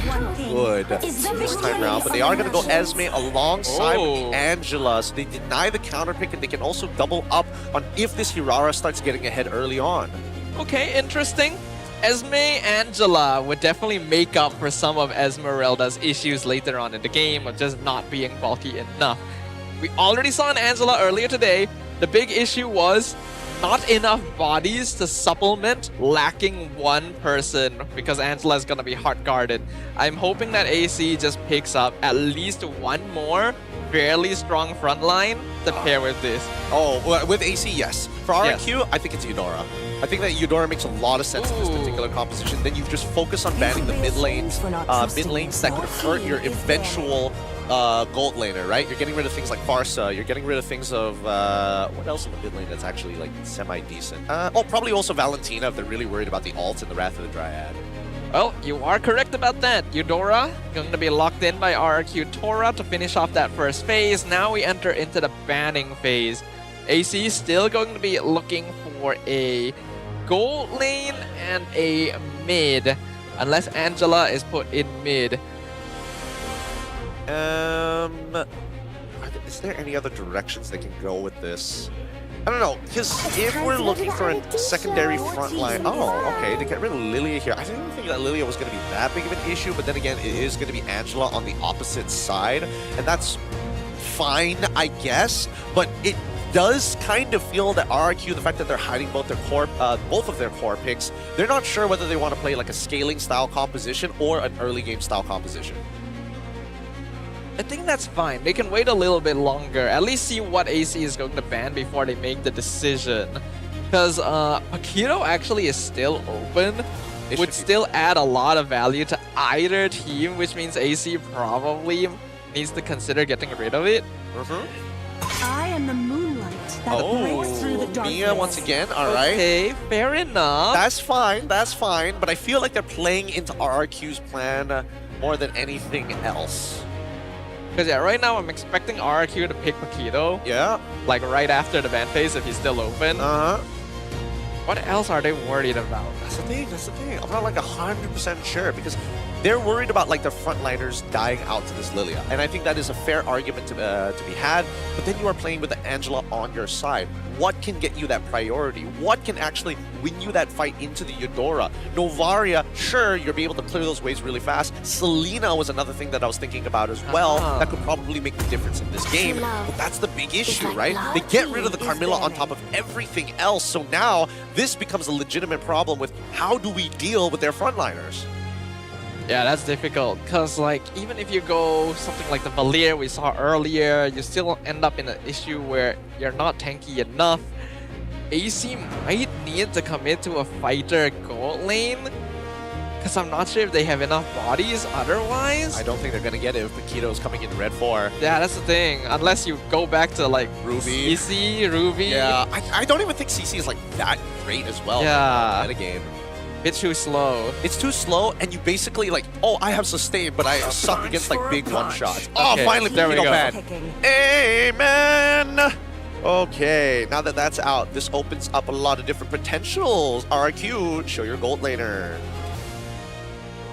good this time around. But they are going to go Esme alongside with the Angela. So they deny the counter pick, and they can also double up on if this Hirara starts getting ahead early on. Okay, interesting. Esme Angela would definitely make up for some of Esmeralda's issues later on in the game of just not being bulky enough. We already saw an Angela earlier today. The big issue was not enough bodies to supplement lacking one person because Angela is going to be hard guarded. I'm hoping that AC just picks up at least one more fairly strong front line to pair with this. Oh, well, with AC, yes. For RQ, I think it's Eudora. I think that Eudora makes a lot of sense in this particular composition. Then you just focus on banning the mid lanes that could hurt your eventual gold laner, right? You're getting rid of things like Farsa. You're getting rid of things of what else in the mid lane that's actually like semi-decent. Probably also Valentina if they're really worried about the ult and the Wrath of the Dryad. Well, you are correct about that. Eudora going to be locked in by RRQ Tora to finish off that first phase. Now we enter into the banning phase. AC still going to be looking for a gold lane and a mid, unless Angela is put in mid. Is there any other directions they can go with this? I don't know, because if we're looking for a secondary front line... Oh, okay, they get rid of Lilia here. I didn't think that Lilia was going to be that big of an issue, but then again, it is going to be Angela on the opposite side, and that's fine, I guess, but does kind of feel that RRQ, the fact that they're hiding both of their core picks, they're not sure whether they want to play like a scaling style composition or an early game style composition. I think that's fine. They can wait a little bit longer. At least see what AC is going to ban before they make the decision. Because Paquito actually is still open. Would still add a lot of value to either team, which means AC probably needs to consider getting rid of it. I am the moonlight that breaks through the darkness. Mia once again, alright. Okay, fair enough. That's fine. But I feel like they're playing into RRQ's plan more than anything else. Because yeah, right now I'm expecting RRQ to pick Paquito. Yeah. Like right after the ban phase if he's still open. What else are they worried about? That's the thing. I'm not like 100% sure because they're worried about like their frontliners dying out to this Lilia. And I think that is a fair argument to be had. But then you are playing with the Angela on your side. What can get you that priority? What can actually win you that fight into the Eudora? Novaria, sure, you'll be able to clear those waves really fast. Selena was another thing that I was thinking about as well. That could probably make the difference in this game. But that's the big issue, right? They get rid of the Carmilla on top of everything else. So now this becomes a legitimate problem with how do we deal with their frontliners? Yeah, that's difficult because like even if you go something like the Valier we saw earlier, you still end up in an issue where you're not tanky enough. AC might need to commit to a fighter gold lane because I'm not sure if they have enough bodies otherwise. I don't think they're gonna get it if Paquito's coming in red 4. Yeah, that's the thing. Unless you go back to like Ruby, CC, Ruby. Yeah, I don't even think CC is like that great as well. Yeah. In a game. It's too slow. It's too slow, and you basically like, oh, I have sustain, but I suck against like big one shots. Oh, finally, there we go. Bad. Amen. Okay, now that that's out, this opens up a lot of different potentials. RRQ, show your gold laner.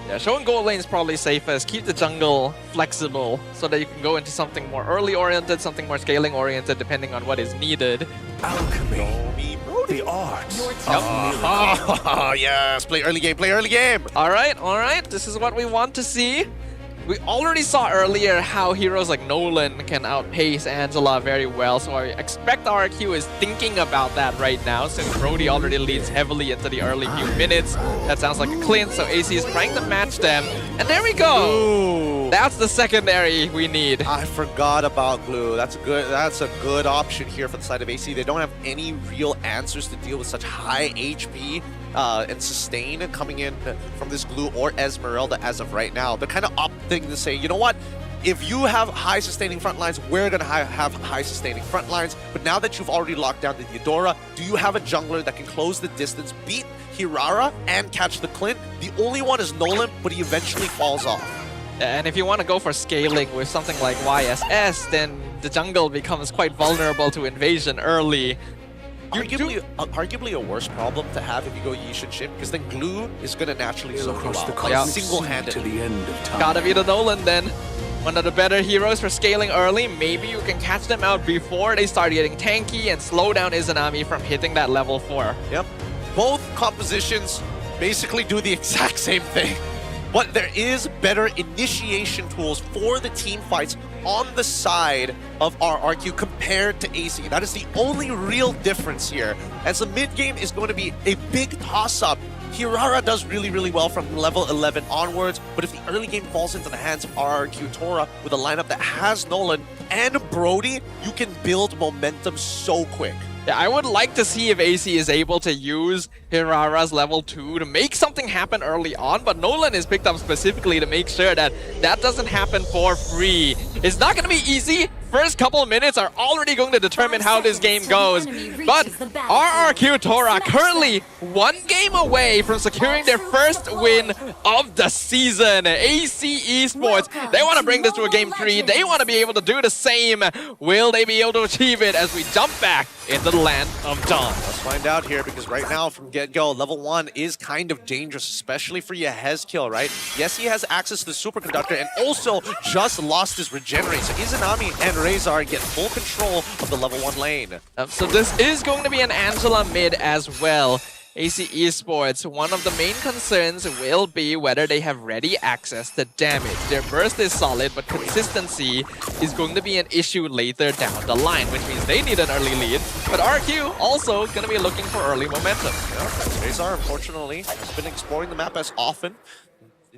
Yeah, showing gold lane is probably safest. Keep the jungle flexible so that you can go into something more early-oriented, something more scaling-oriented, depending on what is needed. Alchemy, the art. Yes, play early game. All right. This is what we want to see. We already saw earlier how heroes like Nolan can outpace Angela very well, so I expect RRQ is thinking about that right now, since Brody already leads heavily into the early few minutes. That sounds like a cleanse, so AC is trying to match them, and there we go! Ooh. That's the secondary we need. I forgot about Glue. That's a good option here for the side of AC. They don't have any real answers to deal with such high HP and sustain coming in from this Glue or Esmeralda as of right now. They're kind of opting to say, you know what? If you have high sustaining front lines, we're going to have high sustaining front lines. But now that you've already locked down the Eudora, do you have a jungler that can close the distance, beat Hirara, and catch the Clint? The only one is Nolan, but he eventually falls off. And if you want to go for scaling with something like YSS, then the jungle becomes quite vulnerable to invasion early. Arguably a worse problem to have if you go Yishin Shin, because then Glue is going to naturally solo out, single-handedly. Gotta be the Nolan then. One of the better heroes for scaling early. Maybe you can catch them out before they start getting tanky and slow down Izanami from hitting that level 4. Yep. Both compositions basically do the exact same thing. But there is better initiation tools for the team fights on the side of RRQ compared to AC. That is the only real difference here. As the mid game is going to be a big toss-up. Hirara does really, really well from level 11 onwards, but if the early game falls into the hands of RRQ Tora with a lineup that has Nolan and Brody, you can build momentum so quick. Yeah, I would like to see if AC is able to use Hirara's level 2 to make something happen early on, but Nolan is picked up specifically to make sure that that doesn't happen for free. It's not going to be easy. First couple of minutes are already going to determine how this game goes. But RRQ Tora currently 1 game away from securing their first win of the season. AC Esports, they want to bring this to a game 3. They want to be able to do the same. Will they be able to achieve it as we jump back into the land of Dawn? Let's find out here, because right now from get-go, level 1 is kind of dangerous, especially for Yehezkiel, right? Yes, he has access to the superconductor and also just lost his regenerate. So Izanami and Razor get full control of the level 1 lane. So this is going to be an Angela mid as well. AC Esports, one of the main concerns will be whether they have ready access to damage. Their burst is solid, but consistency is going to be an issue later down the line, which means they need an early lead. But RQ also going to be looking for early momentum. Yeah, Razor, unfortunately, has been exploring the map as often.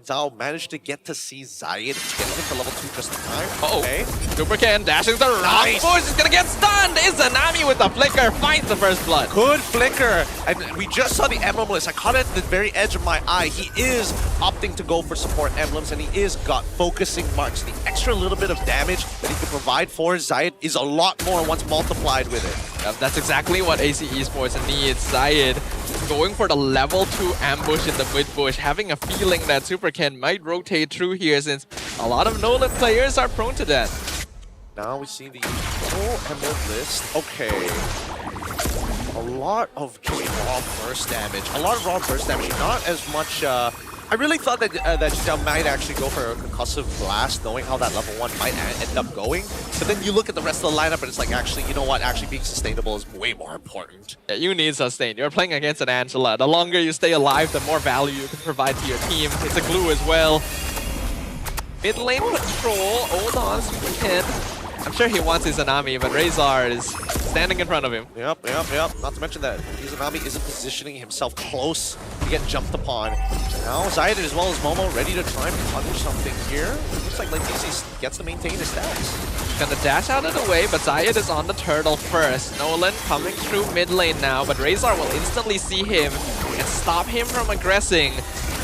Zhao managed to get to see Zayed, getting him to level 2 just in time. Okay. Supercan dashing the wrong push. He's gonna get stunned. Izanami with the flicker finds the first blood. Good flicker. And we just saw the emblem list. I caught it at the very edge of my eye. He is opting to go for support emblems, and he is got focusing marks. The extra little bit of damage that he can provide for Zayed is a lot more once multiplied with it. That's exactly what AC Esports needs. Zayed going for the level 2 ambush in the mid bush, having a feeling that Supercan might rotate through here since a lot of Nolan players are prone to that. Now we see the full emerald list. Okay. A lot of just raw burst damage. A lot of raw burst damage. Not as much... I really thought that that Zhao might actually go for a concussive blast, knowing how that level 1 might end up going. But then you look at the rest of the lineup and it's like, actually, you know what? Actually being sustainable is way more important. Yeah, you need sustain. You're playing against an Angela. The longer you stay alive, the more value you can provide to your team. It's a glue as well. Mid lane patrol. Hold on, Supercan. I'm sure he wants Izanami, but Razor is standing in front of him. Yep. Not to mention that Izanami isn't positioning himself close to get jumped upon. Now Zayed as well as Momo ready to try and punish something here. Looks like Letizi gets to maintain his stats. Gonna dash out of the way, but Zayed is on the turtle first. Nolan coming through mid lane now, but Razor will instantly see him and stop him from aggressing.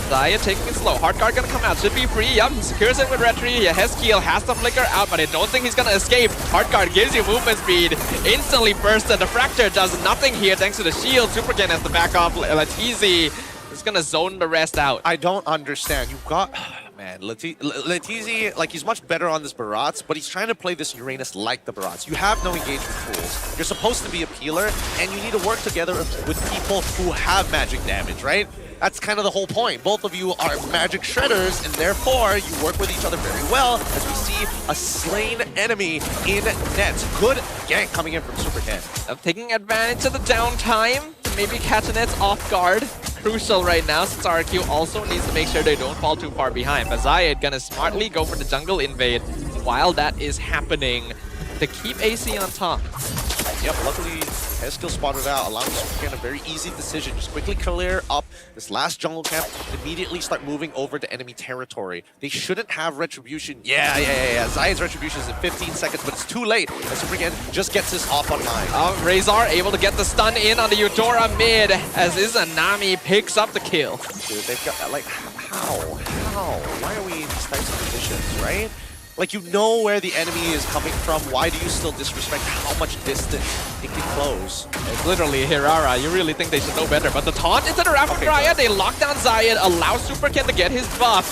Zayed taking it slow. Hardguard gonna come out. Should be free. Yup. Secures it with Retri. Yeah, Heskiel has the flicker out, but I don't think he's gonna escape. Hardguard gives you movement speed. Instantly bursted. The Fracture does nothing here thanks to the shield. Supercan has to back off. Letizi is gonna zone the rest out. I don't understand. You've got... Man, Letizi, like, he's much better on this Barats, but he's trying to play this Uranus like the Barats. You have no engagement tools. You're supposed to be a peeler, and you need to work together with people who have magic damage, right? That's kind of the whole point. Both of you are magic shredders, and therefore you work with each other very well as we see a slain enemy in net. Good gank coming in from Supercan. Taking advantage of the downtime to maybe catch a net off guard. Crucial right now since RQ also needs to make sure they don't fall too far behind. But Zayed gonna smartly go for the jungle invade while that is happening to keep AC on top. Yep, luckily Heskill spotted out, allowing Supercan a very easy decision. Just quickly clear up this last jungle camp, immediately start moving over to enemy territory. They shouldn't have Retribution. Yeah. Zayed's Retribution is in 15 seconds, but it's too late. And Supercan just gets this off online. Razor able to get the stun in on the Eudora mid as Izanami picks up the kill. Dude, they've got, like, how? Why are we in these types of positions, right? Like, you know where the enemy is coming from. Why do you still disrespect how much distance it can close? It's literally Hirara. You really think they should know better. But the taunt into the Rapid Dryad. They lock down Zayed, allow Supercan to get his buff.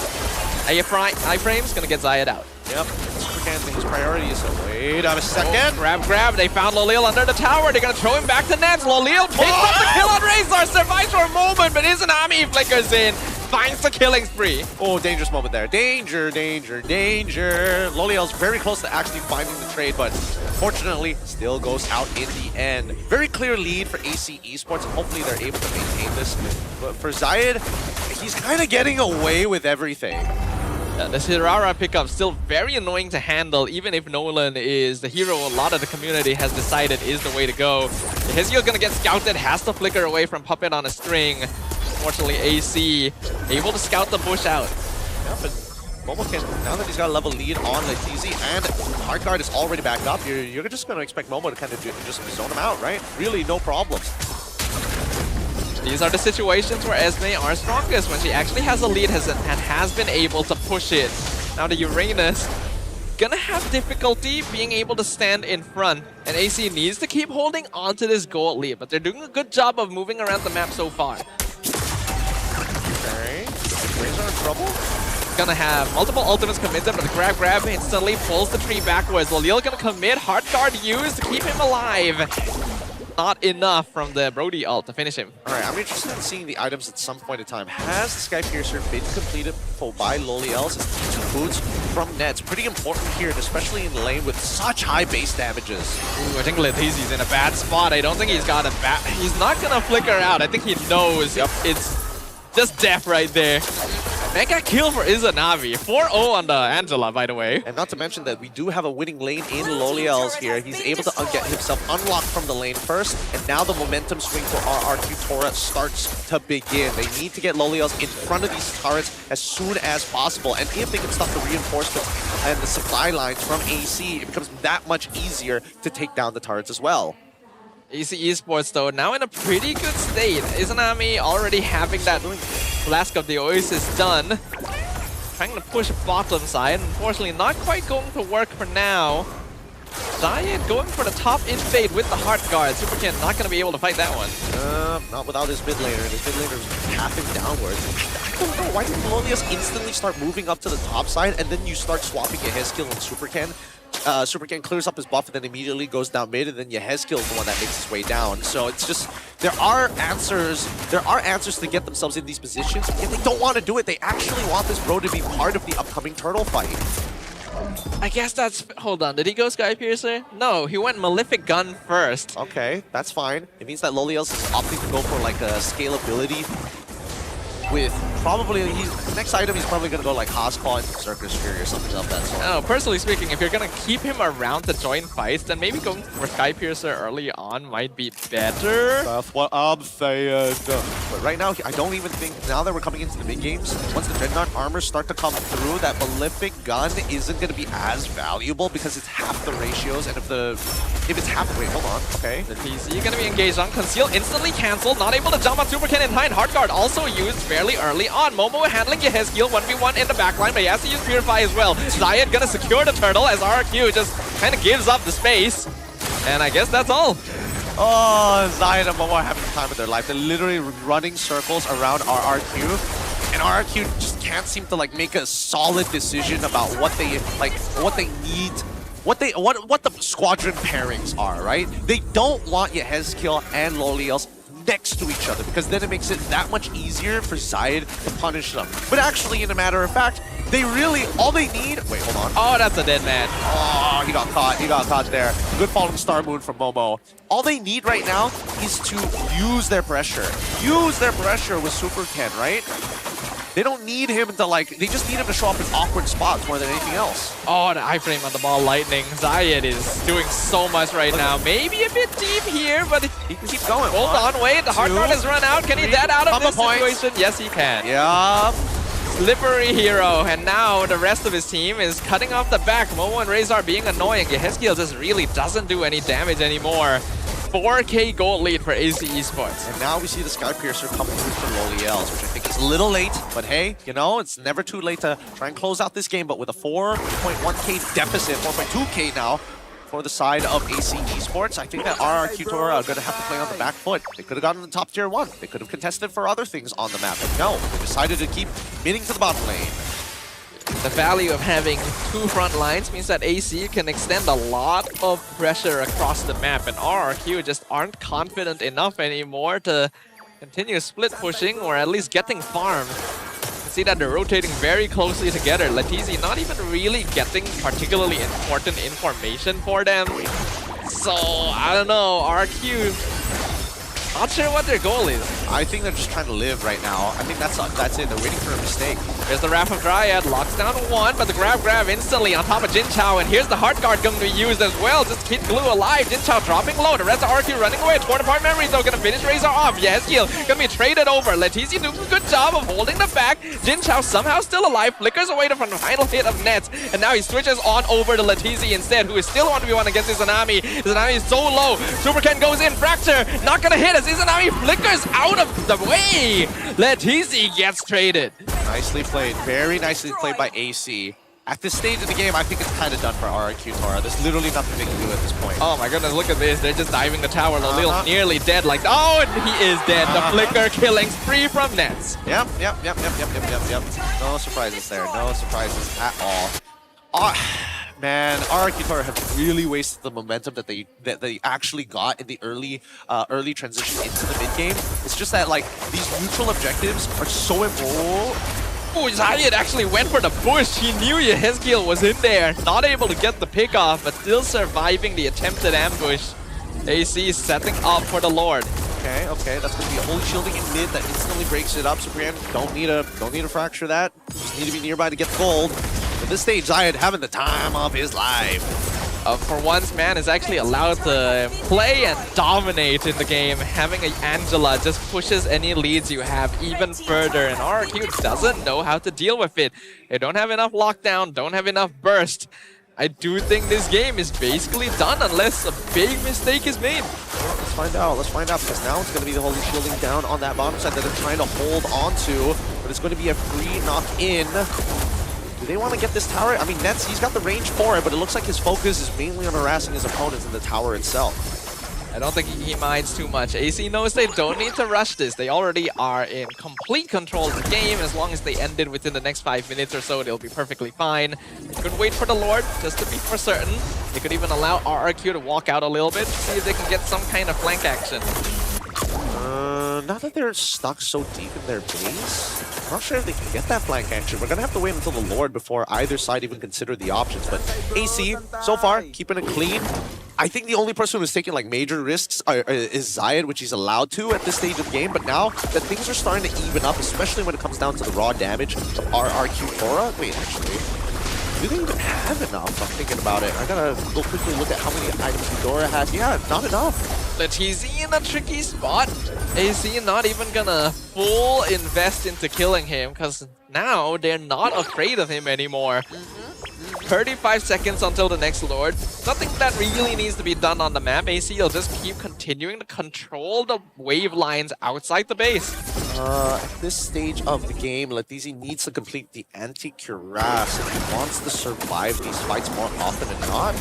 iframe's gonna get Zayed out. Yep. Supercan, his priority is, wait a second. Grab. They found Lolil under the tower. They're gonna throw him back to nets. Lolil picks up the kill on Razor. Survives for a moment, but Izanami flickers in. Finds the killing spree. Oh, dangerous moment there. Danger. Loliel's very close to actually finding the trade, but fortunately still goes out in the end. Very clear lead for AC Esports, and hopefully they're able to maintain this. But for Zayed, he's kind of getting away with everything. This Hirara pickup still very annoying to handle, even if Nolan is the hero a lot of the community has decided is the way to go. Heskiel's gonna get scouted, has to flicker away from Puppet on a string. Unfortunately, AC able to scout the bush out. Yeah, but Momo can, now that he's got a level lead on Letizi and Hardguard is already backed up, you're just going to expect Momo to kind of just zone him out, right? Really, no problems. These are the situations where Esme are strongest, when she actually has a lead and has been able to push it. Now the Uranus gonna have difficulty being able to stand in front, and AC needs to keep holding on to this gold lead, but they're doing a good job of moving around the map so far. Okay, Razor in trouble? Gonna have multiple ultimates committed, but the grab instantly pulls the tree backwards. Lolil gonna commit, Hard Guard used to keep him alive. not enough from the Brody ult to finish him. All right, I'm interested in seeing the items at some point in time. Has the Sky Piercer been completed by Loliels? Two boots from Nets. Pretty important here, and especially in lane with such high base damages. Ooh, I think Letizi's in a bad spot. I don't think he's got a bad... He's not gonna flicker out. I think he knows it's just death right there. Mega kill for Izanavi. 4-0 on the Angela, by the way. And not to mention that we do have a winning lane in Loliels here. He's able to get himself unlocked from the lane first, and now the momentum swing for RRQ Tora starts to begin. They need to get Loliels in front of these turrets as soon as possible, and if they can stop the reinforcements and the supply lines from AC, it becomes that much easier to take down the turrets as well. AC Esports, though, now in a pretty good state. Izanami already having that Flask of the Oasis done. Trying to push bottom side. Unfortunately, not quite going to work for now. Zayed going for the top invade with the Heart Guard. Superkin not going to be able to fight that one. Not without his mid laner. His mid laner is tapping downwards. I don't know. Why did Melodius instantly start moving up to the top side, and then you start swapping Yehezkiel and Superkin? Superkin clears up his buff and then immediately goes down mid, and then Yehezkiel is the one that makes his way down. So it's just, there are answers to get themselves in these positions, yet they don't want to do it. They actually want this bro to be part of the upcoming turtle fight. I guess that's... Hold on, did he go Sky Piercer? No, he went Malefic Gun first. Okay, that's fine. It means that Loliels is opting to go for like a scalability with probably, next item he's probably going to go like Haasclaw and Circus Fury or something of that sort. I don't know, personally speaking, if you're going to keep him around to join fights, then maybe going for Sky Piercer early on might be better. That's what I'm saying. But right now, I don't even think, now that we're coming into the mid games, once the Dreadnought armors start to come through, that Malefic Gun isn't going to be as valuable because it's half the ratios, and if it's half, wait, hold on, okay. The TC going to be engaged on Conceal, instantly canceled, not able to jump on Superkin in time. Heart Guard also used fairly early on. Momo handling Yehezkiel 1v1 in the backline, but he has to use Purify as well. Zayed gonna secure the turtle as RRQ just kind of gives up the space. And I guess that's all. Oh, Zayed and Momo are having the time of their life. They're literally running circles around RRQ. And RRQ just can't seem to like make a solid decision about what they need, what the squadron pairings are, right? They don't want Yehezkiel and Loliels next to each other, because then it makes it that much easier for Zayed to punish them. But actually, in a matter of fact, they really, all they need... Wait, hold on. Oh, that's a dead man. Oh, he got caught. He got caught there. Good falling Star Moon from Momo. All they need right now is to use their pressure. Use their pressure with Superkin, right? They don't need him to like, they just need him to show up in awkward spots more than anything else. Oh, the iframe on the ball lightning. Zayed is doing so much right now. Maybe a bit deep here, but he can keep going. Hold on, wait. The Heart Guard has run out. Can he get out of this situation? Yes, he can. Yeah. Slippery hero, and now the rest of his team is cutting off the back. Momo and Razor being annoying. Yehezkiel just really doesn't do any damage anymore. 4K gold lead for AC Esports. And now we see the Sky Piercer coming through for Loliels, which I think is a little late, but hey, you know, it's never too late to try and close out this game, but with a 4.1k deficit, 4.2k now, for the side of AC Esports, I think that RRQ Tora are going to have to play on the back foot. They could have gotten the top tier 1. They could have contested for other things on the map, but no, they decided to keep meeting to the bottom lane. The value of having two front lines means that AC can extend a lot of pressure across the map, and RRQ just aren't confident enough anymore to continue split pushing or at least getting farmed. You see that they're rotating very closely together. Letizi not even really getting particularly important information for them. So, I don't know, RRQ... Not sure what their goal is. I think they're just trying to live right now. I think that's it. They're waiting for a mistake. There's the Wrath of Dryad, locks down one, but the grab instantly on top of Jin Chao, and here's the Heart Guard going to be used as well. Just keep Glue alive. Jin Chao dropping low. The rest of RQ running away. Torn apart memories though, gonna finish Razor off. Yehezkiel gonna be traded over. Letizi doing a good job of holding the back. Jin Chao somehow still alive, flickers away from the final hit of Nets, and now he switches on over to Letizi instead, who is still 1v1 against Izanami. Izanami is so low. Superkin goes in, Fracture, not gonna hit as Izanami flickers out of the way. Letizi gets traded. Nicely played. Very nicely played by AC. At this stage of the game, I think it's kind of done for RRQ Tora. There's literally nothing they can do at this point. Oh my goodness, look at this. They're just diving the tower. Lalil's nearly dead. Like, oh, and he is dead. The flicker killing spree from Nets. Yep. No surprises there. No surprises at all. Man, Arakitora have really wasted the momentum that they actually got in the early transition into the mid game. It's just that like these neutral objectives are so important. Oh, Zayed actually went for the push. He knew Yehezkiel was in there. Not able to get the pick off, but still surviving the attempted ambush. AC setting up for the Lord. Okay, that's gonna be a holy shielding in mid that instantly breaks it up. Supreme, don't need to fracture that. Just need to be nearby to get the gold. At this stage, Zayed having the time of his life. For once, man is actually allowed to play and dominate in the game. Having an Angela just pushes any leads you have even further, and RRQ doesn't know how to deal with it. They don't have enough lockdown, don't have enough burst. I do think this game is basically done unless a big mistake is made. Let's find out, because now it's going to be the holy shielding down on that bottom side that they're trying to hold on to, but it's going to be a free knock-in. Do they want to get this tower? I mean, Nets, he's got the range for it, but it looks like his focus is mainly on harassing his opponents in the tower itself. I don't think he minds too much. AC knows they don't need to rush this. They already are in complete control of the game. As long as they end it within the next 5 minutes or so, they'll be perfectly fine. They could wait for the Lord, just to be for certain. They could even allow RRQ to walk out a little bit, see if they can get some kind of flank action. Now that they're stuck so deep in their base, I'm not sure if they can get that flank action. We're going to have to wait until the Lord before either side even consider the options. But AC, so far, keeping it clean. I think the only person who's taking like major risks is Zayed, which he's allowed to at this stage of the game. But now that things are starting to even up, especially when it comes down to the raw damage of RRQ Tora. Wait, actually, do they even have enough? I'm thinking about it. I gotta go quickly look at how many items Eudora has. Yeah, not enough. Letizi in a tricky spot. AC not even gonna full invest into killing him, because now they're not afraid of him anymore. 35 seconds until the next Lord. Nothing that really needs to be done on the map. AC will just keep continuing to control the wave lines outside the base. At this stage of the game, Letizi needs to complete the anti-cuirass if he wants to survive these fights more often than not.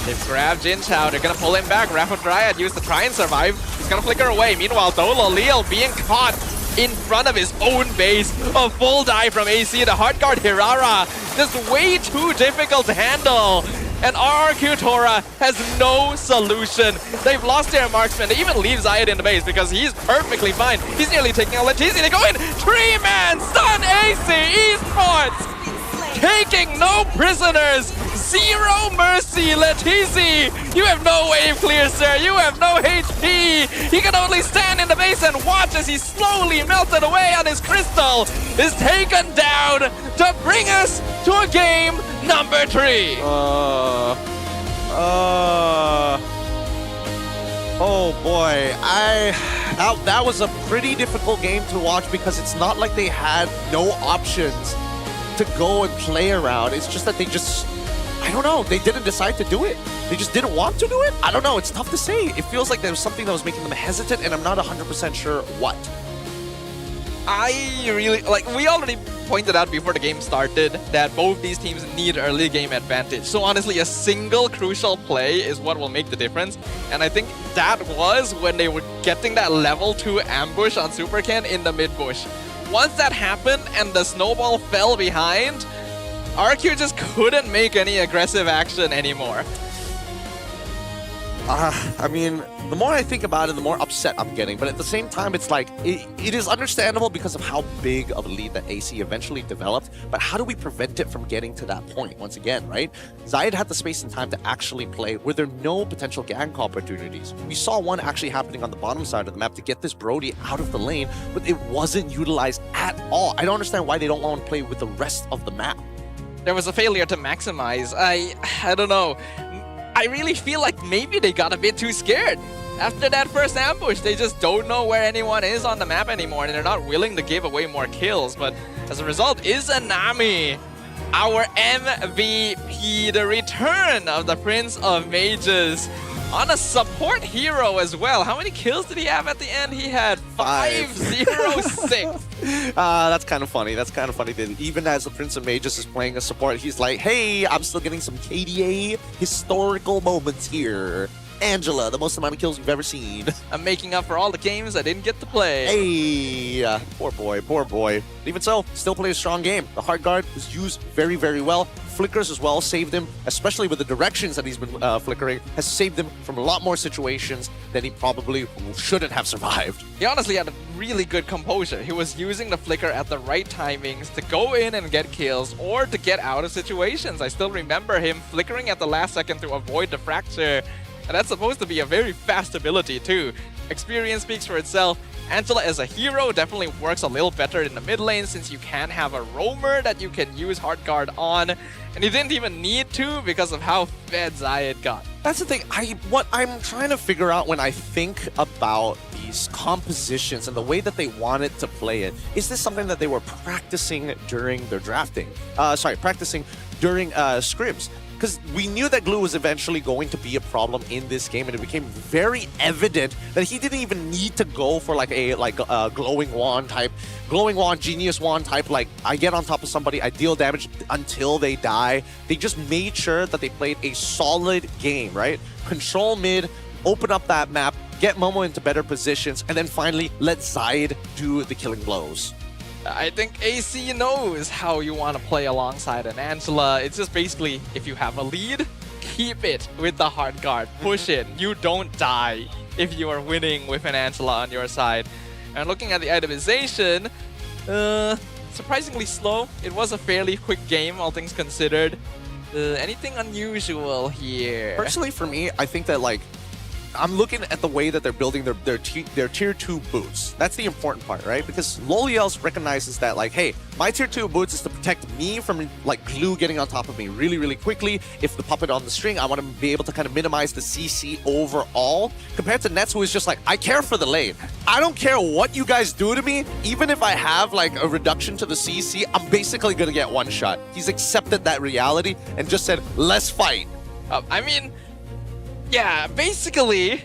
They've grabbed Jin Chao. They're gonna pull him back. Rapid Dryad used to try and survive. He's gonna flicker away. Meanwhile, Dolo Leal being caught in front of his own base. A full dive from AC. The hard guard Hirara just way too difficult to handle. And RRQ Tora has no solution. They've lost their marksman. They even leave Zayed in the base because he's perfectly fine. He's nearly taking out Letizi. They go in. 3-man stun AC Esports. Taking no prisoners. Zero mercy, Letizi. You have no wave clear, sir. You have no HP. He can only stand in the base and watch as he slowly melted away on his crystal. Is taken down to bring us to a game number 3. Oh boy, that was a pretty difficult game to watch because it's not like they had no options to go and play around. It's just that they just, I don't know, they didn't decide to do it. They just didn't want to do it? I don't know, it's tough to say. It feels like there was something that was making them hesitant and I'm not 100% sure what. I really, like, we already pointed out before the game started that both these teams need early game advantage. So honestly, a single crucial play is what will make the difference. And I think that was when they were getting that level 2 ambush on Supercan in the mid-bush. Once that happened and the snowball fell behind, RQ just couldn't make any aggressive action anymore. I mean, the more I think about it, the more upset I'm getting. But at the same time, it's like, it is understandable because of how big of a lead that AC eventually developed. But how do we prevent it from getting to that point once again, right? Zayed had the space and time to actually play. Were there no potential gank opportunities? We saw one actually happening on the bottom side of the map to get this Brody out of the lane, but it wasn't utilized at all. I don't understand why they don't want to play with the rest of the map. There was a failure to maximize. I don't know. I really feel like maybe they got a bit too scared. After that first ambush, they just don't know where anyone is on the map anymore, and they're not willing to give away more kills. But as a result, Izanami, our MVP, the return of the Prince of Mages, on a support hero as well. How many kills did he have at the end? He had 506. That's kind of funny. That's kind of funny that even as the Prince of Mages is playing a support, he's like, hey, I'm still getting some KDA historical moments here. Angela, the most amount of kills you've ever seen. I'm making up for all the games I didn't get to play. Hey, poor boy, poor boy. Even so, still played a strong game. The hard guard was used very, very well. flickers as well saved him, especially with the directions that he's been flickering, has saved him from a lot more situations than he probably shouldn't have survived. He honestly had a really good composure. He was using the flicker at the right timings to go in and get kills or to get out of situations. I still remember him flickering at the last second to avoid the fracture. And that's supposed to be a very fast ability too. Experience speaks for itself. Angela as a hero definitely works a little better in the mid lane since you can have a roamer that you can use hard guard on. And you didn't even need to because of how fed Zayed got. That's the thing. What I'm trying to figure out when I think about these compositions and the way that they wanted to play it, is this something that they were practicing during their drafting? Practicing during scrims. Because we knew that glue was eventually going to be a problem in this game, and it became very evident that he didn't even need to go for like a glowing wand, genius wand type, like I get on top of somebody, I deal damage until they die. They just made sure that they played a solid game, right? Control mid, open up that map, get Momo into better positions, and then finally let Zayed do the killing blows. I think AC knows how you want to play alongside an Angela. It's just basically, if you have a lead, keep it with the hard guard. Push it. You don't die if you are winning with an Angela on your side. And looking at the itemization, surprisingly slow. It was a fairly quick game, all things considered. Anything unusual here? Personally, for me, I think that like I'm looking at the way that they're building their tier 2 boots. That's the important part, right? Because Loliels recognizes that, like, hey, my tier 2 boots is to protect me from, like, glue getting on top of me really, really quickly. If the puppet on the string, I want to be able to kind of minimize the CC overall. Compared to Nets, who is just like, I care for the lane. I don't care what you guys do to me. Even if I have, like, a reduction to the CC, I'm basically going to get one shot. He's accepted that reality and just said, let's fight. I mean, yeah, basically,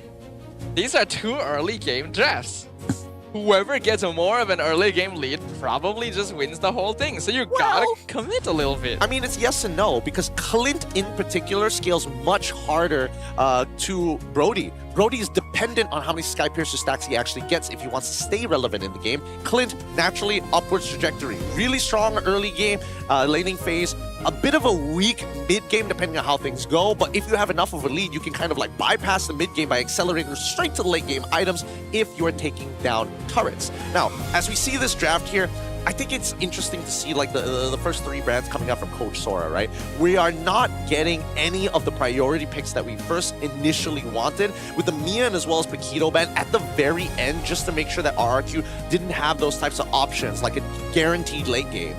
these are 2 early game drafts. Whoever gets more of an early game lead probably just wins the whole thing. So you gotta commit a little bit. I mean, it's yes and no, because Clint in particular scales much harder to Brody. Brody is dependent on how many Sky Piercer stacks he actually gets if he wants to stay relevant in the game. Clint, naturally, upwards trajectory. Really strong early game, laning phase. A bit of a weak mid-game depending on how things go, but if you have enough of a lead, you can kind of like bypass the mid-game by accelerating straight to the late-game items if you're taking down turrets. Now, as we see this draft here, I think it's interesting to see like the first 3 brands coming out from Coach Sora, right? We are not getting any of the priority picks that we first initially wanted, with the Mia and as well as Paquito ban at the very end, just to make sure that RRQ didn't have those types of options, like a guaranteed late game.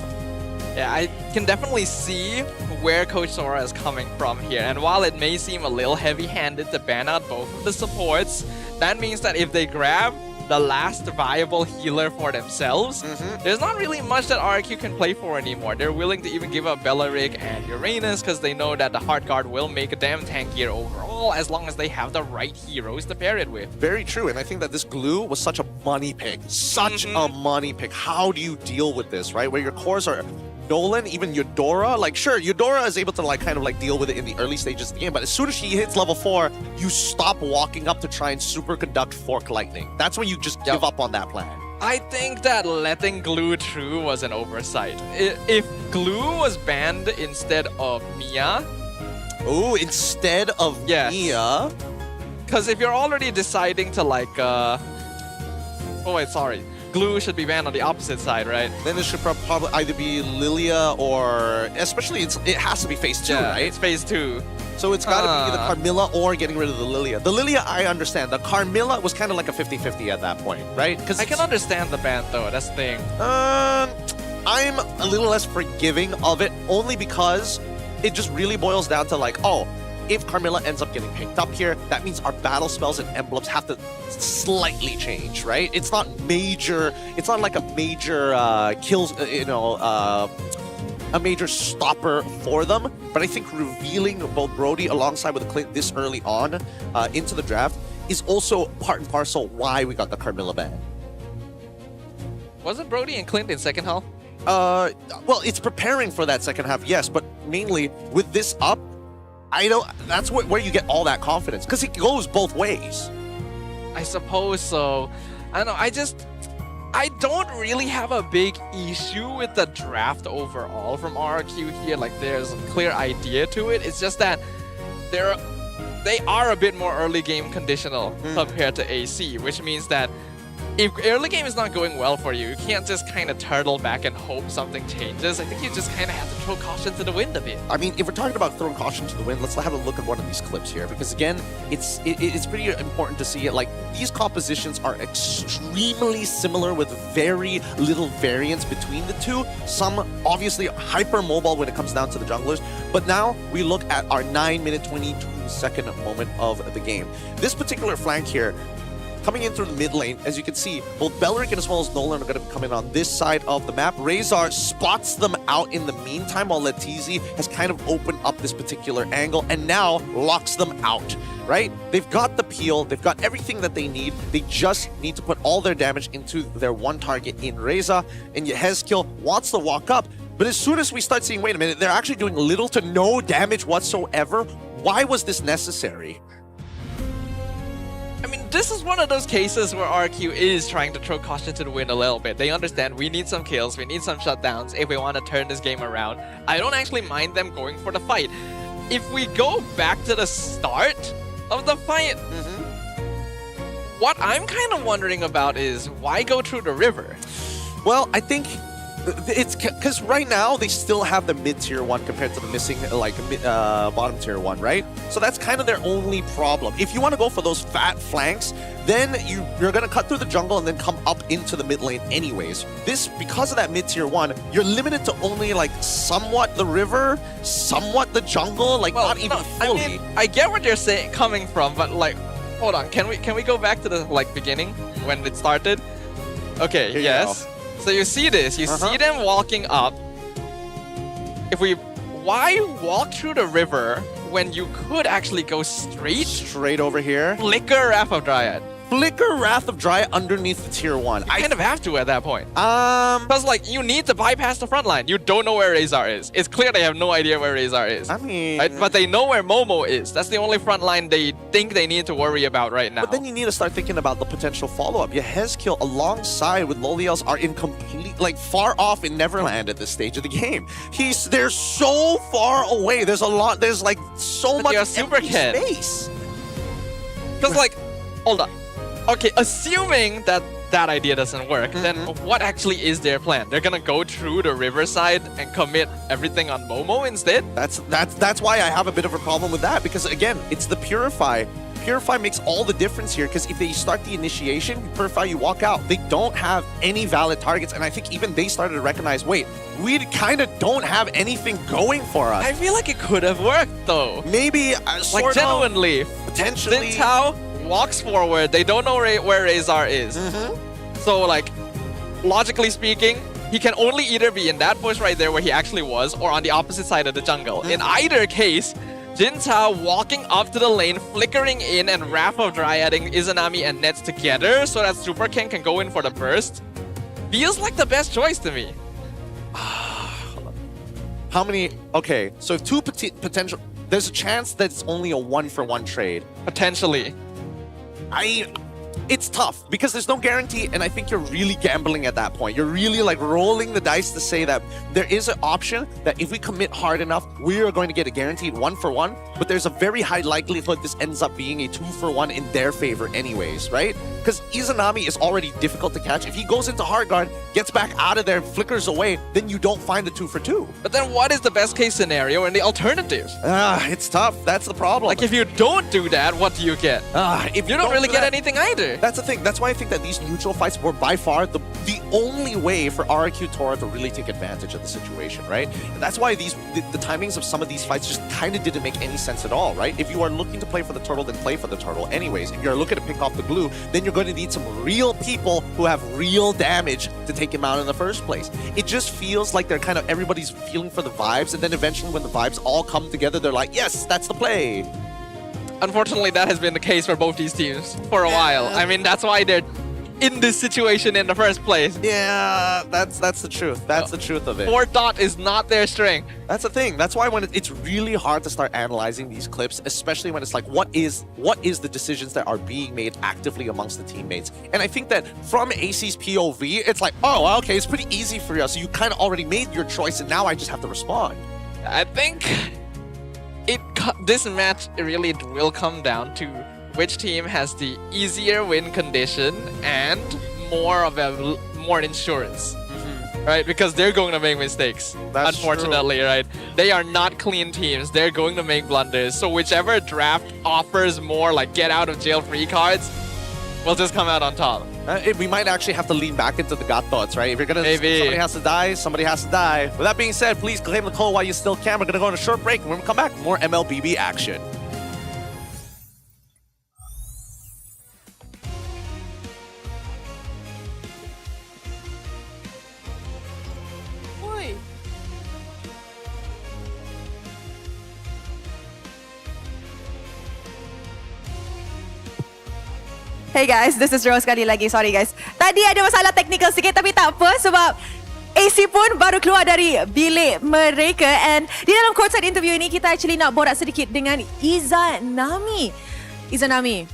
Yeah, I can definitely see where Coach Sora is coming from here. And while it may seem a little heavy-handed to ban out both of the supports, that means that if they grab the last viable healer for themselves, there's not really much that RRQ can play for anymore. They're willing to even give up Bellaric and Uranus because they know that the hard guard will make a damn tankier overall as long as they have the right heroes to pair it with. Very true, and I think that this glue was such a money pick. Such a money pick. How do you deal with this, right? Where your cores are Nolan, even Eudora, like sure, Eudora is able to like kind of like deal with it in the early stages of the game, but as soon as she hits level 4, you stop walking up to try and superconduct Fork Lightning. That's when you just give up on that plan. I think that letting Glue through was an oversight. If Glue was banned instead of Mia... Oh, instead of Mia? Because if you're already deciding to like... Oh wait, sorry. Glue should be banned on the opposite side, right? Then it should probably either be Lilia or... Especially, it has to be phase 2, right? It's phase 2. So it's got to be the Carmilla or getting rid of the Lilia. The Lilia, I understand. The Carmilla was kind of like a 50-50 at that point, right? I can understand the ban, though. That's the thing. I'm a little less forgiving of it, only because it just really boils down to like, oh, if Carmilla ends up getting picked up here, that means our battle spells and emblems have to slightly change, right? It's not major. It's not like a major kills, a major stopper for them. But I think revealing both Brody alongside with Clint this early on into the draft is also part and parcel why we got the Carmilla ban. Wasn't Brody and Clint in second half? Well, it's preparing for that second half, yes, but mainly with this up, that's where you get all that confidence, because it goes both ways. I suppose so. I don't know, I don't really have a big issue with the draft overall from RRQ here. Like, there's a clear idea to it. It's just that they are a bit more early game conditional compared to AC, which means that if early game is not going well for you, you can't just kind of turtle back and hope something changes. I think you just kind of have to throw caution to the wind a bit. I mean, if we're talking about throwing caution to the wind, let's have a look at one of these clips here, because again, it's pretty important to see it. Like, these compositions are extremely similar with very little variance between the two. Some obviously hyper mobile when it comes down to the junglers, but now we look at our 9-minute 22-second moment of the game. This particular flank here, coming in through the mid lane, as you can see, both Belric and as well as Nolan are going to be coming on this side of the map. Razor spots them out in the meantime, while Letizi has kind of opened up this particular angle and now locks them out, right? They've got the peel, they've got everything that they need. They just need to put all their damage into their one target in Razor, and Yehezkiel wants to walk up. But as soon as we start seeing, wait a minute, they're actually doing little to no damage whatsoever. Why was this necessary? I mean, this is one of those cases where RQ is trying to throw caution to the wind a little bit. They understand we need some kills, we need some shutdowns if we want to turn this game around. I don't actually mind them going for the fight. If we go back to the start of the fight, what I'm kind of wondering about is why go through the river? Well, I think it's because right now they still have the mid-tier one compared to the missing bottom tier one, right? So that's kind of their only problem. If you want to go for those fat flanks, then you're going to cut through the jungle and then come up into the mid lane anyways. This, because of that mid-tier one, you're limited to only like somewhat the river, somewhat the jungle, like not even fully. I mean, I get what you're saying coming from, but like, hold on, can we go back to the like beginning when it started? Okay, Here yes. So you see this, you see them walking up. Why walk through the river when you could actually go straight over here? Flicker Wrath of Dryad. Flicker Wrath of Dryad underneath the tier 1. I kind of have to at that point. Because like you need to bypass the front line. You don't know where Razor is. It's clear they have no idea where Razor is. I mean, right? But they know where Momo is. That's the only front line they think they need to worry about right now. But then you need to start thinking about the potential follow-up. Yehezkiel alongside with Loliels are in complete, like far off in Neverland at this stage of the game. They're so far away. There's like so much empty space. Because like, hold on. Okay, assuming that idea doesn't work, then what actually is their plan? They're gonna go through the riverside and commit everything on Momo instead? That's why I have a bit of a problem with that, because again, it's the Purify. Purify makes all the difference here, because if they start the initiation, you Purify, you walk out. They don't have any valid targets, and I think even they started to recognize, wait, we kind of don't have anything going for us. I feel like it could have worked though. Maybe like genuinely. Potentially. Tao walks forward, they don't know where Razor is. So like, logically speaking, he can only either be in that bush right there where he actually was, or on the opposite side of the jungle. In either case, Jin Tao walking up to the lane, flickering in and Wrath of Dryading Izanami and Nets together so that Super King can go in for the burst, feels like the best choice to me. How many? Okay, so if two potential, there's a chance that it's only a 1-for-1 trade. Potentially. It's tough because there's no guarantee, and I think you're really gambling at that point. You're really like rolling the dice to say that there is an option that if we commit hard enough, we are going to get a guaranteed 1-for-1, but there's a very high likelihood this ends up being a 2-for-1 in their favor anyways, right? Because Izanami is already difficult to catch. If he goes into hard guard, gets back out of there, flickers away, then you don't find the 2-for-2. But then what is the best case scenario and the alternatives? It's tough. That's the problem. Like if you don't do that, what do you get? If you don't really get anything either. That's the thing. That's why I think that these neutral fights were by far the only way for RRQ Tora to really take advantage of the situation, right? And that's why the timings of some of these fights just kind of didn't make any sense at all, right? If you are looking to play for the turtle, then play for the turtle anyways. If you're looking to pick off the glue, then you're going to need some real people who have real damage to take him out in the first place. It just feels like they're kind of, everybody's feeling for the vibes, and then eventually when the vibes all come together, they're like, yes, that's the play. Unfortunately, that has been the case for both these teams for a while. I mean, that's why they're in this situation in the first place. Yeah, that's the truth. That's the truth of it. 4 dot is not their strength. That's the thing. That's why when it's really hard to start analyzing these clips, especially when it's like, what is the decisions that are being made actively amongst the teammates? And I think that from AC's POV, it's like, oh, okay, it's pretty easy for you. So you kind of already made your choice, and now I just have to respond. I think this match really will come down to which team has the easier win condition and more insurance. Right, because they're going to make mistakes. That's unfortunately, true. Right? They are not clean teams. They're going to make blunders. So whichever draft offers more like get out of jail free cards will just come out on top. We might actually have to lean back into the God thoughts, right? If you're gonna, somebody has to die, somebody has to die. With that being said, please claim the call while you still can. We're gonna go on a short break, and when we come back, more MLBB action. Hey guys, this is Rose sekali lagi. Sorry guys. Tadi ada masalah teknikal sikit tapi tak apa sebab AC pun baru keluar dari bilik mereka and di dalam courtside interview ini kita actually nak borak sedikit dengan Izanami. Izanami,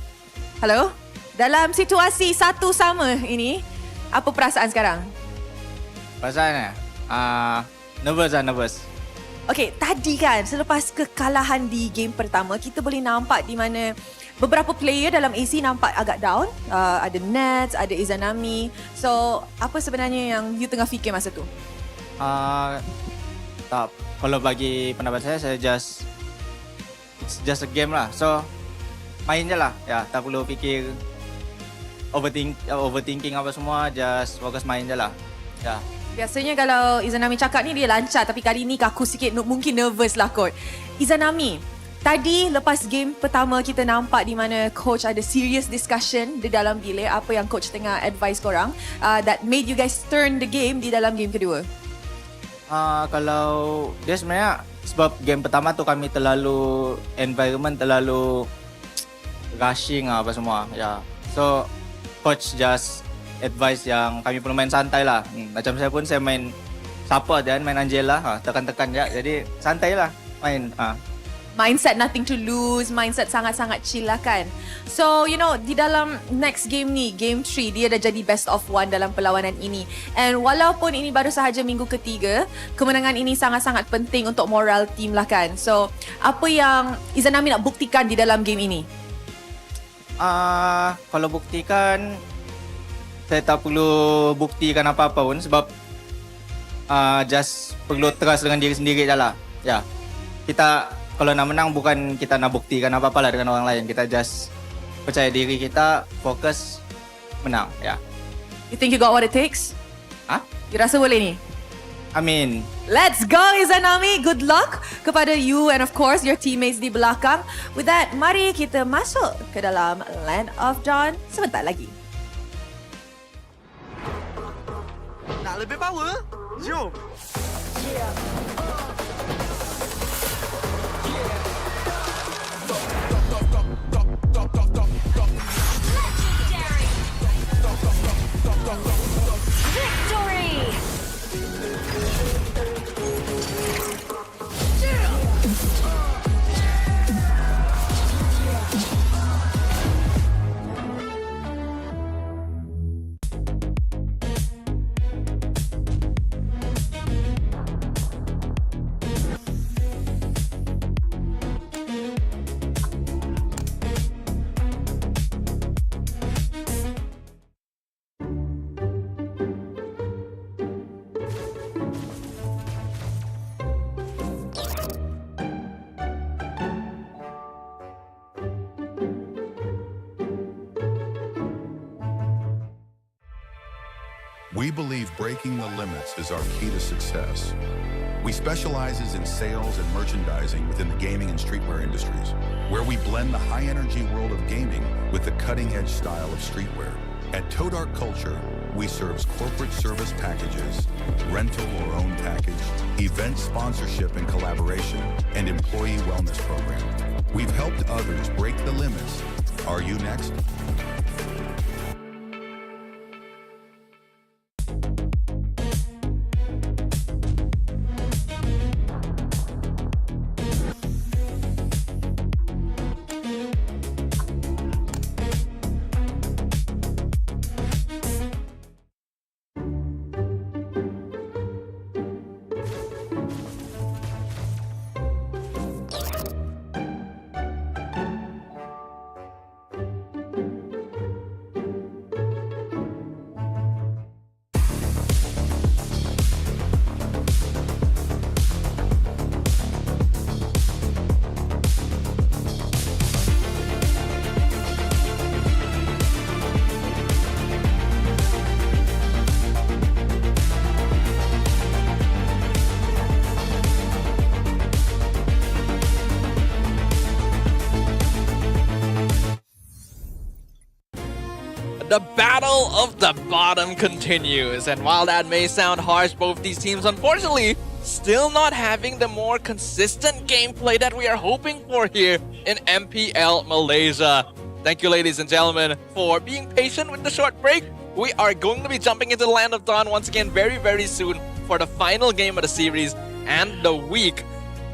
hello? Dalam situasi satu sama ini, apa perasaan sekarang? Perasaan nervous. Okay, tadi kan selepas kekalahan di game pertama, kita boleh nampak di mana beberapa player dalam AC nampak agak down. Ada Nets, ada Izanami. So, apa sebenarnya yang you tengah fikir masa tu? Tak, kalau bagi pendapat saya it's just a game lah. So, main je lah. Ya, tak perlu fikir overthinking apa semua. Just fokus main je lah. Ya. Biasanya kalau Izanami cakap ni dia lancar tapi kali ni kaku sikit, mungkin nervous lah kot. Izanami, tadi lepas game pertama kita nampak di mana coach ada serious discussion di dalam bilik, apa yang coach tengah advise korang that made you guys turn the game di dalam game kedua? Kalau dia sebenarnya sebab game pertama tu kami terlalu rushing apa semua. Ya. So coach just advice yang kami perlu main santai lah. Macam saya pun saya main support dan main Angela, tekan-tekan je. Jadi santai lah main. Mindset nothing to lose, mindset sangat-sangat chill lah kan. So you know di dalam next game ni, game 3, dia dah jadi best of 1 dalam perlawanan ini. And walaupun ini baru sahaja minggu ketiga, kemenangan ini sangat-sangat penting untuk moral team lah kan. So apa yang Izanami nak buktikan di dalam game ini? Kalau buktikan, saya tak perlu buktikan apa-apa pun sebab just perlu trust dengan diri sendiri je lah. Ya. Kita kalau nak menang bukan kita nak buktikan apa-apa lah dengan orang lain. Kita just percaya diri kita, fokus, menang. Ya. You think you got what it takes? You rasa boleh ni? Amin. Let's go Izanami. Good luck kepada you and of course your teammates di belakang. With that, mari kita masuk ke dalam Land of Dawn sebentar lagi. Nak lebih power? Jom. We believe breaking the limits is our key to success. We specializes in sales and merchandising within the gaming and streetwear industries, where we blend the high-energy world of gaming with the cutting-edge style of streetwear. At Toe Dark Culture, we serve corporate service packages, rental or own package, event sponsorship and collaboration, and employee wellness program. We've helped others break the limits. Are you next? the battle of the bottom continues. And while that may sound harsh, both these teams, unfortunately, still not having the more consistent gameplay that we are hoping for here in MPL Malaysia. Thank you, ladies and gentlemen, for being patient with the short break. We are going to be jumping into the Land of Dawn once again very, very soon for the final game of the series and the week.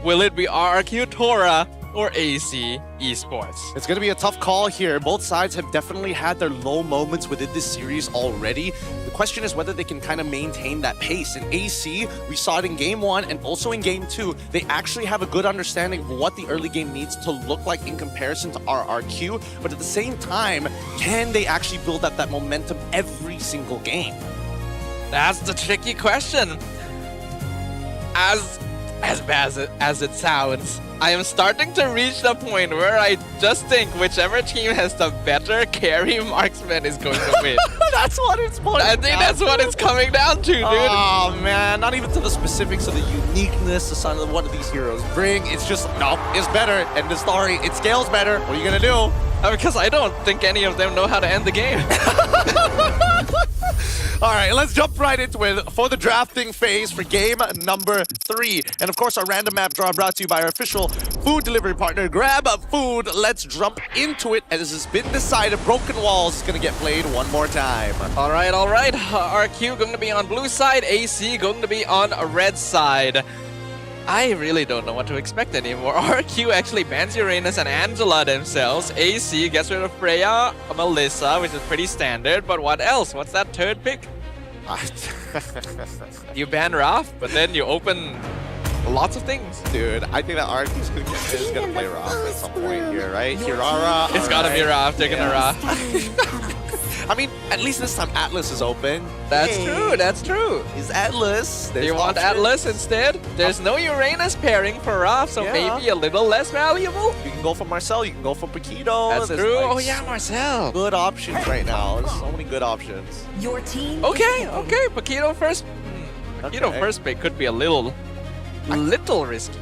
Will it be RRQ Tora or AC Esports? It's going to be a tough call here. Both sides have definitely had their low moments within this series already. The question is whether they can kind of maintain that pace. In AC, we saw it in Game 1 and also in Game 2. They actually have a good understanding of what the early game needs to look like in comparison to RRQ. But at the same time, can they actually build up that momentum every single game? That's the tricky question. As bad as it sounds, I am starting to reach the point where I just think whichever team has the better carry marksman is going to win. That's what it's boiling I think that's what it's coming down to, dude. Oh man, not even to the specifics of the uniqueness of one of these heroes bring. It's just, no, it's better. And the story, it scales better. What are you gonna do? Because I don't think any of them know how to end the game. All right, let's jump right into it for the drafting phase for game number 3. And of course, our random map draw brought to you by our official food delivery partner, Grab Food. Let's jump into it. As has been decided, Broken Walls is going to get played one more time. All right. RQ going to be on blue side, AC going to be on red side. I really don't know what to expect anymore. RQ actually bans Uranus and Angela themselves. AC gets rid of Freya, Melissa, which is pretty standard. But what else? What's that third pick? You ban Raph, but then you open lots of things. Dude, I think that RQ is going to play Raph at some point here, right? Kirara. It's got to be Raph. They're going to Raph. I mean, at least this time Atlas is open. That's true, that's true. Is Atlas. Do you want Atlas instead? There's no Uranus pairing for Raph, so maybe a little less valuable. You can go for Marcel, you can go for Paquito. That's true. Like, oh yeah, Marcel. Good options right now. There's so many good options. Your team. Okay. Paquito first. Paquito first pick could be a little risky.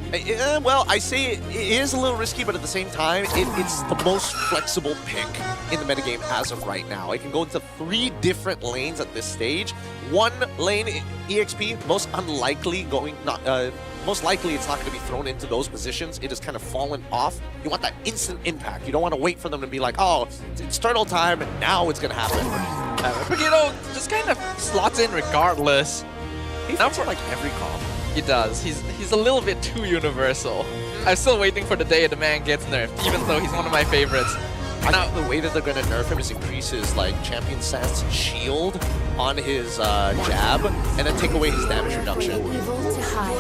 Well, I say it is a little risky, but at the same time, it's the most flexible pick in the metagame as of right now. It can go into 3 different lanes at this stage. One lane, EXP, most likely it's not going to be thrown into those positions. It has kind of fallen off. You want that instant impact. You don't want to wait for them to be like, oh, it's turtle time, and now it's going to happen. Paquito just kind of slots in regardless. He fits for like every comp. He does. He's a little bit too universal. I'm still waiting for the day the man gets nerfed, even though he's one of my favorites. I think the way that they're going to nerf him is increase his champion stance shield on his jab, and then take away his damage reduction.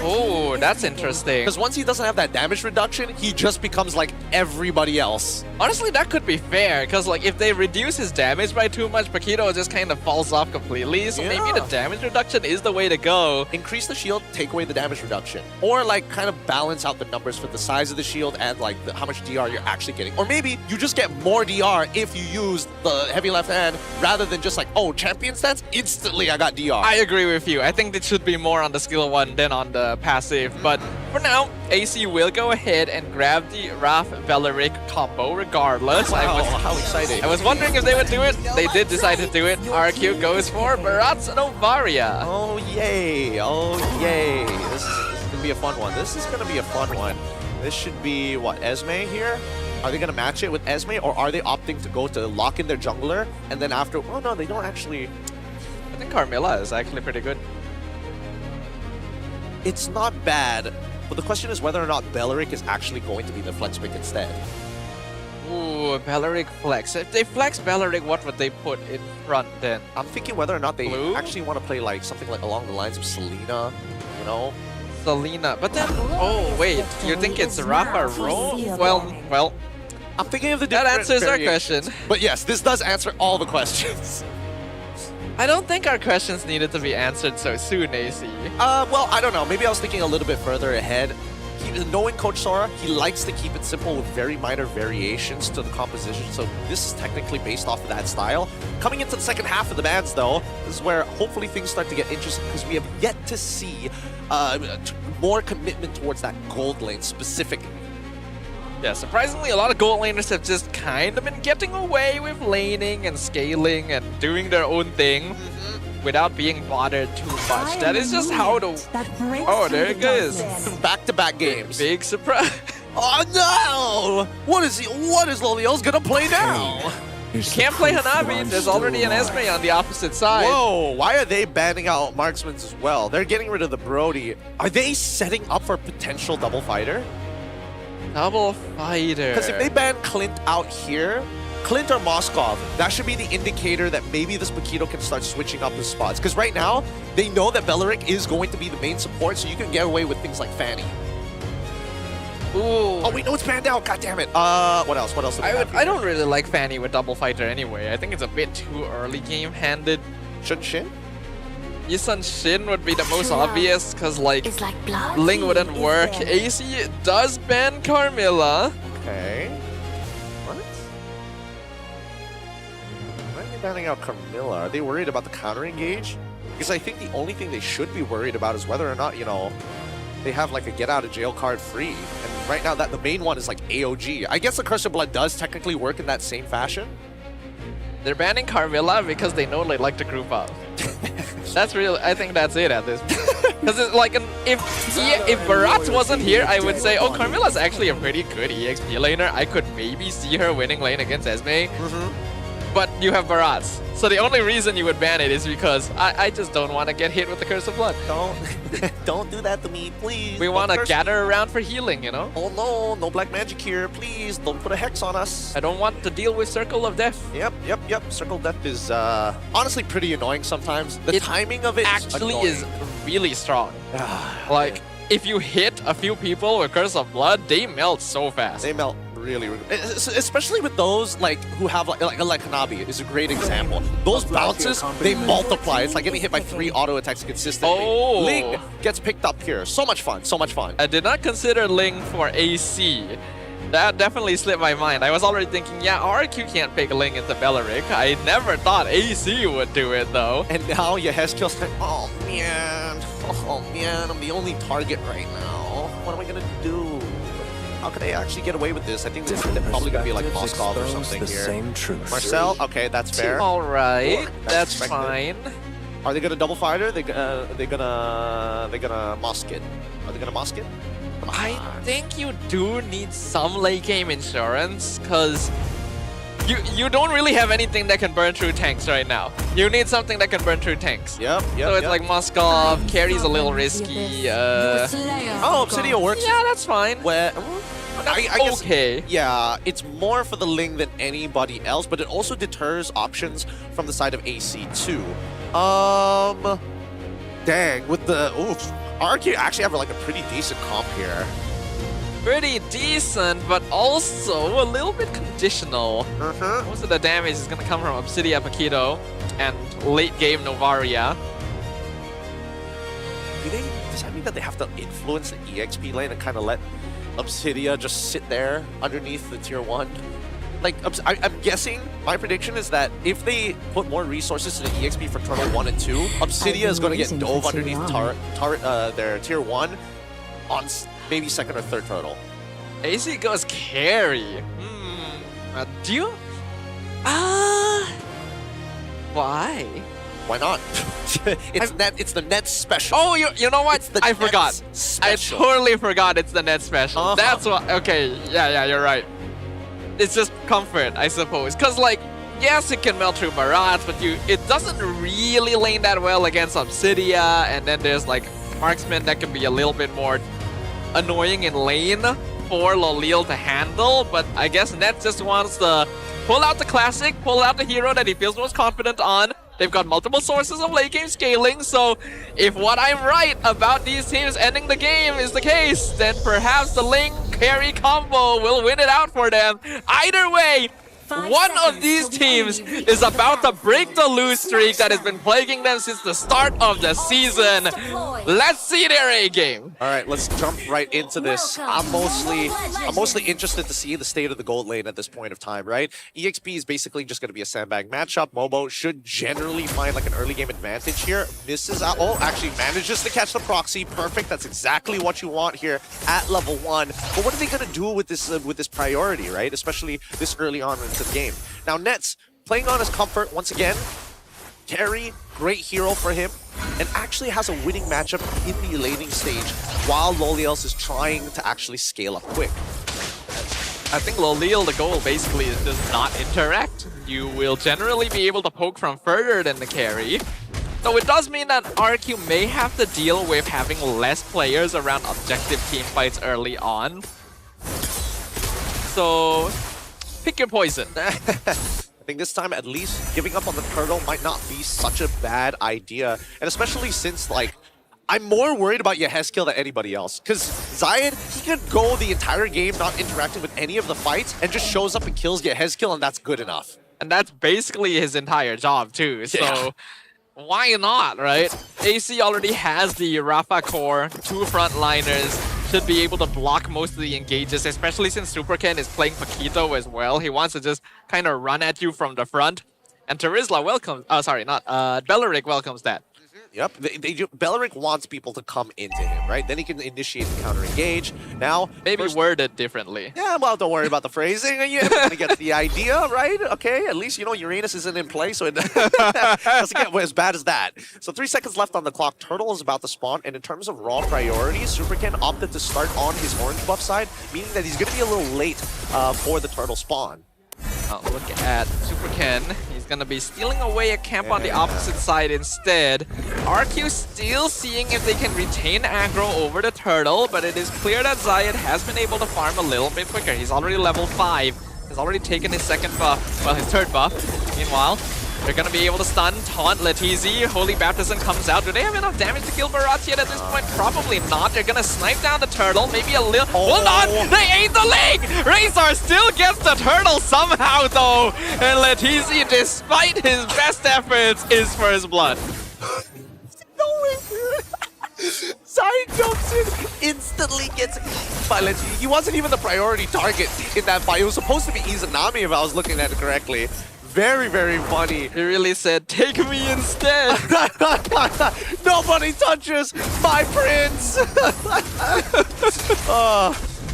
Oh, that's interesting. Because once he doesn't have that damage reduction, he just becomes like everybody else. Honestly, that could be fair, because if they reduce his damage by too much, Paquito just kind of falls off completely. So maybe the damage reduction is the way to go. Increase the shield, take away the damage reduction, or kind of balance out the numbers for the size of the shield and how much DR you're actually getting. Or maybe you just get more DR if you use the heavy left hand rather than just oh, champion stance, instantly I got DR. I agree with you. I think it should be more on the skill one than on the passive. But for now, AC will go ahead and grab the Raph Valeric combo regardless. Wow, how exciting. I was wondering if they would do it. They did decide to do it. RQ goes for Baratz Novaria. Oh yay, oh yay. This is going to be a fun one. This should be, what, Esme here? Are they going to match it with Esme, or are they opting to go to lock in their jungler, and then after... Oh, no, they don't actually... I think Carmilla is actually pretty good. It's not bad, but the question is whether or not Belleric is actually going to be the flex pick instead. Ooh, Belleric flex. If they flex Belleric, what would they put in front then? I'm thinking whether or not they actually want to play something along the lines of Selena, you know? Selena, but then... Oh, wait. You think it's Rafa Ro? Well... I'm thinking of the different That answers variations. our question. But yes, this does answer all the questions. I don't think our questions needed to be answered so soon, AC. Well, I don't know. Maybe I was thinking a little bit further ahead. Knowing Coach Sora, he likes to keep it simple with very minor variations to the composition, so this is technically based off of that style. Coming into the second half of the bans, though, this is where hopefully things start to get interesting, because we have yet to see more commitment towards that gold lane specifically. Yeah, surprisingly, a lot of gold laners have just kind of been getting away with laning and scaling and doing their own thing without being bothered too much. That is just how the... Oh, there it goes. Back-to-back games. Big surprise. Oh no! What is Loliel's gonna play now? You can't play Hanabi. There's already an Esme on the opposite side. Whoa, why are they banning out marksmen as well? They're getting rid of the Brody. Are they setting up for potential double fighter? Double fighter. Because if they ban Clint out here, Clint or Moskov, that should be the indicator that maybe this Paquito can start switching up his spots. Because right now, they know that Beleric is going to be the main support, so you can get away with things like Fanny. Ooh. Oh, we know it's banned out. God damn it. What else? What else? Do we have I don't really like Fanny with double fighter anyway. I think it's a bit too early game handed. Shun Shin? Yisun Shin would be the most obvious because like Ling wouldn't work. AC does ban Carmilla. Okay. What? Why are they banning out Carmilla? Are they worried about the counter engage? Because I think the only thing they should be worried about is whether or not, you know, they have like a get out of jail card free. And right now that the main one is like AOG. I guess the Curse of Blood does technically work in that same fashion. They're banning Carmilla because they know they like to group up. That's real. I think that's it at this point. Because it's like if Barat wasn't here, I would say, oh, Carmilla's actually a pretty good EXP laner. I could maybe see her winning lane against Esme. But you have Barats. So the only reason you would ban it is because I just don't want to get hit with the Curse of Blood. Don't do that to me, please. We want to gather around for healing, you know? Oh no, no black magic here. Please, don't put a hex on us. I don't want to deal with Circle of Death. Yep. Circle of Death is honestly pretty annoying sometimes. The timing of it actually is really strong. Like, if you hit a few people with Curse of Blood, they melt so fast. They melt really. Especially with those like who have like Hanabi is a great example. Those bounces, they multiply. It's like getting hit by 3 auto attacks consistently. Oh. Ling gets picked up here. So much fun. I did not consider Ling for AC. That definitely slipped my mind. I was already thinking, yeah, RQ can't pick Ling into Beleric. I never thought AC would do it though. And now Yahes kills. Oh man, I'm the only target right now. What am I gonna do? How can they actually get away with this? I think they're probably gonna be like Moskov or something here. Marcel, okay, that's fair. All right, that's fine. Are they gonna double fighter? They gonna mosk it. Are they gonna mosk it? I think you do need some late game insurance because you don't really have anything that can burn through tanks right now. You need something that can burn through tanks. Yep. So it's like Moskov, carry's a little risky. Oh, Obsidian works. Yeah, that's fine. Well, I guess, okay. Yeah, it's more for the Ling than anybody else, but it also deters options from the side of AC too. Dang, with the RQ actually have like a pretty decent comp here. Pretty decent, but also a little bit conditional. Most of the damage is gonna come from Obsidia Paquito and late game Novaria. Does that mean that they have to influence the EXP lane and kind of let Obsidia just sit there underneath the tier 1? Like, I'm guessing, my prediction is that if they put more resources to the EXP for Turtle 1 and 2, Obsidia is going to get dove underneath their tier 1 on maybe 2nd or 3rd turtle. AC goes carry. Do you? Why? Why not? It's the net special. Oh, you know what? I forgot. I totally forgot it's the net special. That's what. Okay, yeah, you're right. It's just comfort, I suppose. Cause like, yes, it can melt through Barat, but it doesn't really lane that well against Obsidia, and then there's like marksman that can be a little bit more annoying in lane for Lolil to handle. But I guess Net just wants to pull out the classic, pull out the hero that he feels most confident on. They've got multiple sources of late game scaling, so if what I'm right about these teams ending the game is the case, then perhaps the Ling carry combo will win it out for them. Either way, one of these teams is about to break the lose streak that has been plaguing them since the start of the season. Let's see their A game. All right, let's jump right into this. I'm mostly interested to see the state of the gold lane at this point of time, right? EXP is basically just going to be a sandbag matchup. Momo should generally find like an early game advantage here. Misses out. Oh, actually manages to catch the proxy. Perfect. That's exactly what you want here at level 1. But what are they going to do with this priority, right? Especially this early on into the game. Now, Nets playing on his comfort once again. Carry, great hero for him, and actually has a winning matchup in the laning stage while Loliels is trying to actually scale up quick. I think Loliel, the goal basically is just not interact. You will generally be able to poke from further than the carry. Though it does mean that RQ may have to deal with having less players around objective team fights early on. So, pick your poison. I think this time, at least, giving up on the turtle might not be such a bad idea. And especially since, like, I'm more worried about Yehezkiel than anybody else. Because Zayed, he could go the entire game not interacting with any of the fights and just shows up and kills Yehezkiel, and that's good enough. And that's basically his entire job, too. So, why not, right? AC already has the Rafa core, 2 frontliners. Should be able to block most of the engages, especially since Superken is playing Paquito as well. He wants to just kind of run at you from the front. And Terizla welcomes, Belleric welcomes that. Yep, Belleric wants people to come into him, right? Then he can initiate the counter-engage. Now, maybe word it differently. Yeah, well, don't worry about the phrasing. You're going to get the idea, right? Okay, at least, you know, Uranus isn't in play, so it doesn't get as bad as that. So 3 seconds left on the clock. Turtle is about to spawn, and in terms of raw priorities, Superken opted to start on his orange buff side, meaning that he's going to be a little late for the turtle spawn. Look at Superken. He's gonna be stealing away a camp on the opposite side instead. RQ still seeing if they can retain aggro over the turtle, but it is clear that Zayed has been able to farm a little bit quicker. He's already level 5. He's already taken his second buff, well, his third buff. Meanwhile, they're gonna be able to stun, taunt Letizi. Holy Baptism comes out. Do they have enough damage to kill Barat yet at this point? Probably not. They're gonna snipe down the turtle. Maybe a little. Hold on! They ate the leg! Razor still gets the turtle somehow, though. And Letizi, despite his best efforts, is first blood. Zayed jumps in, instantly gets eaten by Letizi. He wasn't even the priority target in that fight. It was supposed to be Izanami if I was looking at it correctly. Very, very funny. He really said, take me instead. Nobody touches my prince.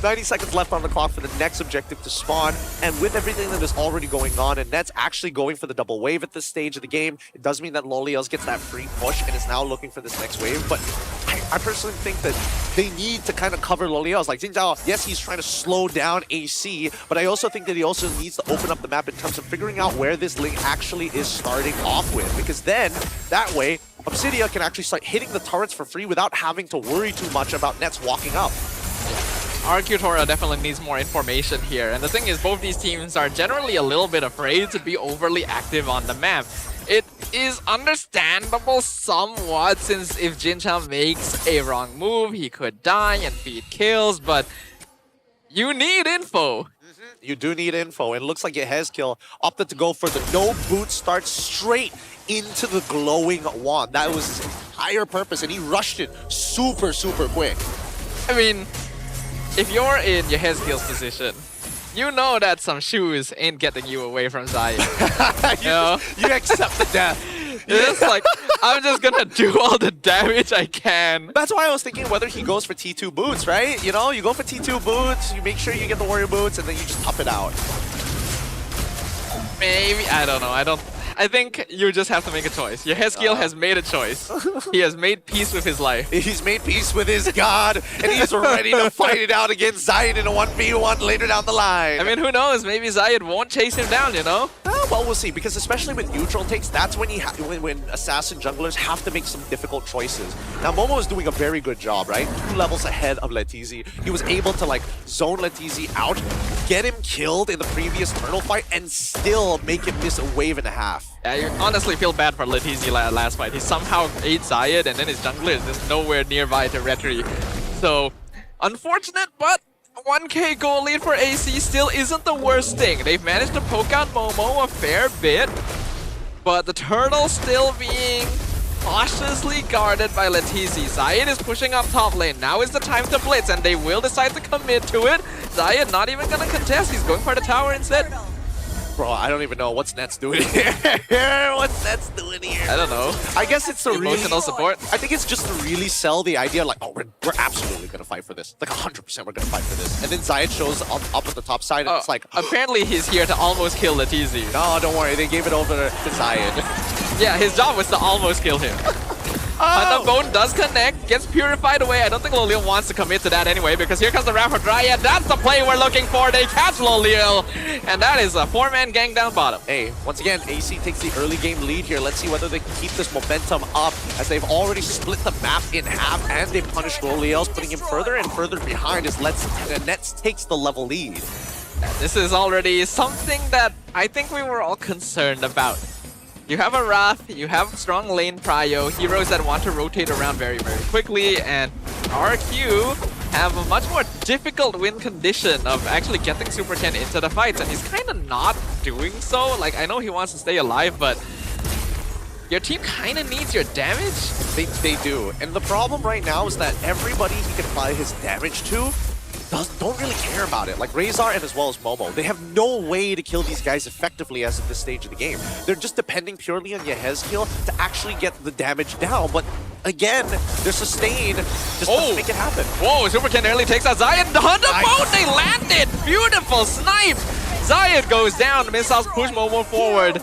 90 seconds left on the clock for the next objective to spawn. And with everything that is already going on, and Nets actually going for the double wave at this stage of the game, it does mean that Loliels gets that free push and is now looking for this next wave. But I personally think that they need to kind of cover Loliels. Like, Jin Zhao, yes, he's trying to slow down AC, but I also think that he also needs to open up the map in terms of figuring out where this link actually is starting off with. Because then, that way, Obsidia can actually start hitting the turrets for free without having to worry too much about Nets walking up. RQ Tora definitely needs more information here. And the thing is, both these teams are generally a little bit afraid to be overly active on the map. It is understandable somewhat, since if Jincha makes a wrong move, he could die and feed kills, but you need info. You do need info, and it looks like Yehezkiel opted to go for the no boot start straight into the glowing wand. That was his entire purpose, and he rushed it super, super quick. I mean, if you're in Yehezkiel's position, you know that some shoes ain't getting you away from Zayed. you accept the death. It's like, I'm just gonna do all the damage I can. That's why I was thinking whether he goes for T2 boots, right? You know, you go for T2 boots, you make sure you get the warrior boots, and then you just tough it out. Maybe, I don't know. I think you just have to make a choice. Yehezkiel has made a choice. He has made peace with his life. He's made peace with his god, and he's ready to fight it out against Zayed in a 1v1 later down the line. I mean, who knows? Maybe Zayed won't chase him down, you know? Well, we'll see, because especially with neutral takes, that's when when assassin junglers have to make some difficult choices. Now, Momo is doing a very good job, right? 2 levels ahead of Letizi. He was able to, like, zone Letizi out, get him killed in the previous turtle fight, and still make him miss a wave and a half. Yeah, you honestly feel bad for Letizi last fight. He somehow ate Zayed, and then his jungler is just nowhere nearby to retrieve. So, unfortunate, but 1k goal lead for AC still isn't the worst thing. They've managed to poke out Momo a fair bit, but the turtle still being cautiously guarded by Letizi. Zayed is pushing up top lane. Now is the time to blitz, and they will decide to commit to it. Zayed not even gonna contest. He's going for the tower instead. Bro, I don't even know what's Nets doing here. What's Nets doing here? I don't know. I guess it's to Emotional support. I think it's just to really sell the idea like, oh, we're absolutely going to fight for this. Like 100% we're going to fight for this. And then Zayed shows up at the top side and it's like... Apparently he's here to almost kill Letizi. No, don't worry. They gave it over to Zayed. Yeah, his job was to almost kill him. The bone does connect, gets purified away. I don't think Lolil wants to commit to that anyway, because here comes the round for Dryad. That's the play we're looking for. They catch Lolil, and that is a 4-man gang down bottom. Hey, once again, AC takes the early game lead here. Let's see whether they can keep this momentum up, as they've already split the map in half, and they've punished Lolil's, putting him further and further behind as Nets takes the level lead. This is already something that I think we were all concerned about. You have a Wrath, you have strong lane prio, heroes that want to rotate around very, very quickly, and RQ have a much more difficult win condition of actually getting Super Ken into the fights, and he's kind of not doing so. Like, I know he wants to stay alive, but your team kind of needs your damage. They do, and the problem right now is that everybody he can apply his damage to don't really care about it. Like Razor and as well as Momo, they have no way to kill these guys effectively as at this stage of the game. They're just depending purely on Yehez's kill to actually get the damage down. But again, they're sustained just to make it happen. Whoa, Super Ken early takes out Zayed. On the boat, they landed! Beautiful snipe! Zayed goes down, missiles push Momo forward.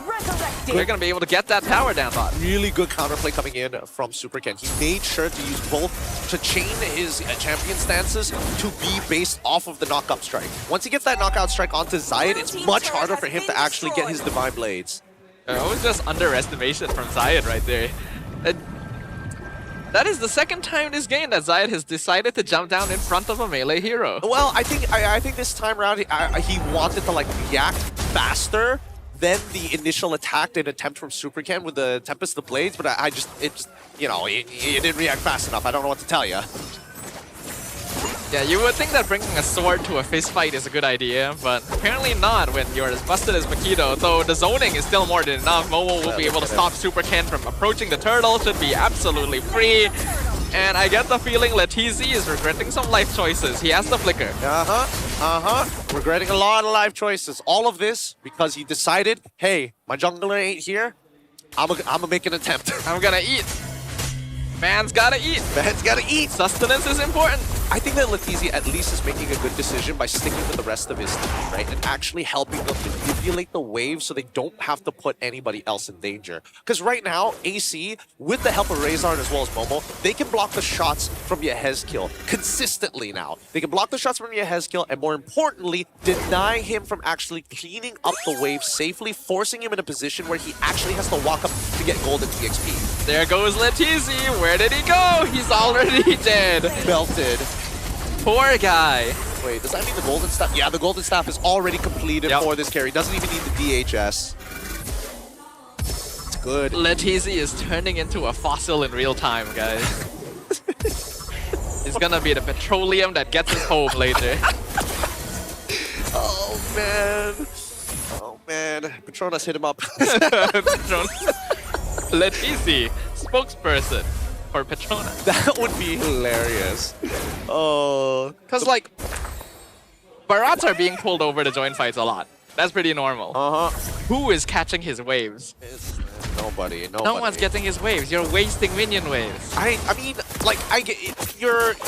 They're going to be able to get that tower down bot. Really good counterplay coming in from Super Ken. He made sure to use both to chain his champion stances to be based off of the knockup strike. Once he gets that knockout strike onto Zayed, it's much harder for him to actually get his Divine Blades. It was just underestimation from Zayed right there. That is the second time this game that Zayed has decided to jump down in front of a melee hero. Well, I think this time around he wanted to like react faster than the initial attack and attempt from Super Ken with the Tempest the Blades, but it just you know, it didn't react fast enough. I don't know what to tell you. Yeah, you would think that bringing a sword to a fist fight is a good idea, but apparently not when you're as busted as Makito, though the zoning is still more than enough. Momo will be able to stop Super Ken from approaching the turtle, should be absolutely free. And I get the feeling Letizi is regretting some life choices. He has the flicker. Regretting a lot of life choices. All of this because he decided, hey, my jungler ain't here. I'm gonna make an attempt. I'm gonna eat. Man's gotta eat. Man's gotta eat. Sustenance is important. I think that Letizi at least is making a good decision by sticking with the rest of his team, right? And actually helping them manipulate the wave so they don't have to put anybody else in danger. Because right now, AC, with the help of Razor as well as Momo, they can block the shots from Yehez's kill consistently now. They can block the shots from Yehez's kill and more importantly, deny him from actually cleaning up the wave safely, forcing him in a position where he actually has to walk up to get golden EXP. There goes Letizi. Where did he go? He's already dead. Melted. Poor guy. Wait, does that mean the golden staff? Yeah, the golden staff is already completed for this carry. Doesn't even need the DHS. It's good. Letizi is turning into a fossil in real time, guys. It's gonna be the petroleum that gets us home later. Oh, man. Oh, man. Petronas hit him up. Letizi, spokesperson for Petronas. That would be hilarious. Oh. Because, like, Barats are being pulled over to join fights a lot. That's pretty normal. Who is catching his waves? Nobody. No one's getting his waves. You're wasting minion waves. I mean, like,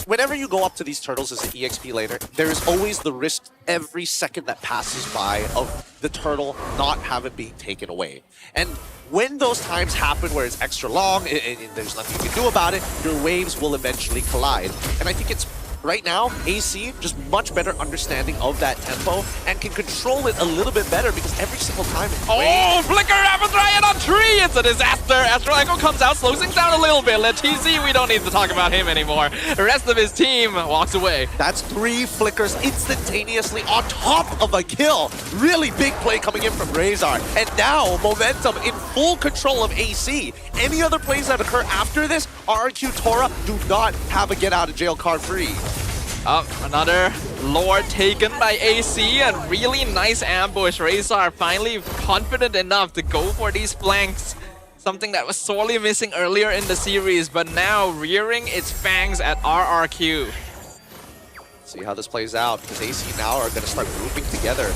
whenever you go up to these turtles as an EXP laner, there is always the risk every second that passes by of the turtle not have it being taken away. And when those times happen where it's extra long and there's nothing you can do about it, your waves will eventually collide. And I think it's right now, AC, just much better understanding of that tempo and can control it a little bit better because every single time it Flicker Rapid Riot on tree! It's a disaster! Astral Echo comes out, slows things down a little bit. Letizi, we don't need to talk about him anymore. The rest of his team walks away. That's 3 flickers instantaneously on top of a kill. Really big play coming in from Razor. And now, momentum in full control of AC. Any other plays that occur after this, RQ Tora do not have a get out of jail card free. Another Lord taken by AC, and really nice ambush. Razor finally confident enough to go for these flanks. Something that was sorely missing earlier in the series, but now rearing its fangs at RRQ. See how this plays out, because AC now are going to start grouping together.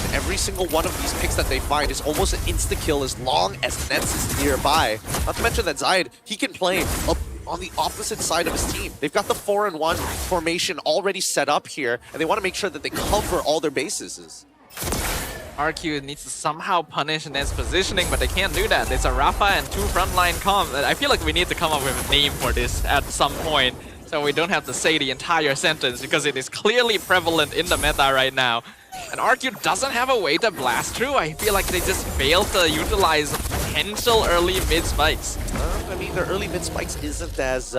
And every single one of these picks that they find is almost an insta-kill as long as Nets is nearby. Not to mention that Zayed, he can play up on the opposite side of his team. They've got the 4-in-1 formation already set up here, and they want to make sure that they cover all their bases. RQ needs to somehow punish Ned's positioning, but they can't do that. It's a Rafa and 2 frontline comms. I feel like we need to come up with a name for this at some point, so we don't have to say the entire sentence, because it is clearly prevalent in the meta right now. And RQ doesn't have a way to blast through. I feel like they just failed to utilize potential early mid spikes. I mean, their early mid spikes isn't as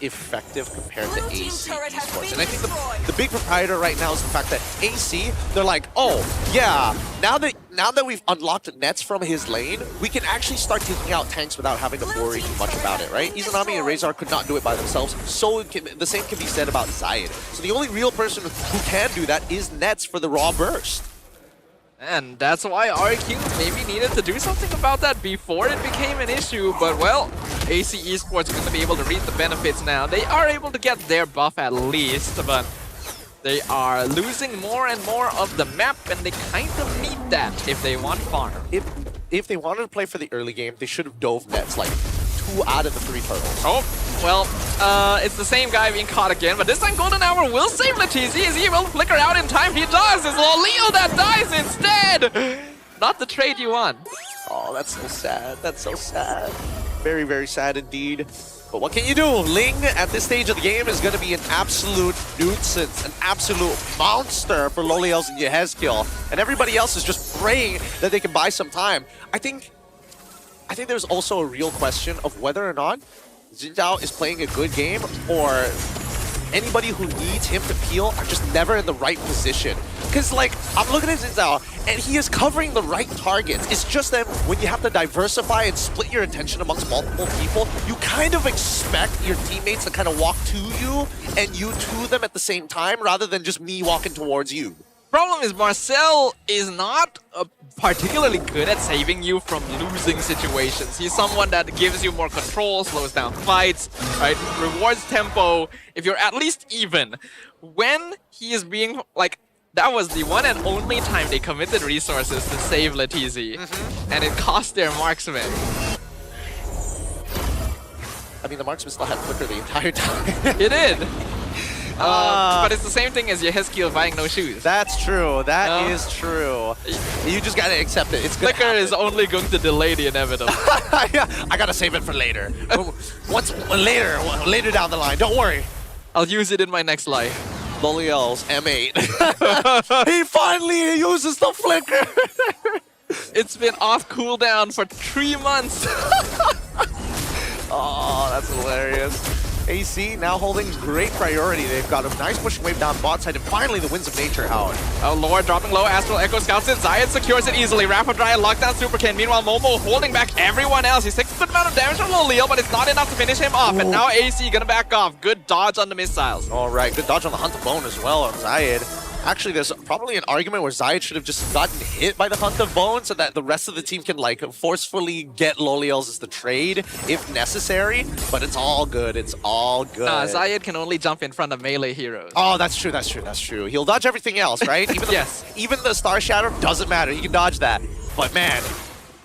effective compared to AC esports. And I think the big proprietor right now is the fact that AC, they're like, oh yeah, now that we've unlocked Nets from his lane, we can actually start taking out tanks without having to worry too much about it, right? Izanami and Razor could not do it by themselves, so the same can be said about Zayed. So the only real person who can do that is Nets for the raw burst. And that's why RQ maybe needed to do something about that before it became an issue. But, well, AC Esports are going to be able to reap the benefits now. They are able to get their buff at least, but they are losing more and more of the map, and they kind of need that if they want farm. If they wanted to play for the early game, they should have dove Nets like 2 out of the 3 turtles. Oh, well, it's the same guy being caught again, but this time Golden Hour will save Latizi. Is he able to flicker out in time? He does! It's Loleo that dies instead! Not the trade you want. Oh, that's so sad. That's so sad. Very, very sad indeed. But what can you do? Ling, at this stage of the game, is going to be an absolute nuisance, an absolute monster for Loliels and Yehezkiel. And everybody else is just praying that they can buy some time. I think there's also a real question of whether or not Xin Zhao is playing a good game, or anybody who needs him to peel are just never in the right position. Because, like, I'm looking at Xin Zhao, and he is covering the right targets. It's just that when you have to diversify and split your attention amongst multiple people, you kind of expect your teammates to kind of walk to you, and you to them at the same time, rather than just me walking towards you. Problem is, Marcel is not particularly good at saving you from losing situations. He's someone that gives you more control, slows down fights, right? Rewards tempo if you're at least even. When he is being, like, that was the one and only time they committed resources to save Latizi, and it cost their marksman. I mean, the marksman still had flicker the entire time. It did. But it's the same thing as Yehezkiel buying no shoes. That's true. That is true. You just gotta accept it. It's gonna Flicker is only going to delay the inevitable. Yeah, I gotta save it for later. Later down the line. Don't worry. I'll use it in my next life. Loliel's M8. He finally uses the flicker. It's been off cooldown for 3 months. Oh, that's hilarious. AC now holding great priority. They've got a nice pushing wave down bot side, and finally the Winds of Nature out. Oh, Lord dropping low. Astral Echo scouts it. Zayed secures it easily. Rapid Dry lockdown Superkin. Meanwhile, Momo holding back everyone else. He's taking a good amount of damage from Loleo, but it's not enough to finish him off. And now AC gonna back off. Good dodge on the missiles. All right, good dodge on the Hunt of Bone as well on Zayed. Actually, there's probably an argument where Zayed should have just gotten hit by the Hunt of Bone so that the rest of the team can, like, forcefully get Loliels as the trade if necessary. But it's all good. It's all good. Zayed can only jump in front of melee heroes. Oh, that's true. That's true. That's true. He'll dodge everything else, right? Even yes. Even the Star Shadow doesn't matter. He can dodge that. But man,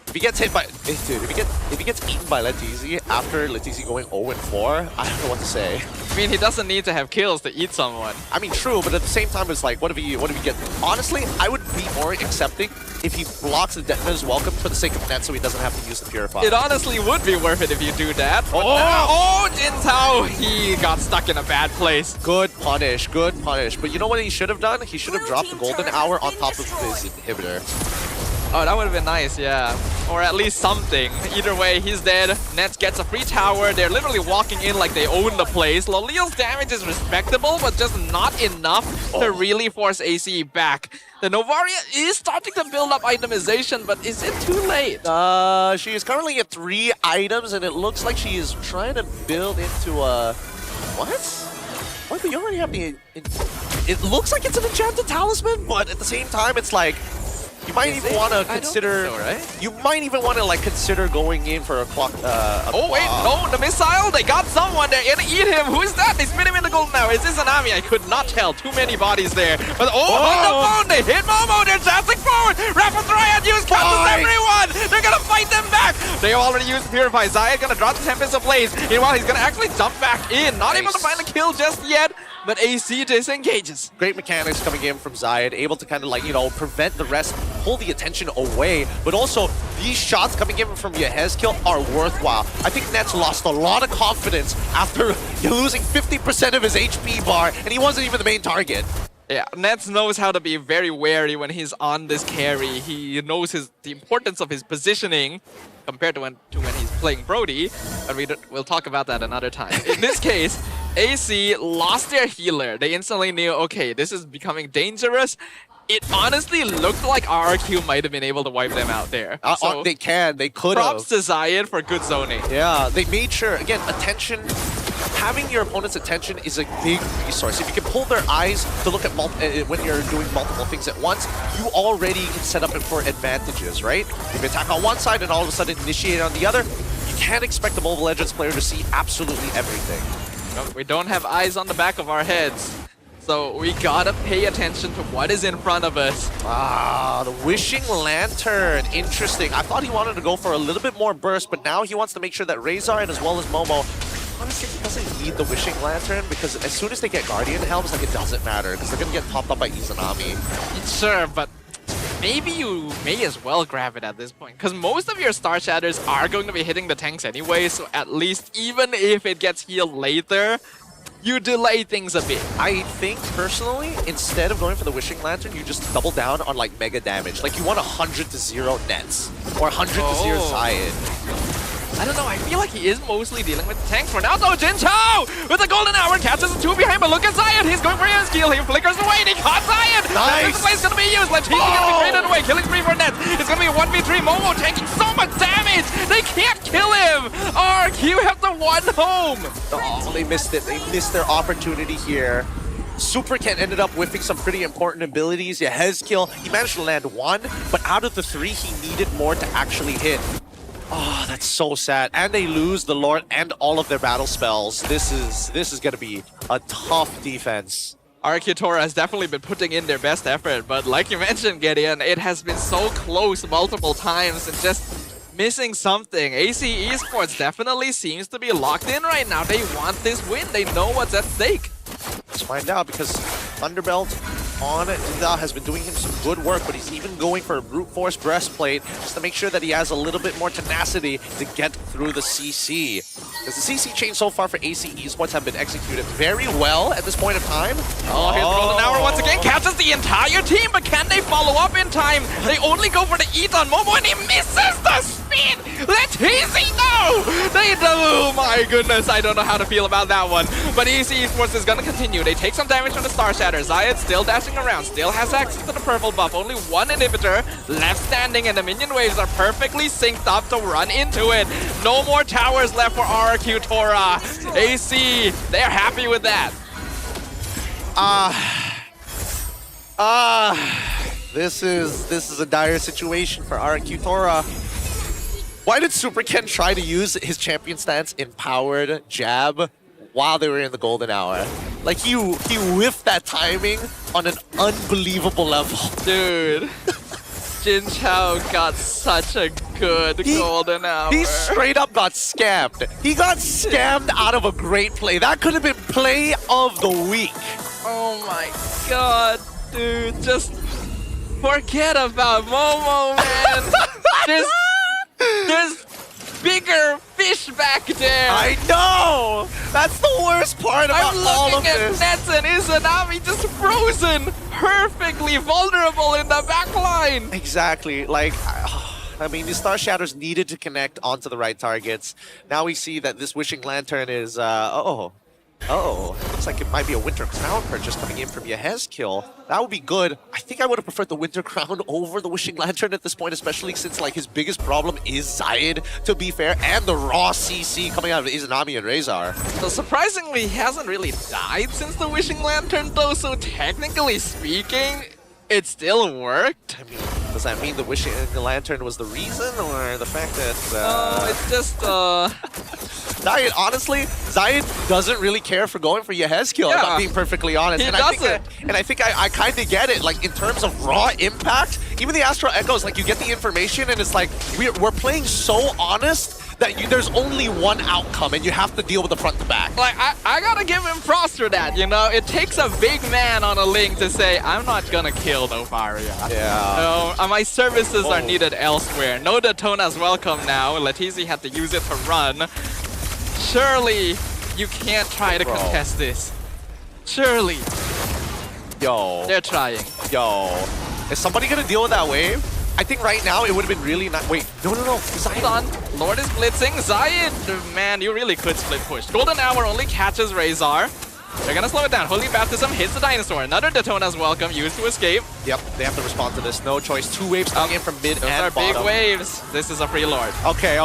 if he gets hit by, dude, if he gets eaten by Latizi after Latizi going 0-4, I don't know what to say. I mean, he doesn't need to have kills to eat someone. I mean, true, but at the same time, it's like, what if he gets? Honestly, I would be more accepting if he blocks the Detonator's welcome for the sake of net, so he doesn't have to use the Purify. It honestly would be worth it if you do that. Oh, Jin Tao, he got stuck in a bad place. Good punish, good punish. But you know what he should have done? He should have dropped the Golden Hour on top of his inhibitor. Oh, that would have been nice, yeah. Or at least something. Either way, he's dead. Nets gets a free tower. They're literally walking in like they own the place. Loliel's damage is respectable, but just not enough to really force AC back. The Novaria is starting to build up itemization, but is it too late? She is currently at 3 items, and it looks like she is trying to build into a... What but you already have the... It looks like it's an enchanted talisman, but at the same time, it's like... You might even want to consider... So, right? You might even want to like consider going in for a clock... Oh wait, no, the missile, they got someone, they're gonna eat him. Who is that? They spin him in the gold now. Is this Anami? I could not tell. Too many bodies there. But on the phone, they hit Momo, they're dancing forward. Rapid Triad use counters everyone. They're gonna fight them back. They already used Purify. Zayed gonna drop the Tempest Ablaze. Meanwhile, he's gonna actually jump back in. Not able to find the kill just yet. But AC disengages. Great mechanics coming in from Zayed, able to kind of like, you know, prevent the rest, pull the attention away. But also, these shots coming in from Yehezkiel are worthwhile. I think Nets lost a lot of confidence after losing 50% of his HP bar, and he wasn't even the main target. Yeah, Nets knows how to be very wary when he's on this carry. He knows the importance of his positioning compared to when he's playing Brody, and we'll talk about that another time. In this case, AC lost their healer. They instantly knew, okay, this is becoming dangerous. It honestly looked like RRQ might have been able to wipe them out there. So they could have. Props to Zayed for good zoning. Yeah, they made sure, again, attention. Having your opponent's attention is a big resource. If you can pull their eyes to look at when you're doing multiple things at once, you already can set up for advantages, right? If you attack on one side and all of a sudden initiate on the other, you can't expect the Mobile Legends player to see absolutely everything. No, we don't have eyes on the back of our heads. So we gotta pay attention to what is in front of us. Ah, the Wishing Lantern. Interesting. I thought he wanted to go for a little bit more burst, but now he wants to make sure that Razor and as well as Momo, honestly, he doesn't need the Wishing Lantern because as soon as they get Guardian Helms, like it doesn't matter because they're gonna get popped up by Izanami. Sure, but maybe you may as well grab it at this point because most of your Star Shatters are going to be hitting the tanks anyway, so at least even if it gets healed later, you delay things a bit. I think, personally, instead of going for the Wishing Lantern, you just double down on, like, mega damage. Like, you want 100 to 0 Nets. Or 100 to 0 Zayed. I don't know, I feel like he is mostly dealing with the tanks for now, though. Jin Chao with the golden hour catches the two behind, but look at Zayed. He's going for his kill. He flickers away and he caught Zayed. Nice. This play's gonna be used. Let's see, he's gonna be traded away. Killing spree for Nets. It's gonna be a 1v3. Momo taking so much damage. They can't kill him. RQ have the one home. Oh, they missed it. They missed their opportunity here. Super Ken ended up whiffing some pretty important abilities. Yehezkiel, he managed to land one, but out of the three, he needed more to actually hit. Oh, that's so sad. And they lose the Lord and all of their battle spells. This is gonna be a tough defense. RQ has definitely been putting in their best effort, but like you mentioned, Gideon, it has been so close multiple times and just missing something. AC Esports definitely seems to be locked in right now. They want this win. They know what's at stake. Let's find out because Thunderbelt on Dinda has been doing him some good work, but he's even going for a brute force breastplate just to make sure that he has a little bit more tenacity to get through the CC. Because the CC chain so far for AC Esports have been executed very well at this point of time. Oh, here's the golden hour once again, catches the entire team, but can they follow up in time? They only go for the eat on Momo and he misses the spin! Let Easy go! They do, oh my goodness, I don't know how to feel about that one. But AC Esports is gonna continue. They take some damage from the Star Shatter. Zayed still dashing around, still has access to the purple buff. Only one inhibitor left standing and the minion waves are perfectly synced up to run into it. No more towers left for RQ Tora. AC, they're happy with that. This is a dire situation for RQ Tora. Why did Super Ken try to use his champion stance empowered jab while they were in the golden hour? Like he whiffed that timing on an unbelievable level. Dude, Jin Chao got such a good golden hour. He straight up got scammed. He got scammed out of a great play. That could have been play of the week. Oh my god, dude. Just forget about Momo, man. There's bigger fish back there. I know. That's the worst part about all of this. I'm looking at Nets and Izanami just frozen, perfectly vulnerable in the back line. Exactly. Like, I mean, the Star Shatters needed to connect onto the right targets. Now we see that this Wishing Lantern is, Oh, looks like it might be a Winter Crown purchase coming in from Yehezkiel. That would be good. I think I would have preferred the Winter Crown over the Wishing Lantern at this point, especially since like his biggest problem is Zayed, to be fair, and the raw CC coming out of Izanami and Razor. So surprisingly, he hasn't really died since the Wishing Lantern though, so technically speaking, it still worked. I mean, does that mean the Wishing Lantern was the reason, or the fact that... No, it's just... Zayed, honestly, Zayed doesn't really care for going for Yehezkiel, if I'm being perfectly honest. He and I think I kind of get it, like, in terms of raw impact, even the Astral Echoes, like, you get the information, and it's like, we're playing so honest that there's only one outcome, and you have to deal with the front to back. Like, I gotta give him props for that, you know? It takes a big man on a Link to say, I'm not gonna kill Novaria. Yeah. No, my services are needed elsewhere. No Daytona's welcome now. Letizi had to use it to run. Surely, you can't try to contest this. Surely. Yo. They're trying. Yo. Is somebody gonna deal with that wave? I think right now it would have been really nice. Wait, no. Hold on. Lord is blitzing. Zayed, man, you really could split push. Golden Hour only catches Razor. They're gonna slow it down. Holy Baptism hits the dinosaur. Another Daytona's welcome used to escape. Yep, they have to respond to this. No choice. Two waves coming in from mid Those and are bottom. big waves. This is a free Lord. Okay.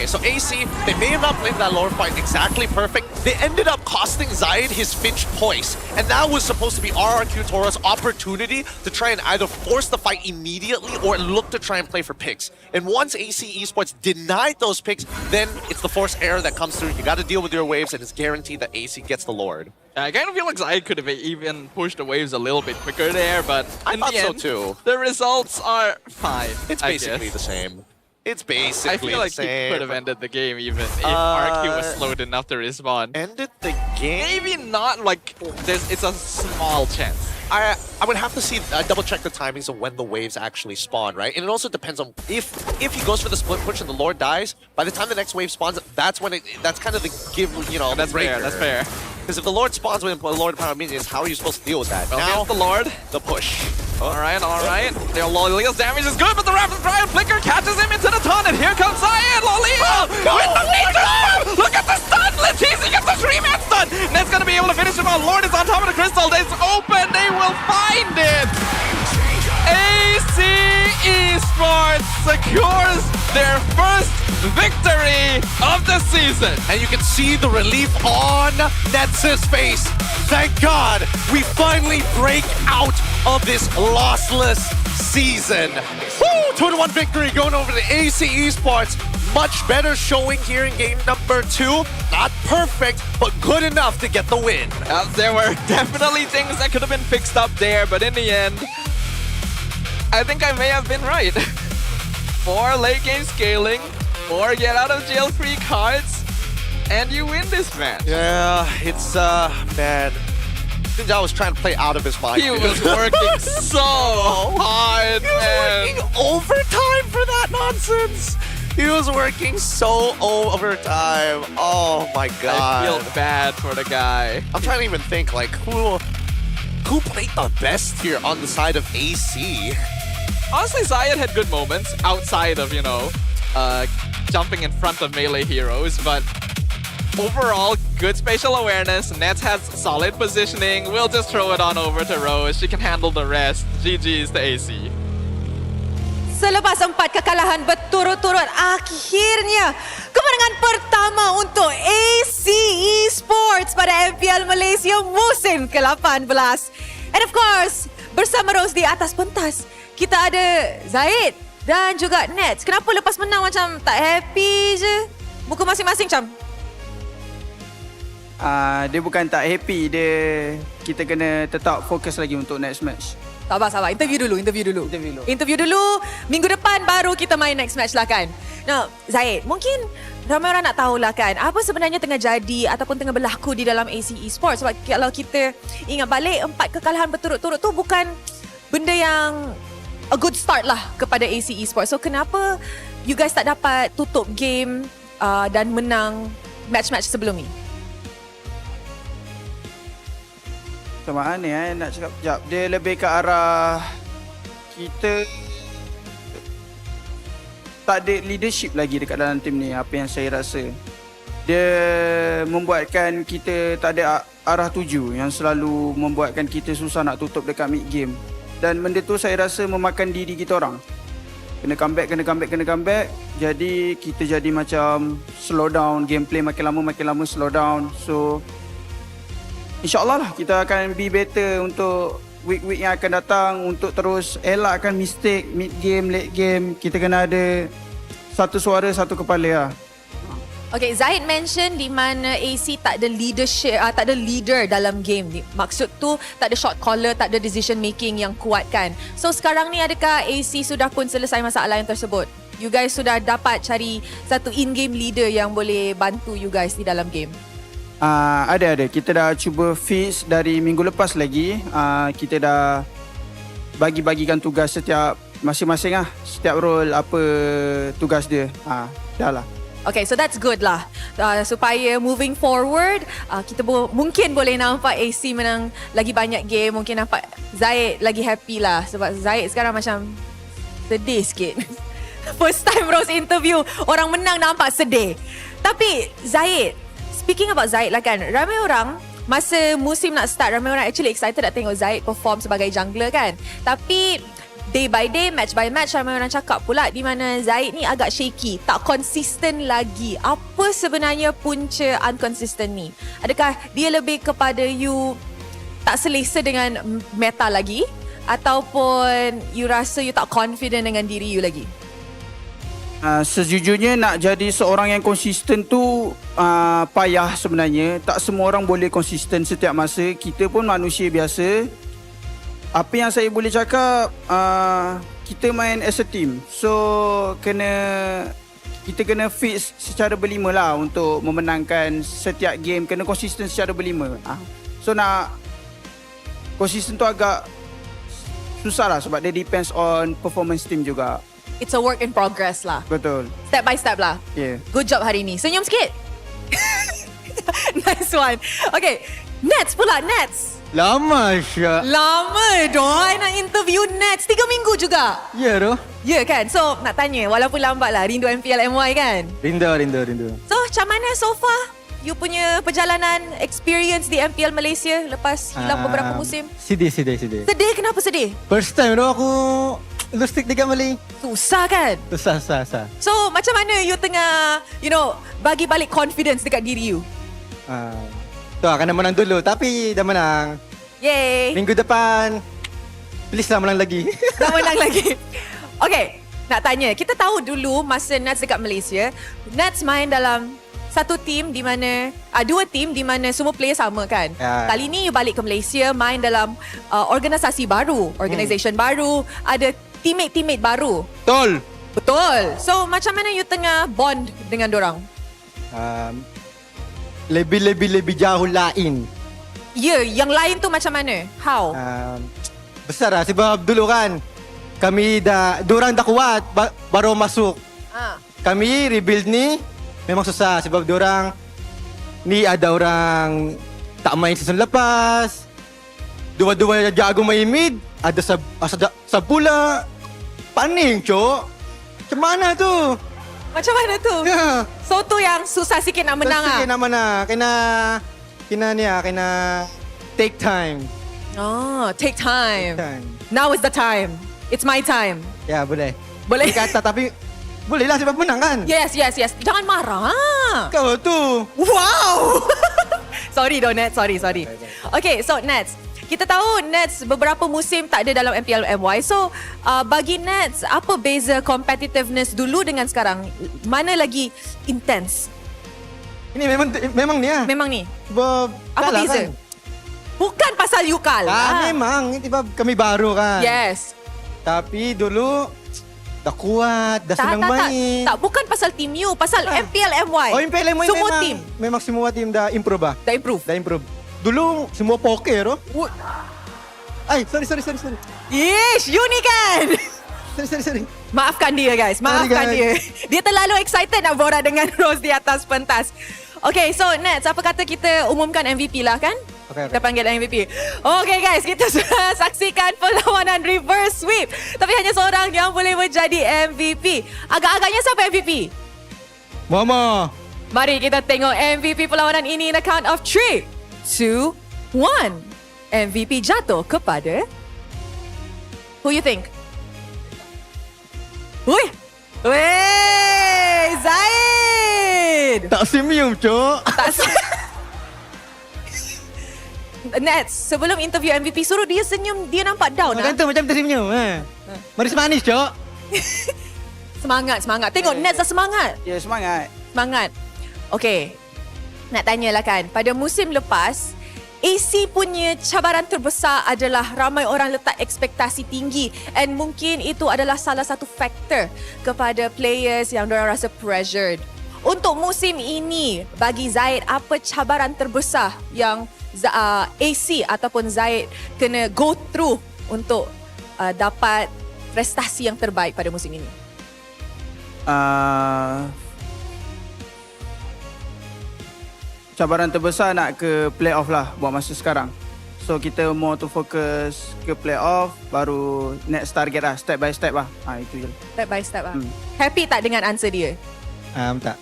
So AC, they may have not played that Lord fight exactly perfect. They ended up costing Zayed his Finch Poise. And that was supposed to be RRQ Tora's opportunity to try and either force the fight immediately or look to try and play for picks. And once AC Esports denied those picks, then it's the force error that comes through. You got to deal with your waves, and it's guaranteed that AC gets the Lord. I kind of feel like Zayed could have even pushed the waves a little bit quicker there, but I in thought the so end, too. The results are fine. It's basically the same. It's basically I feel like the he same. could have ended the game even if RQ was slowed enough to respawn. Ended the game? Maybe not, like, it's a small chance. I would have to see, double check the timings of when the waves actually spawn, right? And it also depends on if he goes for the split push and the Lord dies, by the time the next wave spawns, that's when that's kind of the give, That's breaker. fair, that's fair. Because if the Lord spawns when the Lord Power Minions, how are you supposed to deal with that? Well, now, here's the Lord. The push. Alright. The Lolia's damage is good, but the Rapid Fire Flicker catches him into the ton, and here comes Zayed! Lolia! With the nature storm! Look at the stun! Letizi gets the 3-man stun! Net's gonna be able to finish him off. Lord is on top of the crystal. It's open. They will find it! AC Esports secures their first victory of the season. And you can see the relief on Nets's face. Thank God we finally break out of this lossless season. Woo! 2-1 victory going over to AC Esports. Much better showing here in game number 2. Not perfect, but good enough to get the win. There were definitely things that could have been fixed up there, but in the end, I think I may have been right. 4 late game scaling, 4 get out of jail free cards, and you win this match. Yeah, it's man. Ninja was trying to play out of his mind. He was working so hard. He was working overtime for that nonsense. He was working so overtime. Oh my God. I feel bad for the guy. I'm trying to even think like who played the best here on the side of AC. Honestly, Zayed had good moments outside of, jumping in front of melee heroes, but overall, good spatial awareness. Nets has solid positioning. We'll just throw it on over to Rose. She can handle the rest. GG's to AC. Selepas 4 kekalahan berturut-turut, akhirnya kemenangan pertama untuk AC Esports pada MPL Malaysia musim ke-18. And of course, bersama Rose di atas pentas, kita ada Zayed dan juga Nets. Kenapa lepas menang macam tak happy je? Muka masing-masing macam? Dia bukan tak happy, kita kena tetap fokus lagi untuk next match. Sabar. Interview dulu. Minggu depan baru kita main next match lah kan. Nah, Zayed, mungkin ramai orang nak tahu lah kan, apa sebenarnya tengah jadi ataupun tengah berlaku di dalam AC Esports. Sebab kalau kita ingat balik, 4 kekalahan berturut-turut tu bukan benda yang a good start lah kepada AC Esports. So kenapa you guys tak dapat tutup game dan menang match-match sebelum ni? Sama ni nak cakap sekejap. Dia lebih ke arah kita tak ada leadership lagi dekat dalam tim ni, apa yang saya rasa. Dia membuatkan kita tak ada arah tuju, yang selalu membuatkan kita susah nak tutup dekat mid game. Dan benda tu saya rasa memakan diri kita orang. Kena comeback. Jadi kita jadi macam slow down, gameplay makin lama slow down. So InsyaAllah lah kita akan be better untuk week-week yang akan datang, untuk terus elakkan mistake mid game, late game. Kita kena ada satu suara, satu kepala lah. Okay, Zahid mention di mana AC tak ada leadership, tak ada leader dalam game. Maksud tu tak ada shot caller, tak ada decision making yang kuat kan. So sekarang ni adakah AC sudah pun selesai masalah yang tersebut? You guys sudah dapat cari satu in-game leader yang boleh bantu you guys di dalam game? Ada. Kita dah cuba fix dari minggu lepas lagi. Kita dah bagi-bagikan tugas setiap masing-masing lah. Setiap role apa tugas dia. Dah lah. Okay, so that's good lah. Supaya moving forward, kita mungkin boleh nampak AC menang lagi banyak game. Mungkin nampak Zahid lagi happy lah. Sebab Zahid sekarang macam sedih sikit. First time Rose interview, orang menang nampak sedih. Tapi Zahid, speaking about Zahid lah kan, ramai orang masa musim nak start, ramai orang actually excited nak tengok Zahid perform sebagai jungler kan. Tapi day by day, match by match, ramai orang cakap pula di mana Zahid ni agak shaky, tak konsisten lagi. Apa sebenarnya punca unconsistent ni? Adakah dia lebih kepada you tak selesa dengan meta lagi, ataupun you rasa you tak confident dengan diri you lagi? Sejujurnya nak jadi seorang yang konsisten tu payah sebenarnya. Tak semua orang boleh konsisten setiap masa. Kita pun manusia biasa. Apa yang saya boleh cakap, kita main as a team. So kita kena fix secara berlima lah untuk memenangkan setiap game. Kena konsisten secara berlima. So nak konsisten tu agak susah lah sebab dia depends on performance team juga. It's a work in progress lah. Betul. Step by step lah. Yeah. Good job hari ni. Senyum sikit. Nice one. Okay, Nets pula, Nets. Lama Syak. Lama doi nak interview Nets. 3 minggu juga. Ya doh. Ya kan? So nak tanya, walaupun lambat lah, rindu MPL MY kan? Rindu. So macam mana so far you punya perjalanan experience di MPL Malaysia lepas hilang beberapa musim? Sedih. Sedih, kenapa sedih? First time doh aku lose streak dekat Malay. Susah kan? Susah. So macam mana you tengah, bagi balik confidence dekat diri you? Tu lah, kena menang dulu. Tapi dah menang. Yay. Minggu depan, please lah menang lagi. Nak menang lagi. Okay, nak tanya. Kita tahu dulu masa Nets dekat Malaysia, Nets main dalam satu team di mana, dua team di mana semua player sama kan. Kali ni you balik ke Malaysia, main dalam organisasi baru, organisation baru, ada teammate baru. Betul. So macam mana you tengah bond dengan dorang? Lebih jauh lain. Ya, yang lain tu macam mana? How? Besar lah sebab dulu kan kami dorang dah kuat baru masuk. Kami rebuild ni memang susah sebab dorang ni ada orang tak main season lepas. Dua-dua jago main mid, ada sabula. Paning, cok. Macam mana tu? Ya. So tu yang susah sikit nak menang Susah sikit nak menang. Kena take time. Oh, take time. Now is the time. It's my time. Ya, boleh. Boleh kata tapi boleh lah sebab menang kan? Yes. Jangan marah. Kau tu. Wow. Sorry Nets. Sorry. Okay, so Nets. Kita tahu Nets beberapa musim tak ada dalam MPL MY. So, bagi Nets, apa beza competitiveness dulu dengan sekarang? Mana lagi intense? Ini memang ni lah. Memang ni? Sebab apa beza? Kan? Bukan pasal you kalah. Memang. Sebab kami baru kan. Yes. Tapi dulu dah kuat, dah senang main. Tak, bukan pasal team you, pasal MPL MY. Oh, MPL MY semua team. Memang semua team dah improve lah. Dah improve. Dulu semua poker tu. Sorry. Ish, you ni kan. Sorry. Maafkan dia guys, dia. Dia terlalu excited nak borak dengan Rose di atas pentas. Okay, so Nets, apa kata kita umumkan MVP lah kan? Okay. Kita panggil MVP. Okay guys, kita sudah saksikan perlawanan reverse sweep. Tapi hanya seorang yang boleh menjadi MVP. Agak-agaknya siapa MVP? Mama. Mari kita tengok MVP perlawanan ini in a count of 3, 2, 1. MVP jatuh kepada... Who you think? Wih! Weh! Zaid! Tak senyum, Cok. Tak Nets, sebelum interview MVP, suruh dia senyum. Dia nampak down. Makan tu macam tersenyum. Manis-manis, Cok. Semangat. Tengok Nets dah semangat. Ya, semangat. Semangat. Okay. Nak tanyalah kan. Pada musim lepas, AC punya cabaran terbesar adalah ramai orang letak ekspektasi tinggi. And mungkin itu adalah salah satu faktor kepada players yang diorang rasa pressured. Untuk musim ini, bagi Zaid, apa cabaran terbesar yang AC ataupun Zaid kena go through untuk dapat prestasi yang terbaik pada musim ini? Cabaran terbesar nak ke playoff lah buat masa sekarang. So kita more to fokus ke playoff, baru next target lah, step by step lah. Itu je. Step by step lah. Happy tak dengan answer dia? Tak.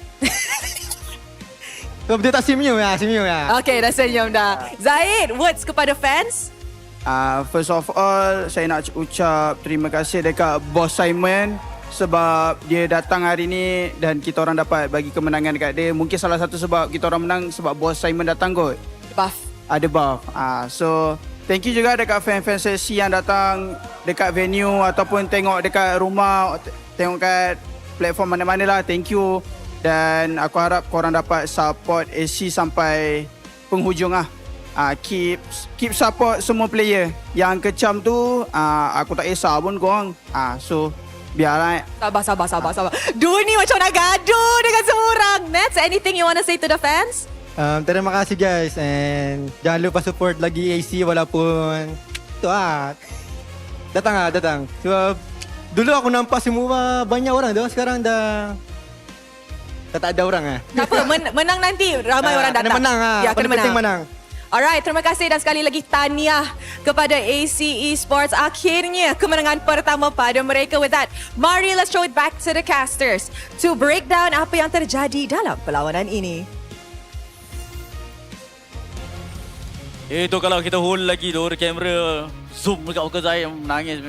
Sebab dia tak senyum ya. Okay, dah senyum dah. Zaid, words kepada fans? First of all, saya nak ucap terima kasih dekat Boss Simon sebab dia datang hari ni dan kita orang dapat bagi kemenangan dekat dia. Mungkin salah satu sebab kita orang menang sebab Boss Simon datang kot. Buff. Ada buff. So, thank you juga dekat fan-fan sesi yang datang dekat venue ataupun tengok dekat rumah, tengok kat platform mana-mana lah. Thank you. Dan aku harap korang dapat support AC sampai penghujung lah. Keep support semua player. Yang kecam tu, aku tak kisah pun korang. So, biarlah. Sabar. Dua ni macam nak gaduh dengan seorang. Nets, anything you want to say to the fans? Terima kasih guys. And jangan lupa support lagi AC walaupun datang. Sebab dulu aku nampak semua banyak orang dah. Sekarang dah tak ada orang . Tak apa, menang nanti ramai orang datang. Kena menang Ya, kena menang. Alright, terima kasih dan sekali lagi tahniah kepada AC Esports. Akhirnya kemenangan pertama pada mereka. With that, mari let's throw it back to the casters to break down apa yang terjadi dalam perlawanan ini. Itu kalau kita hold lagi tu kamera zoom dekat muka saya menangis.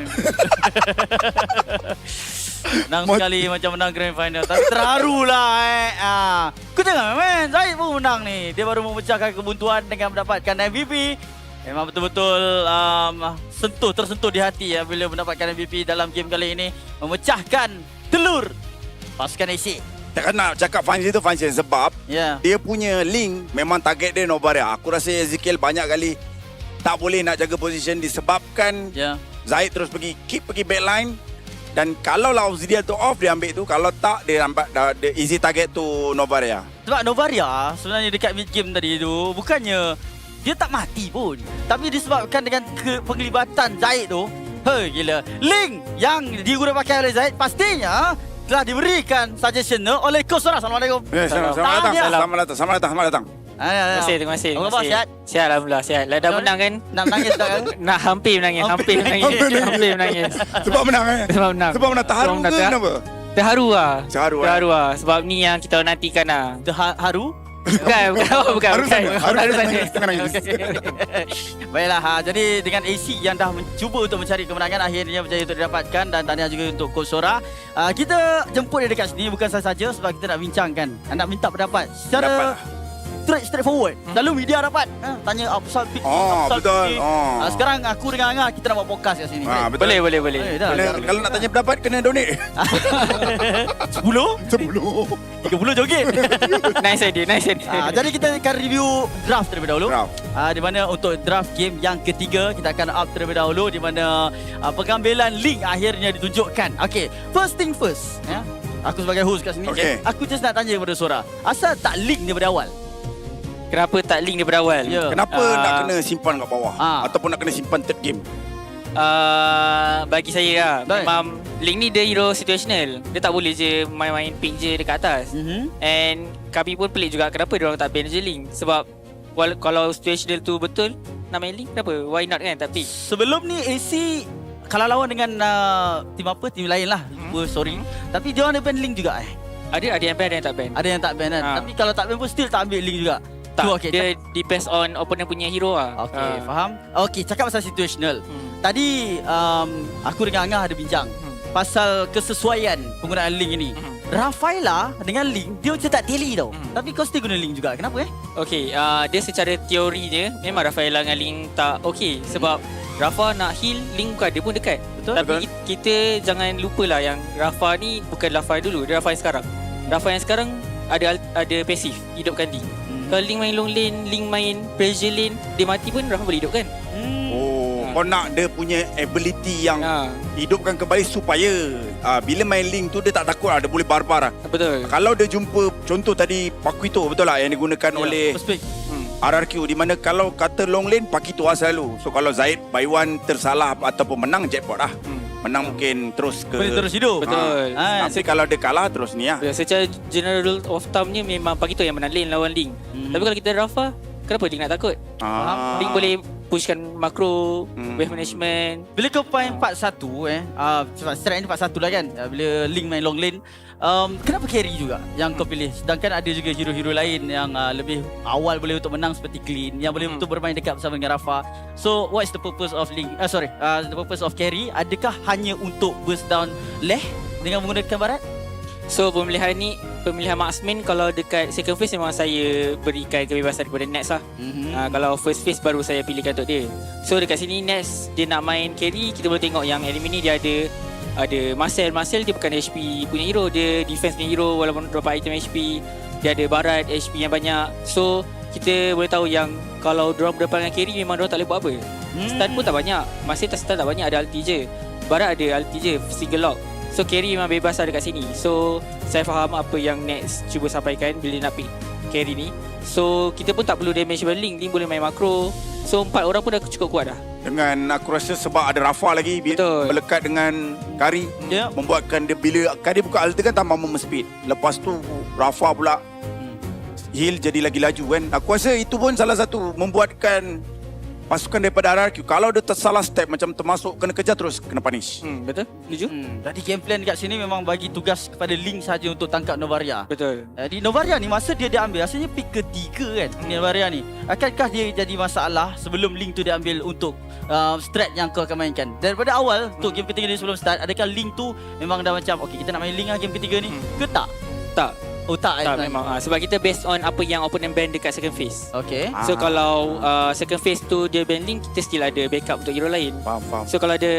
Menang sekali macam menang grand final. Tapi terharu lah Kau tengok man, Zaid pun menang ni. Dia baru memecahkan kebuntuan dengan mendapatkan MVP. Memang betul-betul tersentuh di hati bila mendapatkan MVP dalam game kali ini. Memecahkan telur pasukan AC. Takkan nak cakap function tu function sebab dia punya link memang target dia Novaria. Aku rasa Ezekiel banyak kali tak boleh nak jaga position disebabkan Zaid terus pergi backline. Dan kalau lah Obsidian tu off, dia ambil tu. Kalau tak, dia nampak the easy target tu Novaria. Sebab Novaria sebenarnya dekat mid game tadi tu, bukannya dia tak mati pun. Tapi disebabkan dengan penglibatan Zaid tu, gila. Link yang diguna pakai oleh Zaid pastinya telah diberikan suggestion oleh Kusura. Assalamualaikum. Selamat datang. Terima kasih. Apa khabar, sihat? Sihat, Alhamdulillah, sihat. Dah menang kan? Nak menangis tak kan? Nak hampir menangis. Sebab menang Sebab menang. Terharu ke kenapa? Terharu lah. Sebab ni yang kita nantikan lah. Terharu? Bukan. Haru sana. Baiklah, jadi dengan AC yang dah mencuba untuk mencari kemenangan, akhirnya berjaya untuk didapatkan. Dan tahniah juga untuk Coach Sora. Kita jemput dia dekat sini bukan sahaja sebab kita nak bincangkan, nak minta pendapat secara straightforward. Lalu media dapat tanya pasal pick. Betul. Sekarang aku dengan Angah kita nak buat podcast kat sini. Boleh. Kalau nak tanya pendapat kena donate. 10 30 joget. Nice idea. Jadi kita akan review draft terlebih dahulu. Di mana untuk draft game yang ketiga kita akan up terlebih dahulu, di mana pengambilan link akhirnya ditunjukkan. Okay, first thing first. Aku sebagai host kat sini. Aku just nak tanya kepada Sora, asal tak link daripada awal? Kenapa tak link daripada awal? Kenapa nak kena simpan kat bawah? Ataupun nak kena simpan third game? Bagi saya lah, memang link ni dia hero situational. Dia tak boleh je main-main ping je dekat atas. And kami pun pelik juga kenapa dia orang tak ban je link. Sebab kalau situational tu betul, nak main link kenapa? Why not kan? Tapi sebelum ni AC kalau lawan dengan tim lain lah. Sorry. Tapi dia orang ada ban link juga Ada yang ban, ada yang tak ban. Ada yang tak ban kan. Tapi kalau tak ban pun still tak ambil link juga. Tak, okay. dia depends on opponent punya hero lah. Okay, faham. Okay, cakap pasal situational. Tadi aku dengan Angah ada bincang pasal kesesuaian penggunaan link ini. Rafaela dengan link dia macam tak tally tau. Tapi kau still guna link juga. Kenapa Okay, dia secara teori dia memang Rafaela dengan link tak okay. Sebab Rafa nak heal, link bukan, dia pun dekat. Betul. Tapi kita jangan lupalah yang Rafa ni bukan Rafa dulu, dia Rafa yang sekarang. Rafa yang sekarang ada pasif, hidupkan link. Kalau link main long lane, link main pressure lane, dia mati pun Rafa boleh hidupkan. Kau nak dia punya ability yang hidupkan kembali supaya bila main link tu dia tak takut lah, dia boleh barbar lah. Betul. Kalau dia jumpa contoh tadi Pakito, betul lah yang digunakan oleh RRQ, di mana kalau kata long lane Pakito lah selalu. So kalau Zaid by one tersalah ataupun menang, jackpot lah. Menang mungkin terus ke, boleh terus hidup. Betul. Tapi kalau dia kalah terus ni lah. Secara general rule of thumbnya memang Pakito yang menang lane lawan link. Tapi kalau kita Rafa, kenapa link nak takut? Link boleh pushkan makro, wave management. Bila kau main part 1 strike ni part 1 lah kan. Bila link main long lane, kenapa carry juga yang kau pilih? Sedangkan ada juga hero-hero lain yang lebih awal boleh untuk menang seperti Clean, yang boleh untuk bermain dekat bersama dengan Rafa. So what is the purpose of link? The purpose of carry? Adakah hanya untuk burst down leh dengan menggunakan barat? So pemilihan ni, pemilihan marksman kalau dekat second phase memang saya berikan kebebasan kepada Nets lah. Kalau first phase baru saya pilihkan untuk dia. So dekat sini Nets dia nak main carry, kita boleh tengok yang enemy ni dia ada Marcel dia bukan HP punya hero, dia defense punya hero walaupun drop item HP. Dia ada barat HP yang banyak. So kita boleh tahu yang kalau diorang berdepan dengan carry memang diorang tak boleh buat apa. Stun pun tak banyak, Marcel stun tak banyak, ada ulti je. Barat ada ulti je, single lock. So carry memang bebas lah dekat sini. So saya faham apa yang Nets cuba sampaikan bila nak pick carry ni. So kita pun tak perlu damage link boleh main makro. So 4 orang pun dah cukup kuat dah. Dengan aku rasa sebab ada Rafa lagi melekat dengan Kari, membuatkan dia bila Kari buka ulti kan tambah movement speed. Lepas tu Rafa pula heal jadi lagi laju kan. Aku rasa itu pun salah satu membuatkan pasukan daripada RRQ kalau dia tersalah step macam termasuk kena kejar terus kena punish. Betul? Setuju? Jadi game plan dekat sini memang bagi tugas kepada Link saja untuk tangkap Novaria. Betul. Jadi Novaria ni masa dia ambil rasanya pick ketiga kan Novaria ni. Akankah dia jadi masalah sebelum Link tu dia ambil untuk strat yang kau akan mainkan? Daripada awal untuk game ketiga ni sebelum start, adakah Link tu memang dah macam okay kita nak main Link lah game ketiga ni ke tak? Tak. Oh tak memang. Sebab kita based on apa yang opponent ban dekat second phase. Okay. So kalau second phase tu dia ban link, kita still ada backup untuk hero lain. Faham. So kalau ada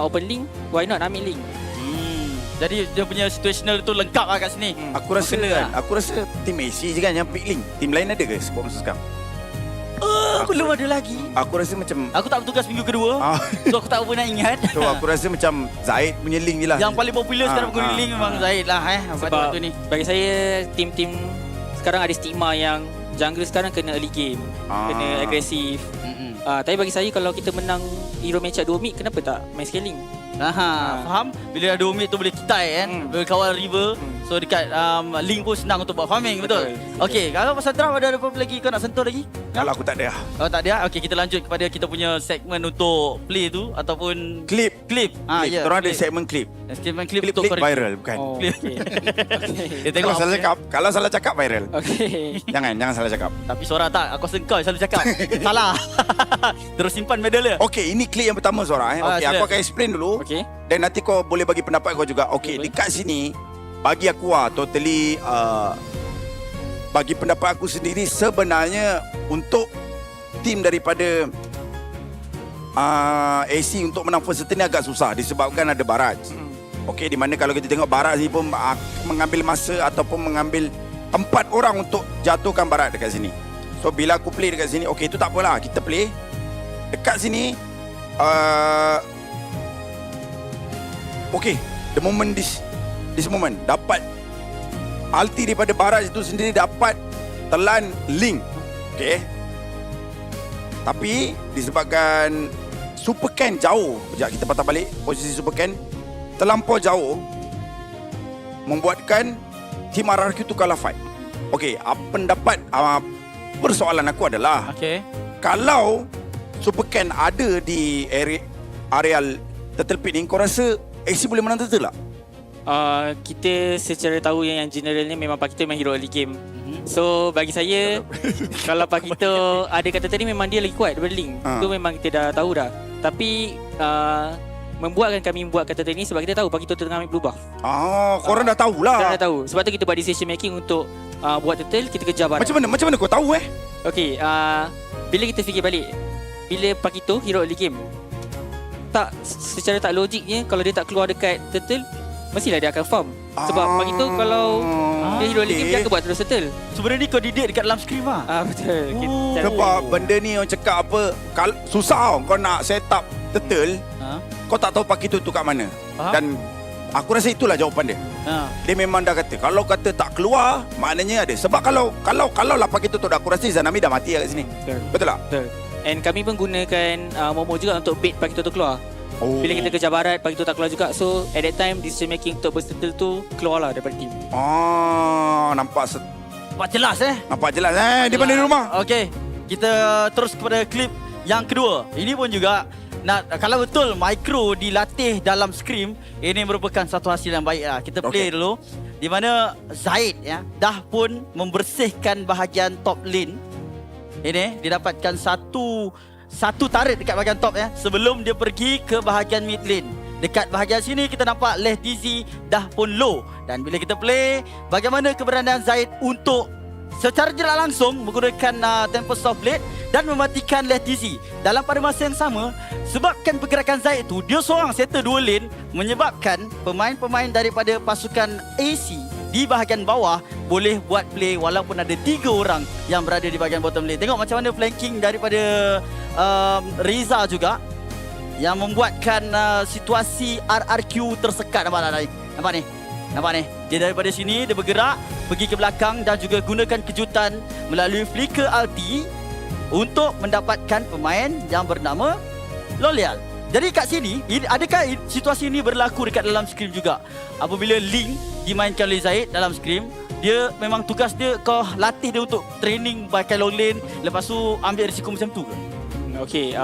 open link, why not ambil link? Jadi dia punya situational tu lengkap lah kat sini. Aku rasa tim AC je kan yang pick link. Tim lain ada ke support masa sekarang? Belum ada lagi. Aku rasa macam aku tak bertugas minggu kedua. So aku tak apa nak ingat. So aku rasa macam Zaid punya link je lah. Yang paling popular sekarang pengguna link memang Zaid lah Sebab ni. Bagi saya tim-tim sekarang ada stigma yang jungle sekarang kena early game, kena agresif. Tapi bagi saya kalau kita menang hero match 2 mid, kenapa tak main scaling? Faham? Bila ada 2 mid tu boleh kitai kan, berkawal river. So dekat link pun senang untuk buat farming. Betul? Okey, kalau pasal draft ada apa lagi kau nak sentuh lagi? Kalau aku tak ada lah. Kalau tak ada, okey kita lanjut kepada kita punya segmen untuk play tu ataupun clip. Ya. Orang ada segmen clip. Segmen clip untuk viral bukan. Dia tengok kalau salah cakap viral. Okey. Jangan salah cakap. Tapi suara tak, aku rasa kau selalu cakap. Salah. Terus simpan medal dia. Okey, ini clip yang pertama suara Okey, aku akan explain dulu. Okey. Dan nanti kau boleh bagi pendapat kau juga. Okey, dekat sini bagi aku totally bagi pendapat aku sendiri sebenarnya untuk tim daripada AC untuk menang first ni agak susah disebabkan ada Barrage. Okey, di mana kalau kita tengok Barrage ni pun mengambil masa ataupun mengambil 4 orang untuk jatuhkan Barrage dekat sini. So bila aku play dekat sini, okey itu tak apalah, kita play dekat sini. Okey, the moment this moment dapat ulti daripada Barrage itu sendiri, dapat telan link. Okey. Tapi disebabkan Super Ken jauh, sekejap kita patah balik posisi Super Ken terlampau jauh, membuatkan tim RRQ tu kalah fight. Okey, pendapat persoalan aku adalah kalau Super Ken ada di areal turtle pit ni, kau rasa AC boleh menang turtle tak? kita secara tahu yang generalnya memang Pakito memang hero early game. So bagi saya kalau Pakito ada kata tadi memang dia lagi kuat daripada Link. Itu memang kita dah tahu dah. Tapi kami membuat kata tadi ni sebab kita tahu Pakito tengah ambil blue buff. Korang dah tahulah. Kita dah tahu. Sebab tu kita buat decision making untuk buat turtle, kita kejar barang. Macam mana kau tahu Okay, bila kita fikir balik, bila Pakito hero early game, secara tak logiknya kalau dia tak keluar dekat turtle, mestilah dia akan farm. Sebab Pakito kalau dia hero early game, dia akan buat terus turtle. Sebenarnya kau didik dekat dalam skrip lah. Betul. Sebab benda ni orang cakap apa, susah kau nak set up turtle, kau tak tahu Pakito tu kat mana. Dan aku rasa itulah jawapan dia. Dia memang dah kata, kalau kata tak keluar, maknanya ada. Sebab kalau lah Pakito tu dah, aku rasa Zanami dah mati kat sini. Betul tak? Betul. And kami pun gunakan Momo juga untuk bait Pakito tu keluar. Bila kita kejar barat, Pakito tak keluar juga. So at that time, decision making untuk burst turtle tu keluarlah daripada team. Nampak jelas Nampak jelas di mana rumah. Okay, kita terus kepada klip yang kedua. Ini pun juga kalau betul Micro dilatih dalam Scream, ini merupakan satu hasil yang baik lah. Kita play dulu di mana Zaid dah pun membersihkan bahagian top lane. Ini didapatkan satu turret dekat bahagian top sebelum dia pergi ke bahagian mid lane. Dekat bahagian sini kita nampak Leh DZ dah pun low. Dan bila kita play, bagaimana keberadaan Zaid untuk secara tidak langsung menggunakan Tempest of Blade dan mematikan Leh DZ. Dalam pada masa yang sama, sebabkan pergerakan Zaid tu, dia seorang settle 2 lane, menyebabkan pemain-pemain daripada pasukan AC di bahagian bawah boleh buat play walaupun ada 3 orang yang berada di bahagian bottom lane. Tengok macam mana flanking daripada Reza juga yang membuatkan situasi RRQ tersekat. Nampak ni. Dia daripada sini, dia bergerak pergi ke belakang dan juga gunakan kejutan melalui flicker ulti untuk mendapatkan pemain yang bernama Lolial. Jadi kat sini, adakah situasi ini berlaku dekat dalam Scream juga? Apabila Link dimainkan oleh Zaid dalam Scream, dia memang tugas dia, kau latih dia untuk training pakai long lane, lepas tu ambil risiko macam tu ke? Okay,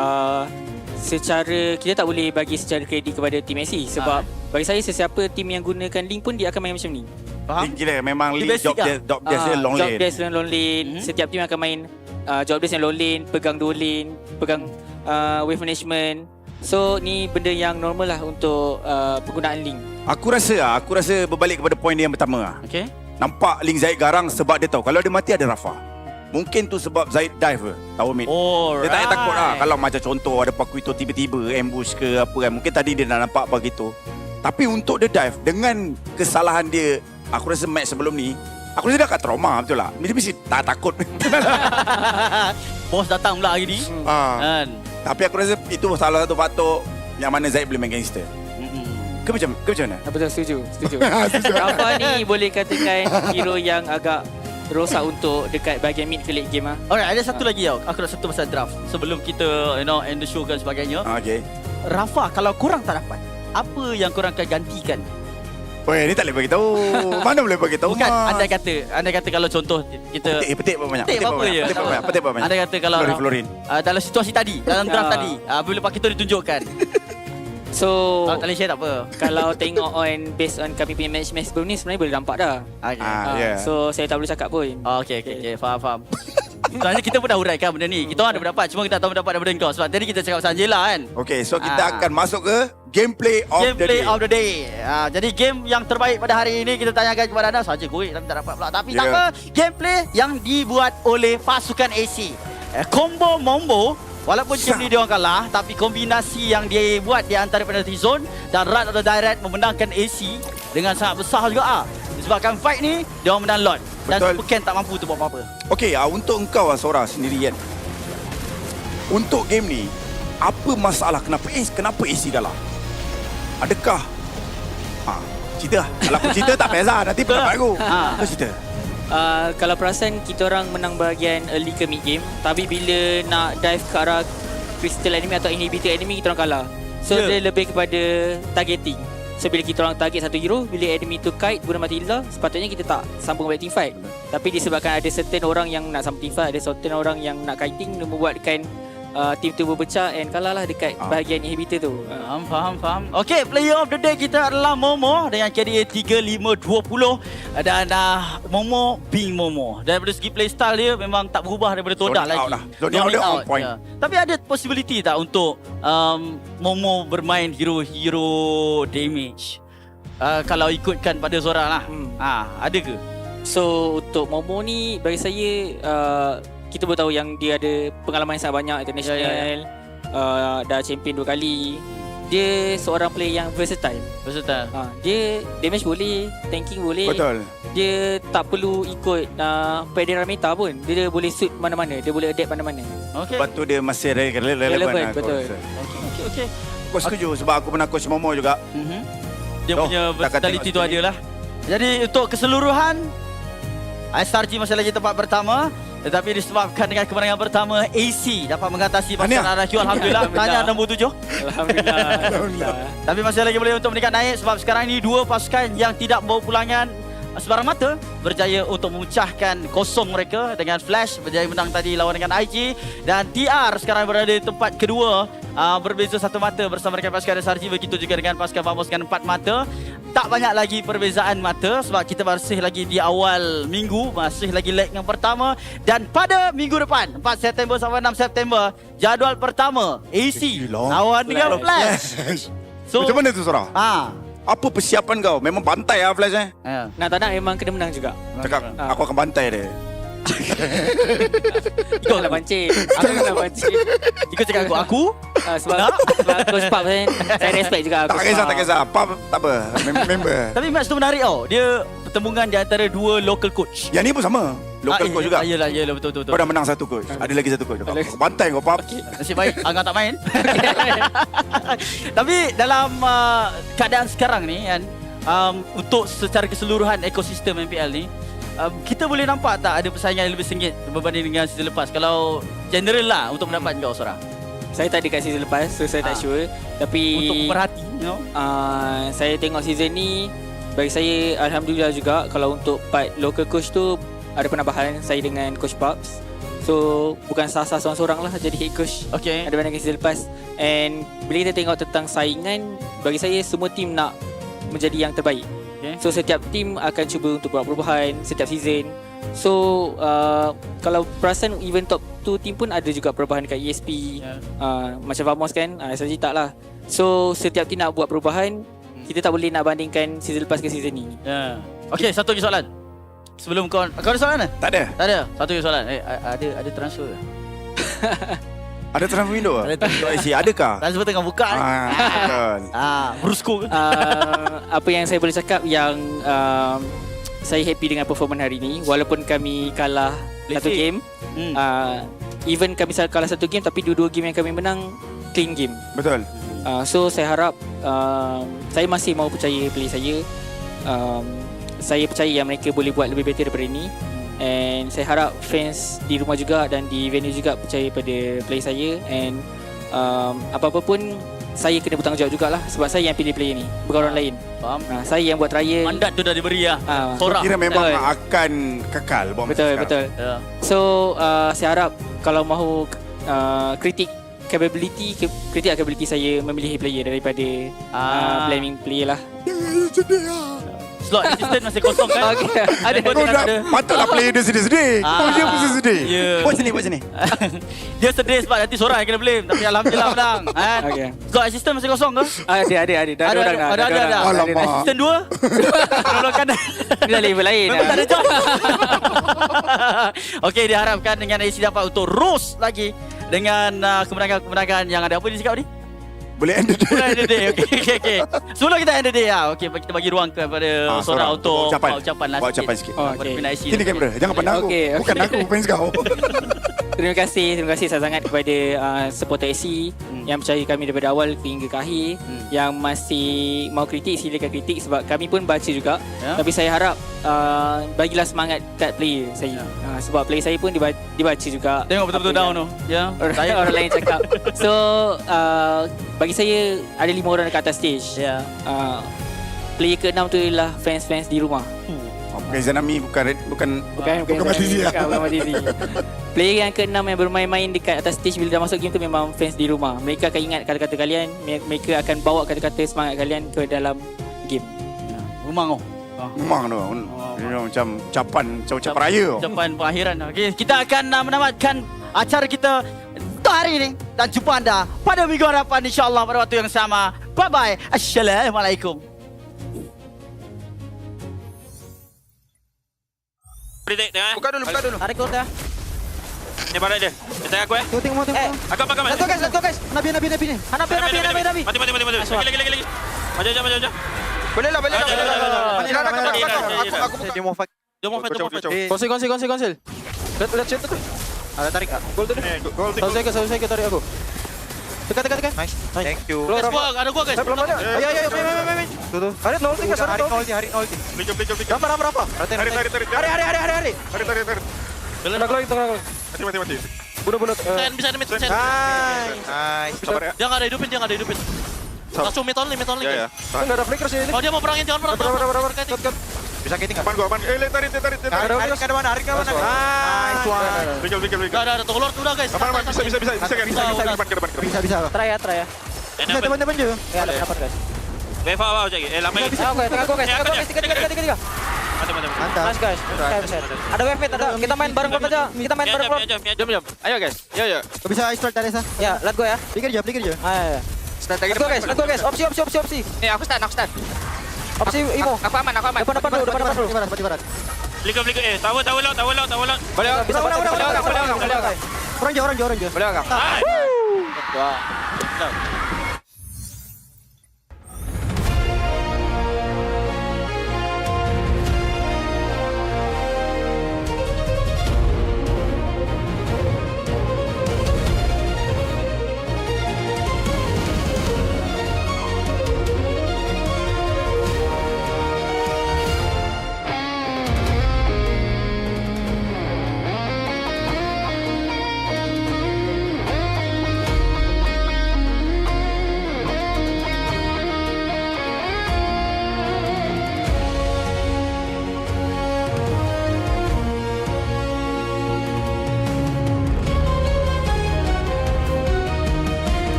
secara kita tak boleh bagi secara kredit kepada tim AC sebab bagi saya sesiapa tim yang gunakan Link pun dia akan main macam ni. Link gila, memang Link job dia long lane. Job desk long lane. Setiap tim akan main job desk yang long lane, pegang 2 lane, pegang wave management. So ni benda yang normal lah untuk penggunaan Link. Aku rasa berbalik kepada poin dia yang pertama. Okay. Nampak Link Zaid garang sebab dia tahu kalau dia mati ada Rafa. Mungkin tu sebab Zaid dive tahu mid. Dia tak takut lah. Kalau macam contoh ada Pakuito tiba-tiba ambush ke apa kan. Mungkin tadi dia dah nampak begitu. Tapi untuk dia dive dengan kesalahan dia, aku rasa match sebelum ni, aku rasa dia akan trauma, betul tak? Dia mesti tak takut. Bos datang pula hari ni. Tapi aku rasa itu salah satu faktor yang mana Zaid boleh main gangster. Ke macam mana? Betul, setuju. Rafa ni boleh katakan hero yang agak rosak untuk dekat bahagian mid ke late game. Alright, ada satu lagi tau. Aku nak satu pasal draft sebelum kita end the show dan sebagainya. Okay. Rafa, kalau korang tak dapat, apa yang korang akan gantikan? Ni tak boleh bagi tahu. Mana boleh bagi tahu? Bukan, andai kata kalau contoh kita petik banyak. Petik banyak. Andai kata kalau dalam situasi tadi, dalam draft tadi, bila Pakito ditunjukkan. So kalau tak boleh share tak apa. Kalau tengok based on kami punya match sebelum ni, sebenarnya boleh nampak dah. So saya tak boleh cakap pun. Okay. Faham. Sebenarnya kita pun dah huraikan benda ni. Kita orang ada pendapat, cuma kita tak tahu pendapat daripada kau. Sebab tadi kita cakap pasal Angela kan. Okay, so kita akan masuk ke gameplay of the day. Jadi game yang terbaik pada hari ini kita tanyakan kepada anda. Saja gue tapi tak dapat pula. Tapi tak apa, gameplay yang dibuat oleh pasukan AC. Combo Mombo. Walaupun game ni dia orang kalah, tapi kombinasi yang dia buat di antara penalty zone dan run atau direct memenangkan AC dengan sangat besar juga. Disebabkan fight ni, dia orang menang lot. Dan Super Ken tak mampu tu buat apa-apa. Okay, untuk engkau Sora sendiri kan. Untuk game ni, apa masalah kenapa AC kalah? Adakah cerita lah. Kalau aku cerita tak payah nanti pendapat aku. Apa cerita? Kalau perasan kita orang menang bahagian early ke mid game, tapi bila nak dive ke arah crystal enemy atau inhibitor enemy, kita orang kalah. So dia lebih kepada targeting. So bila kita orang target satu hero, bila enemy tu kite guna mati hilang, sepatutnya kita tak sambung balik team fight. Tapi disebabkan ada certain orang yang nak sambung team fight, ada certain orang yang nak kiting, dia membuatkan team tu berpecah and kalah lah dekat bahagian inhibitor tu. Faham. Okay, player of the day kita adalah Momo dengan KDA 3520 dan Momo being Momo. Daripada segi play style dia memang tak berubah daripada Todak lagi. Zoning out on point. Ya. Tapi ada possibility tak untuk Momo bermain hero damage? Kalau ikutkan pada Zora lah. Ada ke? So untuk Momo ni bagi saya kita boleh tahu yang dia ada pengalaman yang sangat banyak international. Dah champion 2 kali. Dia seorang player yang versatile. Dia damage boleh, tanking boleh. Betul. Dia tak perlu ikut Pedera meta pun. Dia boleh suit mana-mana, dia boleh adapt mana-mana. Sebab tu dia masih relevan. Betul. Okay. Aku setuju sebab aku pernah coach Momo juga. Dia punya versatility tu ada lah. Jadi untuk keseluruhan SRG masih lagi tempat pertama, tetapi disebabkan dengan kemenangan pertama AC dapat mengatasi pasukan RRQ. Alhamdulillah. Tanya nombor 7. Alhamdulillah. Tapi masih lagi boleh untuk meningkat naik sebab sekarang ini 2 pasukan yang tidak membawa pulangan sebarang mata berjaya untuk memecahkan kosong mereka dengan Flash berjaya menang tadi lawan dengan IG, dan TR sekarang berada di tempat kedua berbeza 1 mata bersama dengan pasukan SRG. Begitu juga dengan pasukan Vamos dengan 4 mata. Tak banyak lagi perbezaan mata sebab kita masih lagi di awal minggu, masih lagi leg yang pertama, dan pada minggu depan 4 September sampai 6 September jadual pertama AC lawan dengan Flash. So, macam mana tu Zora? Apa persiapan kau? Memang bantai lah Flash Nak tak nak memang kena menang juga. Cakap aku akan bantai dia. Kau nak pancing. Aku nak pancing. Jika cakap aku sebab Coach Pap saya respect juga. Tak kisah. Pap tak apa. Member. Tapi match tu menarik tau. Dia pertembungan di antara 2 local coach. Yang ni pun sama. Local coach juga. Yalah betul. Kau dah menang 1 coach. Ada lagi 1 coach. Bantai kau Pap. Nasib baik Angga tak main. Tapi dalam keadaan sekarang ni kan, untuk secara keseluruhan ekosistem MPL ni, kita boleh nampak tak ada persaingan yang lebih sengit berbanding dengan season lepas? Kalau general lah untuk mendapat kau Zora. Saya tak ada kat season lepas, so saya tak sure. Tapi untuk pemerhati, saya tengok season ni, bagi saya Alhamdulillah juga. Kalau untuk part local coach tu ada penambahan saya dengan Coach Pups. So bukan sah-sah seorang-seorang lah jadi head coach. Ada banding season lepas. And bila kita tengok tentang saingan, bagi saya semua tim nak menjadi yang terbaik. So setiap tim akan cuba untuk buat perubahan setiap season. So kalau perasan even top 2 tim pun ada juga perubahan dekat ESP. Macam Vamos kan, SRG tak lah. So setiap tim nak buat perubahan. Kita tak boleh nak bandingkan season lepas ke season ni. Okay, satu lagi soalan. Sebelum kau ada soalan tak? Tak ada. Satu lagi soalan. Ada transfer ke? Ada transfer window? Adakah? Transfer tengah buka ni. Brusko ke? Apa yang saya boleh cakap yang saya happy dengan performance hari ni. Walaupun kami kalah 1 game, even kami kalah 1 game, tapi 2 game yang kami menang clean game. Betul. So saya harap saya masih mahu percaya player saya. Saya percaya yang mereka boleh buat lebih better daripada ini. And saya harap fans di rumah juga dan di venue juga percaya pada player saya. And apa-apa pun saya kena bertanggungjawab jugalah sebab saya yang pilih player ni, bukan orang lain. Faham? Saya yang buat trial. Mandat tu dah diberi lah. Kira memang akan kekal. Betul. So saya harap kalau mahu kritik capability saya memilih player daripada blaming player lah. Slot assistant masih kosong kan? Ada. Patutlah player dia sedih-sedih. Dia pun sedih. Buat sini. Dia sedih sebab nanti seorang yang kena blame. Tapi Alhamdulillah menang. Slot assistant masih kosong ke? Ada. Ada. Alamak. Assistant 2? Dia dah level lain. Memang tak ada job. Okay, diharapkan dengan AC dapat untuk roast lagi dengan kemenangan-kemenangan yang ada. Apa dia cakap ni? Boleh end the day. Okay. Sebelum kita end the day kita bagi ruang kepada Sora untuk ucapan last ucapan sikit. Sini kamera. Jangan pandang aku. Bukan aku fans kau. Terima kasih sangat kepada supporter AC yang percaya kami daripada awal hingga ke akhir. Yang masih mau kritik, silakan kritik sebab kami pun baca juga. Tapi saya harap bagilah semangat kat player saya. Sebab player saya pun dibaca juga. Tengok betul-betul down tu. Orang lain cakap. So bagi saya ada 5 orang dekat atas stage. Player ke-6 tu ialah fans-fans di rumah. Bukan Izanami, bukan Mati Z. Bukan Mati Z. Player yang ke-6 yang bermain-main dekat atas stage bila dah masuk game tu memang fans di rumah. Mereka akan ingat kata-kata kalian, mereka akan bawa kata-kata semangat kalian ke dalam game. Rumah kau. Memang tu. Macam ucapan raya. Ucapan pengakhiran. Okey, kita akan menamatkan acara kita untuk hari ini dan jumpa anda pada minggu hadapan insya-Allah pada waktu yang sama. Bye bye. Assalamualaikum. Buka dulu. Tarik kau dah. Ni barat dia. Dia tengah aku Tengok. Aku. Let's go guys. Nabi ni. Mati. Lagi. Maju. Boleh lah. Aku buka. Dia mau fight. Konsil. Lihat situ tu. Ada tarik. Gol tu. Selesai ke tarik aku. Tekan. Nice. Thank you. Ada gua guys. Belum ada. Ayo. Tu. Hari 0 hari 0. Gambar apa? Hari. Tengah keluar. Mati. Bunuh. Bisa ada mid. Nice. Sabar ya. Dia enggak ada hidupin. Langsung metal nih. Ya. Enggak ada flicker sini. Oh dia mau perangin, jangan perang. Berapa. Bisa kiting enggak? Aman. Tarik. Hari ke mana? Nice one. Pikir. Ada telur tu dah guys. Aman. Bisa kan? Ke depan. Bisa. Try ya. Bisa teman-teman je. Ya, dapat guys. Wave apa lagi? Lama lagi. Tengah go guys. Tiga. Mantap. Nice guys. Ada wave mid, kita main bareng aja. Jom. Ayo guys. Ya. Bisa start dari sana. Ya, let go ya. Pikir je. Ayo. Let's go guys. Opsi. Aku start. Opsi Imo. Aku aman. Depan dulu. Barat. Flicker. Tahu lot. Boleh. Bisa. Orang jauh. Boleh agak. Wah.